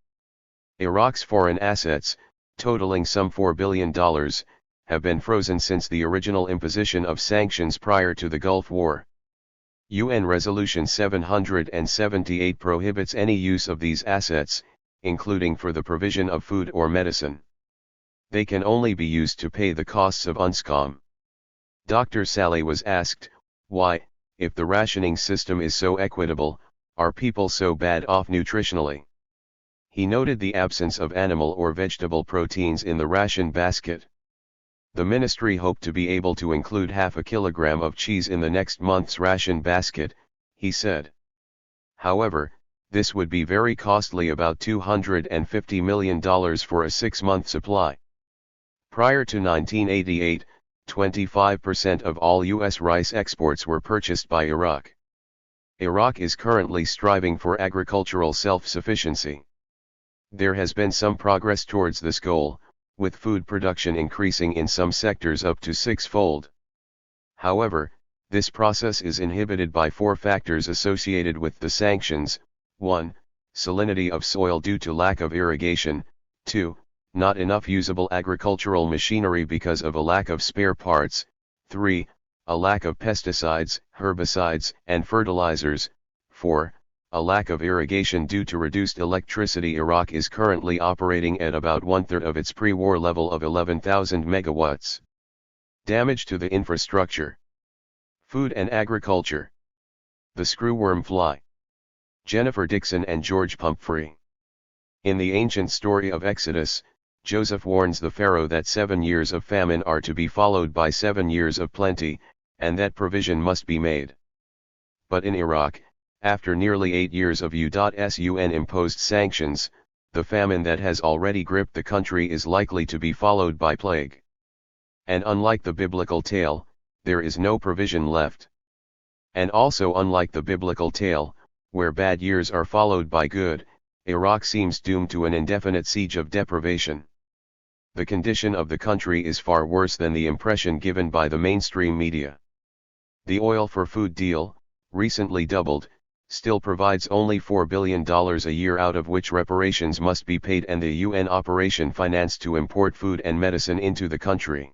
Iraq's foreign assets, totaling some $4 billion, have been frozen since the original imposition of sanctions prior to the Gulf War. UN Resolution 778 prohibits any use of these assets, including for the provision of food or medicine. They can only be used to pay the costs of UNSCOM. Dr. Saleh was asked, why, if the rationing system is so equitable, are people so bad off nutritionally? He noted the absence of animal or vegetable proteins in the ration basket. The ministry hoped to be able to include half a kilogram of cheese in the next month's ration basket, he said. However, this would be very costly, about $250 million for a 6-month supply. Prior to 1988, 25% of all U.S. rice exports were purchased by Iraq. Iraq is currently striving for agricultural self-sufficiency. There has been some progress towards this goal, with food production increasing in some sectors up to 6-fold. However, this process is inhibited by 4 factors associated with the sanctions: 1. Salinity of soil due to lack of irrigation; 2. Not enough usable agricultural machinery because of a lack of spare parts; 3. A lack of pesticides, herbicides, and fertilizers; 4. A lack of irrigation due to reduced electricity. Iraq is currently operating at about 1/3 of its pre-war level of 11,000 megawatts. Damage to the infrastructure. Food and agriculture. The screwworm fly. Jennifer Dixon and George Pumphrey. In the ancient story of Exodus, Joseph warns the Pharaoh that 7 years of famine are to be followed by 7 years of plenty, and that provision must be made. But in Iraq, after nearly 8 years of UN-imposed sanctions, the famine that has already gripped the country is likely to be followed by plague. And unlike the biblical tale, there is no provision left. And also unlike the biblical tale, where bad years are followed by good, Iraq seems doomed to an indefinite siege of deprivation. The condition of the country is far worse than the impression given by the mainstream media. The oil for food deal, recently doubled, still provides only $4 billion a year, out of which reparations must be paid and the UN operation financed to import food and medicine into the country.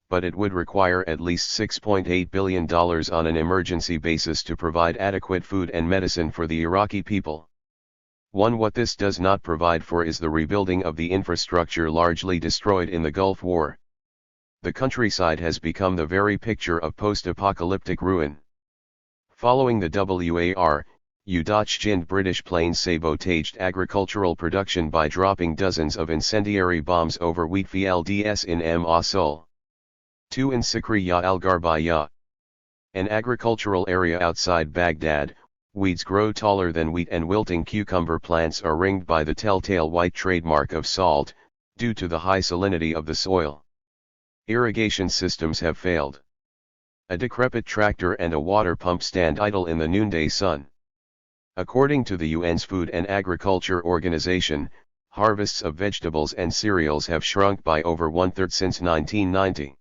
But it would require at least $6.8 billion on an emergency basis to provide adequate food and medicine for the Iraqi people. What this does not provide for is the rebuilding of the infrastructure largely destroyed in the Gulf War. The countryside has become the very picture of post-apocalyptic ruin. Following the War, British planes sabotaged agricultural production by dropping dozens of incendiary bombs over wheat fields in Mosul. 2 in Sikriya al-Gharbiyah. An agricultural area outside Baghdad, weeds grow taller than wheat and wilting cucumber plants are ringed by the telltale white trademark of salt, due to the high salinity of the soil. Irrigation systems have failed. A decrepit tractor and a water pump stand idle in the noonday sun. According to the UN's Food and Agriculture Organization, harvests of vegetables and cereals have shrunk by over 1/3 since 1990.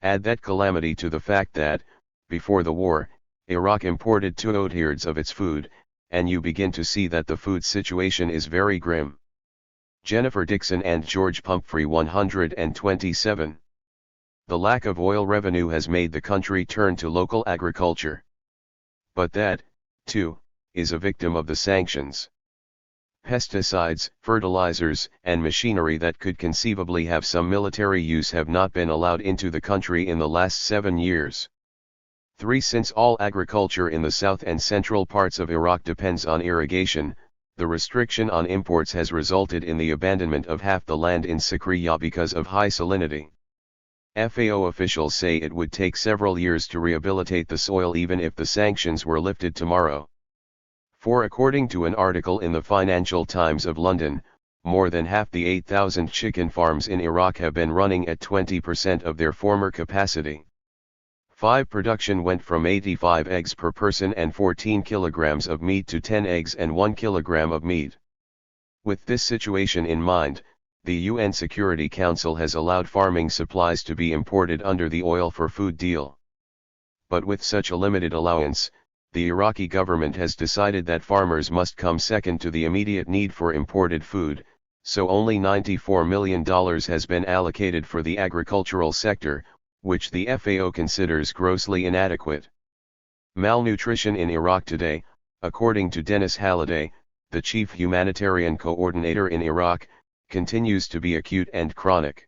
Add that calamity to the fact that, before the war, Iraq imported 2/3 of its food, and you begin to see that the food situation is very grim. Jennifer Dixon and George Pumphrey 127. The lack of oil revenue has made the country turn to local agriculture. But that, too, is a victim of the sanctions. Pesticides, fertilizers, and machinery that could conceivably have some military use have not been allowed into the country in the last 7 years. 3. Since all agriculture in the south and central parts of Iraq depends on irrigation, the restriction on imports has resulted in the abandonment of half the land in Sikriya because of high salinity. FAO officials say it would take several years to rehabilitate the soil even if the sanctions were lifted tomorrow. 4. According to an article in the Financial Times of London, more than half the 8,000 chicken farms in Iraq have been running at 20% of their former capacity. 5. Production went from 85 eggs per person and 14 kilograms of meat to 10 eggs and 1 kilogram of meat. With this situation in mind, the UN Security Council has allowed farming supplies to be imported under the Oil for Food deal. But with such a limited allowance, the Iraqi government has decided that farmers must come second to the immediate need for imported food, so only $94 million has been allocated for the agricultural sector, which the FAO considers grossly inadequate. Malnutrition in Iraq today, according to Dennis Halliday, the chief humanitarian coordinator in Iraq, continues to be acute and chronic.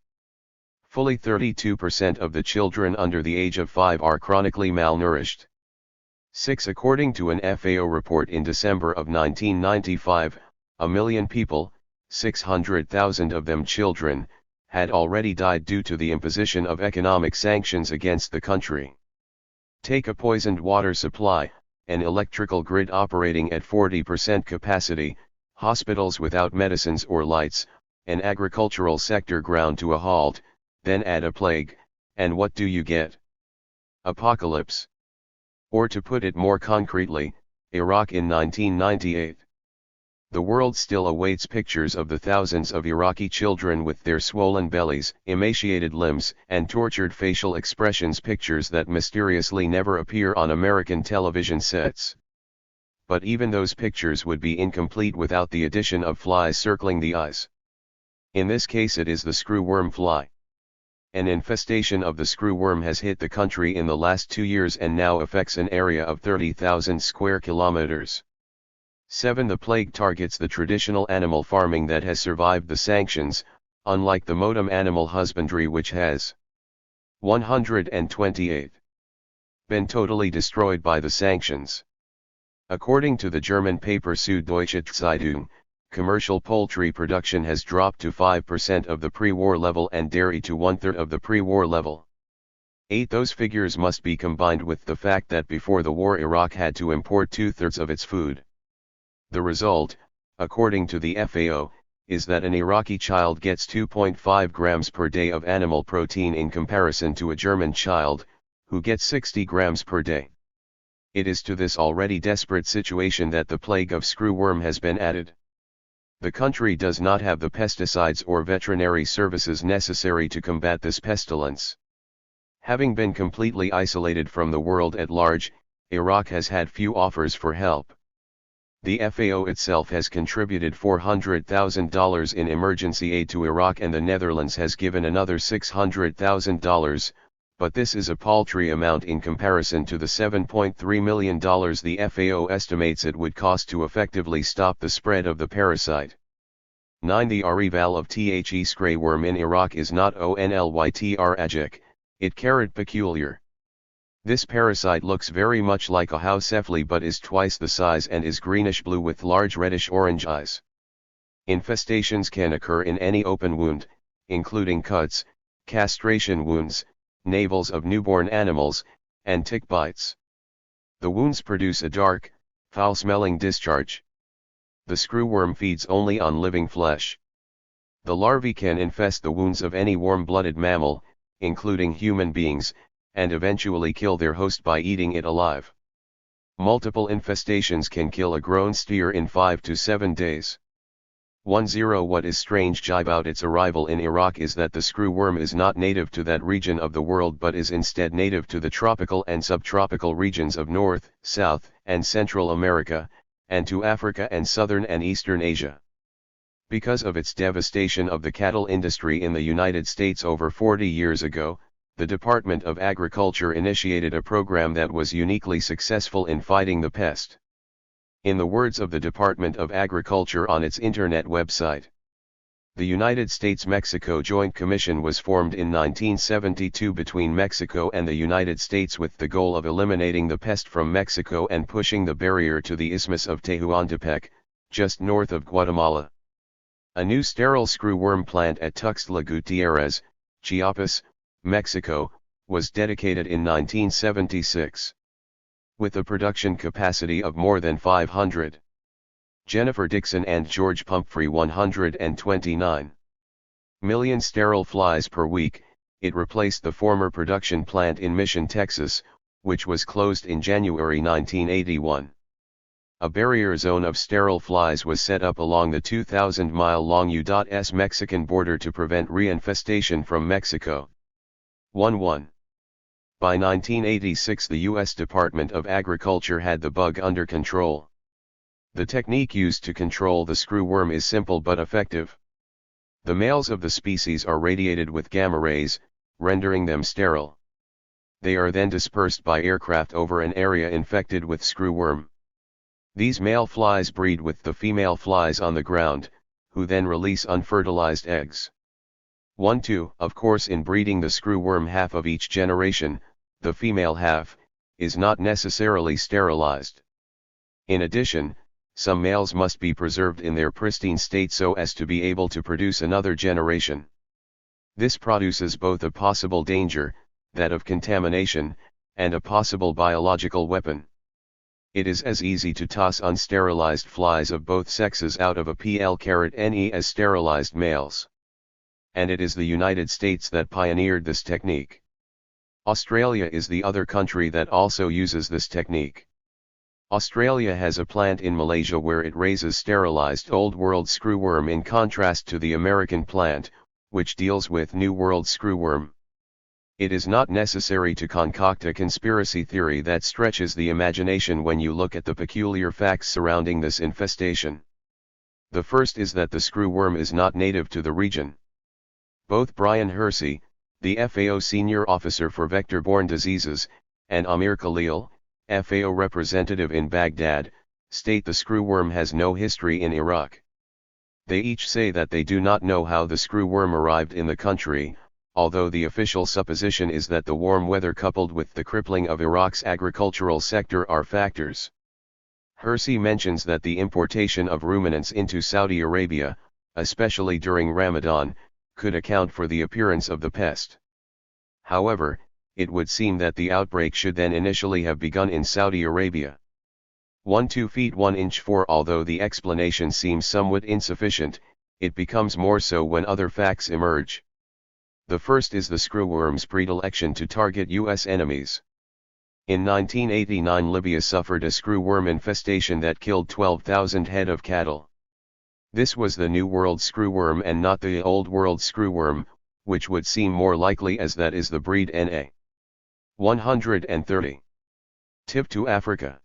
Fully 32% of the children under the age of 5 are chronically malnourished. 6. According to an FAO report in December of 1995, 1 million people, 600,000 of them children, had already died due to the imposition of economic sanctions against the country. Take a poisoned water supply, an electrical grid operating at 40% capacity, hospitals without medicines or lights, an agricultural sector ground to a halt, then add a plague, and what do you get? Apocalypse. Or to put it more concretely, Iraq in 1998. The world still awaits pictures of the thousands of Iraqi children with their swollen bellies, emaciated limbs, and tortured facial expressions, pictures that mysteriously never appear on American television sets. But even those pictures would be incomplete without the addition of flies circling the eyes. In this case it is the screwworm fly. An infestation of the screwworm has hit the country in the last 2 years and now affects an area of 30,000 square kilometers. 7. The plague targets the traditional animal farming that has survived the sanctions, unlike the modern animal husbandry which has 128 been totally destroyed by the sanctions. According to the German paper Süddeutsche Zeitung, commercial poultry production has dropped to 5% of the pre-war level and dairy to 1/3 of the pre-war level. 8. Those figures must be combined with the fact that before the war Iraq had to import 2/3 of its food. The result, according to the FAO, is that an Iraqi child gets 2.5 grams per day of animal protein in comparison to a German child, who gets 60 grams per day. It is to this already desperate situation that the plague of screwworm has been added. The country does not have the pesticides or veterinary services necessary to combat this pestilence. Having been completely isolated from the world at large, Iraq has had few offers for help. The FAO itself has contributed $400,000 in emergency aid to Iraq and the Netherlands has given another $600,000, but this is a paltry amount in comparison to the $7.3 million the FAO estimates it would cost to effectively stop the spread of the parasite. 9. The arrival of The screwworm in Iraq is not only it carried peculiar. This parasite looks very much like a housefly but is twice the size and is greenish-blue with large reddish-orange eyes. Infestations can occur in any open wound, including cuts, castration wounds, navels of newborn animals, and tick bites. The wounds produce a dark, foul-smelling discharge. The screwworm feeds only on living flesh. The larvae can infest the wounds of any warm-blooded mammal, including human beings, and eventually kill their host by eating it alive. Multiple infestations can kill a grown steer in 5 to 7 days. 10. What is strange about its arrival in Iraq is that the screwworm is not native to that region of the world but is instead native to the tropical and subtropical regions of North, South, and Central America, and to Africa and Southern and Eastern Asia. Because of its devastation of the cattle industry in the United States over 40 years ago, the Department of Agriculture initiated a program that was uniquely successful in fighting the pest. In the words of the Department of Agriculture on its internet website, The United States-Mexico Joint Commission was formed in 1972 between Mexico and the United States with the goal of eliminating the pest from Mexico and pushing the barrier to the Isthmus of Tehuantepec, just north of Guatemala. A new sterile screwworm plant at Tuxtla Gutierrez, Chiapas, Mexico, was dedicated in 1976. With a production capacity of more than 500. Jennifer Dixon and George Pumphrey 129 million sterile flies per week. It replaced the former production plant in Mission, Texas, which was closed in January 1981. A barrier zone of sterile flies was set up along the 2,000-mile-long U.S. Mexican border to prevent reinfestation from Mexico. 1. By 1986 the U.S. Department of Agriculture had the bug under control. The technique used to control the screwworm is simple but effective. The males of the species are radiated with gamma rays, rendering them sterile. They are then dispersed by aircraft over an area infected with screwworm. These male flies breed with the female flies on the ground, who then release unfertilized eggs. 1-2 Of course, in breeding the screwworm, half of each generation, the female half, is not necessarily sterilized. In addition, some males must be preserved in their pristine state so as to be able to produce another generation. This produces both a possible danger, that of contamination, and a possible biological weapon. It is as easy to toss unsterilized flies of both sexes out of a PL-NE as sterilized males. And it is the United States that pioneered this technique. Australia is the other country that also uses this technique. Australia has a plant in Malaysia where it raises sterilized Old World screwworm in contrast to the American plant, which deals with New World screwworm. It is not necessary to concoct a conspiracy theory that stretches the imagination when you look at the peculiar facts surrounding this infestation. The first is that the screwworm is not native to the region. Both Brian Hersey, the FAO senior officer for vector-borne diseases, and Amir Khalil, FAO representative in Baghdad, state the screwworm has no history in Iraq. They each say that they do not know how the screwworm arrived in the country, although the official supposition is that the warm weather coupled with the crippling of Iraq's agricultural sector are factors. Hersey mentions that the importation of ruminants into Saudi Arabia, especially during Ramadan, could account for the appearance of the pest. However, it would seem that the outbreak should then initially have begun in Saudi Arabia. 2 feet 1 inch 4 Although the explanation seems somewhat insufficient, it becomes more so when other facts emerge. The first is the screwworm's predilection to target U.S. enemies. In 1989 Libya suffered a screwworm infestation that killed 12,000 head of cattle. This was the New World screwworm and not the Old World screwworm, which would seem more likely as that is the breed NA. 130. Tip to Africa.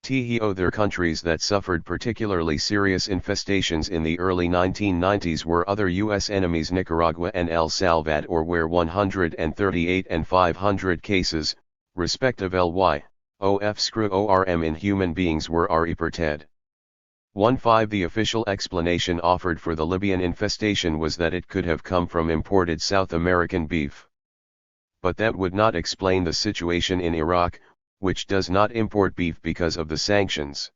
There countries that suffered particularly serious infestations in the early 1990s were other U.S. enemies Nicaragua and El Salvador where 138 and 500 cases, respective LY/OF screw-ORM in human beings were reported. 1.5 The official explanation offered for the Libyan infestation was that it could have come from imported South American beef. But that would not explain the situation in Iraq, which does not import beef because of the sanctions.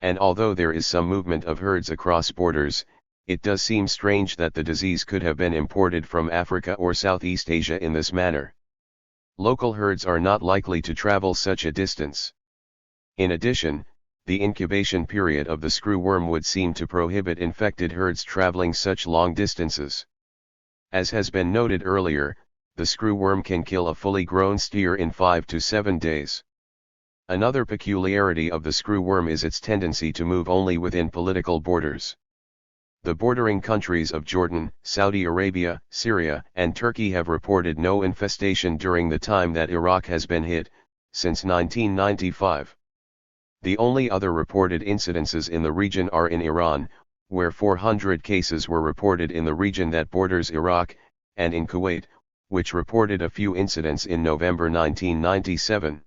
And although there is some movement of herds across borders, it does seem strange that the disease could have been imported from Africa or Southeast Asia in this manner. Local herds are not likely to travel such a distance. In addition, the incubation period of the screwworm would seem to prohibit infected herds traveling such long distances. As has been noted earlier, the screwworm can kill a fully grown steer in 5 to 7 days. Another peculiarity of the screwworm is its tendency to move only within political borders. The bordering countries of Jordan, Saudi Arabia, Syria, and Turkey have reported no infestation during the time that Iraq has been hit, since 1995. The only other reported incidences in the region are in Iran, where 400 cases were reported in the region that borders Iraq, and in Kuwait, which reported a few incidents in November 1997.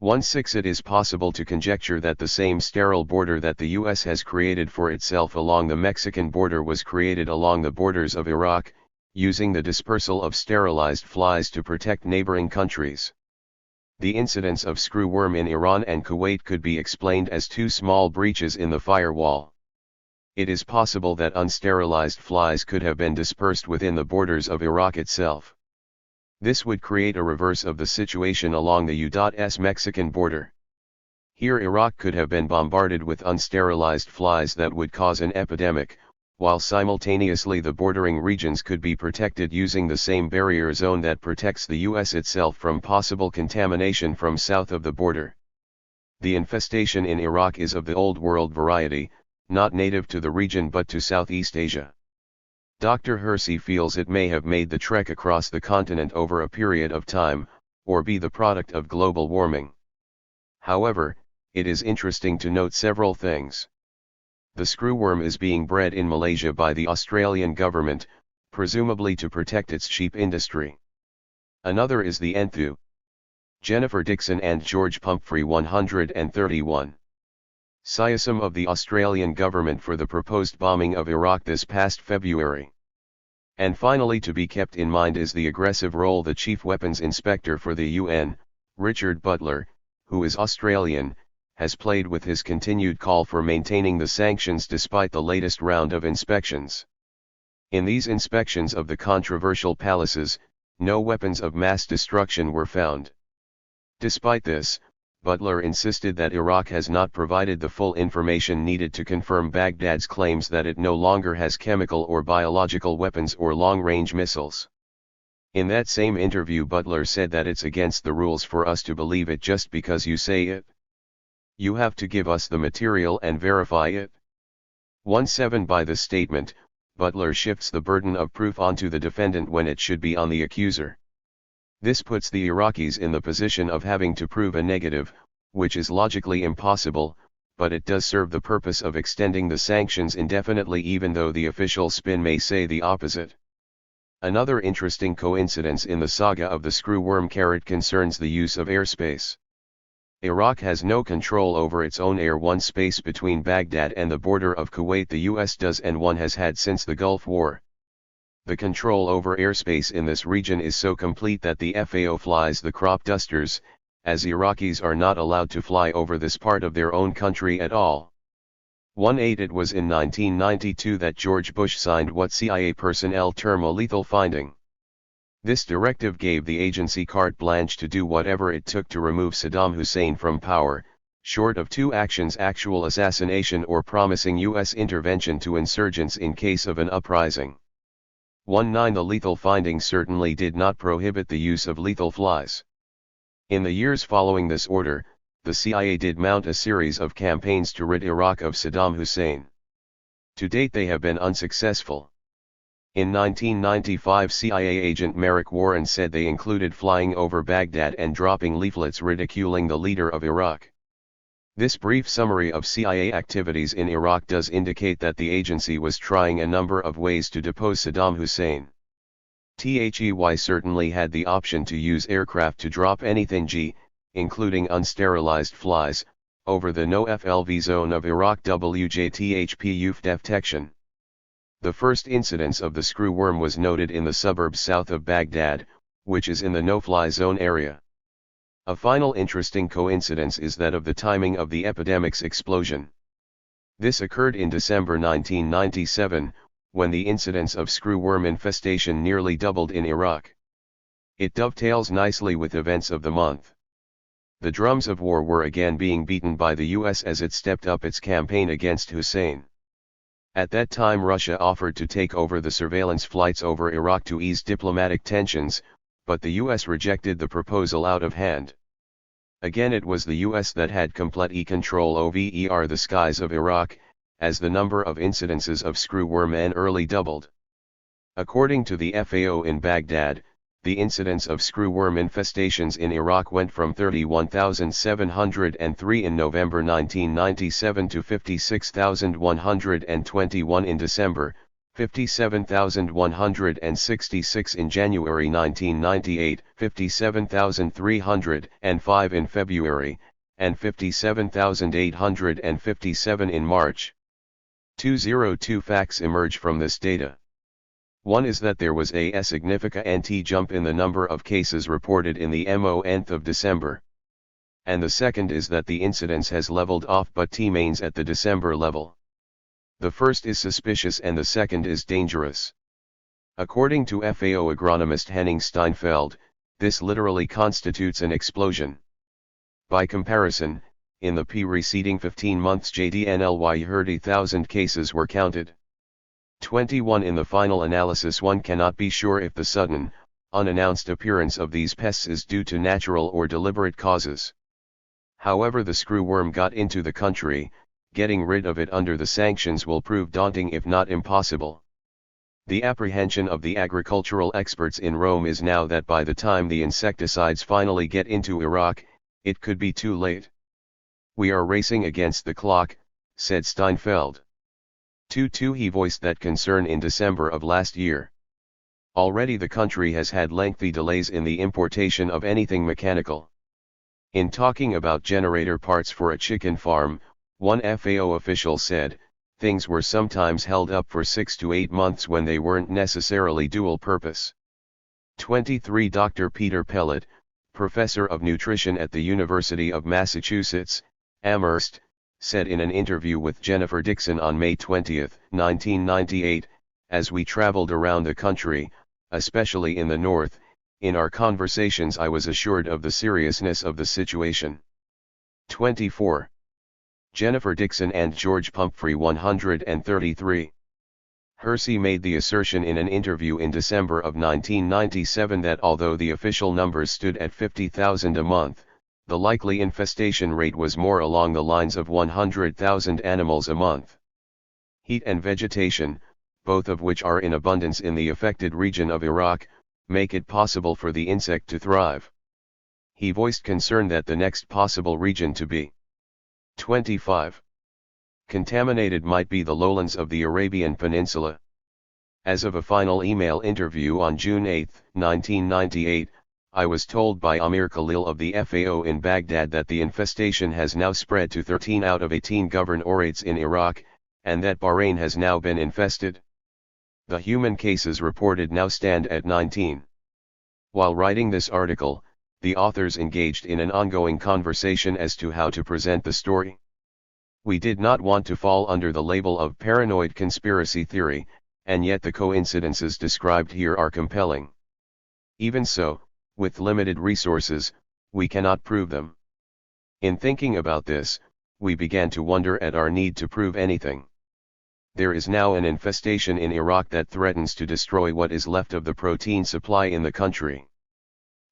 1.6 It is possible to conjecture that the same sterile border that the US has created for itself along the Mexican border was created along the borders of Iraq, using the dispersal of sterilized flies to protect neighboring countries. The incidence of screwworm in Iran and Kuwait could be explained as two small breaches in the firewall. It is possible that unsterilized flies could have been dispersed within the borders of Iraq itself. This would create a reverse of the situation along the U.S. Mexican border. Here Iraq could have been bombarded with unsterilized flies that would cause an epidemic, while simultaneously the bordering regions could be protected using the same barrier zone that protects the U.S. itself from possible contamination from south of the border. The infestation in Iraq is of the Old World variety, not native to the region but to Southeast Asia. Dr. Hersey feels it may have made the trek across the continent over a period of time, or be the product of global warming. However, it is interesting to note several things. The screwworm is being bred in Malaysia by the Australian government, presumably to protect its sheep industry. Another is the Enthu. Jennifer Dixon and George Pumphrey 131. Siasam of the Australian government for the proposed bombing of Iraq this past February. And finally to be kept in mind is the aggressive role the Chief Weapons Inspector for the UN, Richard Butler, who is Australian, has played with his continued call for maintaining the sanctions despite the latest round of inspections. In these inspections of the controversial palaces, no weapons of mass destruction were found. Despite this, Butler insisted that Iraq has not provided the full information needed to confirm Baghdad's claims that it no longer has chemical or biological weapons or long-range missiles. In that same interview, Butler said that it's against the rules for us to believe it just because you say it. You have to give us the material and verify it. 1.7 By this statement, Butler shifts the burden of proof onto the defendant when it should be on the accuser. This puts the Iraqis in the position of having to prove a negative, which is logically impossible, but it does serve the purpose of extending the sanctions indefinitely even though the official spin may say the opposite. Another interesting coincidence in the saga of the screwworm carrot concerns the use of airspace. Iraq has no control over its own air space between Baghdad and the border of Kuwait. The US does, and one has had since the Gulf War. The control over airspace in this region is so complete that the FAO flies the crop dusters, as Iraqis are not allowed to fly over this part of their own country at all. 1.8 It was in 1992 that George Bush signed what CIA personnel term a lethal finding. This directive gave the agency carte blanche to do whatever it took to remove Saddam Hussein from power, short of two actions: actual assassination or promising U.S. intervention to insurgents in case of an uprising. 1.9 The lethal finding certainly did not prohibit the use of lethal flies. In the years following this order, the CIA did mount a series of campaigns to rid Iraq of Saddam Hussein. To date they have been unsuccessful. In 1995, CIA agent Merrick Warren said they included flying over Baghdad and dropping leaflets ridiculing the leader of Iraq. This brief summary of CIA activities in Iraq does indicate that the agency was trying a number of ways to depose Saddam Hussein. THEY certainly had the option to use aircraft to drop anything including unsterilized flies, over the no-FLV zone of Iraq. WJTHP detection. The first incidence of the screwworm was noted in the suburbs south of Baghdad, which is in the no-fly zone area. A final interesting coincidence is that of the timing of the epidemic's explosion. This occurred in December 1997, when the incidence of screwworm infestation nearly doubled in Iraq. It dovetails nicely with events of the month. The drums of war were again being beaten by the US as it stepped up its campaign against Hussein. At that time Russia offered to take over the surveillance flights over Iraq to ease diplomatic tensions, but the US rejected the proposal out of hand. Again it was the US that had complete control over the skies of Iraq, as the number of incidences of screwworm early doubled. According to the FAO in Baghdad, the incidence of screwworm infestations in Iraq went from 31,703 in November 1997 to 56,121 in December, 57,166 in January 1998, 57,305 in February, and 57,857 in March. 202 facts emerge from this data. One is that there was a significant jump in the number of cases reported in the month of December. And the second is that the incidence has leveled off but remains at the December level. The first is suspicious and the second is dangerous. According to FAO agronomist Henning Steinfeld, this literally constitutes an explosion. By comparison, in the preceding 15 months JDNLY 30,000 cases were counted. 21 in the final analysis. One cannot be sure if the sudden, unannounced appearance of these pests is due to natural or deliberate causes. However, the screwworm got into the country. Getting rid of it under the sanctions will prove daunting if not impossible. The apprehension of the agricultural experts in Rome is now that by the time the insecticides finally get into Iraq, it could be too late. We are racing against the clock, said Steinfeld. 2. He voiced that concern in December of last year. Already the country has had lengthy delays in the importation of anything mechanical. In talking about generator parts for a chicken farm, one FAO official said, things were sometimes held up for 6 to 8 months when they weren't necessarily dual purpose. 23. Dr. Peter Pellet, professor of nutrition at the University of Massachusetts, Amherst, said in an interview with Jennifer Dixon on May 20, 1998, as we traveled around the country, especially in the north, in our conversations I was assured of the seriousness of the situation. 24. Jennifer Dixon and George Pumphrey 133. Hersey made the assertion in an interview in December of 1997 that although the official numbers stood at 50,000 a month, the likely infestation rate was more along the lines of 100,000 animals a month. Heat and vegetation, both of which are in abundance in the affected region of Iraq, make it possible for the insect to thrive. He voiced concern that the next possible region to be 25. Contaminated might be the lowlands of the Arabian Peninsula. As of a final email interview on June 8, 1998, I was told by Amir Khalil of the FAO in Baghdad that the infestation has now spread to 13 out of 18 governorates in Iraq, and that Bahrain has now been infested. The human cases reported now stand at 19. While writing this article, the authors engaged in an ongoing conversation as to how to present the story. We did not want to fall under the label of paranoid conspiracy theory, and yet the coincidences described here are compelling. Even so, with limited resources, we cannot prove them. In thinking about this, we began to wonder at our need to prove anything. There is now an infestation in Iraq that threatens to destroy what is left of the protein supply in the country.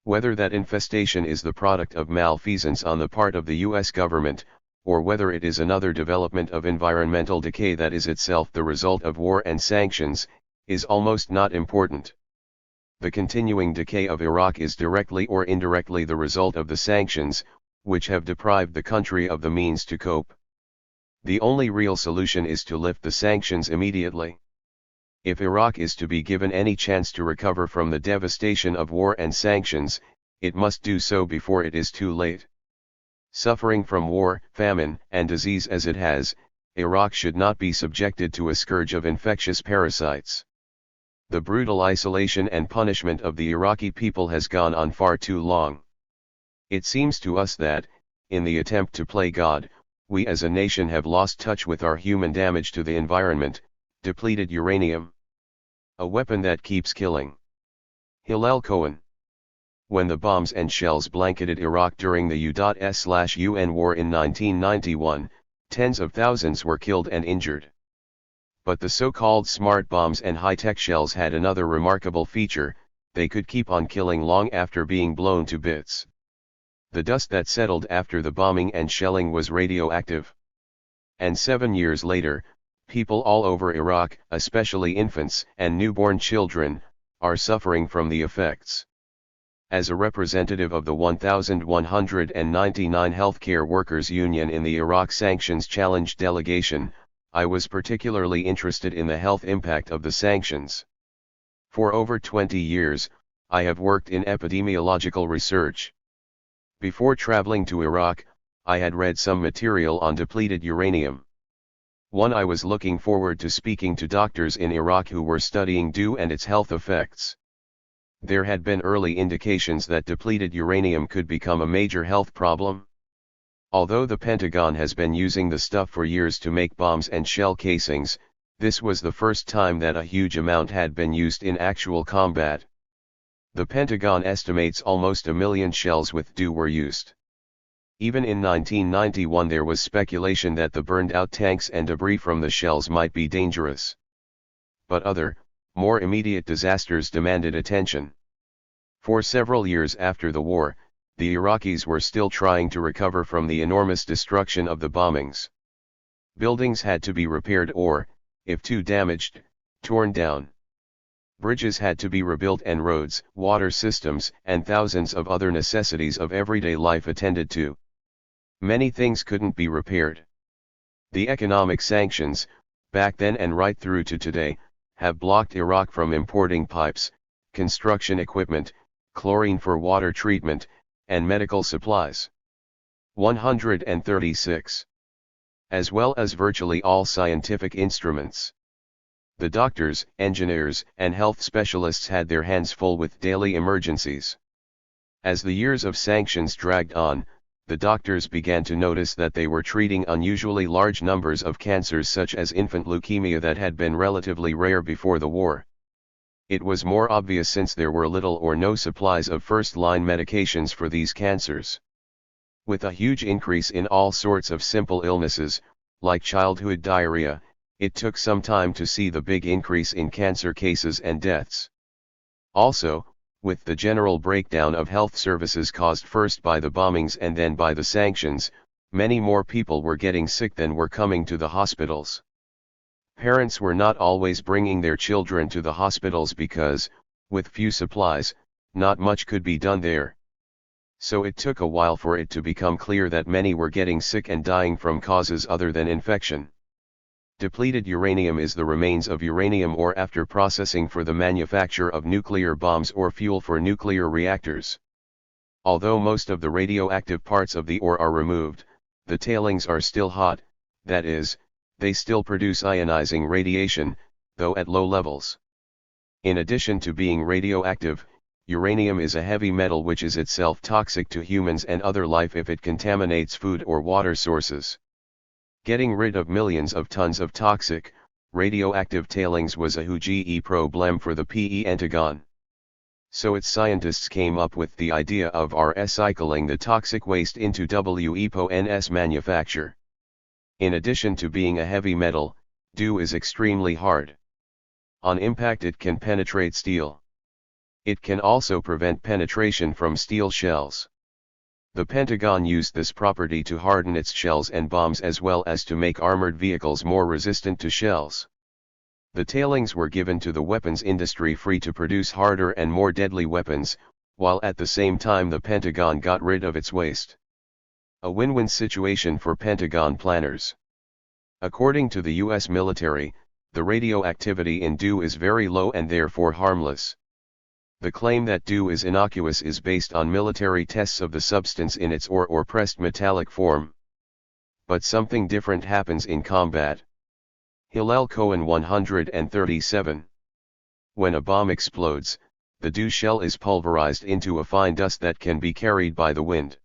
Whether that infestation is the product of malfeasance on the part of the US government, or whether it is another development of environmental decay that is itself the result of war and sanctions, is almost not important. The continuing decay of Iraq is directly or indirectly the result of the sanctions, which have deprived the country of the means to cope. The only real solution is to lift the sanctions immediately. If Iraq is to be given any chance to recover from the devastation of war and sanctions, it must do so before it is too late. Suffering from war, famine, and disease as it has, Iraq should not be subjected to a scourge of infectious parasites. The brutal isolation and punishment of the Iraqi people has gone on far too long. It seems to us that, in the attempt to play God, we as a nation have lost touch with our human damage to the environment, depleted uranium. A weapon that keeps killing. Hillel Cohen. When the bombs and shells blanketed Iraq during the U.S./UN war in 1991, tens of thousands were killed and injured. But the so-called smart bombs and high-tech shells had another remarkable feature: they could keep on killing long after being blown to bits. The dust that settled after the bombing and shelling was radioactive. And 7 years later, people all over Iraq, especially infants and newborn children, are suffering from the effects. As a representative of the 1,199 healthcare workers union in the Iraq Sanctions Challenge delegation, I was particularly interested in the health impact of the sanctions. For over 20 years, I have worked in epidemiological research. Before traveling to Iraq, I had read some material on depleted uranium. I was looking forward to speaking to doctors in Iraq who were studying DO and its health effects. There had been early indications that depleted uranium could become a major health problem. Although the Pentagon has been using the stuff for years to make bombs and shell casings, this was the first time that a huge amount had been used in actual combat. The Pentagon estimates almost 1 million shells with DO were used. Even in 1991 there was speculation that the burned-out tanks and debris from the shells might be dangerous. But other, more immediate disasters demanded attention. For several years after the war, the Iraqis were still trying to recover from the enormous destruction of the bombings. Buildings had to be repaired or, if too damaged, torn down. Bridges had to be rebuilt and roads, water systems, and thousands of other necessities of everyday life attended to. Many things couldn't be repaired. The economic sanctions, back then and right through to today, have blocked Iraq from importing pipes, construction equipment, chlorine for water treatment, and medical supplies. 136. As well as virtually all scientific instruments. The doctors, engineers, and health specialists had their hands full with daily emergencies. As the years of sanctions dragged on, the doctors began to notice that they were treating unusually large numbers of cancers such as infant leukemia that had been relatively rare before the war. It was more obvious since there were little or no supplies of first-line medications for these cancers. With a huge increase in all sorts of simple illnesses, like childhood diarrhea, it took some time to see the big increase in cancer cases and deaths. Also, with the general breakdown of health services caused first by the bombings and then by the sanctions, many more people were getting sick than were coming to the hospitals. Parents were not always bringing their children to the hospitals because, with few supplies, not much could be done there. So it took a while for it to become clear that many were getting sick and dying from causes other than infection. Depleted uranium is the remains of uranium ore after processing for the manufacture of nuclear bombs or fuel for nuclear reactors. Although most of the radioactive parts of the ore are removed, the tailings are still hot, that is, they still produce ionizing radiation, though at low levels. In addition to being radioactive, uranium is a heavy metal which is itself toxic to humans and other life if it contaminates food or water sources. Getting rid of millions of tons of toxic, radioactive tailings was a huge problem for the Pentagon. So its scientists came up with the idea of recycling the toxic waste into weapons manufacture. In addition to being a heavy metal, DO is extremely hard. On impact it can penetrate steel. It can also prevent penetration from steel shells. The Pentagon used this property to harden its shells and bombs as well as to make armored vehicles more resistant to shells. The tailings were given to the weapons industry free to produce harder and more deadly weapons, while at the same time the Pentagon got rid of its waste. A win-win situation for Pentagon planners. According to the U.S. military, the radioactivity in DO is very low and therefore harmless. The claim that DO is innocuous is based on military tests of the substance in its ore or pressed metallic form. But something different happens in combat. Hillel Cohen 137. When a bomb explodes, the DO shell is pulverized into a fine dust that can be carried by the wind.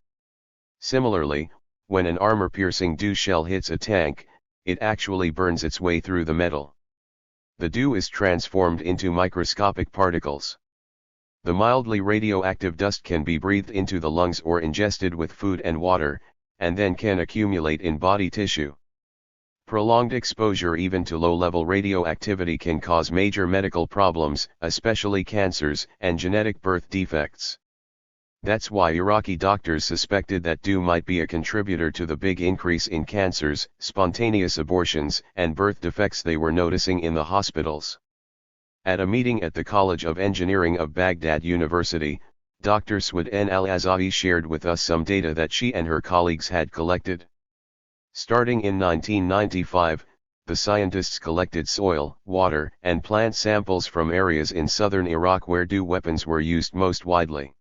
Similarly, when an armor-piercing DO shell hits a tank, it actually burns its way through the metal. The DO is transformed into microscopic particles. The mildly radioactive dust can be breathed into the lungs or ingested with food and water, and then can accumulate in body tissue. Prolonged exposure even to low-level radioactivity can cause major medical problems, especially cancers and genetic birth defects. That's why Iraqi doctors suspected that DO might be a contributor to the big increase in cancers, spontaneous abortions, and birth defects they were noticing in the hospitals. At a meeting at the College of Engineering of Baghdad University, Dr. Swad al-Azawi shared with us some data that she and her colleagues had collected. Starting in 1995, the scientists collected soil, water, and plant samples from areas in southern Iraq where DO weapons were used most widely.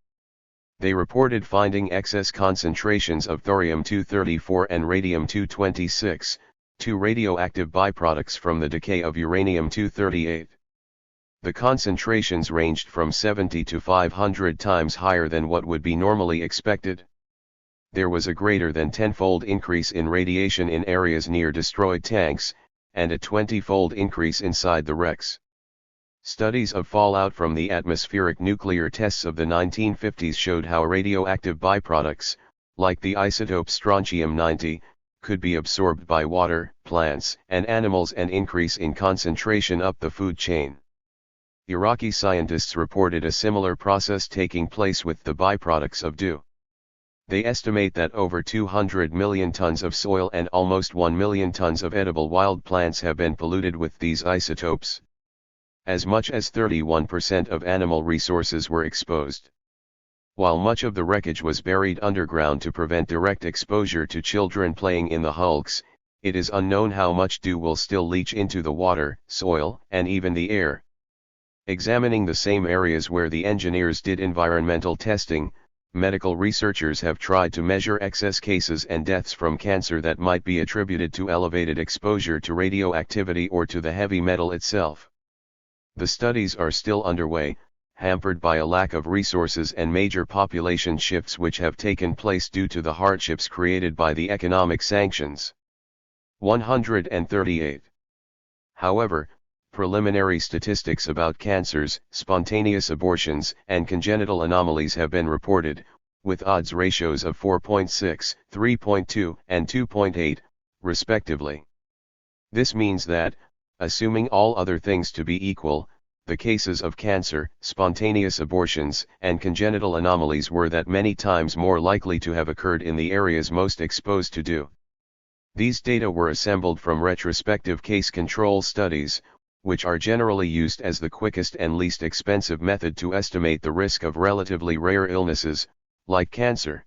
They reported finding excess concentrations of thorium-234 and radium-226, two radioactive byproducts from the decay of uranium-238. The concentrations ranged from 70 to 500 times higher than what would be normally expected. There was a greater than 10-fold increase in radiation in areas near destroyed tanks, and a 20-fold increase inside the wrecks. Studies of fallout from the atmospheric nuclear tests of the 1950s showed how radioactive byproducts, like the isotope strontium-90, could be absorbed by water, plants, and animals and increase in concentration up the food chain. Iraqi scientists reported a similar process taking place with the byproducts of DO. They estimate that over 200 million tons of soil and almost 1 million tons of edible wild plants have been polluted with these isotopes. As much as 31% of animal resources were exposed. While much of the wreckage was buried underground to prevent direct exposure to children playing in the hulks, it is unknown how much DO will still leach into the water, soil, and even the air. Examining the same areas where the engineers did environmental testing, medical researchers have tried to measure excess cases and deaths from cancer that might be attributed to elevated exposure to radioactivity or to the heavy metal itself. The studies are still underway, hampered by a lack of resources and major population shifts which have taken place due to the hardships created by the economic sanctions. 138. However, preliminary statistics about cancers, spontaneous abortions, and congenital anomalies have been reported, with odds ratios of 4.6, 3.2, and 2.8, respectively. This means that, assuming all other things to be equal, the cases of cancer, spontaneous abortions, and congenital anomalies were that many times more likely to have occurred in the areas most exposed to DO. These data were assembled from retrospective case control studies, which are generally used as the quickest and least expensive method to estimate the risk of relatively rare illnesses, like cancer.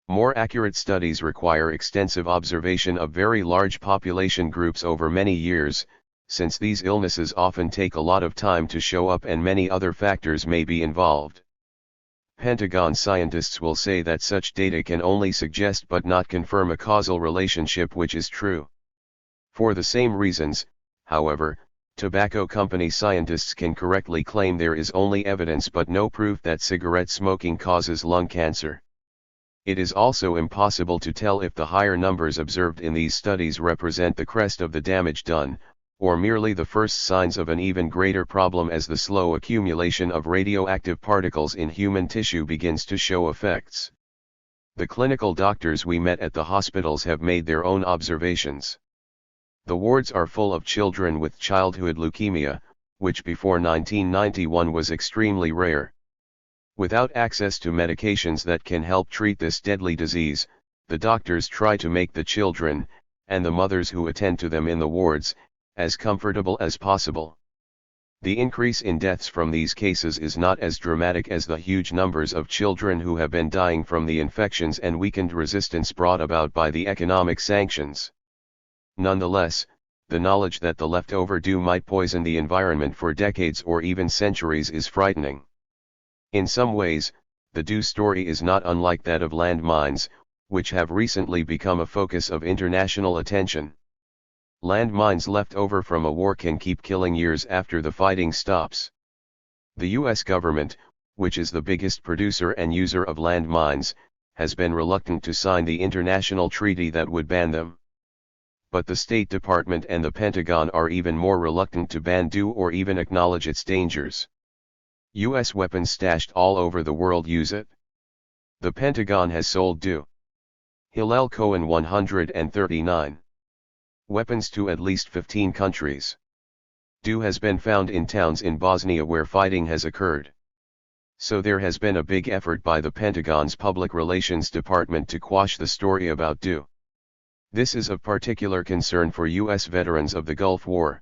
More accurate studies require extensive observation of very large population groups over many years, since these illnesses often take a lot of time to show up and many other factors may be involved. Pentagon scientists will say that such data can only suggest but not confirm a causal relationship, which is true. For the same reasons, however, tobacco company scientists can correctly claim there is only evidence but no proof that cigarette smoking causes lung cancer. It is also impossible to tell if the higher numbers observed in these studies represent the crest of the damage done, or merely the first signs of an even greater problem as the slow accumulation of radioactive particles in human tissue begins to show effects. The clinical doctors we met at the hospitals have made their own observations. The wards are full of children with childhood leukemia, which before 1991 was extremely rare. Without access to medications that can help treat this deadly disease, the doctors try to make the children, and the mothers who attend to them in the wards, as comfortable as possible. The increase in deaths from these cases is not as dramatic as the huge numbers of children who have been dying from the infections and weakened resistance brought about by the economic sanctions. Nonetheless, the knowledge that the leftover DO might poison the environment for decades or even centuries is frightening. In some ways, the DO story is not unlike that of landmines, which have recently become a focus of international attention. Landmines left over from a war can keep killing years after the fighting stops. The U.S. government, which is the biggest producer and user of landmines, has been reluctant to sign the international treaty that would ban them. But the State Department and the Pentagon are even more reluctant to ban DO or even acknowledge its dangers. U.S. weapons stashed all over the world use it. The Pentagon has sold DO. Hillel Cohen 139. Weapons to at least 15 countries. DO has been found in towns in Bosnia where fighting has occurred. So there has been a big effort by the Pentagon's Public Relations Department to quash the story about DO. This is of particular concern for U.S. veterans of the Gulf War.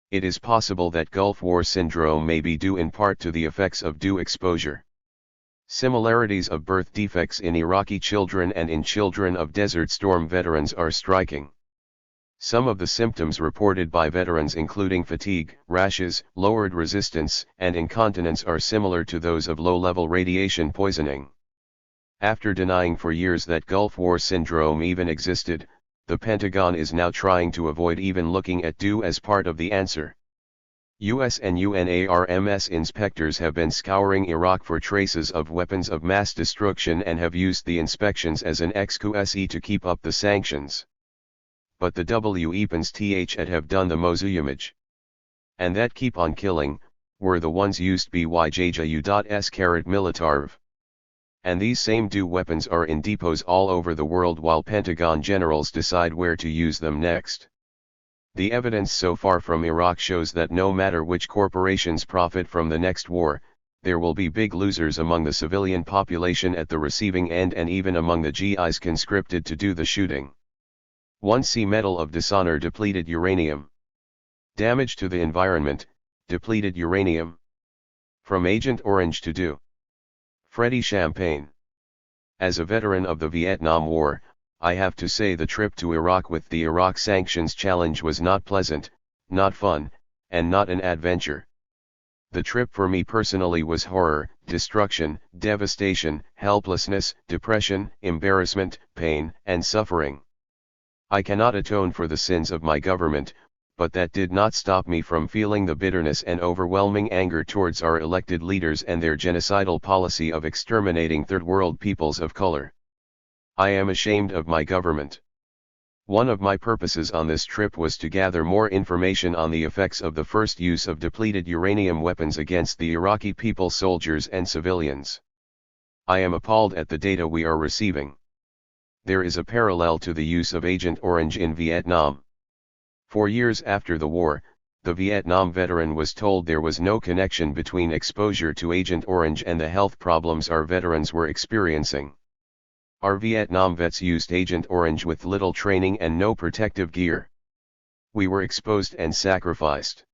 It is possible that Gulf War syndrome may be due in part to the effects of DO exposure. Similarities of birth defects in Iraqi children and in children of Desert Storm veterans are striking. Some of the symptoms reported by veterans including fatigue, rashes, lowered resistance, and incontinence are similar to those of low-level radiation poisoning. After denying for years that Gulf War syndrome even existed, the Pentagon is now trying to avoid even looking at DO as part of the answer. US and UNARMS inspectors have been scouring Iraq for traces of weapons of mass destruction and have used the inspections as an excuse to keep up the sanctions. But the weapons that have done the most damage, and that keep on killing, were the ones used by JJU.S militarv. And these same DO weapons are in depots all over the world while Pentagon generals decide where to use them next. The evidence so far from Iraq shows that no matter which corporations profit from the next war, there will be big losers among the civilian population at the receiving end and even among the GIs conscripted to do the shooting. 1C Medal of Dishonor depleted uranium. Damage to the environment, depleted uranium. From Agent Orange to DO. Freddie Champagne. As a veteran of the Vietnam War, I have to say the trip to Iraq with the Iraq Sanctions Challenge was not pleasant, not fun, and not an adventure. The trip for me personally was horror, destruction, devastation, helplessness, depression, embarrassment, pain, and suffering. I cannot atone for the sins of my government, but that did not stop me from feeling the bitterness and overwhelming anger towards our elected leaders and their genocidal policy of exterminating third world peoples of color. I am ashamed of my government. One of my purposes on this trip was to gather more information on the effects of the first use of depleted uranium weapons against the Iraqi people, soldiers and civilians. I am appalled at the data we are receiving. There is a parallel to the use of Agent Orange in Vietnam. 4 years after the war, the Vietnam veteran was told there was no connection between exposure to Agent Orange and the health problems our veterans were experiencing. Our Vietnam vets used Agent Orange with little training and no protective gear. We were exposed and sacrificed.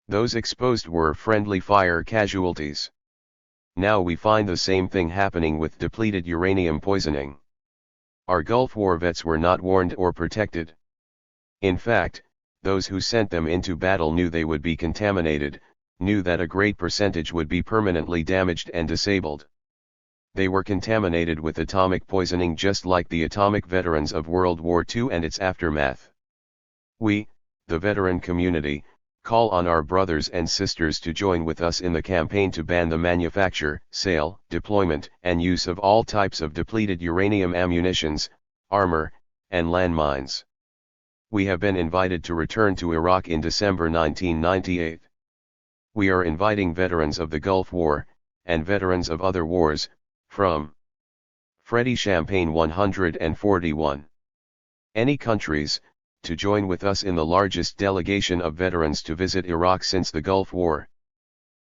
Those exposed were friendly fire casualties. Now we find the same thing happening with depleted uranium poisoning. Our Gulf War vets were not warned or protected. In fact, those who sent them into battle knew they would be contaminated, knew that a great percentage would be permanently damaged and disabled. They were contaminated with atomic poisoning just like the atomic veterans of World War II and its aftermath. We, the veteran community, call on our brothers and sisters to join with us in the campaign to ban the manufacture, sale, deployment, and use of all types of depleted uranium ammunitions, armor, and landmines. We have been invited to return to Iraq in December 1998. We are inviting veterans of the Gulf War, and veterans of other wars, from Freddie Champagne 141. Any countries, to join with us in the largest delegation of veterans to visit Iraq since the Gulf War.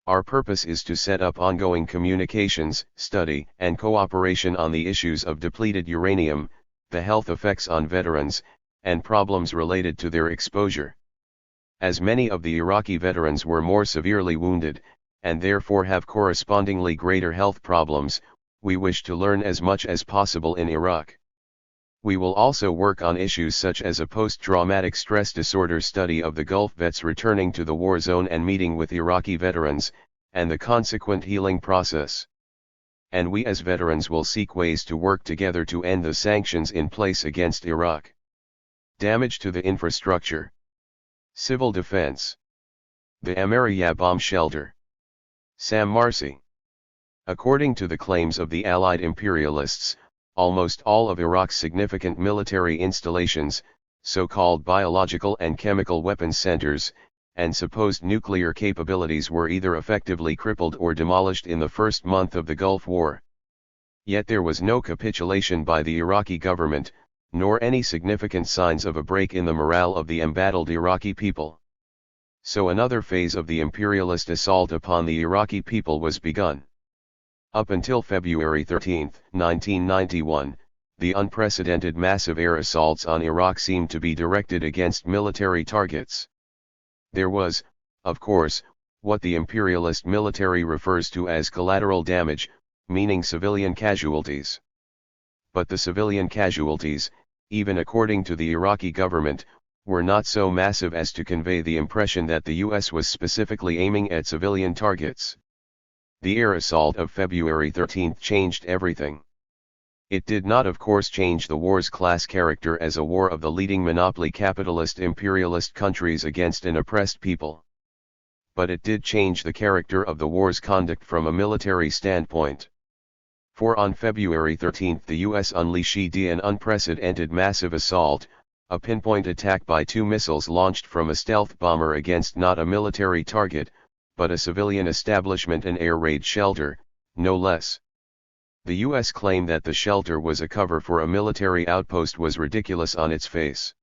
Our purpose is to set up ongoing communications, study, and cooperation on the issues of depleted uranium, the health effects on veterans, and problems related to their exposure. As many of the Iraqi veterans were more severely wounded, and therefore have correspondingly greater health problems, we wish to learn as much as possible in Iraq. We will also work on issues such as a post-traumatic stress disorder study of the Gulf vets returning to the war zone and meeting with Iraqi veterans, and the consequent healing process. And we as veterans will seek ways to work together to end the sanctions in place against Iraq. Damage to the infrastructure. Civil defense. The Amariya bomb shelter. Sam Marcy. According to the claims of the Allied imperialists, almost all of Iraq's significant military installations, so-called biological and chemical weapons centers, and supposed nuclear capabilities were either effectively crippled or demolished in the first month of the Gulf War. Yet there was no capitulation by the Iraqi government, nor any significant signs of a break in the morale of the embattled Iraqi people. So another phase of the imperialist assault upon the Iraqi people was begun. Up until February 13, 1991, the unprecedented massive air assaults on Iraq seemed to be directed against military targets. There was, of course, what the imperialist military refers to as collateral damage, meaning civilian casualties. But the civilian casualties, even according to the Iraqi government, were not so massive as to convey the impression that the US was specifically aiming at civilian targets. The air assault of February 13 changed everything. It did not of course change the war's class character as a war of the leading monopoly capitalist imperialist countries against an oppressed people. But it did change the character of the war's conduct from a military standpoint. For on February 13 the US unleashed an unprecedented massive assault, a pinpoint attack by 2 missiles launched from a stealth bomber against not a military target, but a civilian establishment and air raid shelter, no less. The US claim that the shelter was a cover for a military outpost was ridiculous on its face.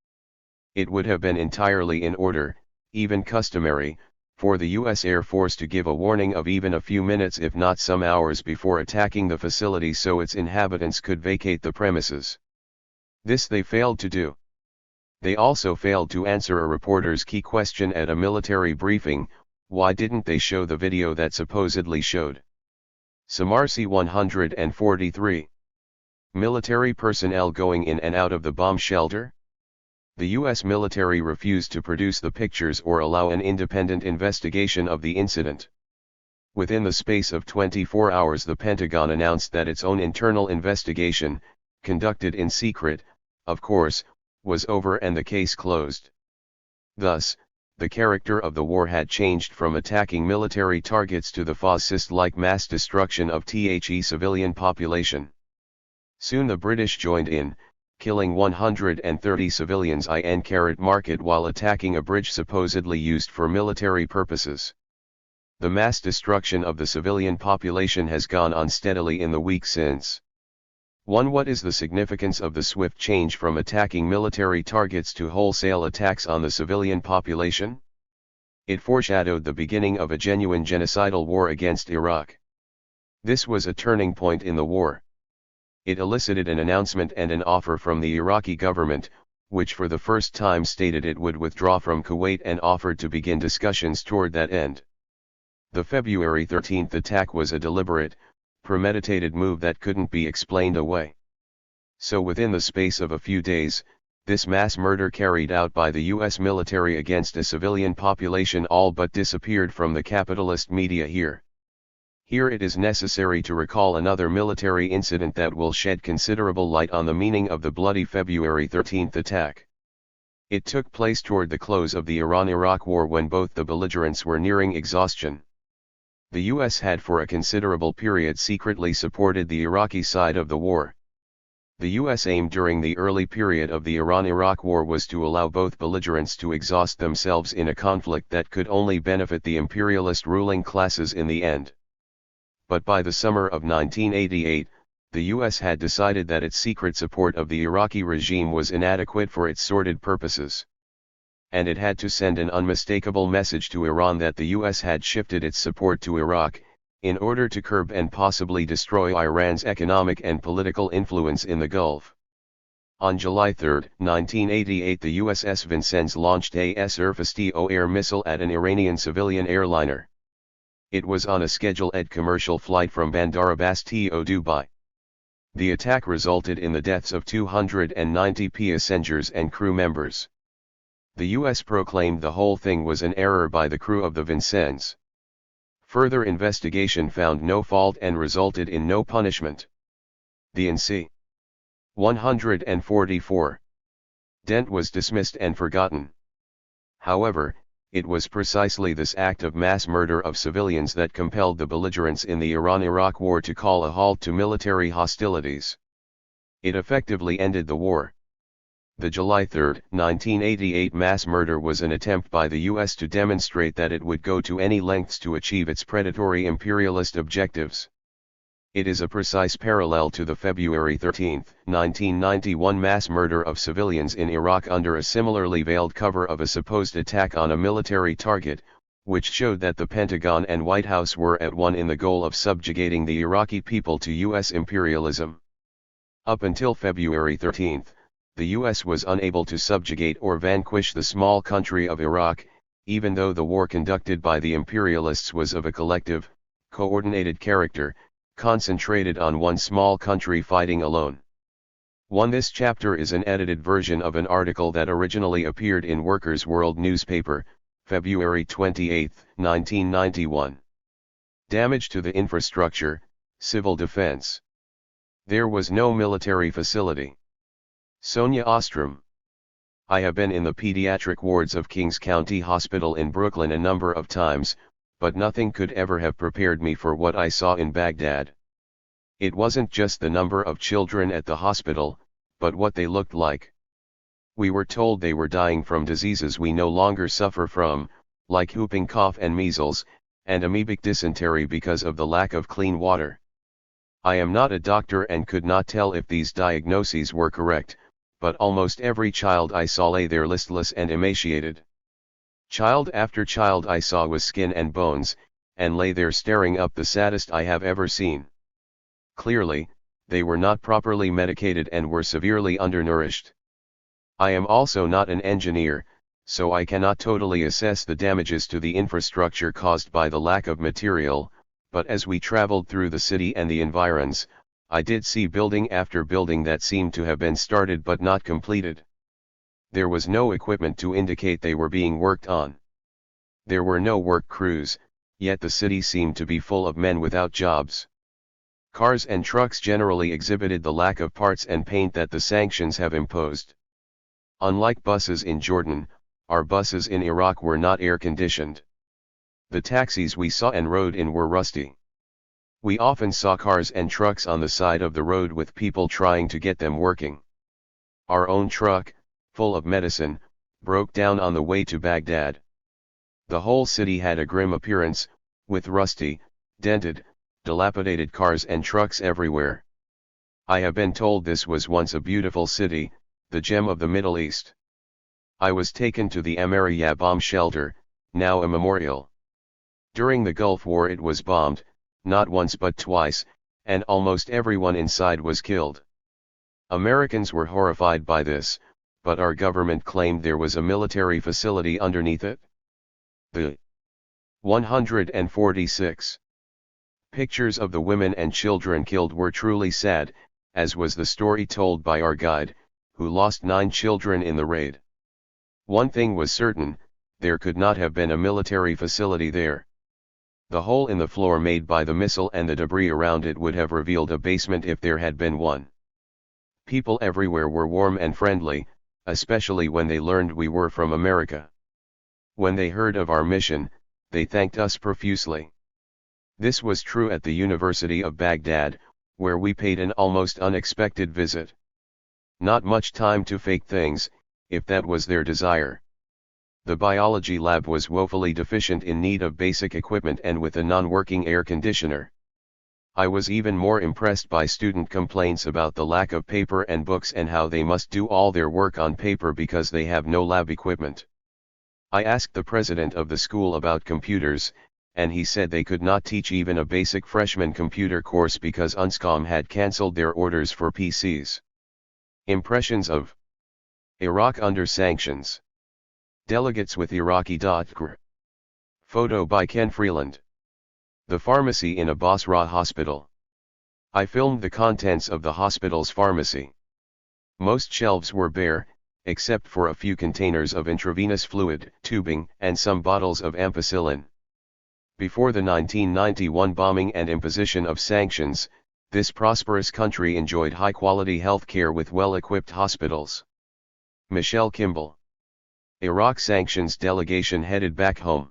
It would have been entirely in order, even customary, for the US Air Force to give a warning of even a few minutes if not some hours before attacking the facility so its inhabitants could vacate the premises. This they failed to do. They also failed to answer a reporter's key question at a military briefing: why didn't they show the video that supposedly showed Samarsi 143 military personnel going in and out of the bomb shelter? The US military refused to produce the pictures or allow an independent investigation of the incident. Within the space of 24 hours the Pentagon announced that its own internal investigation, conducted in secret, of course, was over and the case closed. Thus, the character of the war had changed from attacking military targets to the fascist-like mass destruction of the civilian population. Soon the British joined in, killing 130 civilians in Market while attacking a bridge supposedly used for military purposes. The mass destruction of the civilian population has gone on steadily in the weeks since. 1. What is the significance of the swift change from attacking military targets to wholesale attacks on the civilian population? It foreshadowed the beginning of a genuine genocidal war against Iraq. This was a turning point in the war. It elicited an announcement and an offer from the Iraqi government, which for the first time stated it would withdraw from Kuwait and offered to begin discussions toward that end. The February 13 attack was a deliberate, premeditated move that couldn't be explained away. So within the space of a few days, this mass murder carried out by the US military against a civilian population all but disappeared from the capitalist media here. Here it is necessary to recall another military incident that will shed considerable light on the meaning of the bloody February 13 attack. It took place toward the close of the Iran-Iraq War when both the belligerents were nearing exhaustion. The US had for a considerable period secretly supported the Iraqi side of the war. The US aim during the early period of the Iran-Iraq War was to allow both belligerents to exhaust themselves in a conflict that could only benefit the imperialist ruling classes in the end. But by the summer of 1988, the US had decided that its secret support of the Iraqi regime was inadequate for its sordid purposes. And it had to send an unmistakable message to Iran that the US had shifted its support to Iraq, in order to curb and possibly destroy Iran's economic and political influence in the Gulf. On July 3, 1988 the USS Vincennes launched a surface to air missile at an Iranian civilian airliner. It was on a scheduled commercial flight from Bandar Abbas to Dubai. The attack resulted in the deaths of 290 passengers and crew members. The US proclaimed the whole thing was an error by the crew of the Vincennes. Further investigation found no fault and resulted in no punishment. The NC 144 Dent was dismissed and forgotten. However, it was precisely this act of mass murder of civilians that compelled the belligerents in the Iran-Iraq War to call a halt to military hostilities. It effectively ended the war. The July 3, 1988 mass murder was an attempt by the US to demonstrate that it would go to any lengths to achieve its predatory imperialist objectives. It is a precise parallel to the February 13, 1991 mass murder of civilians in Iraq under a similarly veiled cover of a supposed attack on a military target, which showed that the Pentagon and White House were at one in the goal of subjugating the Iraqi people to US imperialism. Up until February 13, the US was unable to subjugate or vanquish the small country of Iraq, even though the war conducted by the imperialists was of a collective, coordinated character, concentrated on one small country fighting alone. 1. This chapter is an edited version of an article that originally appeared in Workers' World newspaper, February 28, 1991. Damage to the infrastructure, civil defense. There was no military facility. Sonia Ostrom. I have been in the pediatric wards of Kings County Hospital in Brooklyn a number of times, but nothing could ever have prepared me for what I saw in Baghdad. It wasn't just the number of children at the hospital, but what they looked like. We were told they were dying from diseases we no longer suffer from, like whooping cough and measles, and amoebic dysentery because of the lack of clean water. I am not a doctor and could not tell if these diagnoses were correct, but almost every child I saw lay there listless and emaciated. Child after child I saw was skin and bones, and lay there staring up, the saddest I have ever seen. Clearly, they were not properly medicated and were severely undernourished. I am also not an engineer, so I cannot totally assess the damages to the infrastructure caused by the lack of material, but as we traveled through the city and the environs, I did see building after building that seemed to have been started but not completed. There was no equipment to indicate they were being worked on. There were no work crews, yet the city seemed to be full of men without jobs. Cars and trucks generally exhibited the lack of parts and paint that the sanctions have imposed. Unlike buses in Jordan, our buses in Iraq were not air-conditioned. The taxis we saw and rode in were rusty. We often saw cars and trucks on the side of the road with people trying to get them working. Our own truck, full of medicine, broke down on the way to Baghdad. The whole city had a grim appearance, with rusty, dented, dilapidated cars and trucks everywhere. I have been told this was once a beautiful city, the gem of the Middle East. I was taken to the Amariyah bomb shelter, now a memorial. During the Gulf War it was bombed, not once but twice, and almost everyone inside was killed. Americans were horrified by this, but our government claimed there was a military facility underneath it. The 146 pictures of the women and children killed were truly sad, as was the story told by our guide, who lost 9 children in the raid. One thing was certain, there could not have been a military facility there. The hole in the floor made by the missile and the debris around it would have revealed a basement if there had been one. People everywhere were warm and friendly, especially when they learned we were from America. When they heard of our mission, they thanked us profusely. This was true at the University of Baghdad, where we paid an almost unexpected visit. Not much time to fake things, if that was their desire. The biology lab was woefully deficient, in need of basic equipment and with a non-working air conditioner. I was even more impressed by student complaints about the lack of paper and books and how they must do all their work on paper because they have no lab equipment. I asked the president of the school about computers, and he said they could not teach even a basic freshman computer course because UNSCOM had cancelled their orders for PCs. Impressions of Iraq under sanctions. Delegates with Iraqi.gr. Photo by Ken Freeland. The pharmacy in a Basra hospital. I filmed the contents of the hospital's pharmacy. Most shelves were bare, except for a few containers of intravenous fluid, tubing, and some bottles of ampicillin. Before the 1991 bombing and imposition of sanctions, this prosperous country enjoyed high-quality health care with well-equipped hospitals. Michelle Kimball. Iraq sanctions delegation headed back home.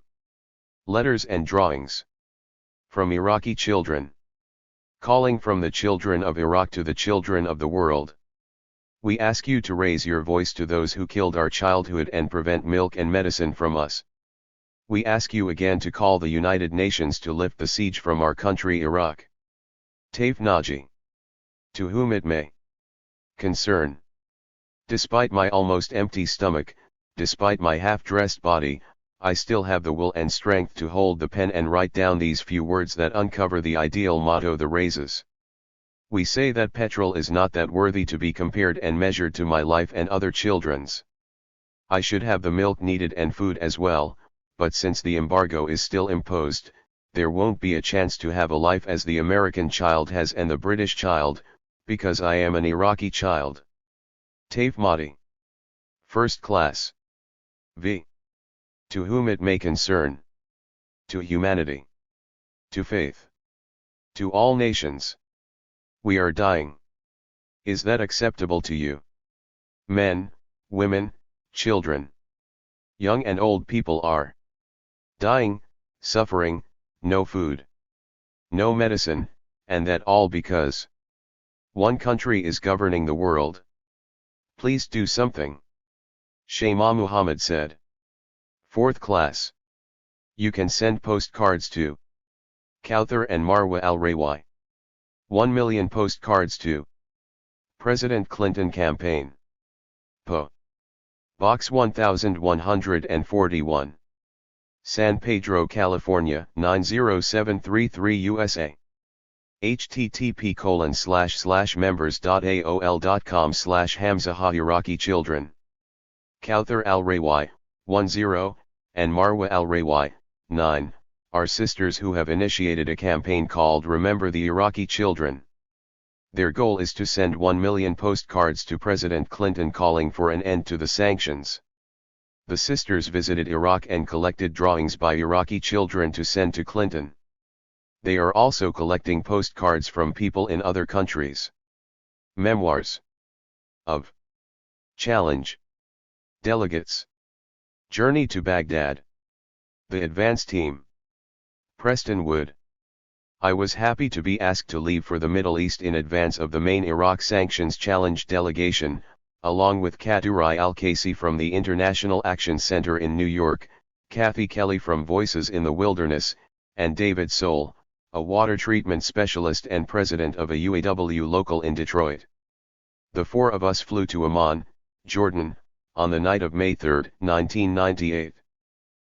Letters and drawings. From Iraqi children. Calling from the children of Iraq to the children of the world. We ask you to raise your voice to those who killed our childhood and prevent milk and medicine from us. We ask you again to call the United Nations to lift the siege from our country Iraq. Taif Naji. To whom it may concern. Despite my almost empty stomach, despite my half-dressed body, I still have the will and strength to hold the pen and write down these few words that uncover the ideal motto the raises. We say that petrol is not that worthy to be compared and measured to my life and other children's. I should have the milk needed and food as well, but since the embargo is still imposed, there won't be a chance to have a life as the American child has and the British child, because I am an Iraqi child. TAFE Mahdi. First Class. V. To whom it may concern. To humanity. To faith. To all nations. We are dying. Is that acceptable to you? Men, women, children. Young and old people are dying, suffering, no food, no medicine, and that all because one country is governing the world. Please do something. Shaima Muhammad said. Fourth Class. You can send postcards to Kauthar and Marwa Al-Rawai. 1 million postcards to President Clinton campaign. Po. Box 1141. San Pedro, California, 90733 USA. http://members.aol.com/Hamzaha Iraqi children. Kauthar Al-Rawai, 10, and Marwa Al-Rawai, 9, are sisters who have initiated a campaign called Remember the Iraqi Children. Their goal is to send 1 million postcards to President Clinton calling for an end to the sanctions. The sisters visited Iraq and collected drawings by Iraqi children to send to Clinton. They are also collecting postcards from people in other countries. Memoirs of Challenge. Delegates. Journey to Baghdad. The advance team. Preston Wood. I was happy to be asked to leave for the Middle East in advance of the main Iraq Sanctions Challenge delegation, along with Kadurai Al-Kasi from the International Action Center in New York, Kathy Kelly from Voices in the Wilderness, and David Soul, a water treatment specialist and president of a UAW local in Detroit. The four of us flew to Amman, Jordan, on the night of May 3, 1998.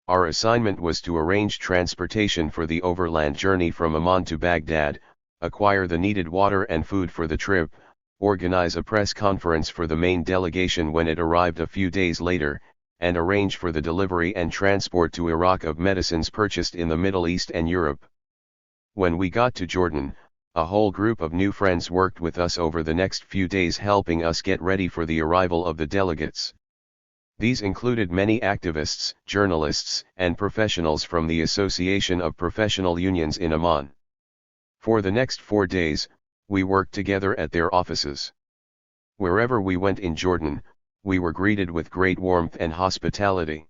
Our assignment was to arrange transportation for the overland journey from Amman to Baghdad, acquire the needed water and food for the trip, organize a press conference for the main delegation when it arrived a few days later, and arrange for the delivery and transport to Iraq of medicines purchased in the Middle East and Europe. When we got to Jordan, a whole group of new friends worked with us over the next few days helping us get ready for the arrival of the delegates. These included many activists, journalists, and professionals from the Association of Professional Unions in Amman. For the next 4 days, we worked together at their offices. Wherever we went in Jordan, we were greeted with great warmth and hospitality.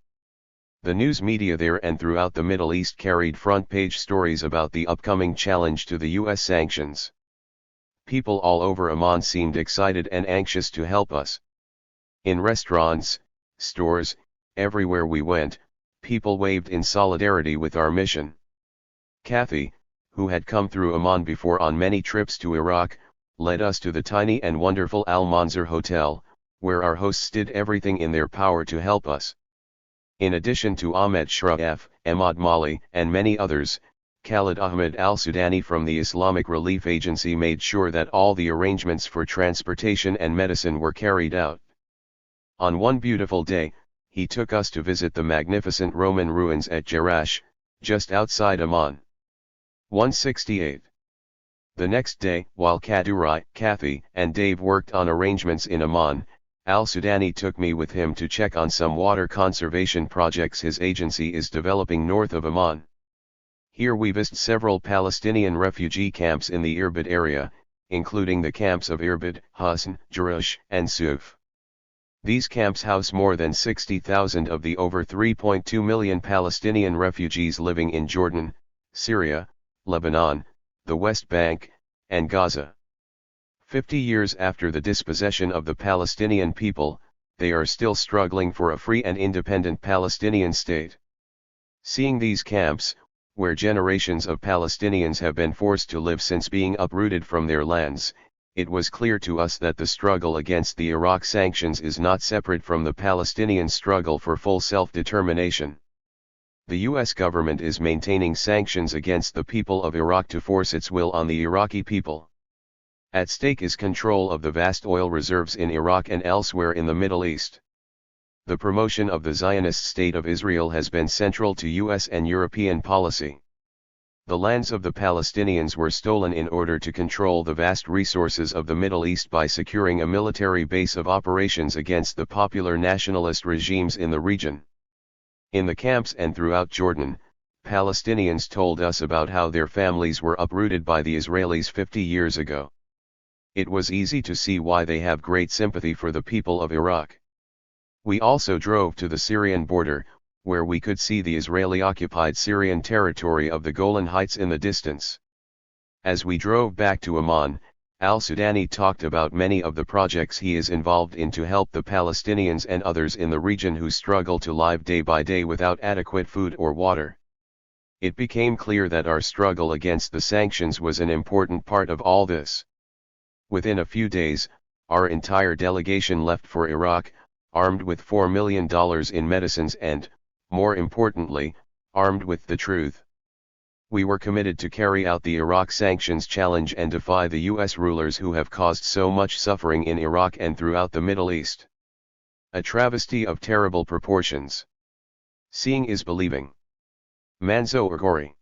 The news media there and throughout the Middle East carried front-page stories about the upcoming challenge to the U.S. sanctions. People all over Amman seemed excited and anxious to help us. In restaurants, stores, everywhere we went, people waved in solidarity with our mission. Kathy, who had come through Amman before on many trips to Iraq, led us to the tiny and wonderful Al Manzar Hotel, where our hosts did everything in their power to help us. In addition to Ahmed Shraf, Ahmad Mali, and many others, Khalid Ahmed Al-Sudani from the Islamic Relief Agency made sure that all the arrangements for transportation and medicine were carried out. On one beautiful day, he took us to visit the magnificent Roman ruins at Jerash, just outside Amman. 168. The next day, while Kadurai, Kathy, and Dave worked on arrangements in Amman, Al-Sudani took me with him to check on some water conservation projects his agency is developing north of Amman. Here we visited several Palestinian refugee camps in the Irbid area, including the camps of Irbid, Husn, Jerash, and Suf. These camps house more than 60,000 of the over 3.2 million Palestinian refugees living in Jordan, Syria, Lebanon, the West Bank, and Gaza. 50 years after the dispossession of the Palestinian people, they are still struggling for a free and independent Palestinian state. Seeing these camps, where generations of Palestinians have been forced to live since being uprooted from their lands, it was clear to us that the struggle against the Iraq sanctions is not separate from the Palestinian struggle for full self-determination. The U.S. government is maintaining sanctions against the people of Iraq to force its will on the Iraqi people. At stake is control of the vast oil reserves in Iraq and elsewhere in the Middle East. The promotion of the Zionist State of Israel has been central to U.S. and European policy. The lands of the Palestinians were stolen in order to control the vast resources of the Middle East by securing a military base of operations against the popular nationalist regimes in the region. In the camps and throughout Jordan, Palestinians told us about how their families were uprooted by the Israelis 50 years ago. It was easy to see why they have great sympathy for the people of Iraq. We also drove to the Syrian border, where we could see the Israeli-occupied Syrian territory of the Golan Heights in the distance. As we drove back to Amman, Al-Sudani talked about many of the projects he is involved in to help the Palestinians and others in the region who struggle to live day by day without adequate food or water. It became clear that our struggle against the sanctions was an important part of all this. Within a few days, our entire delegation left for Iraq, armed with $4 million in medicines and, more importantly, armed with the truth. We were committed to carry out the Iraq sanctions challenge and defy the US rulers who have caused so much suffering in Iraq and throughout the Middle East. A travesty of terrible proportions. Seeing is believing. Manzo Urgori.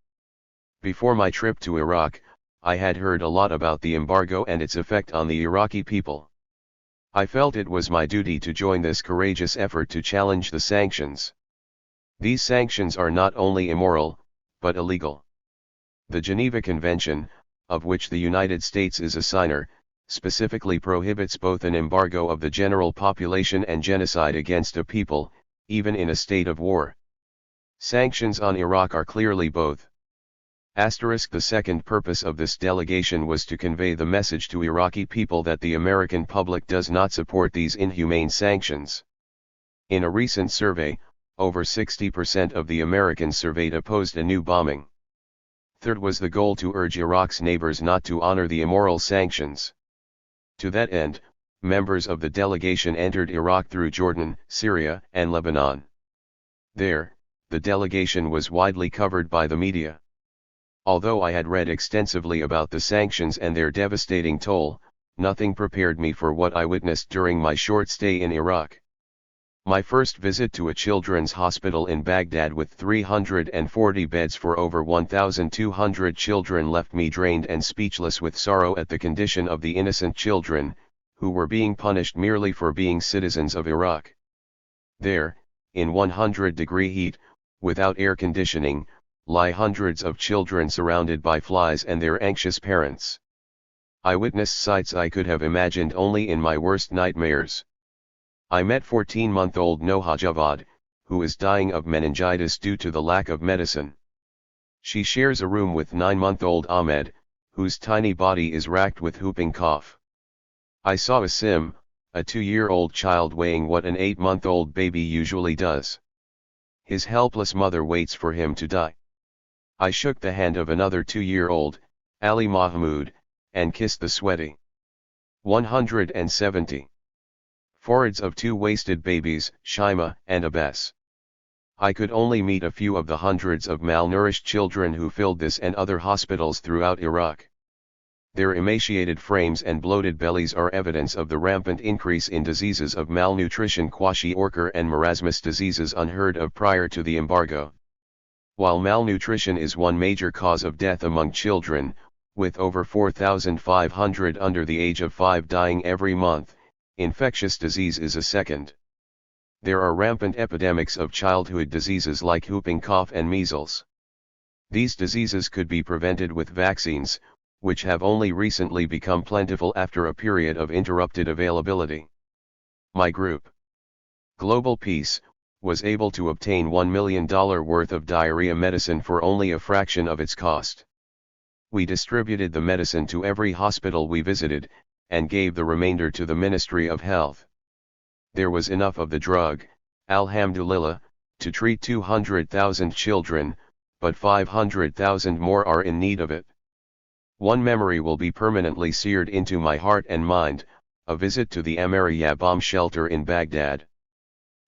Before my trip to Iraq, I had heard a lot about the embargo and its effect on the Iraqi people. I felt it was my duty to join this courageous effort to challenge the sanctions. These sanctions are not only immoral, but illegal. The Geneva Convention, of which the United States is a signer, specifically prohibits both an embargo of the general population and genocide against a people, even in a state of war. Sanctions on Iraq are clearly both. The second purpose of this delegation was to convey the message to Iraqi people that the American public does not support these inhumane sanctions. In a recent survey, over 60% of the Americans surveyed opposed a new bombing. Third was the goal to urge Iraq's neighbors not to honor the immoral sanctions. To that end, members of the delegation entered Iraq through Jordan, Syria, and Lebanon. There, the delegation was widely covered by the media. Although I had read extensively about the sanctions and their devastating toll, nothing prepared me for what I witnessed during my short stay in Iraq. My first visit to a children's hospital in Baghdad with 340 beds for over 1,200 children left me drained and speechless with sorrow at the condition of the innocent children, who were being punished merely for being citizens of Iraq. There, in 100-degree heat, without air conditioning, lie hundreds of children surrounded by flies and their anxious parents. I witnessed sights I could have imagined only in my worst nightmares. I met 14-month-old Noha Javad, who is dying of meningitis due to the lack of medicine. She shares a room with 9-month-old Ahmed, whose tiny body is racked with whooping cough. I saw Asim, a 2-year-old child weighing what an 8-month-old baby usually does. His helpless mother waits for him to die. I shook the hand of another 2-year-old, Ali Mahmoud, and kissed the sweaty 170 foreheads of 2 wasted babies, Shaima and Abbas. I could only meet a few of the hundreds of malnourished children who filled this and other hospitals throughout Iraq. Their emaciated frames and bloated bellies are evidence of the rampant increase in diseases of malnutrition, kwashiorkor and marasmus, diseases unheard of prior to the embargo. While malnutrition is one major cause of death among children, with over 4,500 under the age of 5 dying every month, infectious disease is a second. There are rampant epidemics of childhood diseases like whooping cough and measles. These diseases could be prevented with vaccines, which have only recently become plentiful after a period of interrupted availability. My group, Global Peace, was able to obtain $1 million worth of diarrhea medicine for only a fraction of its cost. We distributed the medicine to every hospital we visited, and gave the remainder to the Ministry of Health. There was enough of the drug, alhamdulillah, to treat 200,000 children, but 500,000 more are in need of it. One memory will be permanently seared into my heart and mind, a visit to the Amariya bomb shelter in Baghdad.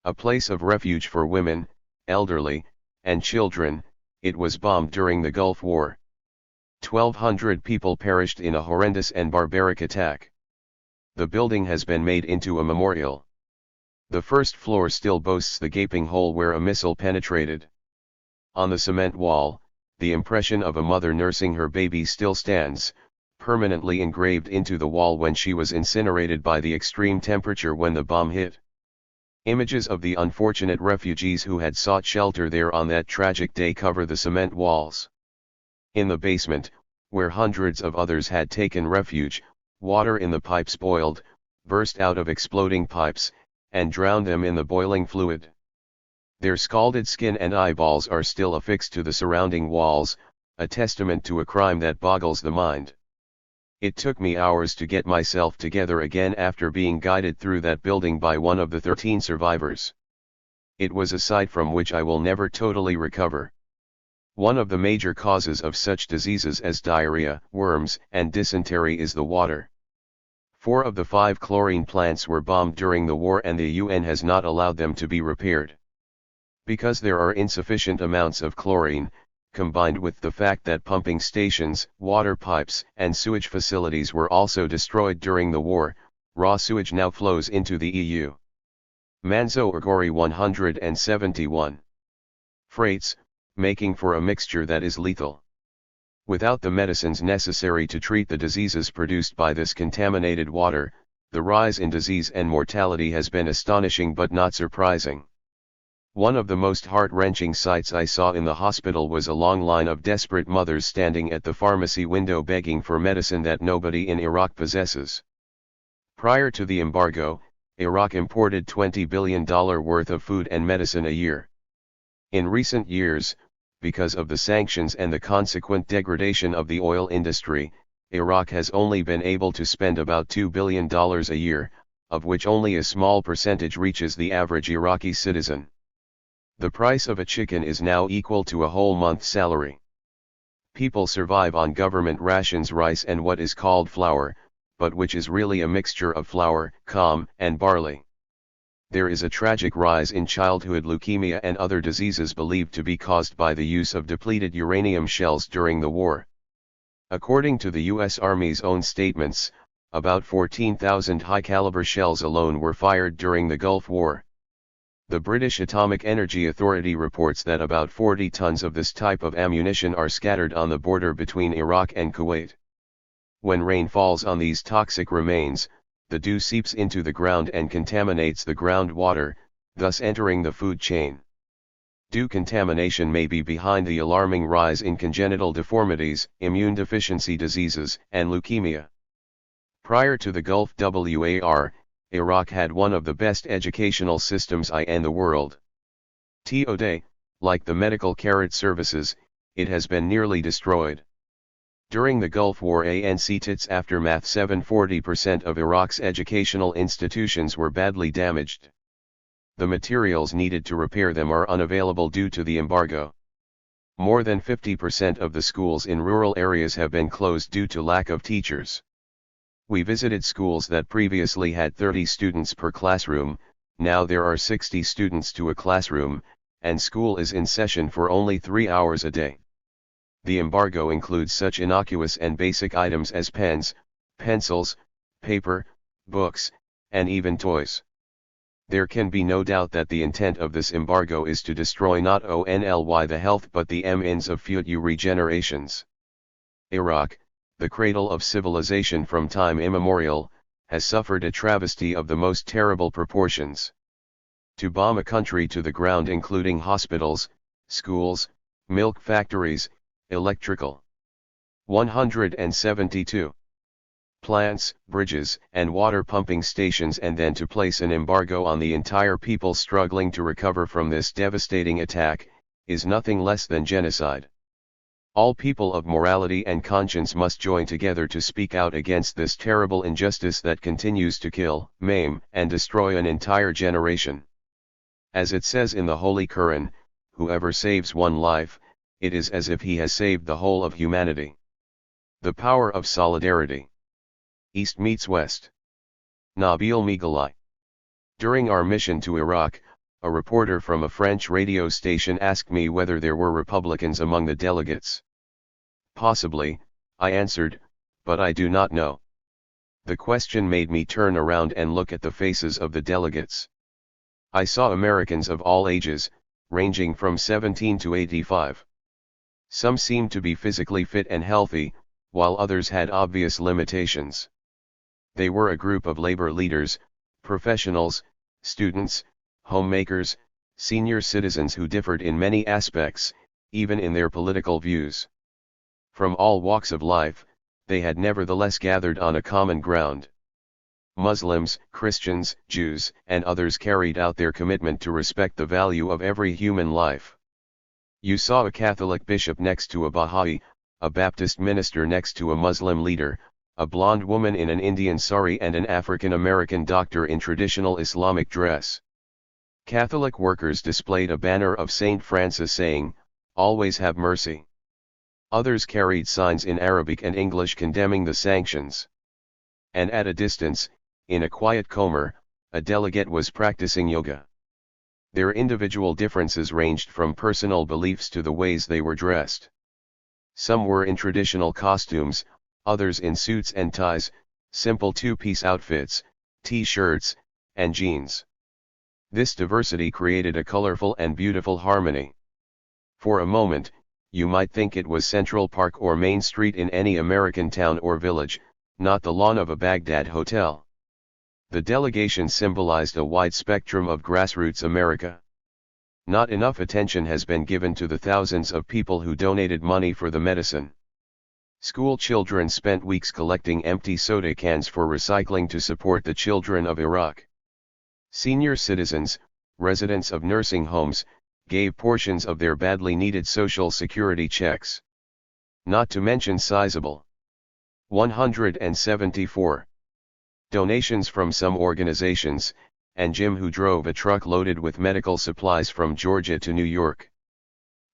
A place of refuge for women, elderly, and children, it was bombed during the Gulf War. 1,200 people perished in a horrendous and barbaric attack. The building has been made into a memorial. The first floor still boasts the gaping hole where a missile penetrated. On the cement wall, the impression of a mother nursing her baby still stands, permanently engraved into the wall when she was incinerated by the extreme temperature when the bomb hit. Images of the unfortunate refugees who had sought shelter there on that tragic day cover the cement walls. In the basement, where hundreds of others had taken refuge, water in the pipes boiled, burst out of exploding pipes, and drowned them in the boiling fluid. Their scalded skin and eyeballs are still affixed to the surrounding walls, a testament to a crime that boggles the mind. It took me hours to get myself together again after being guided through that building by one of the 13 survivors. It was a sight from which I will never totally recover. One of the major causes of such diseases as diarrhea, worms, and dysentery is the water. 4 of the 5 chlorine plants were bombed during the war and the UN has not allowed them to be repaired. Because there are insufficient amounts of chlorine, combined with the fact that pumping stations, water pipes, and sewage facilities were also destroyed during the war, raw sewage now flows into the EU. Manzo Orgori 171. Freights, making for a mixture that is lethal. Without the medicines necessary to treat the diseases produced by this contaminated water, the rise in disease and mortality has been astonishing but not surprising. One of the most heart-wrenching sights I saw in the hospital was a long line of desperate mothers standing at the pharmacy window begging for medicine that nobody in Iraq possesses. Prior to the embargo, Iraq imported $20 billion worth of food and medicine a year. In recent years, because of the sanctions and the consequent degradation of the oil industry, Iraq has only been able to spend about $2 billion a year, of which only a small percentage reaches the average Iraqi citizen. The price of a chicken is now equal to a whole month's salary. People survive on government rations, rice and what is called flour, but which is really a mixture of flour, and barley. There is a tragic rise in childhood leukemia and other diseases believed to be caused by the use of depleted uranium shells during the war. According to the U.S. Army's own statements, about 14,000 high-caliber shells alone were fired during the Gulf War. The British Atomic Energy Authority reports that about 40 tons of this type of ammunition are scattered on the border between Iraq and Kuwait. When rain falls on these toxic remains, the dew seeps into the ground and contaminates the groundwater, thus entering the food chain. Dew contamination may be behind the alarming rise in congenital deformities, immune deficiency diseases, and leukemia. Prior to the Gulf War, Iraq had one of the best educational systems in the world. Today, like the medical care services, it has been nearly destroyed. During the Gulf War and its aftermath, 40% of Iraq's educational institutions were badly damaged. The materials needed to repair them are unavailable due to the embargo. More than 50% of the schools in rural areas have been closed due to lack of teachers. We visited schools that previously had 30 students per classroom, now there are 60 students to a classroom, and school is in session for only 3 hours a day. The embargo includes such innocuous and basic items as pens, pencils, paper, books, and even toys. There can be no doubt that the intent of this embargo is to destroy not only the health but the means of future regenerations. Iraq, the cradle of civilization from time immemorial, has suffered a travesty of the most terrible proportions. To bomb a country to the ground, including hospitals, schools, milk factories, electrical 172 plants, bridges, and water pumping stations, and then to place an embargo on the entire people struggling to recover from this devastating attack, is nothing less than genocide. All people of morality and conscience must join together to speak out against this terrible injustice that continues to kill, maim, and destroy an entire generation. As it says in the Holy Quran, whoever saves one life, it is as if he has saved the whole of humanity. The power of solidarity. East meets West. Nabil Migalai. During our mission to Iraq, a reporter from a French radio station asked me whether there were Republicans among the delegates. Possibly, I answered, but I do not know. The question made me turn around and look at the faces of the delegates. I saw Americans of all ages, ranging from 17 to 85. Some seemed to be physically fit and healthy, while others had obvious limitations. They were a group of labor leaders, professionals, students, homemakers, senior citizens who differed in many aspects, even in their political views. From all walks of life, they had nevertheless gathered on a common ground. Muslims, Christians, Jews, and others carried out their commitment to respect the value of every human life. You saw a Catholic bishop next to a Baha'i, a Baptist minister next to a Muslim leader, a blonde woman in an Indian sari and an African American doctor in traditional Islamic dress. Catholic workers displayed a banner of Saint Francis saying, "Always have mercy." Others carried signs in Arabic and English condemning the sanctions. And at a distance, in a quiet corner, a delegate was practicing yoga. Their individual differences ranged from personal beliefs to the ways they were dressed. Some were in traditional costumes, others in suits and ties, simple two-piece outfits, t-shirts, and jeans. This diversity created a colorful and beautiful harmony. For a moment, you might think it was Central Park or Main Street in any American town or village, not the lawn of a Baghdad hotel. The delegation symbolized a wide spectrum of grassroots America. Not enough attention has been given to the thousands of people who donated money for the medicine. School children spent weeks collecting empty soda cans for recycling to support the children of Iraq. Senior citizens, residents of nursing homes, gave portions of their badly needed Social Security checks. Not to mention sizable 174 donations from some organizations, and Jim, who drove a truck loaded with medical supplies from Georgia to New York.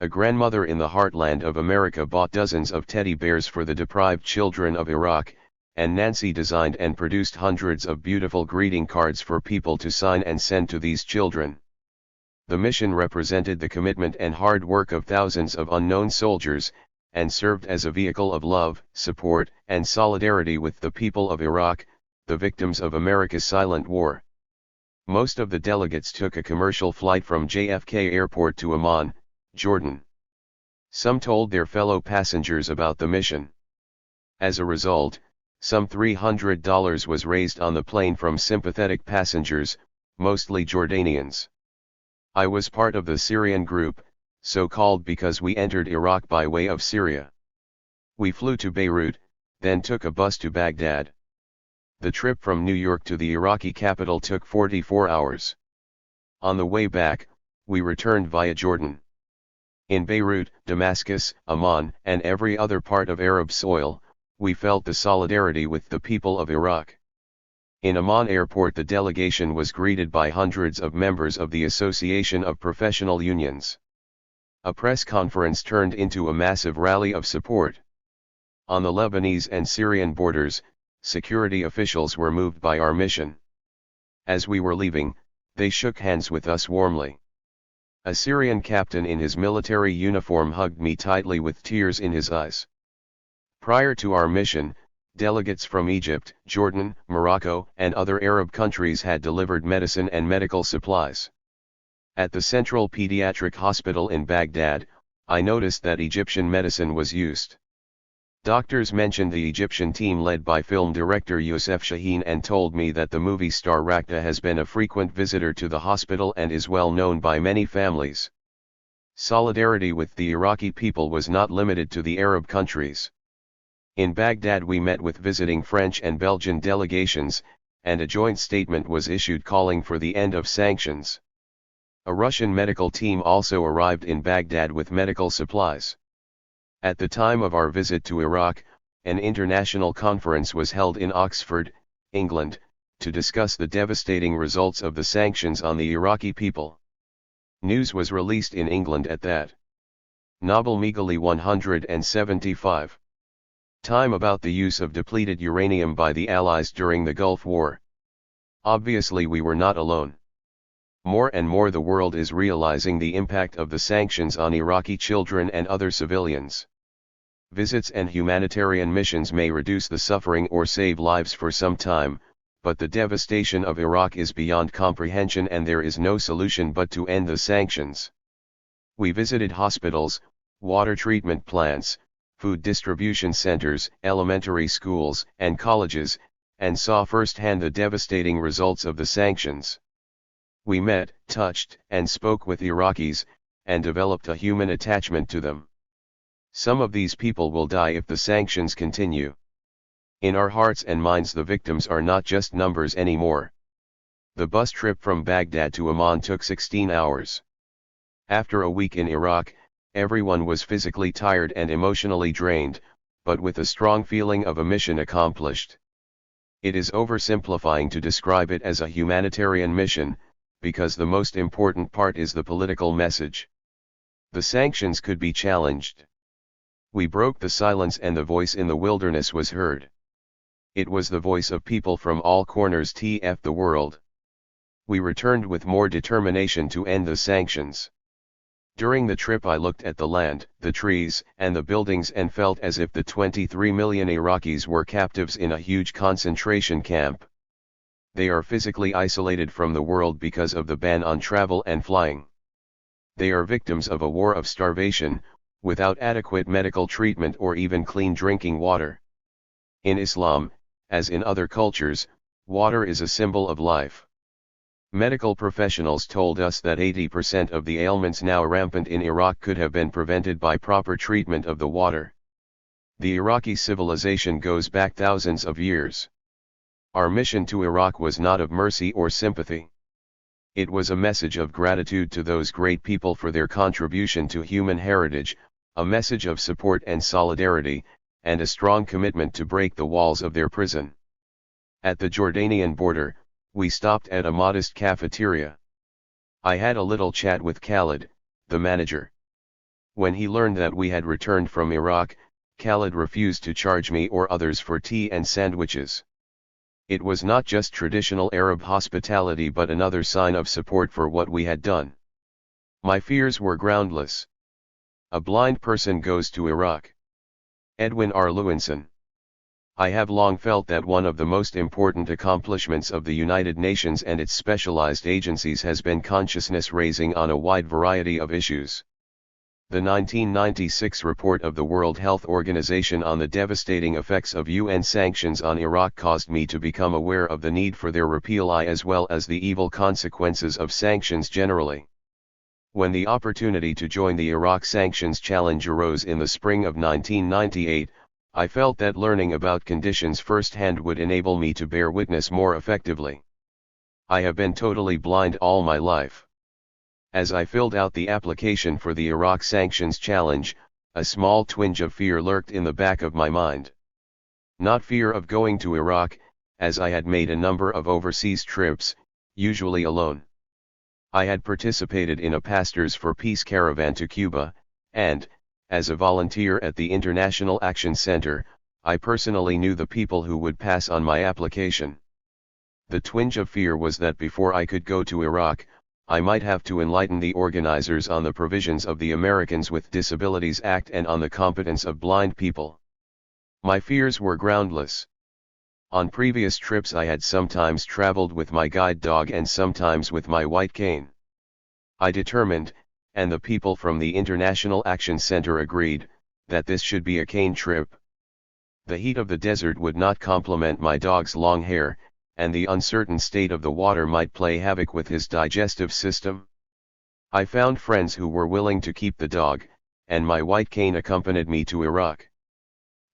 A grandmother in the heartland of America bought dozens of teddy bears for the deprived children of Iraq, and Nancy designed and produced hundreds of beautiful greeting cards for people to sign and send to these children. The mission represented the commitment and hard work of thousands of unknown soldiers, and served as a vehicle of love, support, and solidarity with the people of Iraq, the victims of America's silent war. Most of the delegates took a commercial flight from JFK Airport to Amman, Jordan. Some told their fellow passengers about the mission. As a result, some $300 was raised on the plane from sympathetic passengers, mostly Jordanians. I was part of the Syrian group, so called because we entered Iraq by way of Syria. We flew to Beirut, then took a bus to Baghdad. The trip from New York to the Iraqi capital took 44 hours. On the way back, we returned via Jordan. In Beirut, Damascus, Amman, and every other part of Arab soil, we felt the solidarity with the people of Iraq. In Amman airport, the delegation was greeted by hundreds of members of the Association of Professional Unions. A press conference turned into a massive rally of support. On the Lebanese and Syrian borders, security officials were moved by our mission. As we were leaving, they shook hands with us warmly. A Syrian captain in his military uniform hugged me tightly with tears in his eyes. Prior to our mission, delegates from Egypt, Jordan, Morocco, and other Arab countries had delivered medicine and medical supplies. At the Central Pediatric Hospital in Baghdad, I noticed that Egyptian medicine was used. Doctors mentioned the Egyptian team led by film director Youssef Shaheen and told me that the movie star Rakda has been a frequent visitor to the hospital and is well known by many families. Solidarity with the Iraqi people was not limited to the Arab countries. In Baghdad we met with visiting French and Belgian delegations, and a joint statement was issued calling for the end of sanctions. A Russian medical team also arrived in Baghdad with medical supplies. At the time of our visit to Iraq, an international conference was held in Oxford, England, to discuss the devastating results of the sanctions on the Iraqi people. News was released in England at that. Nobel Megali 175. Time about the use of depleted uranium by the Allies during the Gulf War. Obviously we were not alone. More and more the world is realizing the impact of the sanctions on Iraqi children and other civilians. Visits and humanitarian missions may reduce the suffering or save lives for some time, but the devastation of Iraq is beyond comprehension and there is no solution but to end the sanctions. We visited hospitals, water treatment plants, food distribution centers, elementary schools, and colleges, and saw firsthand the devastating results of the sanctions. We met, touched, and spoke with Iraqis, and developed a human attachment to them. Some of these people will die if the sanctions continue. In our hearts and minds, the victims are not just numbers anymore. The bus trip from Baghdad to Amman took 16 hours. After a week in Iraq, everyone was physically tired and emotionally drained, but with a strong feeling of a mission accomplished. It is oversimplifying to describe it as a humanitarian mission, because the most important part is the political message. The sanctions could be challenged. We broke the silence and the voice in the wilderness was heard. It was the voice of people from all corners of the world. We returned with more determination to end the sanctions. During the trip I looked at the land, the trees, and the buildings and felt as if the 23 million Iraqis were captives in a huge concentration camp. They are physically isolated from the world because of the ban on travel and flying. They are victims of a war of starvation, without adequate medical treatment or even clean drinking water. In Islam, as in other cultures, water is a symbol of life. Medical professionals told us that 80% of the ailments now rampant in Iraq could have been prevented by proper treatment of the water. The Iraqi civilization goes back thousands of years. Our mission to Iraq was not of mercy or sympathy. It was a message of gratitude to those great people for their contribution to human heritage, a message of support and solidarity, and a strong commitment to break the walls of their prison. At the Jordanian border, we stopped at a modest cafeteria. I had a little chat with Khalid, the manager. When he learned that we had returned from Iraq, Khalid refused to charge me or others for tea and sandwiches. It was not just traditional Arab hospitality but another sign of support for what we had done. My fears were groundless. A blind person goes to Iraq. Edwin R. Lewinson. I have long felt that one of the most important accomplishments of the United Nations and its specialized agencies has been consciousness raising on a wide variety of issues. The 1996 report of the World Health Organization on the devastating effects of UN sanctions on Iraq caused me to become aware of the need for their repeal as well as the evil consequences of sanctions generally. When the opportunity to join the Iraq sanctions challenge arose in the spring of 1998, I felt that learning about conditions firsthand would enable me to bear witness more effectively. I have been totally blind all my life. As I filled out the application for the Iraq sanctions challenge, a small twinge of fear lurked in the back of my mind. Not fear of going to Iraq, as I had made a number of overseas trips, usually alone. I had participated in a Pastors for Peace caravan to Cuba, and, as a volunteer at the International Action Center, I personally knew the people who would pass on my application. The twinge of fear was that before I could go to Iraq, I might have to enlighten the organizers on the provisions of the Americans with Disabilities Act and on the competence of blind people. My fears were groundless. On previous trips I had sometimes traveled with my guide dog and sometimes with my white cane. I determined, and the people from the International Action Center agreed, that this should be a cane trip. The heat of the desert would not complement my dog's long hair, and the uncertain state of the water might play havoc with his digestive system. I found friends who were willing to keep the dog, and my white cane accompanied me to Iraq.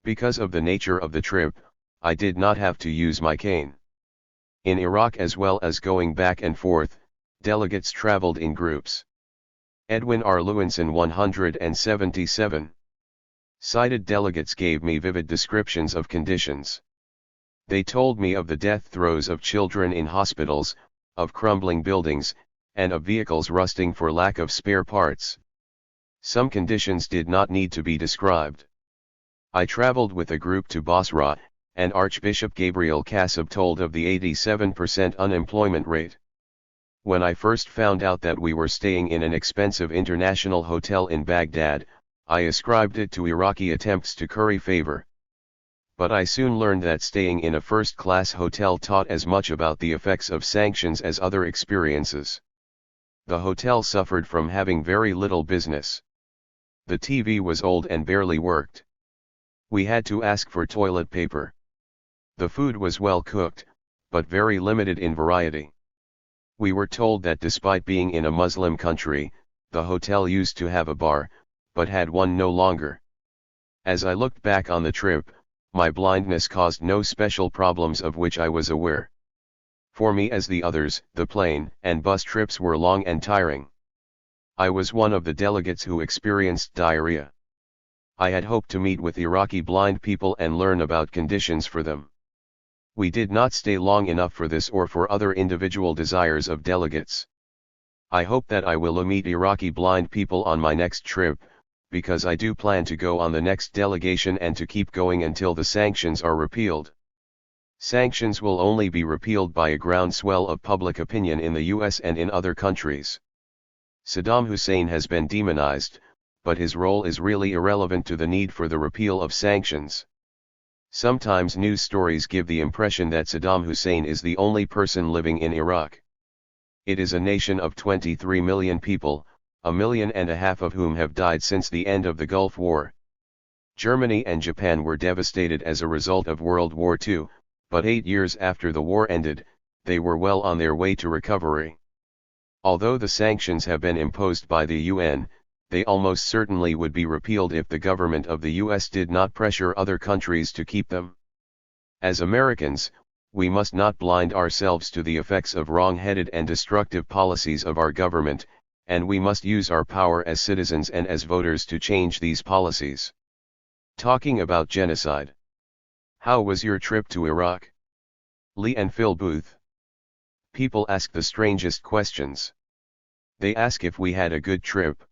Because of the nature of the trip, I did not have to use my cane. In Iraq as well as going back and forth, delegates traveled in groups. Edwin R. Lewinson 177. Cited delegates gave me vivid descriptions of conditions. They told me of the death throes of children in hospitals, of crumbling buildings, and of vehicles rusting for lack of spare parts. Some conditions did not need to be described. I traveled with a group to Basra, and Archbishop Gabriel Kasab told of the 87% unemployment rate. When I first found out that we were staying in an expensive international hotel in Baghdad, I ascribed it to Iraqi attempts to curry favor. But I soon learned that staying in a first-class hotel taught as much about the effects of sanctions as other experiences. The hotel suffered from having very little business. The TV was old and barely worked. We had to ask for toilet paper. The food was well cooked, but very limited in variety. We were told that despite being in a Muslim country, the hotel used to have a bar, but had one no longer. As I looked back on the trip, my blindness caused no special problems of which I was aware. For me, as the others, the plane and bus trips were long and tiring. I was one of the delegates who experienced diarrhea. I had hoped to meet with Iraqi blind people and learn about conditions for them. We did not stay long enough for this or for other individual desires of delegates. I hope that I will meet Iraqi blind people on my next trip, because I do plan to go on the next delegation and to keep going until the sanctions are repealed. Sanctions will only be repealed by a groundswell of public opinion in the US and in other countries. Saddam Hussein has been demonized, but his role is really irrelevant to the need for the repeal of sanctions. Sometimes news stories give the impression that Saddam Hussein is the only person living in Iraq. It is a nation of 23 million people, 1.5 million of whom have died since the end of the Gulf War. Germany and Japan were devastated as a result of World War II, but 8 years after the war ended, they were well on their way to recovery. Although the sanctions have been imposed by the UN, they almost certainly would be repealed if the government of the US did not pressure other countries to keep them. As Americans, we must not blind ourselves to the effects of wrong-headed and destructive policies of our government, and we must use our power as citizens and as voters to change these policies. Talking about genocide. How was your trip to Iraq? Lee and Phil Booth. People ask the strangest questions. They ask if we had a good trip,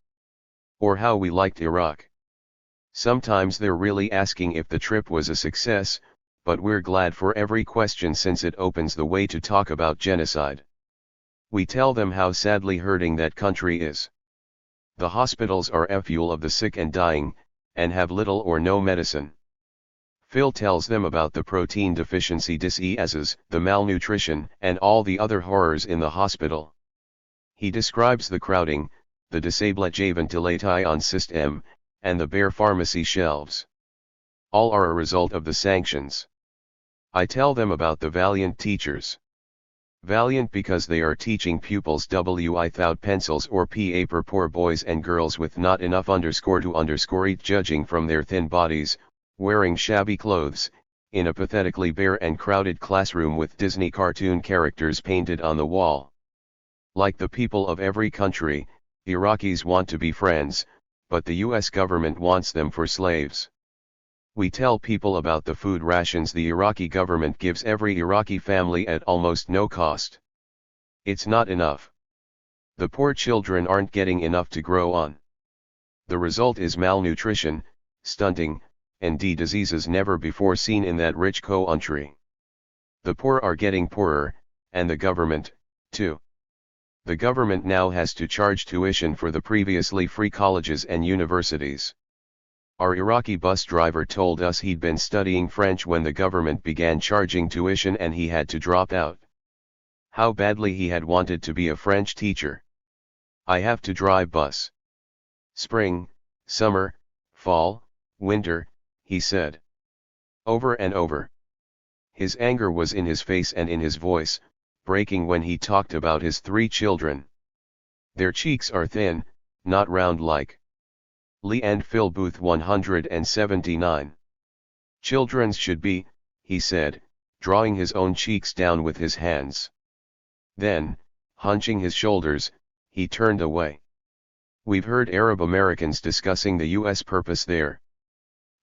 or how we liked Iraq. Sometimes they're really asking if the trip was a success, but we're glad for every question since it opens the way to talk about genocide. We tell them how sadly hurting that country is. The hospitals are full of the sick and dying, and have little or no medicine. Phil tells them about the protein deficiency diseases, the malnutrition, and all the other horrors in the hospital. He describes the crowding, the disabled ventilation system, and the bare pharmacy shelves. All are a result of the sanctions. I tell them about the valiant teachers. Valiant because they are teaching pupils without pencils or paper, poor boys and girls with not enough to eat, judging from their thin bodies, wearing shabby clothes, in a pathetically bare and crowded classroom with Disney cartoon characters painted on the wall. Like the people of every country, Iraqis want to be friends, but the US government wants them for slaves. We tell people about the food rations the Iraqi government gives every Iraqi family at almost no cost. It's not enough. The poor children aren't getting enough to grow on. The result is malnutrition, stunting, and diseases never before seen in that rich country. The poor are getting poorer, and the government, too. The government now has to charge tuition for the previously free colleges and universities. Our Iraqi bus driver told us he'd been studying French when the government began charging tuition and he had to drop out. How badly he had wanted to be a French teacher. I have to drive bus. Spring, summer, fall, winter, he said. Over and over. His anger was in his face and in his voice, breaking when he talked about his 3 children. Their cheeks are thin, not round like Lee and Phil Booth 179. Children's should be, he said, drawing his own cheeks down with his hands. Then, hunching his shoulders, he turned away. We've heard Arab Americans discussing the US purpose there.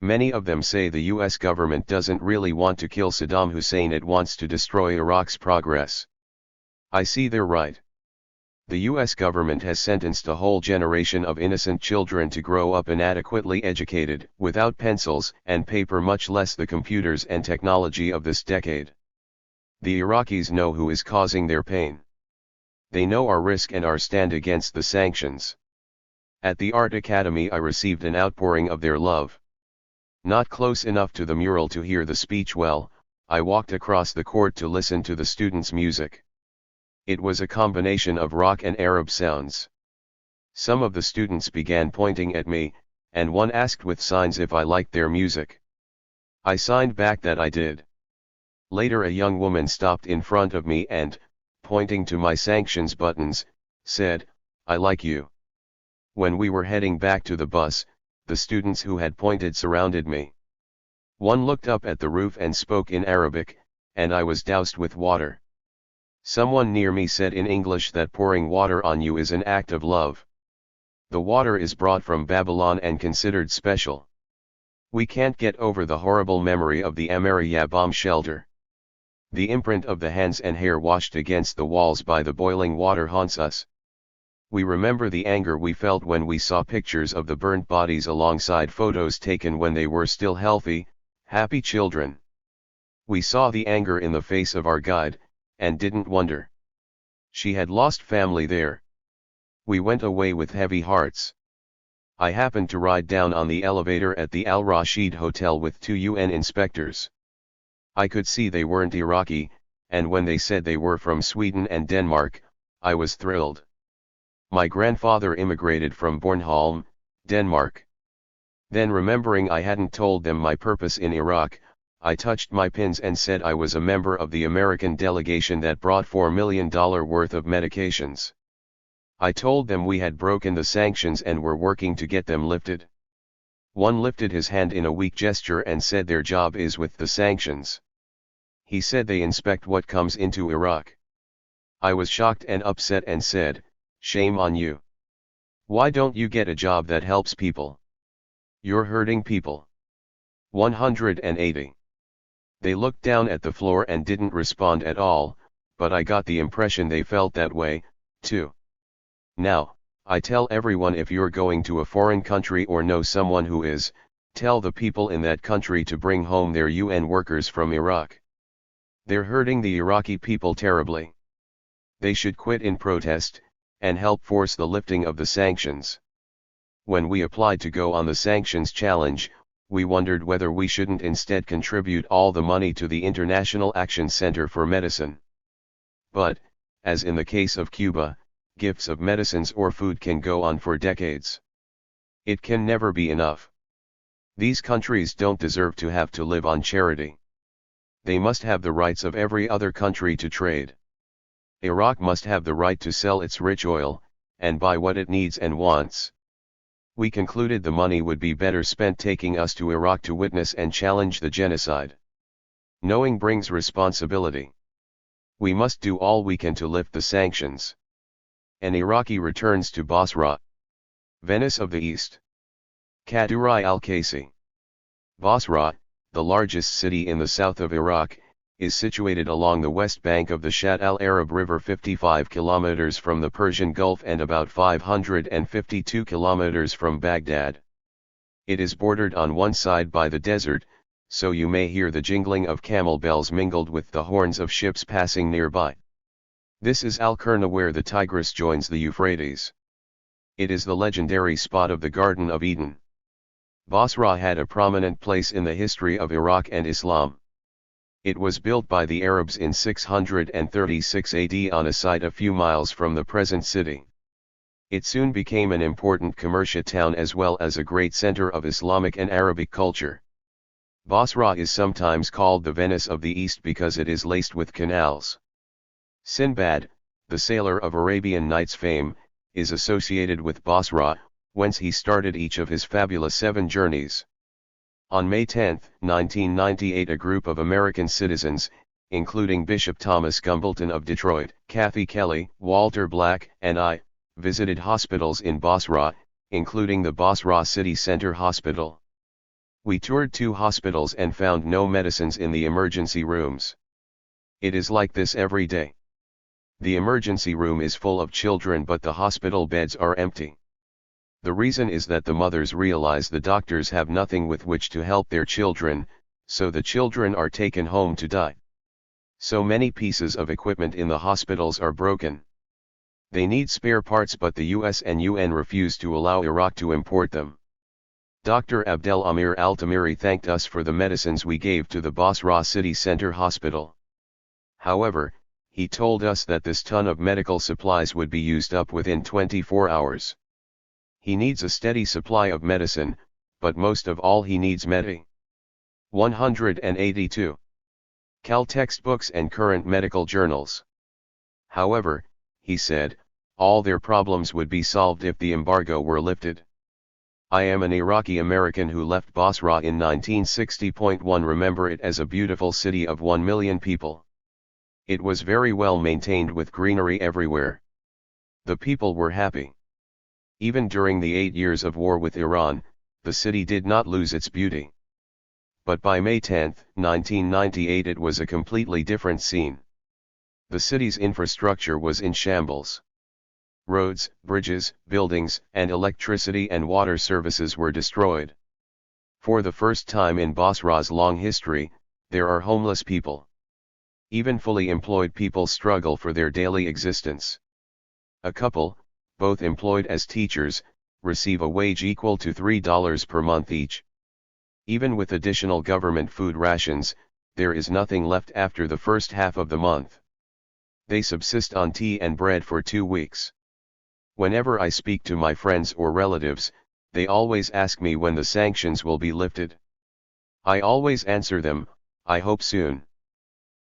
Many of them say the US government doesn't really want to kill Saddam Hussein, it wants to destroy Iraq's progress. I see they're right. The US government has sentenced a whole generation of innocent children to grow up inadequately educated, without pencils and paper, much less the computers and technology of this decade. The Iraqis know who is causing their pain. They know our risk and our stand against the sanctions. At the Art Academy I received an outpouring of their love. Not close enough to the mural to hear the speech well, I walked across the court to listen to the students' music. It was a combination of rock and Arab sounds. Some of the students began pointing at me, and one asked with signs if I liked their music. I signed back that I did. Later a young woman stopped in front of me and, pointing to my sanctions buttons, said, "I like you." When we were heading back to the bus, the students who had pointed surrounded me. One looked up at the roof and spoke in Arabic, and I was doused with water. Someone near me said in English that pouring water on you is an act of love. The water is brought from Babylon and considered special. We can't get over the horrible memory of the Amariyah bomb shelter. The imprint of the hands and hair washed against the walls by the boiling water haunts us. We remember the anger we felt when we saw pictures of the burnt bodies alongside photos taken when they were still healthy, happy children. We saw the anger in the face of our guide, and didn't wonder. She had lost family there. We went away with heavy hearts. I happened to ride down on the elevator at the Al Rashid Hotel with 2 UN inspectors. I could see they weren't Iraqi, and when they said they were from Sweden and Denmark, I was thrilled. My grandfather immigrated from Bornholm, Denmark. Then remembering I hadn't told them my purpose in Iraq, I touched my pins and said I was a member of the American delegation that brought $4 million worth of medications. I told them we had broken the sanctions and were working to get them lifted. One lifted his hand in a weak gesture and said their job is with the sanctions. He said they inspect what comes into Iraq. I was shocked and upset and said, "Shame on you. Why don't you get a job that helps people? You're hurting people." 180. They looked down at the floor and didn't respond at all, but I got the impression they felt that way, too. Now, I tell everyone if you're going to a foreign country or know someone who is, tell the people in that country to bring home their UN workers from Iraq. They're hurting the Iraqi people terribly. They should quit in protest, and help force the lifting of the sanctions. When we applied to go on the sanctions challenge, we wondered whether we shouldn't instead contribute all the money to the International Action Center for Medicine. But, as in the case of Cuba, gifts of medicines or food can go on for decades. It can never be enough. These countries don't deserve to have to live on charity. They must have the rights of every other country to trade. Iraq must have the right to sell its rich oil, and buy what it needs and wants. We concluded the money would be better spent taking us to Iraq to witness and challenge the genocide. Knowing brings responsibility. We must do all we can to lift the sanctions. An Iraqi returns to Basra. Venice of the East. Kadurai al-Kasi. Basra, the largest city in the south of Iraq, is situated along the west bank of the Shatt al-Arab River 55 kilometers from the Persian Gulf and about 552 kilometers from Baghdad. It is bordered on one side by the desert, so you may hear the jingling of camel bells mingled with the horns of ships passing nearby. This is Al-Qurna where the Tigris joins the Euphrates. It is the legendary spot of the Garden of Eden. Basra had a prominent place in the history of Iraq and Islam. It was built by the Arabs in 636 AD on a site a few miles from the present city. It soon became an important commercial town as well as a great center of Islamic and Arabic culture. Basra is sometimes called the Venice of the East because it is laced with canals. Sinbad, the sailor of Arabian Nights fame, is associated with Basra, whence he started each of his fabulous 7 journeys. On May 10, 1998, a group of American citizens, including Bishop Thomas Gumbleton of Detroit, Kathy Kelly, Walter Black, and I, visited hospitals in Basra, including the Basra City Center Hospital. We toured 2 hospitals and found no medicines in the emergency rooms. It is like this every day. The emergency room is full of children but the hospital beds are empty. The reason is that the mothers realize the doctors have nothing with which to help their children, so the children are taken home to die. So many pieces of equipment in the hospitals are broken. They need spare parts but the US and UN refuse to allow Iraq to import them. Dr. Abdel Amir Al-Tamiri thanked us for the medicines we gave to the Basra City Center Hospital. However, he told us that this ton of medical supplies would be used up within 24 hours. He needs a steady supply of medicine, but most of all he needs medi. 182. Cal textbooks and current medical journals. However, he said, all their problems would be solved if the embargo were lifted. I am an Iraqi American who left Basra in 1960.1. Remember it as a beautiful city of 1 million people. It was very well maintained with greenery everywhere. The people were happy. Even during the 8 years of war with Iran, the city did not lose its beauty. But by May 10, 1998 it was a completely different scene. The city's infrastructure was in shambles. Roads, bridges, buildings, and electricity and water services were destroyed. For the first time in Basra's long history, there are homeless people. Even fully employed people struggle for their daily existence. A couple, both employed as teachers, receive a wage equal to $3 per month each. Even with additional government food rations, there is nothing left after the first half of the month. They subsist on tea and bread for 2 weeks. Whenever I speak to my friends or relatives, they always ask me when the sanctions will be lifted. I always answer them, I hope soon.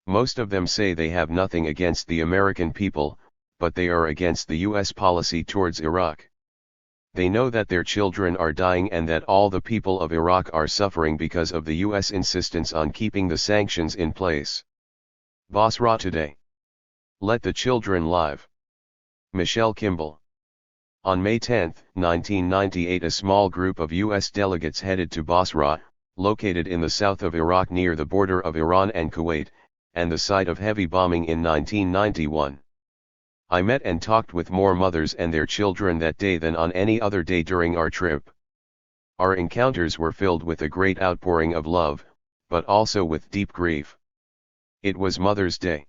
Most of them say they have nothing against the American people, but they are against the US policy towards Iraq. They know that their children are dying and that all the people of Iraq are suffering because of the US insistence on keeping the sanctions in place. Basra today. Let the children live. Michelle Kimball. On May 10, 1998, a small group of U.S. delegates headed to Basra, located in the south of Iraq near the border of Iran and Kuwait, and the site of heavy bombing in 1991. I met and talked with more mothers and their children that day than on any other day during our trip. Our encounters were filled with a great outpouring of love, but also with deep grief. It was Mother's Day.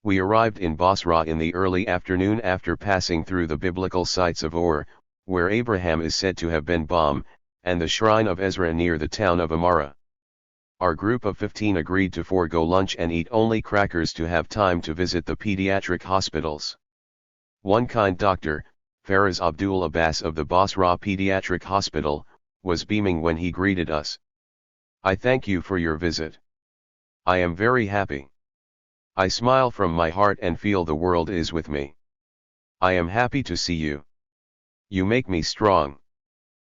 We arrived in Basra in the early afternoon after passing through the biblical sites of Ur, where Abraham is said to have been bombed, and the shrine of Ezra near the town of Amara. Our group of 15 agreed to forego lunch and eat only crackers to have time to visit the pediatric hospitals. One kind doctor, Faraz Abdul Abbas of the Basra Pediatric Hospital, was beaming when he greeted us. I thank you for your visit. I am very happy. I smile from my heart and feel the world is with me. I am happy to see you. You make me strong.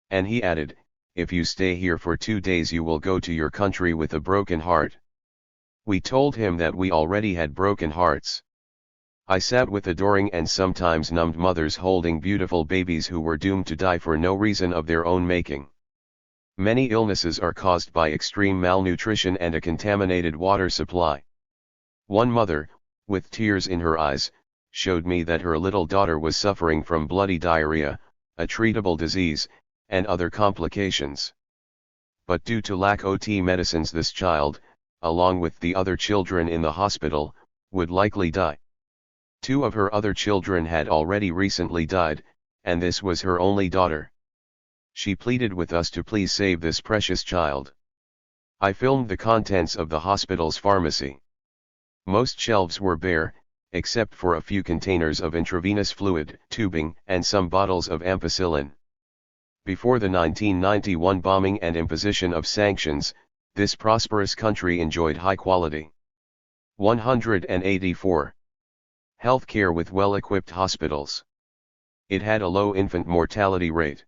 And he added, if you stay here for 2 days you will go to your country with a broken heart. We told him that we already had broken hearts. I sat with adoring and sometimes numbed mothers holding beautiful babies who were doomed to die for no reason of their own making. Many illnesses are caused by extreme malnutrition and a contaminated water supply. One mother, with tears in her eyes, showed me that her little daughter was suffering from bloody diarrhea, a treatable disease, and other complications. But due to lack of medicines this child, along with the other children in the hospital, would likely die. 2 of her other children had already recently died, and this was her only daughter. She pleaded with us to please save this precious child. I filmed the contents of the hospital's pharmacy. Most shelves were bare, except for a few containers of intravenous fluid, tubing, and some bottles of ampicillin. Before the 1991 bombing and imposition of sanctions, this prosperous country enjoyed high quality. 184. Healthcare with well-equipped hospitals. It had a low infant mortality rate.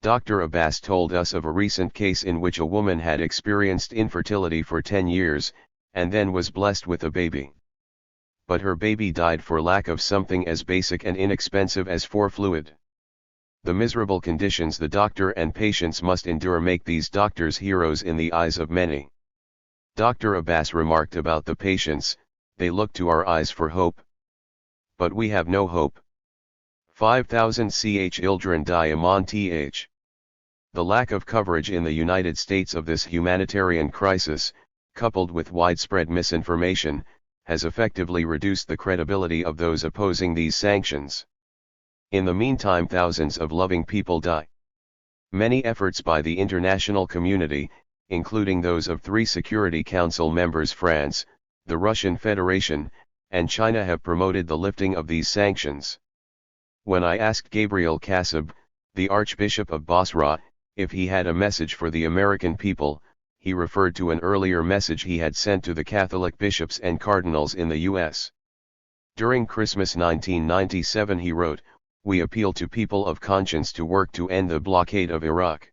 Dr. Abbas told us of a recent case in which a woman had experienced infertility for 10 years, and then was blessed with a baby. But her baby died for lack of something as basic and inexpensive as fluid. The miserable conditions the doctor and patients must endure make these doctors heroes in the eyes of many. Dr. Abbas remarked about the patients, they look to our eyes for hope. But we have no hope. 5,000 children die among th. The lack of coverage in the United States of this humanitarian crisis, coupled with widespread misinformation, has effectively reduced the credibility of those opposing these sanctions. In the meantime, thousands of loving people die. Many efforts by the international community, including those of 3 Security Council members France, the Russian Federation, and China have promoted the lifting of these sanctions. When I asked Gabriel Kassab, The Archbishop of Basra, if he had a message for the American people, he referred to an earlier message he had sent to the Catholic bishops and cardinals in the U.S. During Christmas 1997 he wrote, "We appeal to people of conscience to work to end the blockade of Iraq.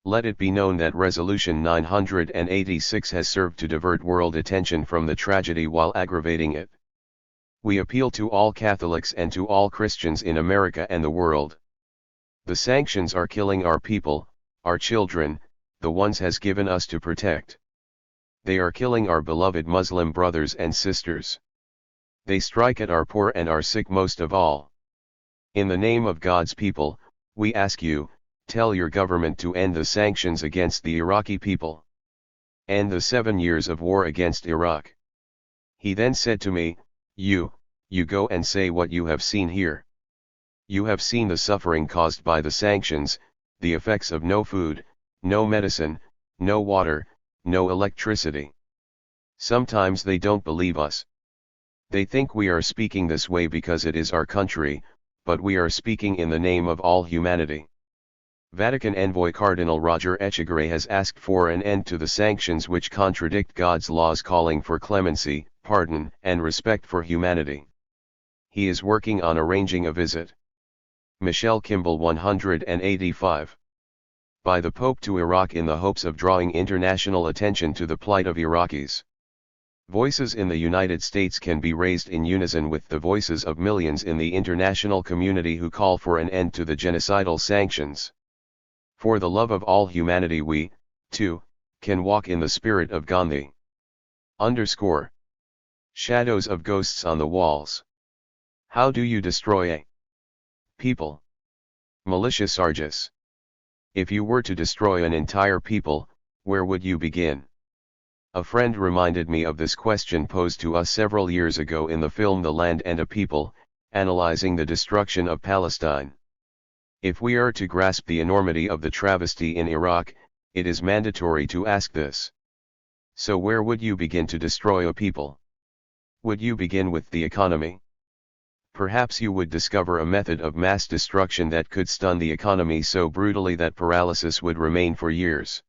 Let it be known that Resolution 986 has served to divert world attention from the tragedy while aggravating it. We appeal to all Catholics and to all Christians in America and the world. The sanctions are killing our people, our children, the ones has given us to protect. They are killing our beloved Muslim brothers and sisters. They strike at our poor and our sick most of all. In the name of God's people, we ask you, tell your government to end the sanctions against the Iraqi people. End the 7 years of war against Iraq." He then said to me, you go and say what you have seen here. You have seen the suffering caused by the sanctions, the effects of no food, no medicine, no water, no electricity. Sometimes they don't believe us. They think we are speaking this way because it is our country, but we are speaking in the name of all humanity. Vatican Envoy Cardinal Roger Echegaray has asked for an end to the sanctions which contradict God's laws calling for clemency, pardon, and respect for humanity. He is working on arranging a visit. Michelle Kimball 185. By the Pope to Iraq in the hopes of drawing international attention to the plight of Iraqis. Voices in the United States can be raised in unison with the voices of millions in the international community who call for an end to the genocidal sanctions. For the love of all humanity we, too, can walk in the spirit of Gandhi. _ Shadows of ghosts on the walls. How do you destroy a people? Militia Sargis. If you were to destroy an entire people, where would you begin? A friend reminded me of this question posed to us several years ago in the film The Land and a People, analyzing the destruction of Palestine. If we are to grasp the enormity of the travesty in Iraq, it is mandatory to ask this. So where would you begin to destroy a people? Would you begin with the economy? Perhaps you would discover a method of mass destruction that could stun the economy so brutally that paralysis would remain for years.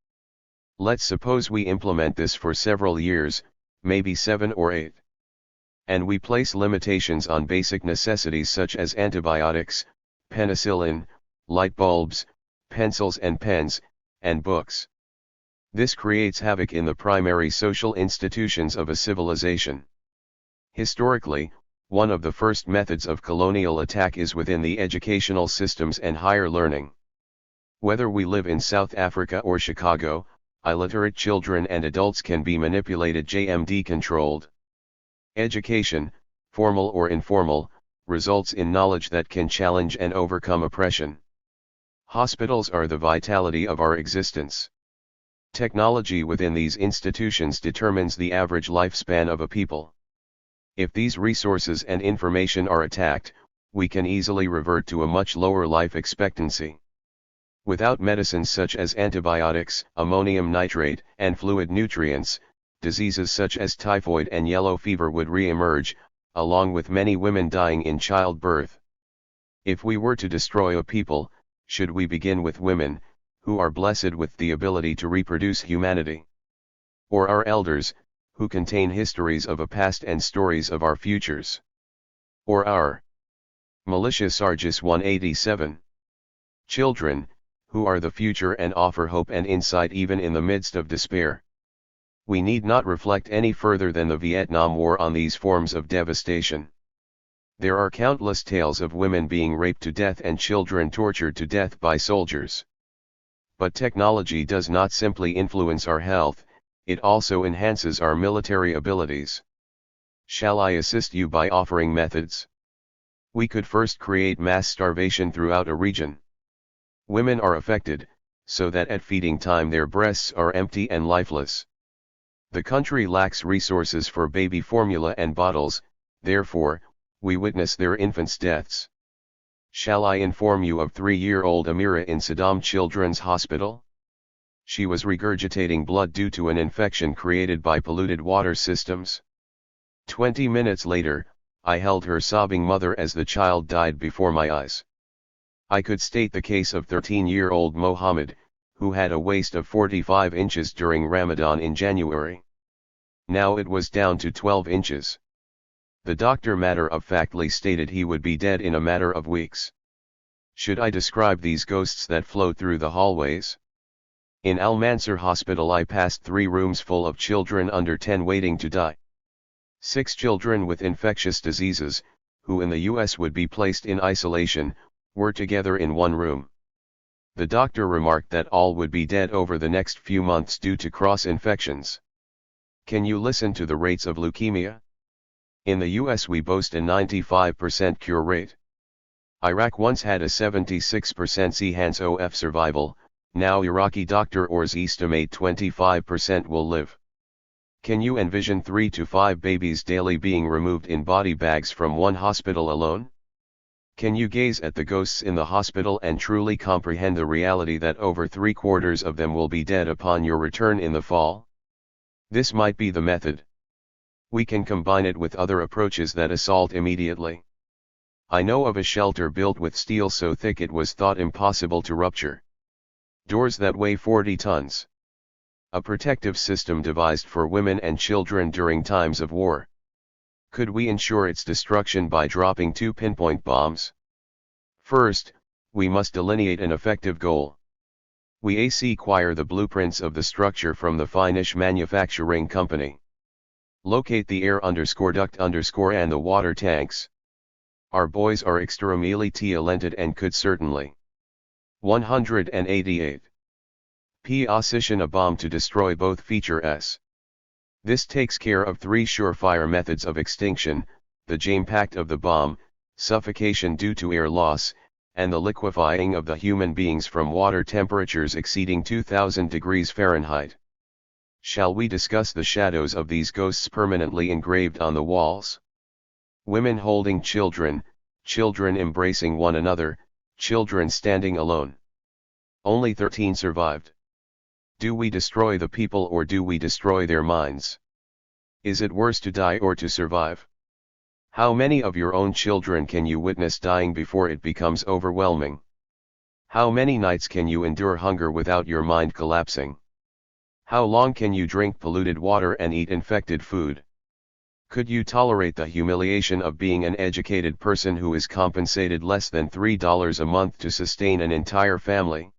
Let's suppose we implement this for several years, maybe 7 or 8. And we place limitations on basic necessities such as antibiotics, penicillin, light bulbs, pencils and pens, and books. This creates havoc in the primary social institutions of a civilization. Historically, one of the first methods of colonial attack is within the educational systems and higher learning. Whether we live in South Africa or Chicago, illiterate children and adults can be manipulated JMD controlled. Education, formal or informal, results in knowledge that can challenge and overcome oppression. Hospitals are the vitality of our existence. Technology within these institutions determines the average lifespan of a people. If these resources and information are attacked, we can easily revert to a much lower life expectancy. Without medicines such as antibiotics, ammonium nitrate, and fluid nutrients, diseases such as typhoid and yellow fever would re-emerge, along with many women dying in childbirth. If we were to destroy a people, should we begin with women, who are blessed with the ability to reproduce humanity? Or our elders, who contain histories of a past and stories of our futures? Or our Militia Sargis 187. Children, who are the future and offer hope and insight even in the midst of despair. We need not reflect any further than the Vietnam War on these forms of devastation. There are countless tales of women being raped to death and children tortured to death by soldiers. But technology does not simply influence our health, it also enhances our military abilities. Shall I assist you by offering methods? We could first create mass starvation throughout a region. Women are affected, so that at feeding time their breasts are empty and lifeless. The country lacks resources for baby formula and bottles, therefore, we witness their infants' deaths. Shall I inform you of 3-year-old Amira in Saddam Children's Hospital? She was regurgitating blood due to an infection created by polluted water systems. 20 minutes later, I held her sobbing mother as the child died before my eyes. I could state the case of 13-year-old Mohammed, who had a waist of 45 inches during Ramadan in January. Now it was down to 12 inches. The doctor matter-of-factly stated he would be dead in a matter of weeks. Should I describe these ghosts that flow through the hallways? In Al Mansur Hospital I passed 3 rooms full of children under 10 waiting to die. 6 children with infectious diseases, who in the US would be placed in isolation, were together in one room. The doctor remarked that all would be dead over the next few months due to cross-infections. Can you listen to the rates of leukemia? In the US we boast a 95% cure rate. Iraq once had a 76% CHANS-OF survival, now Iraqi doctors estimate 25% will live. Can you envision 3 to 5 babies daily being removed in body bags from one hospital alone? Can you gaze at the ghosts in the hospital and truly comprehend the reality that over 3/4 of them will be dead upon your return in the fall? This might be the method. We can combine it with other approaches that assault immediately. I know of a shelter built with steel so thick it was thought impossible to rupture. Doors that weigh 40 tons. A protective system devised for women and children during times of war. Could we ensure its destruction by dropping 2 pinpoint bombs? First, we must delineate an effective goal. We acquire the blueprints of the structure from the Finnish manufacturing company. Locate the air-duct and the water tanks. Our boys are extremely talented and could certainly. 188. Position a bomb to destroy both features. This takes care of 3 surefire methods of extinction: the jam-packed of the bomb, suffocation due to air loss, and the liquefying of the human beings from water temperatures exceeding 2000 degrees Fahrenheit. Shall we discuss the shadows of these ghosts permanently engraved on the walls? Women holding children, children embracing one another, children standing alone. Only 13 survived. Do we destroy the people or do we destroy their minds? Is it worse to die or to survive? How many of your own children can you witness dying before it becomes overwhelming? How many nights can you endure hunger without your mind collapsing? How long can you drink polluted water and eat infected food? Could you tolerate the humiliation of being an educated person who is compensated less than $3 a month to sustain an entire family?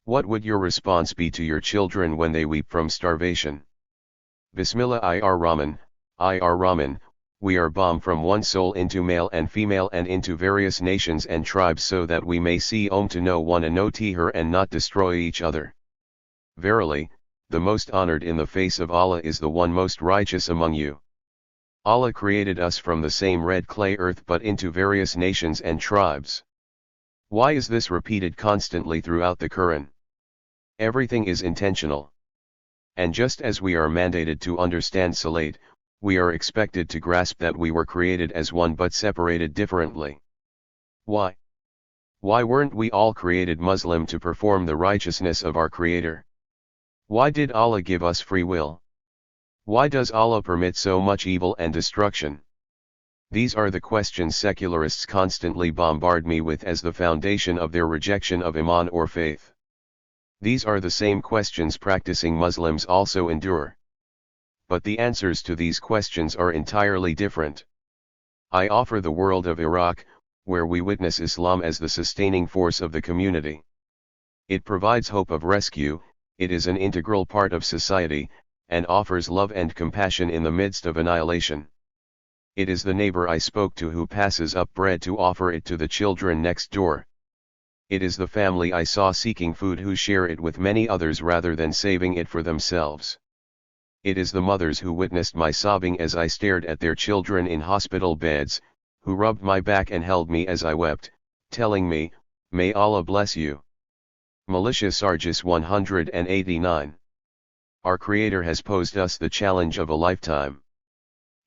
What would your response be to your children when they weep from starvation? Bismillah-ir-Rahman, we are bombed from one soul into male and female and into various nations and tribes so that we may see to know one and know her and not destroy each other. Verily, the most honored in the face of Allah is the one most righteous among you. Allah created us from the same red clay earth but into various nations and tribes. Why is this repeated constantly throughout the Quran? Everything is intentional. And just as we are mandated to understand Salat, we are expected to grasp that we were created as one but separated differently. Why? Why weren't we all created Muslim to perform the righteousness of our Creator? Why did Allah give us free will? Why does Allah permit so much evil and destruction? These are the questions secularists constantly bombard me with as the foundation of their rejection of Iman or faith. These are the same questions practicing Muslims also endure. But the answers to these questions are entirely different. I offer the world of Iraq, where we witness Islam as the sustaining force of the community. It provides hope of rescue, it is an integral part of society, and offers love and compassion in the midst of annihilation. It is the neighbor I spoke to who passes up bread to offer it to the children next door. It is the family I saw seeking food who share it with many others rather than saving it for themselves. It is the mothers who witnessed my sobbing as I stared at their children in hospital beds, who rubbed my back and held me as I wept, telling me, "May Allah bless you." Militia Sargis 189. Our Creator has posed us the challenge of a lifetime.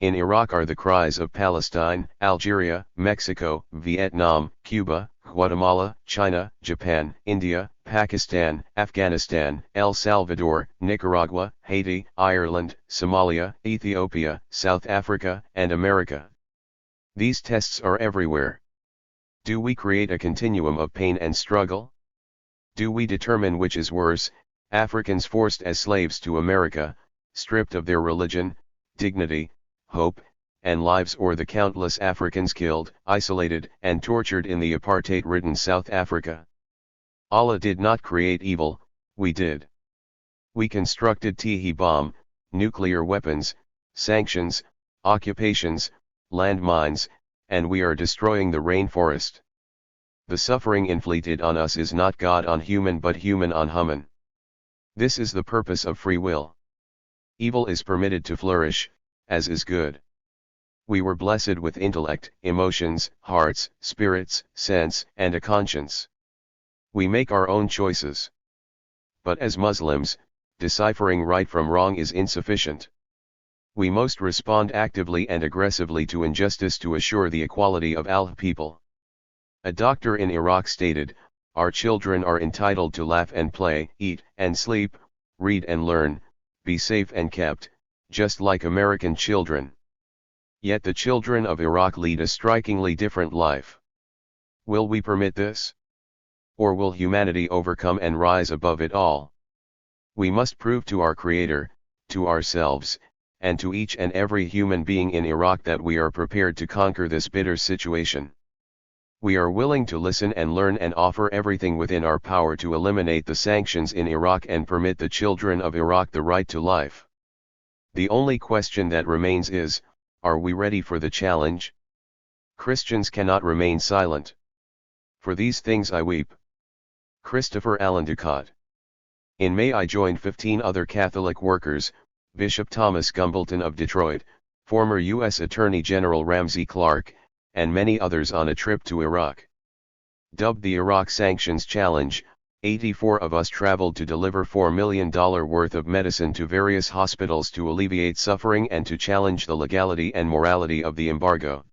In Iraq are the cries of Palestine, Algeria, Mexico, Vietnam, Cuba, Guatemala, China, Japan, India, Pakistan, Afghanistan, El Salvador, Nicaragua, Haiti, Ireland, Somalia, Ethiopia, South Africa, and America. These tests are everywhere. Do we create a continuum of pain and struggle? Do we determine which is worse, Africans forced as slaves to America, stripped of their religion, dignity, hope, and lives, or the countless Africans killed, isolated, and tortured in the apartheid-ridden South Africa? Allah did not create evil, we did. We constructed THIRD bomb, nuclear weapons, sanctions, occupations, landmines, and we are destroying the rainforest. The suffering inflicted on us is not God on human but human on human. This is the purpose of free will. Evil is permitted to flourish, as is good. We were blessed with intellect, emotions, hearts, spirits, sense, and a conscience. We make our own choices. But as Muslims, deciphering right from wrong is insufficient. We must respond actively and aggressively to injustice to assure the equality of all people. A doctor in Iraq stated, "Our children are entitled to laugh and play, eat and sleep, read and learn, be safe and kept, just like American children." Yet the children of Iraq lead a strikingly different life. Will we permit this? Or will humanity overcome and rise above it all? We must prove to our Creator, to ourselves, and to each and every human being in Iraq that we are prepared to conquer this bitter situation. We are willing to listen and learn and offer everything within our power to eliminate the sanctions in Iraq and permit the children of Iraq the right to life. The only question that remains is, are we ready for the challenge? Christians cannot remain silent. For these things I weep. Christopher Allen Ducott. In May I joined 15 other Catholic workers, Bishop Thomas Gumbleton of Detroit, former U.S. Attorney General Ramsey Clark, and many others on a trip to Iraq. Dubbed the Iraq Sanctions Challenge, 84 of us traveled to deliver $4 million worth of medicine to various hospitals to alleviate suffering and to challenge the legality and morality of the embargo.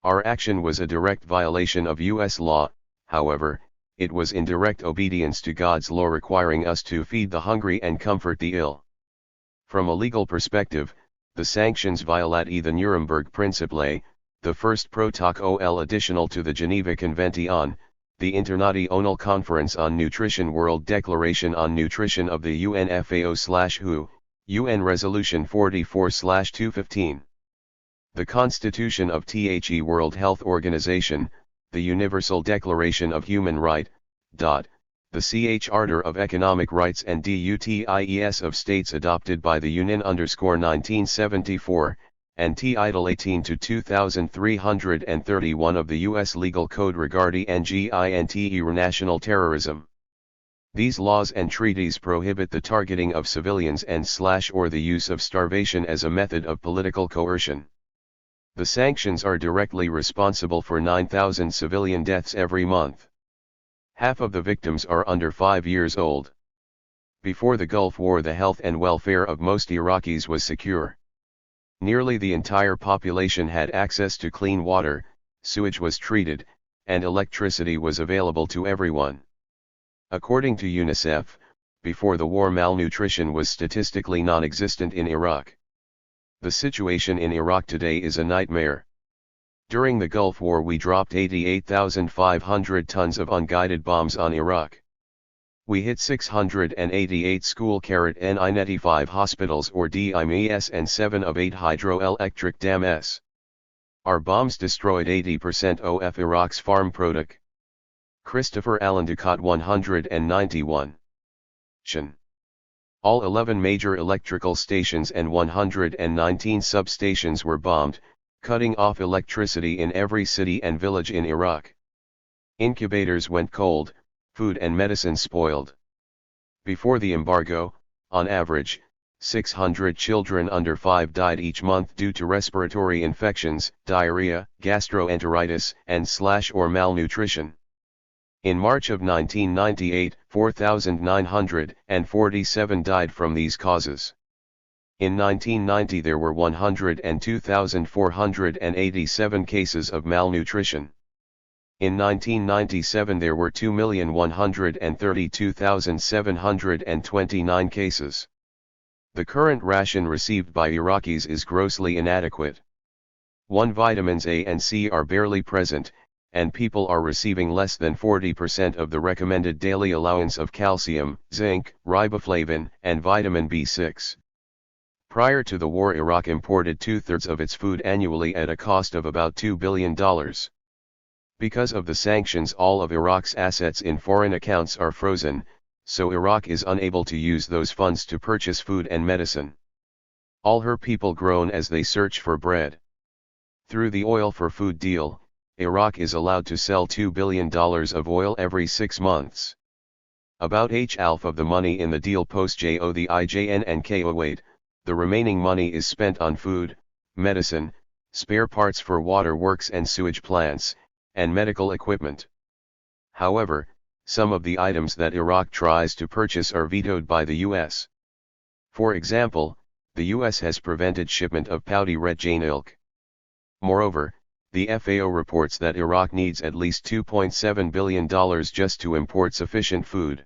Our action was a direct violation of U.S. law, however, it was in direct obedience to God's law requiring us to feed the hungry and comfort the ill. From a legal perspective, the sanctions violate the Nuremberg Principle, the first protocol additional to the Geneva Convention, the International Conference on Nutrition, World Declaration on Nutrition of the UNFAO/WHO, UN Resolution 44/215. The Constitution of the World Health Organization, the Universal Declaration of Human Rights, the Charter of Economic Rights and Duties of States adopted by the Union_1974, and Title 18 to 2331 of the U.S. Legal Code regarding international terrorism. These laws and treaties prohibit the targeting of civilians and/or the use of starvation as a method of political coercion. The sanctions are directly responsible for 9,000 civilian deaths every month. Half of the victims are under 5 years old. Before the Gulf War, the health and welfare of most Iraqis was secure. Nearly the entire population had access to clean water, sewage was treated, and electricity was available to everyone. According to UNICEF, before the war, malnutrition was statistically non-existent in Iraq. The situation in Iraq today is a nightmare. During the Gulf War, we dropped 88,500 tons of unguided bombs on Iraq. We hit 688 school-95 hospitals or DIMES and 7 of 8 hydroelectric dams. Our bombs destroyed 80% of Iraq's farm product. Christopher Allen Ducott 191. All 11 major electrical stations and 119 substations were bombed, cutting off electricity in every city and village in Iraq. Incubators went cold, food and medicine spoiled. Before the embargo, on average, 600 children under 5 died each month due to respiratory infections, diarrhea, gastroenteritis, and/or malnutrition. In March of 1998, 4,947 died from these causes. In 1990 there were 102,487 cases of malnutrition. In 1997 there were 2,132,729 cases. The current ration received by Iraqis is grossly inadequate. Vitamins A and C are barely present, and people are receiving less than 40% of the recommended daily allowance of calcium, zinc, riboflavin, and vitamin B6. Prior to the war, Iraq imported 2/3 of its food annually at a cost of about $2 billion. Because of the sanctions, all of Iraq's assets in foreign accounts are frozen, so Iraq is unable to use those funds to purchase food and medicine. All her people groan as they search for bread. Through the oil for food deal, Iraq is allowed to sell $2 billion of oil every 6 months. About half of the money in the deal post JO the IJN and KO8, the remaining money is spent on food, medicine, spare parts for water works and sewage plants, and medical equipment. However, some of the items that Iraq tries to purchase are vetoed by the US. For example, the US has prevented shipment of pouty red Jane ilk. Moreover, the FAO reports that Iraq needs at least $2.7 billion just to import sufficient food.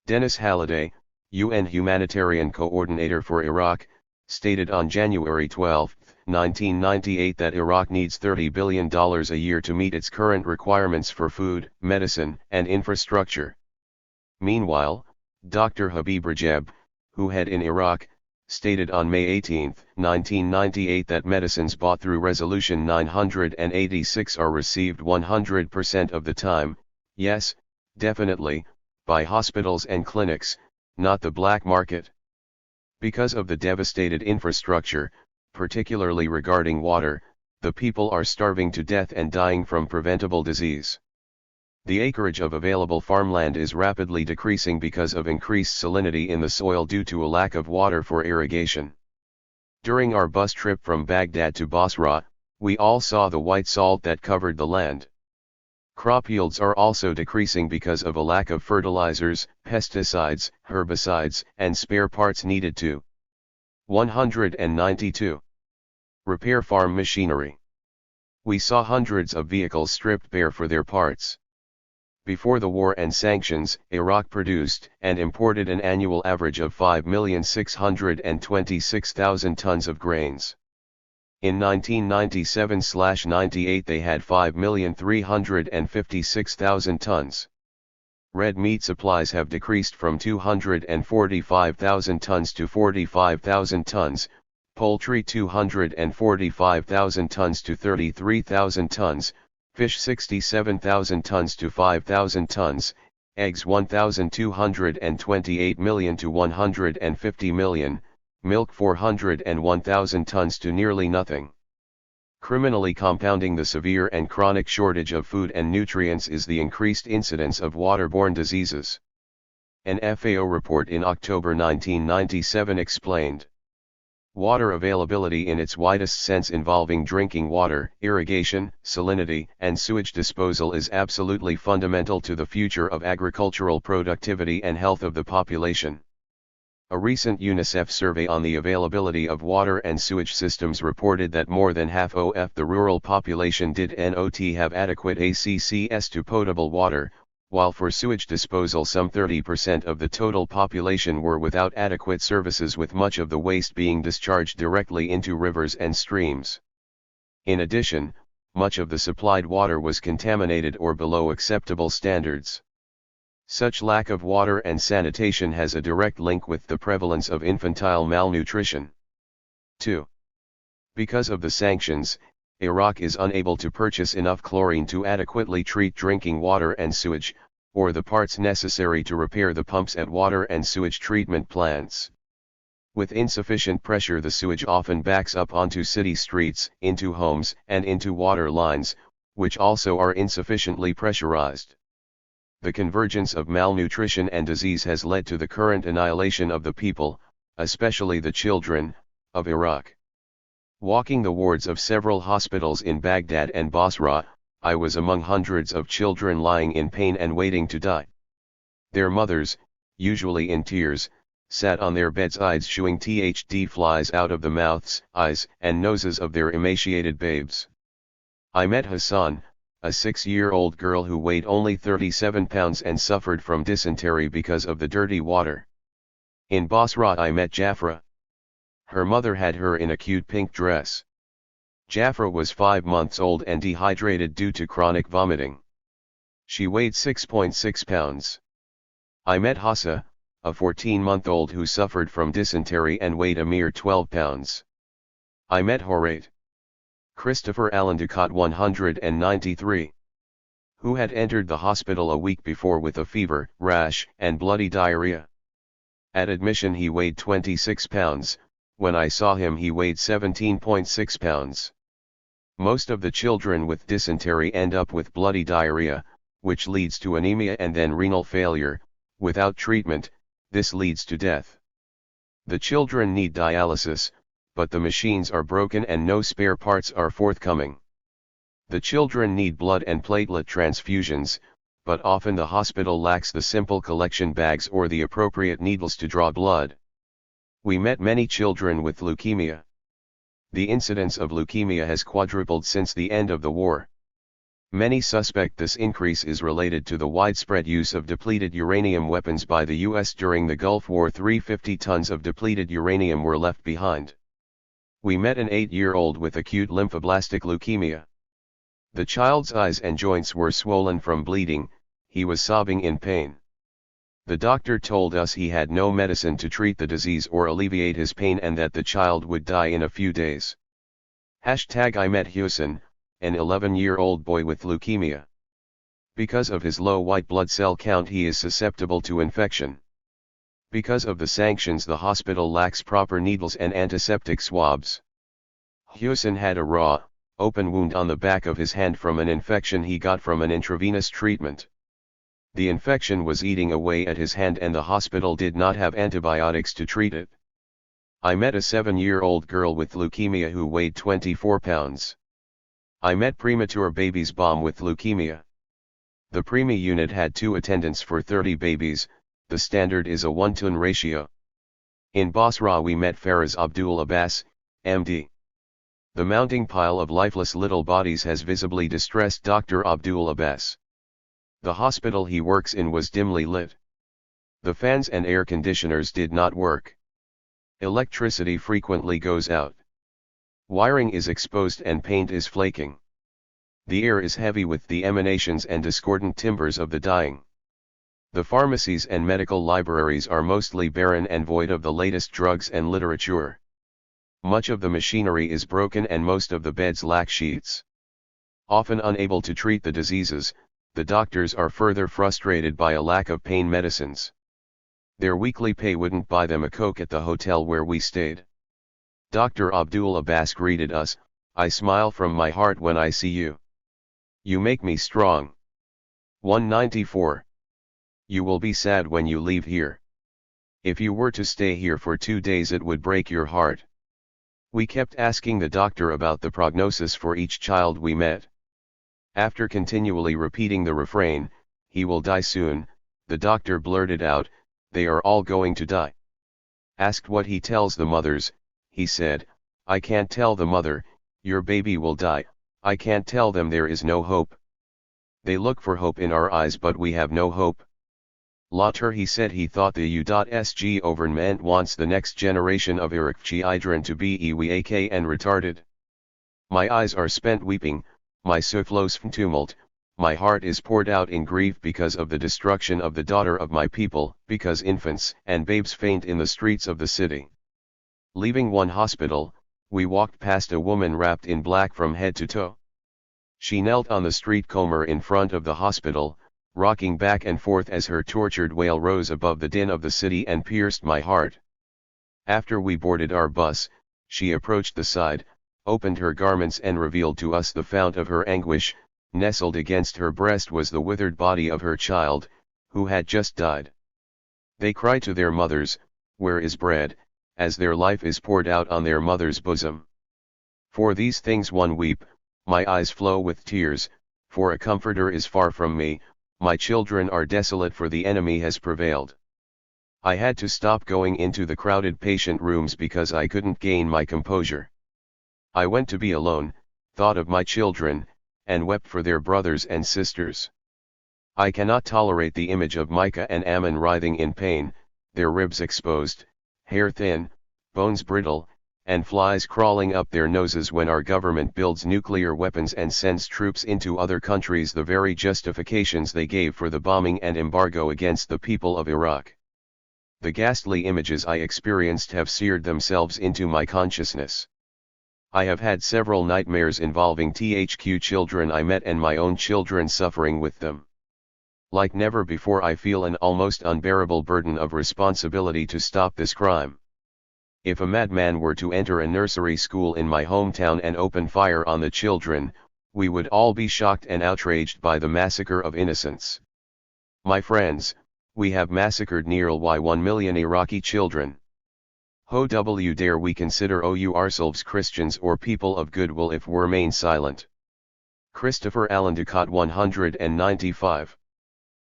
Dennis Halliday, UN Humanitarian Coordinator for Iraq, stated on January 12, 1998 that Iraq needs $30 billion a year to meet its current requirements for food, medicine, and infrastructure. Meanwhile, Dr. Habib Rajab, who had in Iraq, stated on May 18, 1998 that medicines bought through Resolution 986 are received 100% of the time, yes, definitely, by hospitals and clinics, not the black market. Because of the devastated infrastructure, particularly regarding water, the people are starving to death and dying from preventable disease. The acreage of available farmland is rapidly decreasing because of increased salinity in the soil due to a lack of water for irrigation. During our bus trip from Baghdad to Basra, we all saw the white salt that covered the land. Crop yields are also decreasing because of a lack of fertilizers, pesticides, herbicides, and spare parts needed to 192. Repair farm machinery. We saw hundreds of vehicles stripped bare for their parts. Before the war and sanctions, Iraq produced and imported an annual average of 5,626,000 tons of grains. In 1997-98 they had 5,356,000 tons. Red meat supplies have decreased from 245,000 tons to 45,000 tons, poultry 245,000 tons to 33,000 tons, fish 67,000 tons to 5,000 tons, eggs 1,228 million to 150 million, milk 401,000 tons to nearly nothing. Criminally compounding the severe and chronic shortage of food and nutrients is the increased incidence of waterborne diseases. An FAO report in October 1997 explained, water availability in its widest sense involving drinking water, irrigation, salinity, and sewage disposal is absolutely fundamental to the future of agricultural productivity and health of the population. A recent UNICEF survey on the availability of water and sewage systems reported that more than half of the rural population did not have adequate access to potable water, while for sewage disposal some 30% of the total population were without adequate services, with much of the waste being discharged directly into rivers and streams. In addition, much of the supplied water was contaminated or below acceptable standards. Such lack of water and sanitation has a direct link with the prevalence of infantile malnutrition. 2. Because of the sanctions, Iraq is unable to purchase enough chlorine to adequately treat drinking water and sewage, or the parts necessary to repair the pumps at water and sewage treatment plants. With insufficient pressure, the sewage often backs up onto city streets, into homes, and into water lines, which also are insufficiently pressurized. The convergence of malnutrition and disease has led to the current annihilation of the people, especially the children, of Iraq. Walking the wards of several hospitals in Baghdad and Basra, I was among hundreds of children lying in pain and waiting to die. Their mothers, usually in tears, sat on their bedsides shooing THD flies out of the mouths, eyes, and noses of their emaciated babes. I met Hassan, a 6-year-old girl who weighed only 37 pounds and suffered from dysentery because of the dirty water. In Basra I met Jafra. Her mother had her in a cute pink dress. Jafra was 5 months old and dehydrated due to chronic vomiting. She weighed 6.6 pounds. I met Hassa, a 14-month-old who suffered from dysentery and weighed a mere 12 pounds. I met Horait Christopher Allen Ducott 193, who had entered the hospital a week before with a fever, rash, and bloody diarrhea. At admission he weighed 26 pounds, when I saw him he weighed 17.6 pounds. Most of the children with dysentery end up with bloody diarrhea, which leads to anemia and then renal failure. Without treatment, this leads to death. The children need dialysis, but the machines are broken and no spare parts are forthcoming. The children need blood and platelet transfusions, but often the hospital lacks the simple collection bags or the appropriate needles to draw blood. We met many children with leukemia. The incidence of leukemia has quadrupled since the end of the war. Many suspect this increase is related to the widespread use of depleted uranium weapons by the U.S. during the Gulf War. 350 tons of depleted uranium were left behind. We met an 8-year-old with acute lymphoblastic leukemia. The child's eyes and joints were swollen from bleeding, he was sobbing in pain. The doctor told us he had no medicine to treat the disease or alleviate his pain and that the child would die in a few days. I met Hussein, an 11-year-old boy with leukemia. Because of his low white blood cell count he is susceptible to infection. Because of the sanctions the hospital lacks proper needles and antiseptic swabs. Hussein had a raw, open wound on the back of his hand from an infection he got from an intravenous treatment. The infection was eating away at his hand and the hospital did not have antibiotics to treat it. I met a 7-year-old girl with leukemia who weighed 24 pounds. I met premature baby's mom with leukemia. The preemie unit had 2 attendants for 30 babies, the standard is a 1-to-1 ratio. In Basra we met Faraz Abdul Abbas, MD. The mounting pile of lifeless little bodies has visibly distressed Dr. Abdul Abbas. The hospital he works in was dimly lit. The fans and air conditioners did not work. Electricity frequently goes out. Wiring is exposed and paint is flaking. The air is heavy with the emanations and discordant timbres of the dying. The pharmacies and medical libraries are mostly barren and void of the latest drugs and literature. Much of the machinery is broken and most of the beds lack sheets. Often unable to treat the diseases, the doctors are further frustrated by a lack of pain medicines. Their weekly pay wouldn't buy them a Coke at the hotel where we stayed. Dr. Abdul Abbas greeted us, "I smile from my heart when I see you. You make me strong." 194. You will be sad when you leave here. If you were to stay here for 2 days it would break your heart. We kept asking the doctor about the prognosis for each child we met. After continually repeating the refrain, "He will die soon," the doctor blurted out, "They are all going to die." Asked what he tells the mothers, he said, "I can't tell the mother, your baby will die, I can't tell them there is no hope. They look for hope in our eyes but we have no hope." Later he said he thought the U.S.G. government wants the next generation of Iraq children to be weak and retarded. My eyes are spent weeping, my soul flows from tumult, my heart is poured out in grief because of the destruction of the daughter of my people, because infants and babes faint in the streets of the city. Leaving one hospital, we walked past a woman wrapped in black from head to toe. She knelt on the street corner in front of the hospital, rocking back and forth as her tortured wail rose above the din of the city and pierced my heart. After we boarded our bus, she approached the side, opened her garments and revealed to us the fount of her anguish. Nestled against her breast was the withered body of her child, who had just died. They cry to their mothers, "Where is bread?" as their life is poured out on their mother's bosom. For these things one weep, my eyes flow with tears, for a comforter is far from me, my children are desolate for the enemy has prevailed. I had to stop going into the crowded patient rooms because I couldn't gain my composure. I went to be alone, thought of my children, and wept for their brothers and sisters. I cannot tolerate the image of Micah and Ammon writhing in pain, their ribs exposed, hair thin, bones brittle, and flies crawling up their noses when our government builds nuclear weapons and sends troops into other countries, the very justifications they gave for the bombing and embargo against the people of Iraq. The ghastly images I experienced have seared themselves into my consciousness. I have had several nightmares involving THQ children I met and my own children suffering with them. Like never before, I feel an almost unbearable burden of responsibility to stop this crime. If a madman were to enter a nursery school in my hometown and open fire on the children, we would all be shocked and outraged by the massacre of innocents. My friends, we have massacred nearly 1 million Iraqi children. How dare we consider ourselves Christians or people of goodwill if we remain silent? Christopher Allen Ducat 195.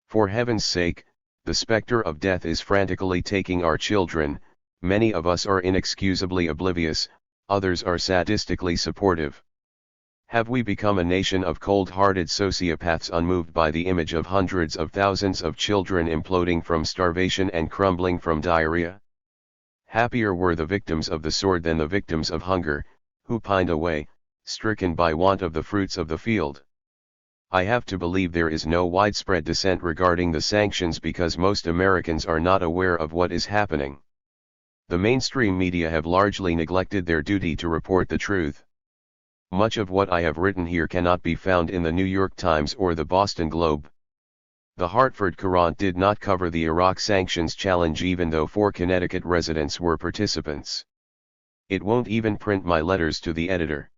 For heaven's sake, the specter of death is frantically taking our children. Many of us are inexcusably oblivious, others are sadistically supportive. Have we become a nation of cold-hearted sociopaths unmoved by the image of hundreds of thousands of children imploding from starvation and crumbling from diarrhea? Happier were the victims of the sword than the victims of hunger, who pined away, stricken by want of the fruits of the field. I have to believe there is no widespread dissent regarding the sanctions because most Americans are not aware of what is happening. The mainstream media have largely neglected their duty to report the truth. Much of what I have written here cannot be found in the New York Times or the Boston Globe. The Hartford Courant did not cover the Iraq sanctions challenge even though 4 Connecticut residents were participants. It won't even print my letters to the editor.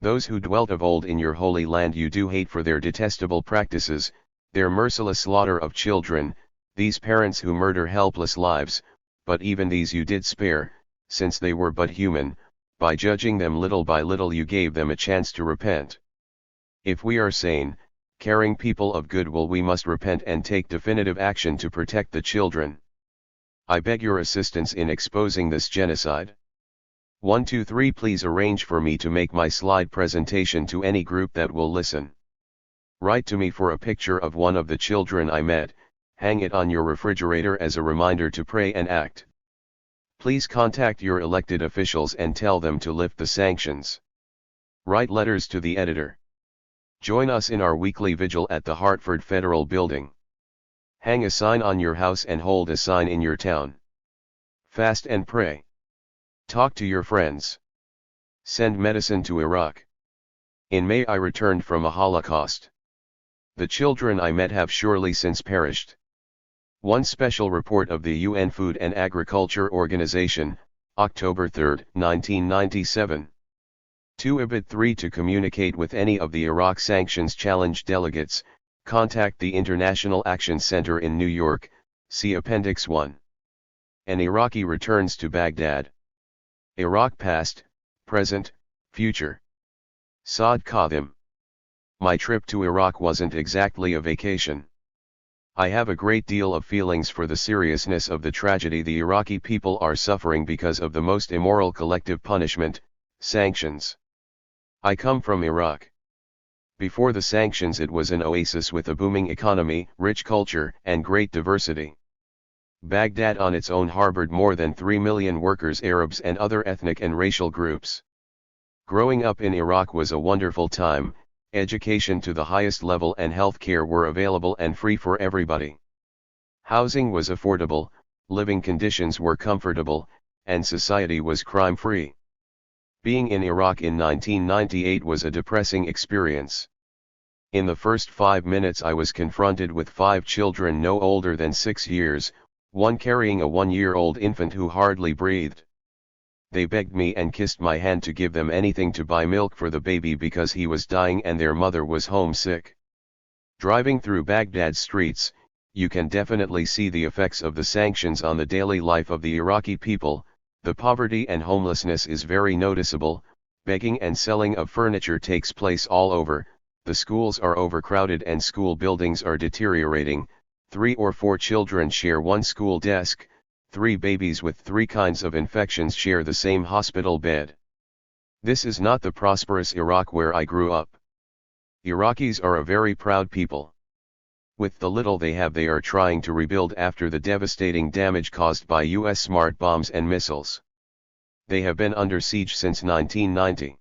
Those who dwelt of old in your holy land you do hate for their detestable practices, their merciless slaughter of children, these parents who murder helpless lives, but even these you did spare, since they were but human. By judging them little by little you gave them a chance to repent. If we are sane, caring people of goodwill, we must repent and take definitive action to protect the children. I beg your assistance in exposing this genocide. 1 2 3 Please arrange for me to make my slide presentation to any group that will listen. Write to me for a picture of one of the children I met, hang it on your refrigerator as a reminder to pray and act. Please contact your elected officials and tell them to lift the sanctions. Write letters to the editor. Join us in our weekly vigil at the Hartford Federal Building. Hang a sign on your house and hold a sign in your town. Fast and pray. Talk to your friends. Send medicine to Iraq. In May I returned from a Holocaust. The children I met have surely since perished. One special report of the UN Food and Agriculture Organization, October 3, 1997. 2 Ibid 3 To communicate with any of the Iraq Sanctions Challenge delegates, contact the International Action Center in New York, see Appendix 1. An Iraqi returns to Baghdad. Iraq past, present, future. Saad Qadim. My trip to Iraq wasn't exactly a vacation. I have a great deal of feelings for the seriousness of the tragedy the Iraqi people are suffering because of the most immoral collective punishment, sanctions. I come from Iraq. Before the sanctions it was an oasis with a booming economy, rich culture, and great diversity. Baghdad on its own harbored more than 3 million workers, Arabs and other ethnic and racial groups. Growing up in Iraq was a wonderful time. Education to the highest level and health care were available and free for everybody. Housing was affordable, living conditions were comfortable, and society was crime-free. Being in Iraq in 1998 was a depressing experience. In the first 5 minutes I was confronted with 5 children no older than 6 years, one carrying a 1-year-old infant who hardly breathed. They begged me and kissed my hand to give them anything to buy milk for the baby because he was dying and their mother was homesick. Driving through Baghdad's streets, you can definitely see the effects of the sanctions on the daily life of the Iraqi people. The poverty and homelessness is very noticeable, begging and selling of furniture takes place all over, the schools are overcrowded and school buildings are deteriorating, 3 or 4 children share one school desk, 3 babies with 3 kinds of infections share the same hospital bed. This is not the prosperous Iraq where I grew up. Iraqis are a very proud people. With the little they have they are trying to rebuild after the devastating damage caused by US smart bombs and missiles. They have been under siege since 1990.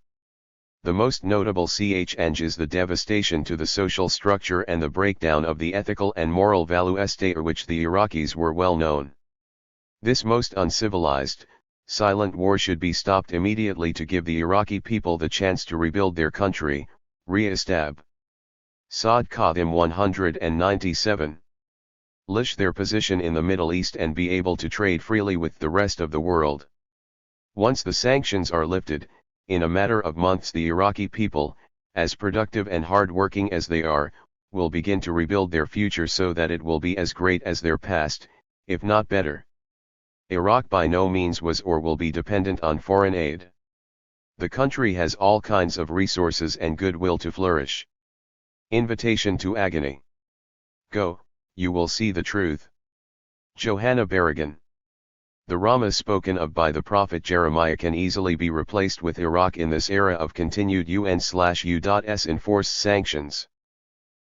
The most notable change is the devastation to the social structure and the breakdown of the ethical and moral values for which the Iraqis were well known. This most uncivilized, silent war should be stopped immediately to give the Iraqi people the chance to rebuild their country, re-establish Saad Qadim 197. Lish their position in the Middle East and be able to trade freely with the rest of the world. Once the sanctions are lifted, in a matter of months the Iraqi people, as productive and hard-working as they are, will begin to rebuild their future so that it will be as great as their past, if not better. Iraq by no means was or will be dependent on foreign aid. The country has all kinds of resources and goodwill to flourish. Invitation to agony. Go, you will see the truth. Johanna Berrigan. The Rama spoken of by the prophet Jeremiah can easily be replaced with Iraq in this era of continued UN/U.S. enforced sanctions.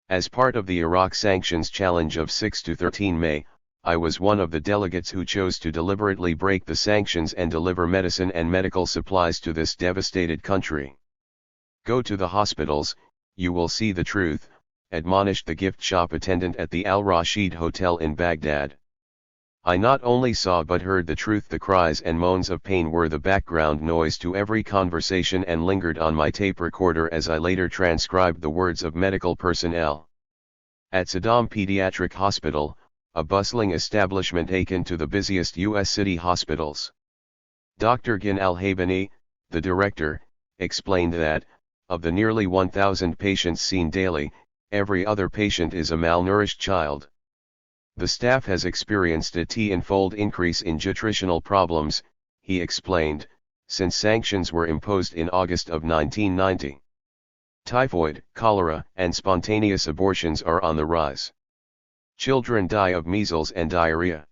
As part of the Iraq sanctions challenge of 6 to 13 May, I was one of the delegates who chose to deliberately break the sanctions and deliver medicine and medical supplies to this devastated country. Go to the hospitals, you will see the truth, admonished the gift shop attendant at the Al Rashid Hotel in Baghdad. I not only saw but heard the truth. The cries and moans of pain were the background noise to every conversation and lingered on my tape recorder as I later transcribed the words of medical personnel. At Saddam Pediatric Hospital, a bustling establishment akin to the busiest U.S. city hospitals. Dr. Gin Al-Habani, the director, explained that, of the nearly 1,000 patients seen daily, every other patient is a malnourished child. The staff has experienced a tenfold increase in nutritional problems, he explained, since sanctions were imposed in August of 1990. Typhoid, cholera, and spontaneous abortions are on the rise. Children die of measles and diarrhea.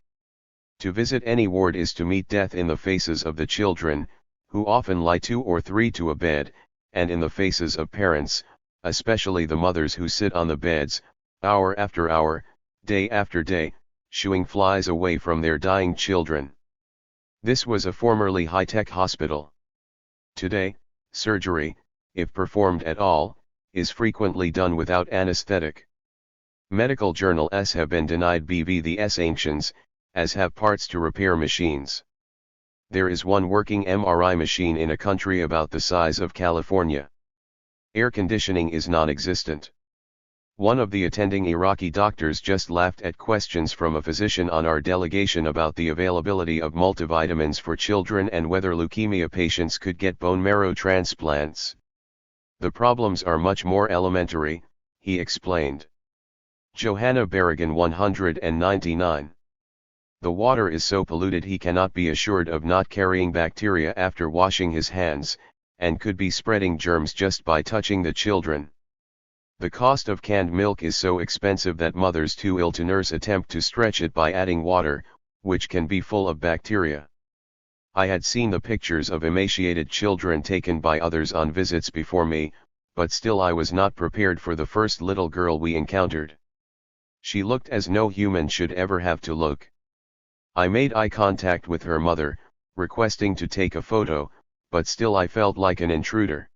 To visit any ward is to meet death in the faces of the children, who often lie 2 or 3 to a bed, and in the faces of parents, especially the mothers who sit on the beds, hour after hour, day after day, shooing flies away from their dying children. This was a formerly high-tech hospital. Today, surgery, if performed at all, is frequently done without anesthetic. Medical journals have been denied BV the sanctions, as have parts to repair machines. There is one working MRI machine in a country about the size of California. Air conditioning is non-existent. One of the attending Iraqi doctors just laughed at questions from a physician on our delegation about the availability of multivitamins for children and whether leukemia patients could get bone marrow transplants. The problems are much more elementary, he explained. Johanna Berrigan 199. The water is so polluted he cannot be assured of not carrying bacteria after washing his hands, and could be spreading germs just by touching the children. The cost of canned milk is so expensive that mothers too ill to nurse attempt to stretch it by adding water, which can be full of bacteria. I had seen the pictures of emaciated children taken by others on visits before me, but still I was not prepared for the first little girl we encountered. She looked as no human should ever have to look. I made eye contact with her mother, requesting to take a photo, but still I felt like an intruder.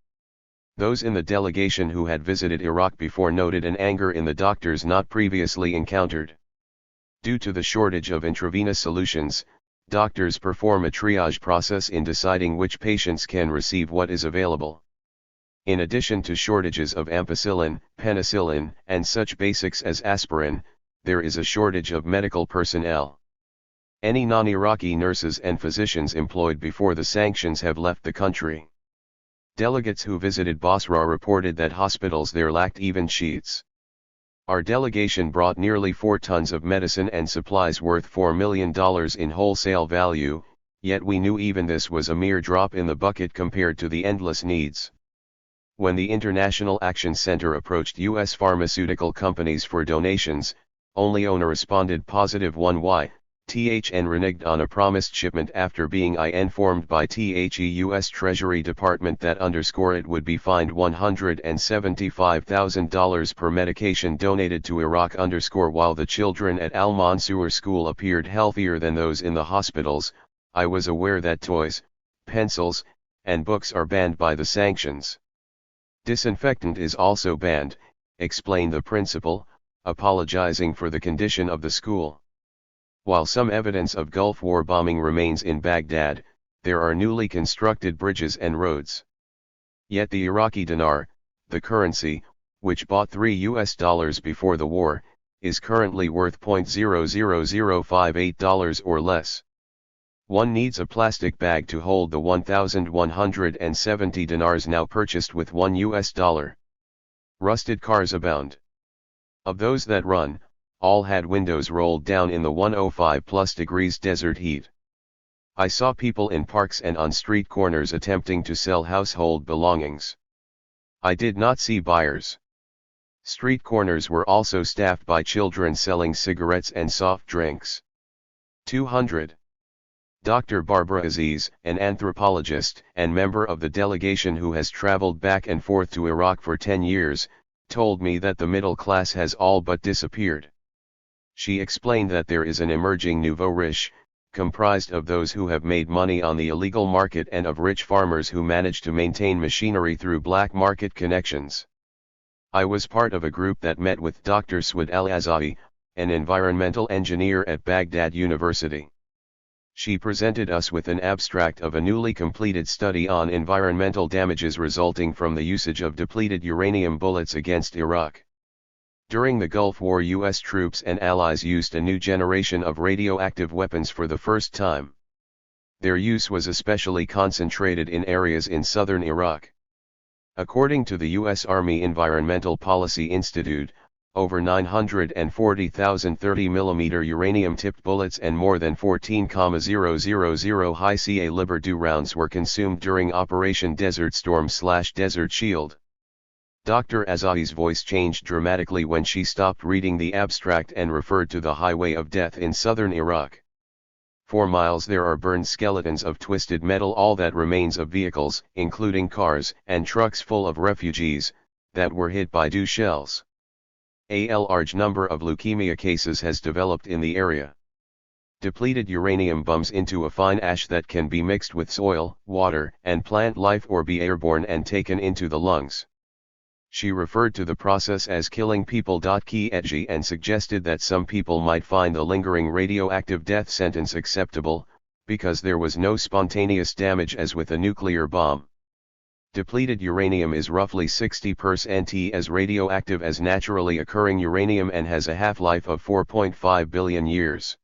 Those in the delegation who had visited Iraq before noted an anger in the doctors not previously encountered. Due to the shortage of intravenous solutions, doctors perform a triage process in deciding which patients can receive what is available. In addition to shortages of ampicillin, penicillin, and such basics as aspirin, there is a shortage of medical personnel. Any non-Iraqi nurses and physicians employed before the sanctions have left the country. Delegates who visited Basra reported that hospitals there lacked even sheets. Our delegation brought nearly 4 tons of medicine and supplies worth $4 million in wholesale value, yet we knew even this was a mere drop in the bucket compared to the endless needs. When the International Action Center approached U.S. pharmaceutical companies for donations, only ONA responded positive. 1Y. THN reneged on a promised shipment after being informed by the U.S. Treasury Department that it would be fined $175,000 per medication donated to Iraq. While the children at Al Mansour School appeared healthier than those in the hospitals, I was aware that toys, pencils, and books are banned by the sanctions. Disinfectant is also banned, explained the principal, apologizing for the condition of the school. While some evidence of Gulf War bombing remains in Baghdad, there are newly constructed bridges and roads. Yet the Iraqi dinar, the currency, which bought $3 before the war, is currently worth $0.00058 or less. One needs a plastic bag to hold the 1,170 dinars now purchased with $1. Rusted cars abound. Of those that run, all had windows rolled down in the 105+ degrees desert heat. I saw people in parks and on street corners attempting to sell household belongings. I did not see buyers. Street corners were also staffed by children selling cigarettes and soft drinks. 200. Dr. Barbara Aziz, an anthropologist and member of the delegation who has traveled back and forth to Iraq for 10 years, told me that the middle class has all but disappeared. She explained that there is an emerging nouveau riche, comprised of those who have made money on the illegal market and of rich farmers who manage to maintain machinery through black market connections. I was part of a group that met with Dr. Swad al-Azai, an environmental engineer at Baghdad University. She presented us with an abstract of a newly completed study on environmental damages resulting from the usage of depleted uranium bullets against Iraq. During the Gulf War, U.S. troops and allies used a new generation of radioactive weapons for the first time. Their use was especially concentrated in areas in southern Iraq. According to the U.S. Army Environmental Policy Institute, over 940,000 30mm uranium-tipped bullets and more than 14,000 high Ca-Libre rounds were consumed during Operation Desert Storm/Desert Shield. Dr. Azai's voice changed dramatically when she stopped reading the abstract and referred to the highway of death in southern Iraq. 4 miles there are burned skeletons of twisted metal, all that remains of vehicles, including cars and trucks full of refugees, that were hit by DU shells. A large number of leukemia cases has developed in the area. Depleted uranium bums into a fine ash that can be mixed with soil, water, and plant life or be airborne and taken into the lungs. She referred to the process as killing people. Kietji and suggested that some people might find the lingering radioactive death sentence acceptable, because there was no spontaneous damage as with a nuclear bomb. Depleted uranium is roughly 60% as radioactive as naturally occurring uranium and has a half-life of 4.5 billion years.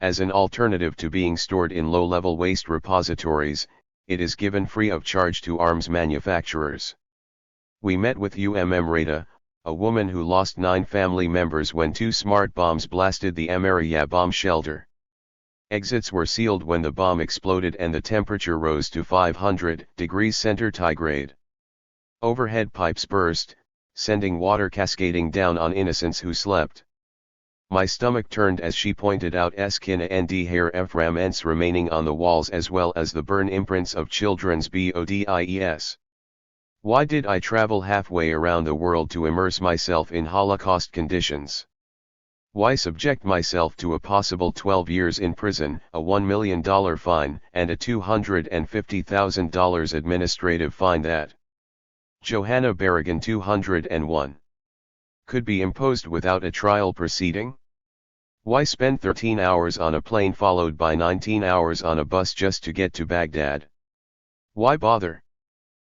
As an alternative to being stored in low-level waste repositories, it is given free of charge to arms manufacturers. We met with Rita, a woman who lost 9 family members when 2 smart bombs blasted the Amariya bomb shelter. Exits were sealed when the bomb exploded and the temperature rose to 500 degrees centigrade. Overhead pipes burst, sending water cascading down on innocents who slept. My stomach turned as she pointed out skin and hair fragments remaining on the walls as well as the burn imprints of children's bodies. Why did I travel halfway around the world to immerse myself in Holocaust conditions? Why subject myself to a possible 12 years in prison, a $1 million fine, and a $250,000 administrative fine that Johanna Berrigan 201 could be imposed without a trial proceeding? Why spend 13 hours on a plane followed by 19 hours on a bus just to get to Baghdad? Why bother?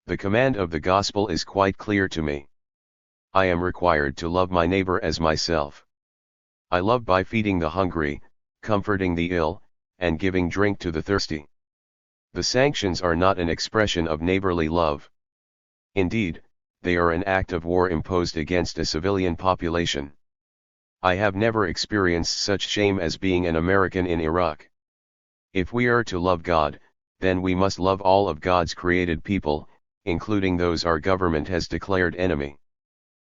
The command of the gospel is quite clear to me. I am required to love my neighbor as myself. I love by feeding the hungry, comforting the ill, and giving drink to the thirsty. The sanctions are not an expression of neighborly love. Indeed, they are an act of war imposed against a civilian population. I have never experienced such shame as being an American in Iraq. If we are to love God, then we must love all of God's created people, including those our government has declared enemy.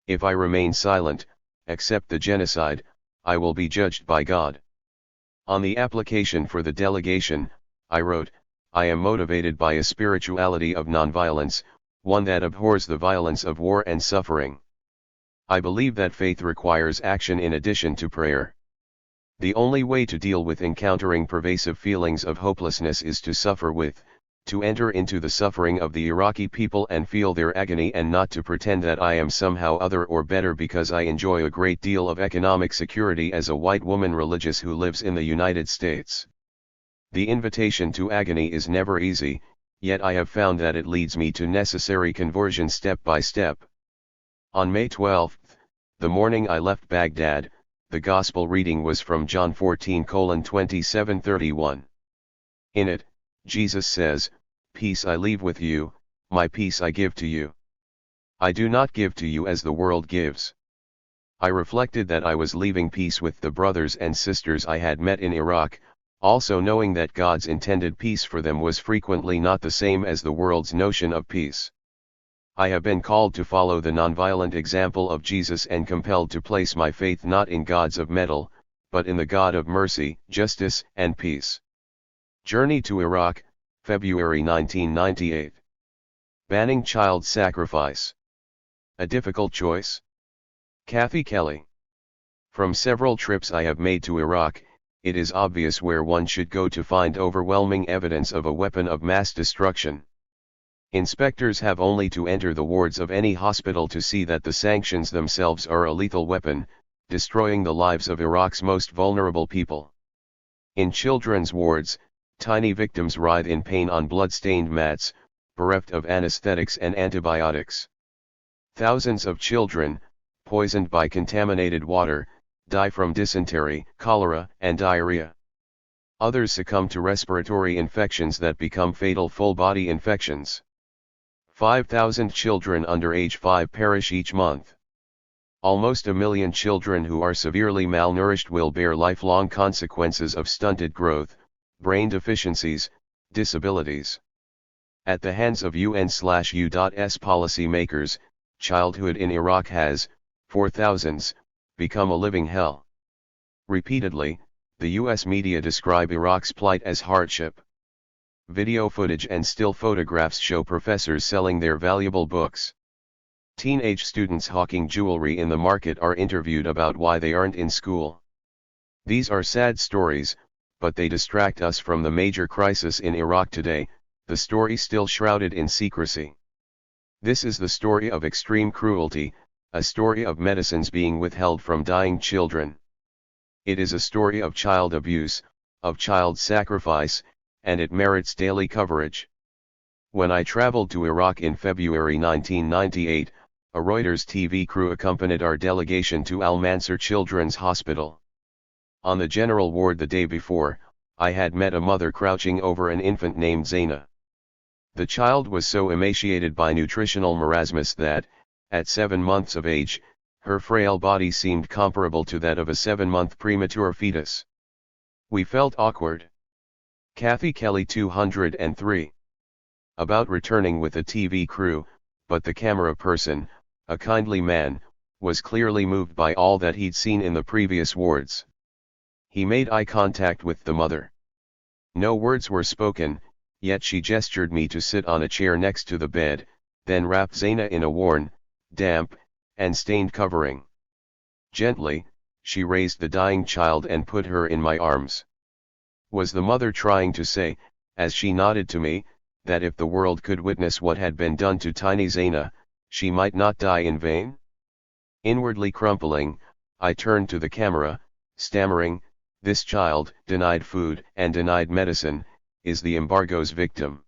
If I remain silent, accept the genocide, I will be judged by God. On the application for the delegation, I wrote, I am motivated by a spirituality of nonviolence, one that abhors the violence of war and suffering. I believe that faith requires action in addition to prayer. The only way to deal with encountering pervasive feelings of hopelessness is to suffer with, To enter into the suffering of the Iraqi people and feel their agony, and not to pretend that I am somehow other or better because I enjoy a great deal of economic security as a white woman religious who lives in the United States. The invitation to agony is never easy, yet I have found that it leads me to necessary conversion step by step. On May 12, the morning I left Baghdad, the Gospel reading was from John 14:27-31. In it, Jesus says, "Peace I leave with you, my peace I give to you. I do not give to you as the world gives." I reflected that I was leaving peace with the brothers and sisters I had met in Iraq, also knowing that God's intended peace for them was frequently not the same as the world's notion of peace. I have been called to follow the nonviolent example of Jesus and compelled to place my faith not in gods of metal, but in the God of mercy, justice, and peace. Journey to Iraq, February 1998. Banning child sacrifice. A difficult choice? Kathy Kelly. From several trips I have made to Iraq, it is obvious where one should go to find overwhelming evidence of a weapon of mass destruction. Inspectors have only to enter the wards of any hospital to see that the sanctions themselves are a lethal weapon, destroying the lives of Iraq's most vulnerable people. In children's wards, tiny victims writhe in pain on blood-stained mats, bereft of anesthetics and antibiotics. Thousands of children, poisoned by contaminated water, die from dysentery, cholera, and diarrhea. Others succumb to respiratory infections that become fatal full-body infections. 5,000 children under age 5 perish each month. Almost 1 million children who are severely malnourished will bear lifelong consequences of stunted growth, brain deficiencies, disabilities. At the hands of UN/U.S. policymakers, childhood in Iraq has, for thousands, become a living hell. Repeatedly, the U.S. media describe Iraq's plight as hardship. Video footage and still photographs show professors selling their valuable books. Teenage students hawking jewelry in the market are interviewed about why they aren't in school. These are sad stories, but they distract us from the major crisis in Iraq today, the story still shrouded in secrecy. This is the story of extreme cruelty, a story of medicines being withheld from dying children. It is a story of child abuse, of child sacrifice, and it merits daily coverage. When I traveled to Iraq in February 1998, a Reuters TV crew accompanied our delegation to Al-Mansur Children's Hospital. On the general ward the day before, I had met a mother crouching over an infant named Zaina. The child was so emaciated by nutritional marasmus that, at 7 months of age, her frail body seemed comparable to that of a 7-month premature fetus. We felt awkward. Kathy Kelly 203. About returning with a TV crew, but the camera person, a kindly man, was clearly moved by all that he'd seen in the previous wards. He made eye contact with the mother. No words were spoken, yet she gestured me to sit on a chair next to the bed, then wrapped Zaina in a worn, damp, and stained covering. Gently, she raised the dying child and put her in my arms. Was the mother trying to say, as she nodded to me, that if the world could witness what had been done to tiny Zaina, she might not die in vain? Inwardly crumpling, I turned to the camera, stammering, "This child, denied food and denied medicine, is the embargo's victim."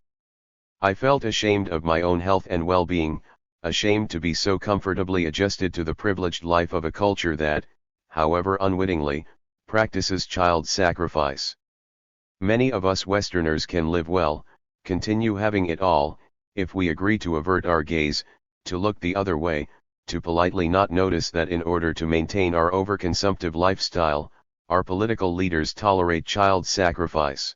I felt ashamed of my own health and well-being, ashamed to be so comfortably adjusted to the privileged life of a culture that, however unwittingly, practices child sacrifice. Many of us Westerners can live well, continue having it all, if we agree to avert our gaze, to look the other way, to politely not notice that in order to maintain our overconsumptive lifestyle, our political leaders tolerate child sacrifice.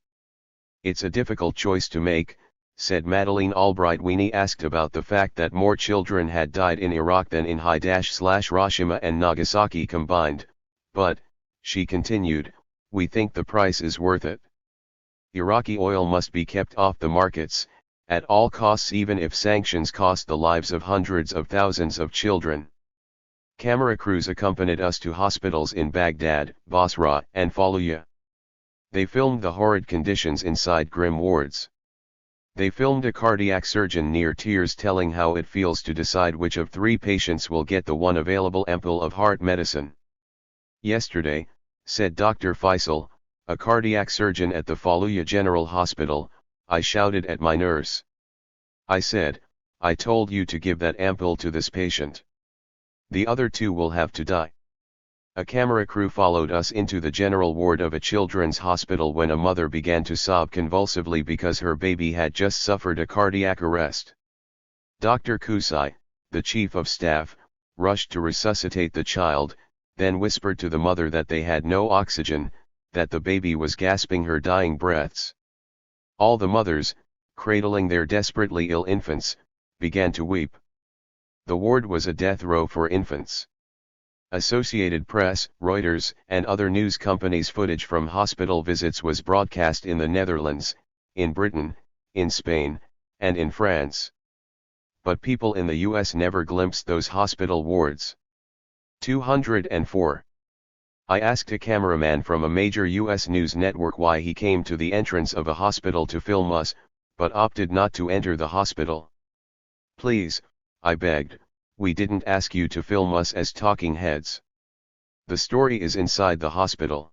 "It's a difficult choice to make," said Madeleine Albright Weenie asked about the fact that more children had died in Iraq than in Hiroshima and Nagasaki combined, "but," she continued, "we think the price is worth it. Iraqi oil must be kept off the markets, at all costs, even if sanctions cost the lives of hundreds of thousands of children." Camera crews accompanied us to hospitals in Baghdad, Basra, and Fallujah. They filmed the horrid conditions inside grim wards. They filmed a cardiac surgeon near tears telling how it feels to decide which of 3 patients will get the one available ampoule of heart medicine. Yesterday, said Dr. Faisal, a cardiac surgeon at the Fallujah General Hospital, I shouted at my nurse. I said, I told you to give that ampoule to this patient. The other 2 will have to die. A camera crew followed us into the general ward of a children's hospital when a mother began to sob convulsively because her baby had just suffered a cardiac arrest. Dr. Kusai, the chief of staff, rushed to resuscitate the child, then whispered to the mother that they had no oxygen, that the baby was gasping her dying breaths. All the mothers, cradling their desperately ill infants, began to weep. The ward was a death row for infants. Associated Press, Reuters, and other news companies' footage from hospital visits was broadcast in the Netherlands, in Britain, in Spain, and in France. But people in the US never glimpsed those hospital wards. 204. I asked a cameraman from a major US news network why he came to the entrance of a hospital to film us, but opted not to enter the hospital. Please, I begged, we didn't ask you to film us as talking heads. The story is inside the hospital.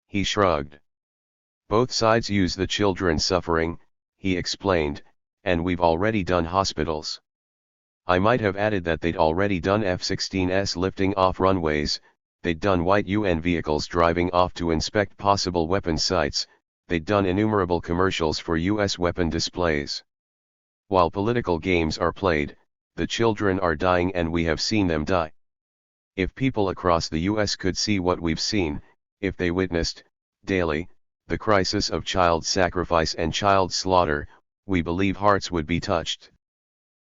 He shrugged. Both sides use the children suffering, he explained, and we've already done hospitals. I might have added that they'd already done F-16s lifting off runways, they'd done white UN vehicles driving off to inspect possible weapon sites, they'd done innumerable commercials for US weapon displays. While political games are played, the children are dying and we have seen them die. If people across the US could see what we've seen, if they witnessed, daily, the crisis of child sacrifice and child slaughter, we believe hearts would be touched.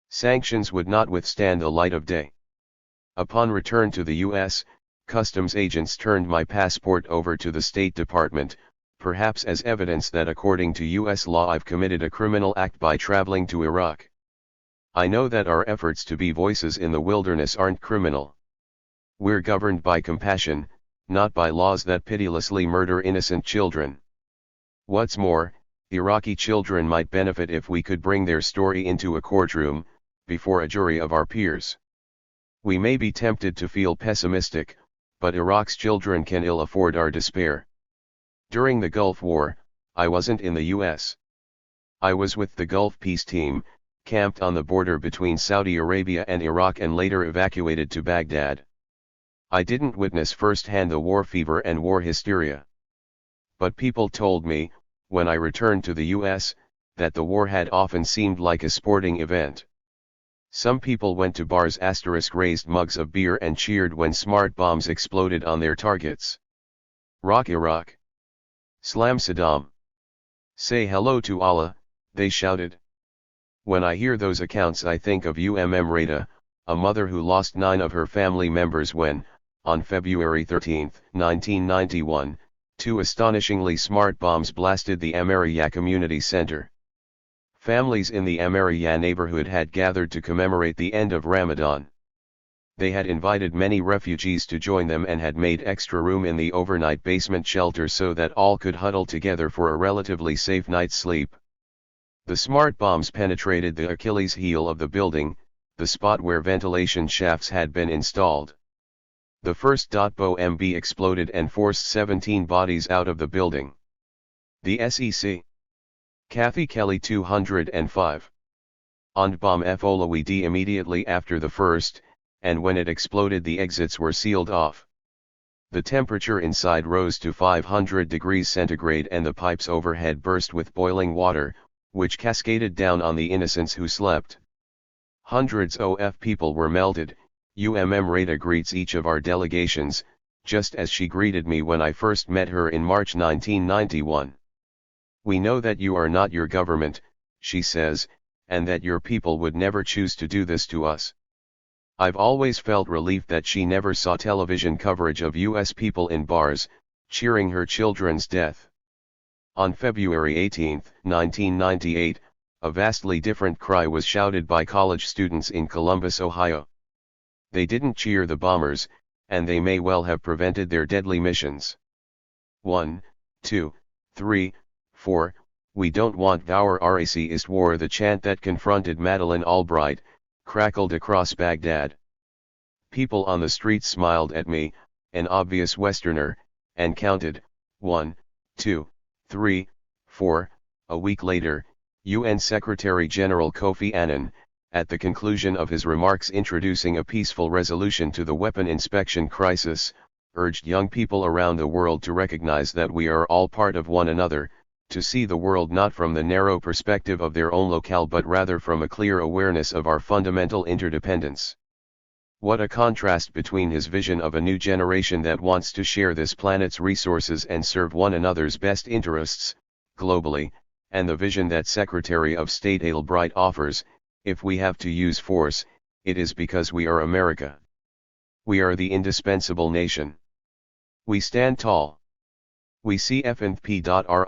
Sanctions would not withstand the light of day. Upon return to the US, customs agents turned my passport over to the State Department, perhaps as evidence that according to US law I've committed a criminal act by traveling to Iraq. I know that our efforts to be voices in the wilderness aren't criminal. We're governed by compassion, not by laws that pitilessly murder innocent children. What's more, Iraqi children might benefit if we could bring their story into a courtroom, before a jury of our peers. We may be tempted to feel pessimistic, but Iraq's children can ill afford our despair. During the Gulf War, I wasn't in the US. I was with the Gulf Peace Team, camped on the border between Saudi Arabia and Iraq and later evacuated to Baghdad. I didn't witness firsthand the war fever and war hysteria. But people told me, when I returned to the US, that the war had often seemed like a sporting event. Some people went to bars raised mugs of beer and cheered when smart bombs exploded on their targets. Rock Iraq. Slam Saddam. Say hello to Allah, they shouted. When I hear those accounts I think of Rada, a mother who lost 9 of her family members when, on February 13, 1991, 2 astonishingly smart bombs blasted the Amariya Community Center. Families in the Amariya neighborhood had gathered to commemorate the end of Ramadan. They had invited many refugees to join them and had made extra room in the overnight basement shelter so that all could huddle together for a relatively safe night's sleep. The smart bombs penetrated the Achilles heel of the building, the spot where ventilation shafts had been installed. The first bomb exploded and forced 17 bodies out of the building. The SEC. Kathy Kelly 205. Und bomb FOLOED immediately after the first, and when it exploded the exits were sealed off. The temperature inside rose to 500 degrees centigrade and the pipes overhead burst with boiling water, which cascaded down on the innocents who slept. Hundreds of people were melted. Rada greets each of our delegations, just as she greeted me when I first met her in March 1991. We know that you are not your government, she says, and that your people would never choose to do this to us. I've always felt relief that she never saw television coverage of US people in bars, cheering her children's death. On February 18, 1998, a vastly different cry was shouted by college students in Columbus, Ohio. They didn't cheer the bombers, and they may well have prevented their deadly missions. 1, 2, 3, 4, "We don't want our racist war." The chant that confronted Madeleine Albright crackled across Baghdad. People on the streets smiled at me, an obvious Westerner, and counted, 1, 2, 3, 4. A week later, UN Secretary-General Kofi Annan, at the conclusion of his remarks introducing a peaceful resolution to the weapon inspection crisis, urged young people around the world to recognize that we are all part of one another, to see the world not from the narrow perspective of their own locale but rather from a clear awareness of our fundamental interdependence. What a contrast between his vision of a new generation that wants to share this planet's resources and serve one another's best interests, globally, and the vision that Secretary of State Albright offers: if we have to use force, it is because we are America. We are the indispensable nation. We stand tall. We see FNP.R_.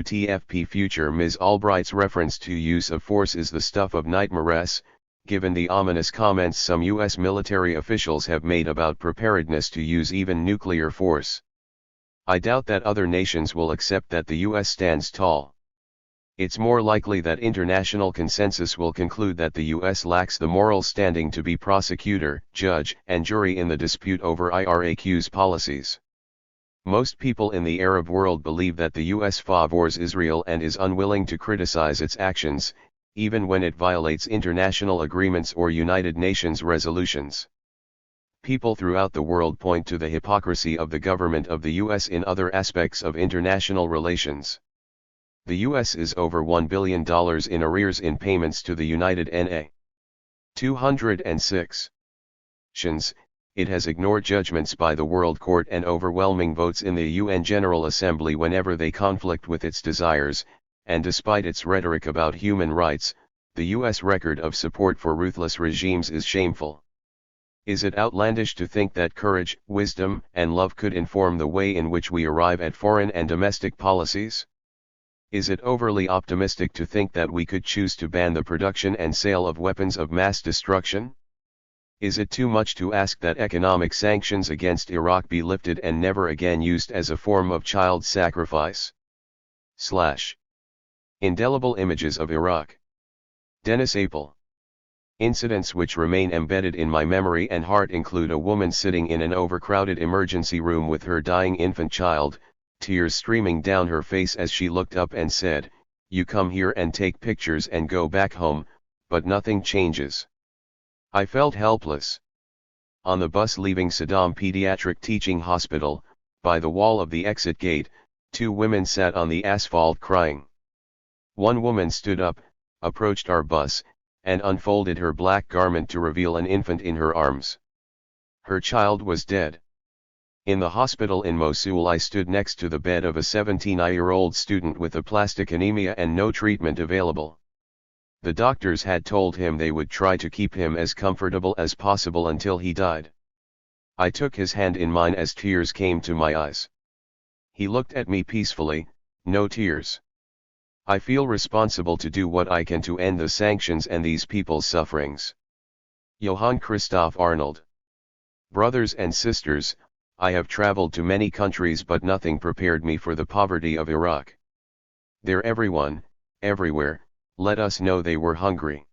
TFP future. Ms. Albright's reference to use of force is the stuff of nightmares, given the ominous comments some U.S. military officials have made about preparedness to use even nuclear force. I doubt that other nations will accept that the U.S. stands tall. It's more likely that international consensus will conclude that the U.S. lacks the moral standing to be prosecutor, judge, and jury in the dispute over Iraq's policies. Most people in the Arab world believe that the U.S. favors Israel and is unwilling to criticize its actions, even when it violates international agreements or United Nations resolutions. People throughout the world point to the hypocrisy of the government of the U.S. in other aspects of international relations. The U.S. is over $1 billion in arrears in payments to the United Nations. 206. It has ignored judgments by the World Court and overwhelming votes in the UN General Assembly whenever they conflict with its desires, and despite its rhetoric about human rights, the U.S. record of support for ruthless regimes is shameful. Is it outlandish to think that courage, wisdom, and love could inform the way in which we arrive at foreign and domestic policies? Is it overly optimistic to think that we could choose to ban the production and sale of weapons of mass destruction? Is it too much to ask that economic sanctions against Iraq be lifted and never again used as a form of child sacrifice? Indelible images of Iraq. Dennis Apel. Incidents which remain embedded in my memory and heart include a woman sitting in an overcrowded emergency room with her dying infant child, tears streaming down her face as she looked up and said, "You come here and take pictures and go back home," but nothing changes. I felt helpless. On the bus leaving Saddam Pediatric Teaching Hospital, by the wall of the exit gate, two women sat on the asphalt crying. One woman stood up, approached our bus, and unfolded her black garment to reveal an infant in her arms. Her child was dead. In the hospital in Mosul, I stood next to the bed of a 17-year-old student with aplastic anemia and no treatment available. The doctors had told him they would try to keep him as comfortable as possible until he died. I took his hand in mine as tears came to my eyes. He looked at me peacefully, no tears. I feel responsible to do what I can to end the sanctions and these people's sufferings. Johann Christoph Arnold. Brothers and sisters, I have traveled to many countries, but nothing prepared me for the poverty of Iraq. There everyone, everywhere, let us know they were hungry.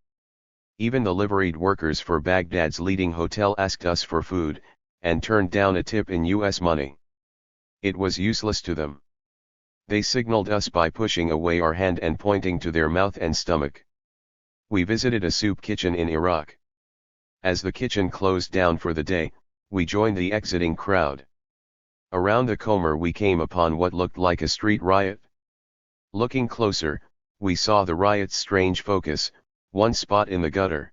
Even the liveried workers for Baghdad's leading hotel asked us for food, and turned down a tip in US money. It was useless to them. They signaled us by pushing away our hand and pointing to their mouth and stomach. We visited a soup kitchen in Iraq. As the kitchen closed down for the day, we joined the exiting crowd. Around the corner we came upon what looked like a street riot. Looking closer, we saw the riot's strange focus, one spot in the gutter.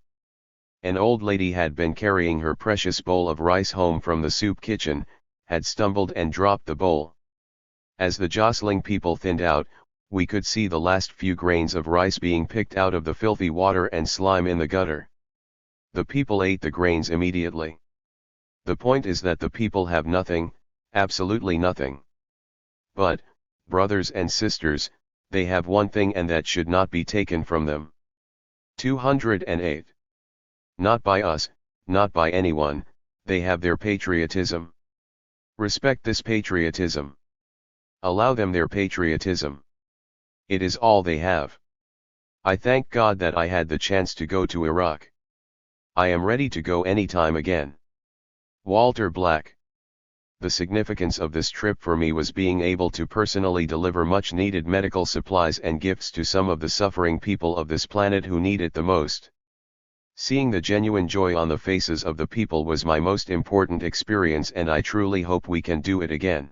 An old lady had been carrying her precious bowl of rice home from the soup kitchen, had stumbled and dropped the bowl. As the jostling people thinned out, we could see the last few grains of rice being picked out of the filthy water and slime in the gutter. The people ate the grains immediately. The point is that the people have nothing, absolutely nothing. But, brothers and sisters, they have one thing, and that should not be taken from them. 208. Not by us, not by anyone, they have their patriotism. Respect this patriotism. Allow them their patriotism. It is all they have. I thank God that I had the chance to go to Iraq. I am ready to go anytime again. Walter Black. The significance of this trip for me was being able to personally deliver much needed medical supplies and gifts to some of the suffering people of this planet who need it the most. Seeing the genuine joy on the faces of the people was my most important experience, and I truly hope we can do it again.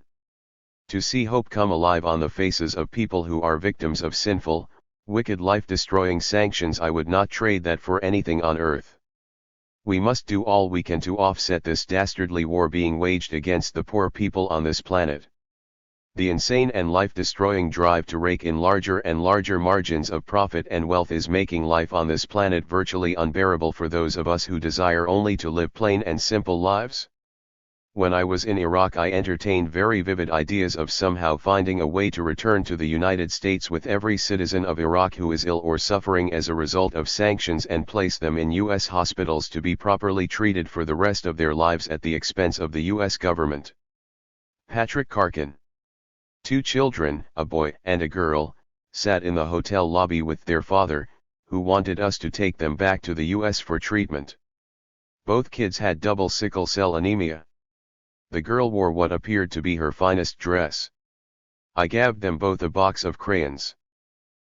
To see hope come alive on the faces of people who are victims of sinful, wicked life-destroying sanctions, I would not trade that for anything on earth. We must do all we can to offset this dastardly war being waged against the poor people on this planet. The insane and life-destroying drive to rake in larger and larger margins of profit and wealth is making life on this planet virtually unbearable for those of us who desire only to live plain and simple lives. When I was in Iraq, I entertained very vivid ideas of somehow finding a way to return to the United States with every citizen of Iraq who is ill or suffering as a result of sanctions and place them in U.S. hospitals to be properly treated for the rest of their lives at the expense of the U.S. government. Patrick Karkin. 2 children, a boy and a girl, sat in the hotel lobby with their father, who wanted us to take them back to the U.S. for treatment. Both kids had double sickle cell anemia. The girl wore what appeared to be her finest dress. I gave them both a box of crayons.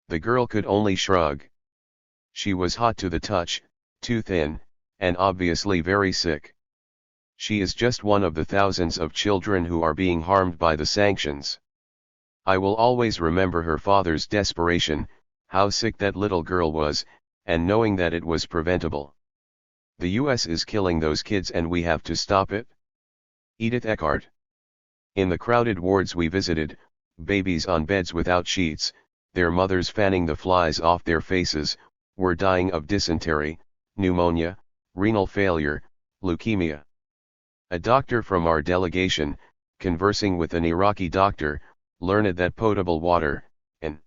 The girl could only shrug. She was hot to the touch, too thin, and obviously very sick. She is just one of the thousands of children who are being harmed by the sanctions. I will always remember her father's desperation, how sick that little girl was, and knowing that it was preventable. The US is killing those kids and we have to stop it. Edith Eckhart. In the crowded wards we visited, babies on beds without sheets, their mothers fanning the flies off their faces, were dying of dysentery, pneumonia, renal failure, leukemia. A doctor from our delegation, conversing with an Iraqi doctor, learned that potable water, and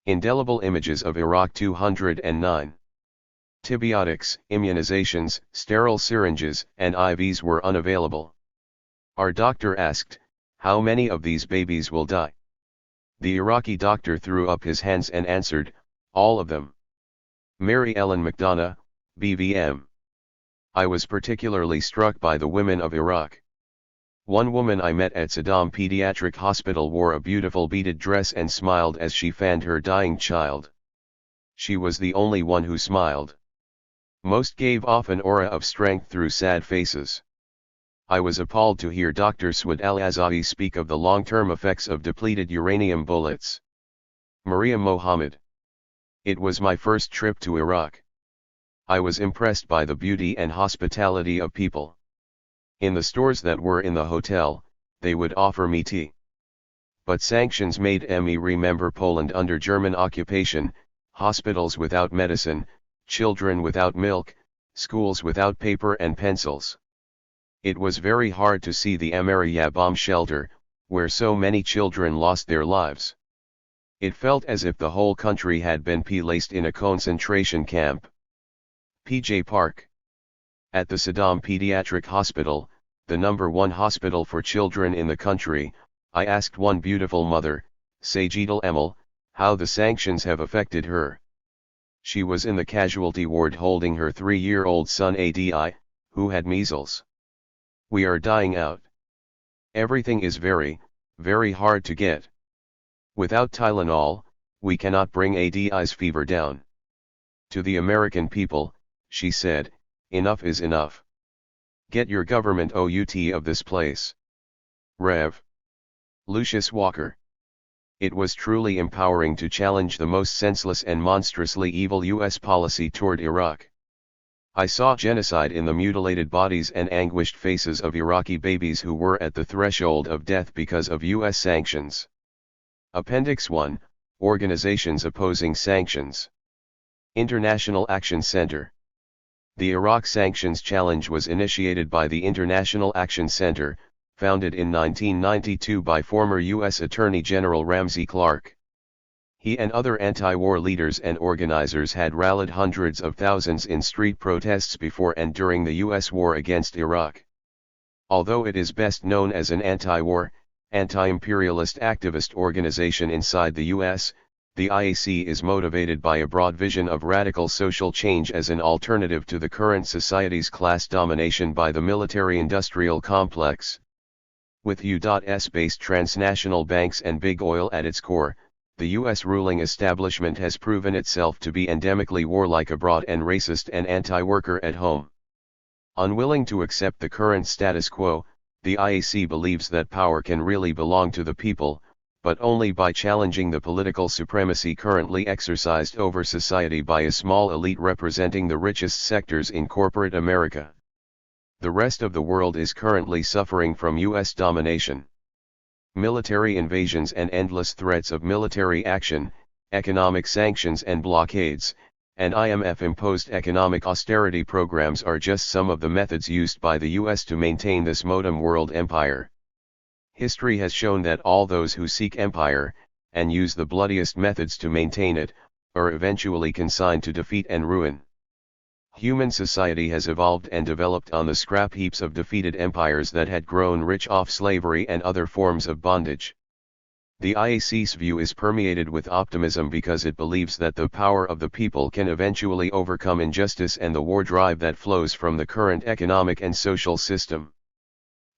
indelible images of Iraq 209. Antibiotics, immunizations, sterile syringes, and IVs were unavailable. Our doctor asked, "How many of these babies will die?" The Iraqi doctor threw up his hands and answered, "All of them." Mary Ellen McDonough, BVM. I was particularly struck by the women of Iraq. One woman I met at Saddam Pediatric Hospital wore a beautiful beaded dress and smiled as she fanned her dying child. She was the only one who smiled. Most gave off an aura of strength through sad faces. I was appalled to hear Dr. Swad Al-Azawi speak of the long-term effects of depleted uranium bullets. Maria Mohammed. It was my first trip to Iraq. I was impressed by the beauty and hospitality of people. In the stores that were in the hotel, they would offer me tea. But sanctions made me remember Poland under German occupation, hospitals without medicine, children without milk, schools without paper and pencils. It was very hard to see the Amariya bomb shelter, where so many children lost their lives. It felt as if the whole country had been placed in a concentration camp. P.J. Park. At the Saddam Pediatric Hospital, the #1 hospital for children in the country, I asked one beautiful mother, Sajidal Emil, how the sanctions have affected her. She was in the casualty ward holding her 3-year-old son Adi, who had measles. "We are dying out. Everything is very, very hard to get. Without Tylenol, we cannot bring Adi's fever down." To the American people, she said, "Enough is enough. Get your government out of this place." Rev. Lucius Walker. It was truly empowering to challenge the most senseless and monstrously evil U.S. policy toward Iraq. I saw genocide in the mutilated bodies and anguished faces of Iraqi babies who were at the threshold of death because of U.S. sanctions. Appendix 1, Organizations Opposing Sanctions. International Action Center. The Iraq Sanctions Challenge was initiated by the International Action Center, founded in 1992 by former U.S. Attorney General Ramsey Clark. He and other anti-war leaders and organizers had rallied hundreds of thousands in street protests before and during the U.S. war against Iraq. Although it is best known as an anti-war, anti-imperialist activist organization inside the U.S., The IAC is motivated by a broad vision of radical social change as an alternative to the current society's class domination by the military-industrial complex. With U.S.-based transnational banks and big oil at its core, the U.S. ruling establishment has proven itself to be endemically warlike abroad and racist and anti-worker at home. Unwilling to accept the current status quo, the IAC believes that power can really belong to the people, but only by challenging the political supremacy currently exercised over society by a small elite representing the richest sectors in corporate America. The rest of the world is currently suffering from U.S. domination. Military invasions and endless threats of military action, economic sanctions and blockades, and IMF-imposed economic austerity programs are just some of the methods used by the U.S. to maintain this modem world empire. History has shown that all those who seek empire, and use the bloodiest methods to maintain it, are eventually consigned to defeat and ruin. Human society has evolved and developed on the scrap heaps of defeated empires that had grown rich off slavery and other forms of bondage. The IAC's view is permeated with optimism because it believes that the power of the people can eventually overcome injustice and the war drive that flows from the current economic and social system.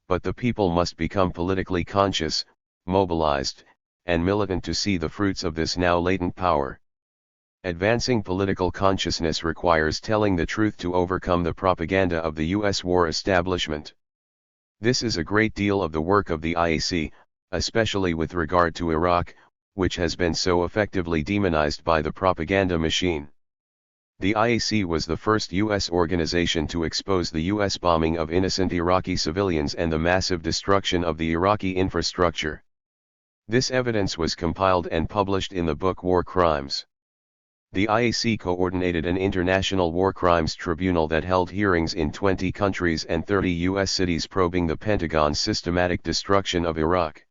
But the people must become politically conscious, mobilized, and militant to see the fruits of this now latent power. Advancing political consciousness requires telling the truth to overcome the propaganda of the U.S. war establishment. This is a great deal of the work of the IAC, especially with regard to Iraq, which has been so effectively demonized by the propaganda machine. The IAC was the first U.S. organization to expose the U.S. bombing of innocent Iraqi civilians and the massive destruction of the Iraqi infrastructure. This evidence was compiled and published in the book War Crimes. The IAC coordinated an international war crimes tribunal that held hearings in 20 countries and 30 U.S. cities probing the Pentagon's systematic destruction of Iraq.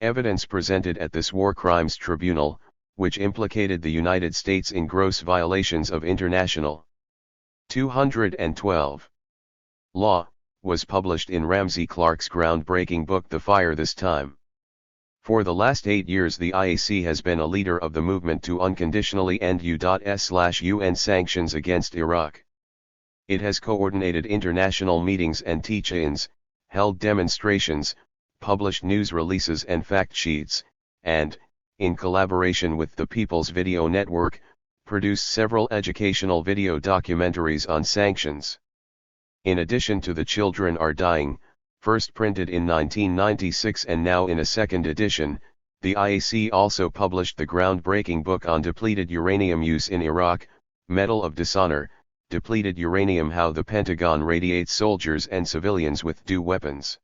Evidence presented at this war crimes tribunal, which implicated the United States in gross violations of international 212 law, was published in Ramsey Clark's groundbreaking book The Fire This Time. For the last 8 years the IAC has been a leader of the movement to unconditionally end U.S./UN sanctions against Iraq. It has coordinated international meetings and teach-ins, held demonstrations, published news releases and fact sheets, and, in collaboration with the People's Video Network, produced several educational video documentaries on sanctions. In addition to The Children Are Dying, first printed in 1996 and now in a second edition, the IAC also published the groundbreaking book on depleted uranium use in Iraq, Medal of Dishonor, Depleted Uranium: How the Pentagon Radiates Soldiers and Civilians with Due Weapons.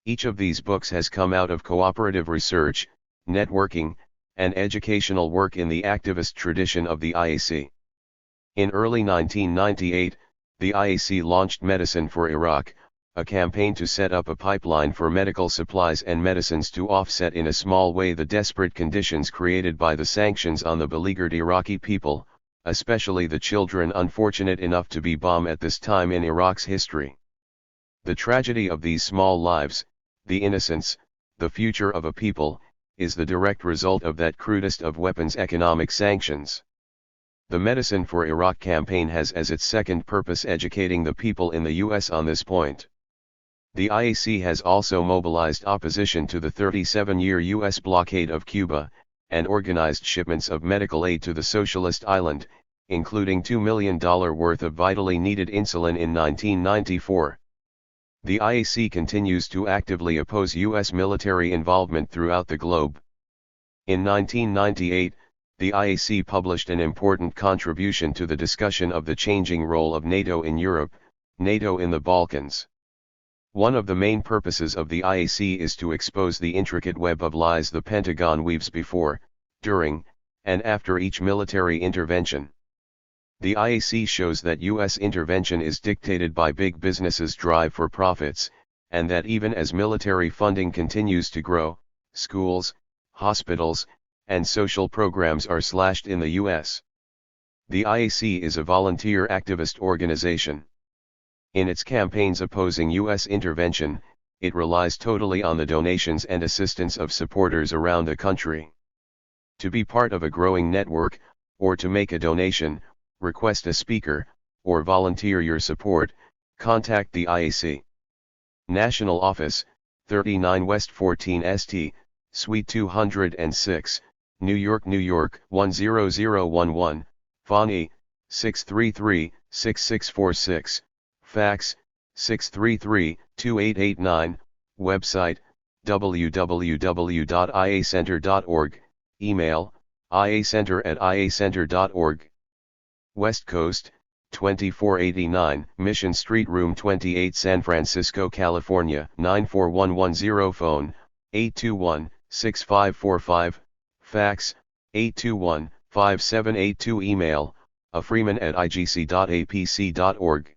Each of these books has come out of cooperative research, networking, and educational work in the activist tradition of the IAC. In early 1998, the IAC launched Medicine for Iraq, a campaign to set up a pipeline for medical supplies and medicines to offset in a small way the desperate conditions created by the sanctions on the beleaguered Iraqi people, especially the children unfortunate enough to be bombed at this time in Iraq's history. The tragedy of these small lives, the innocence, the future of a people, is the direct result of that crudest of weapons: economic sanctions. The Medicine for Iraq campaign has as its second purpose educating the people in the U.S. on this point. The IAC has also mobilized opposition to the 37-year U.S. blockade of Cuba, and organized shipments of medical aid to the socialist island, including $2 million worth of vitally needed insulin in 1994. The IAC continues to actively oppose U.S. military involvement throughout the globe. In 1998, the IAC published an important contribution to the discussion of the changing role of NATO in Europe, NATO in the Balkans. One of the main purposes of the IAC is to expose the intricate web of lies the Pentagon weaves before, during, and after each military intervention. The IAC shows that U.S. intervention is dictated by big business's drive for profits, and that even as military funding continues to grow, schools, hospitals, and social programs are slashed in the U.S. The IAC is a volunteer activist organization. In its campaigns opposing U.S. intervention, it relies totally on the donations and assistance of supporters around the country. To be part of a growing network, or to make a donation, request a speaker, or volunteer your support, contact the IAC. National Office, 39 West 14 St, Suite 206, New York, New York 10011, phone E633-6646, fax, 633-2889, website, www.iacenter.org, email, iacenter@iacenter.org. West Coast, 2489 Mission Street, Room 28, San Francisco, California 94110, phone, 821-6545, fax, 821-5782, email, afreeman@igc.apc.org.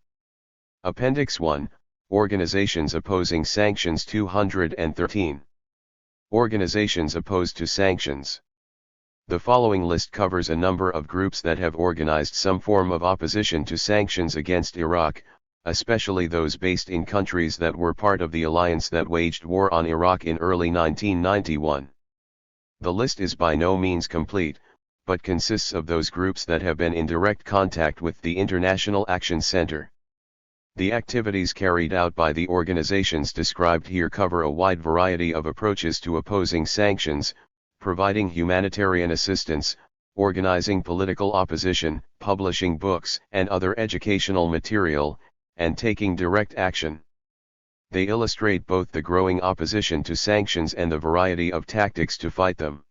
Appendix 1, Organizations Opposing Sanctions 213. Organizations opposed to sanctions. The following list covers a number of groups that have organized some form of opposition to sanctions against Iraq, especially those based in countries that were part of the alliance that waged war on Iraq in early 1991. The list is by no means complete, but consists of those groups that have been in direct contact with the International Action Center. The activities carried out by the organizations described here cover a wide variety of approaches to opposing sanctions, providing humanitarian assistance, organizing political opposition, publishing books and other educational material, and taking direct action. They illustrate both the growing opposition to sanctions and the variety of tactics to fight them.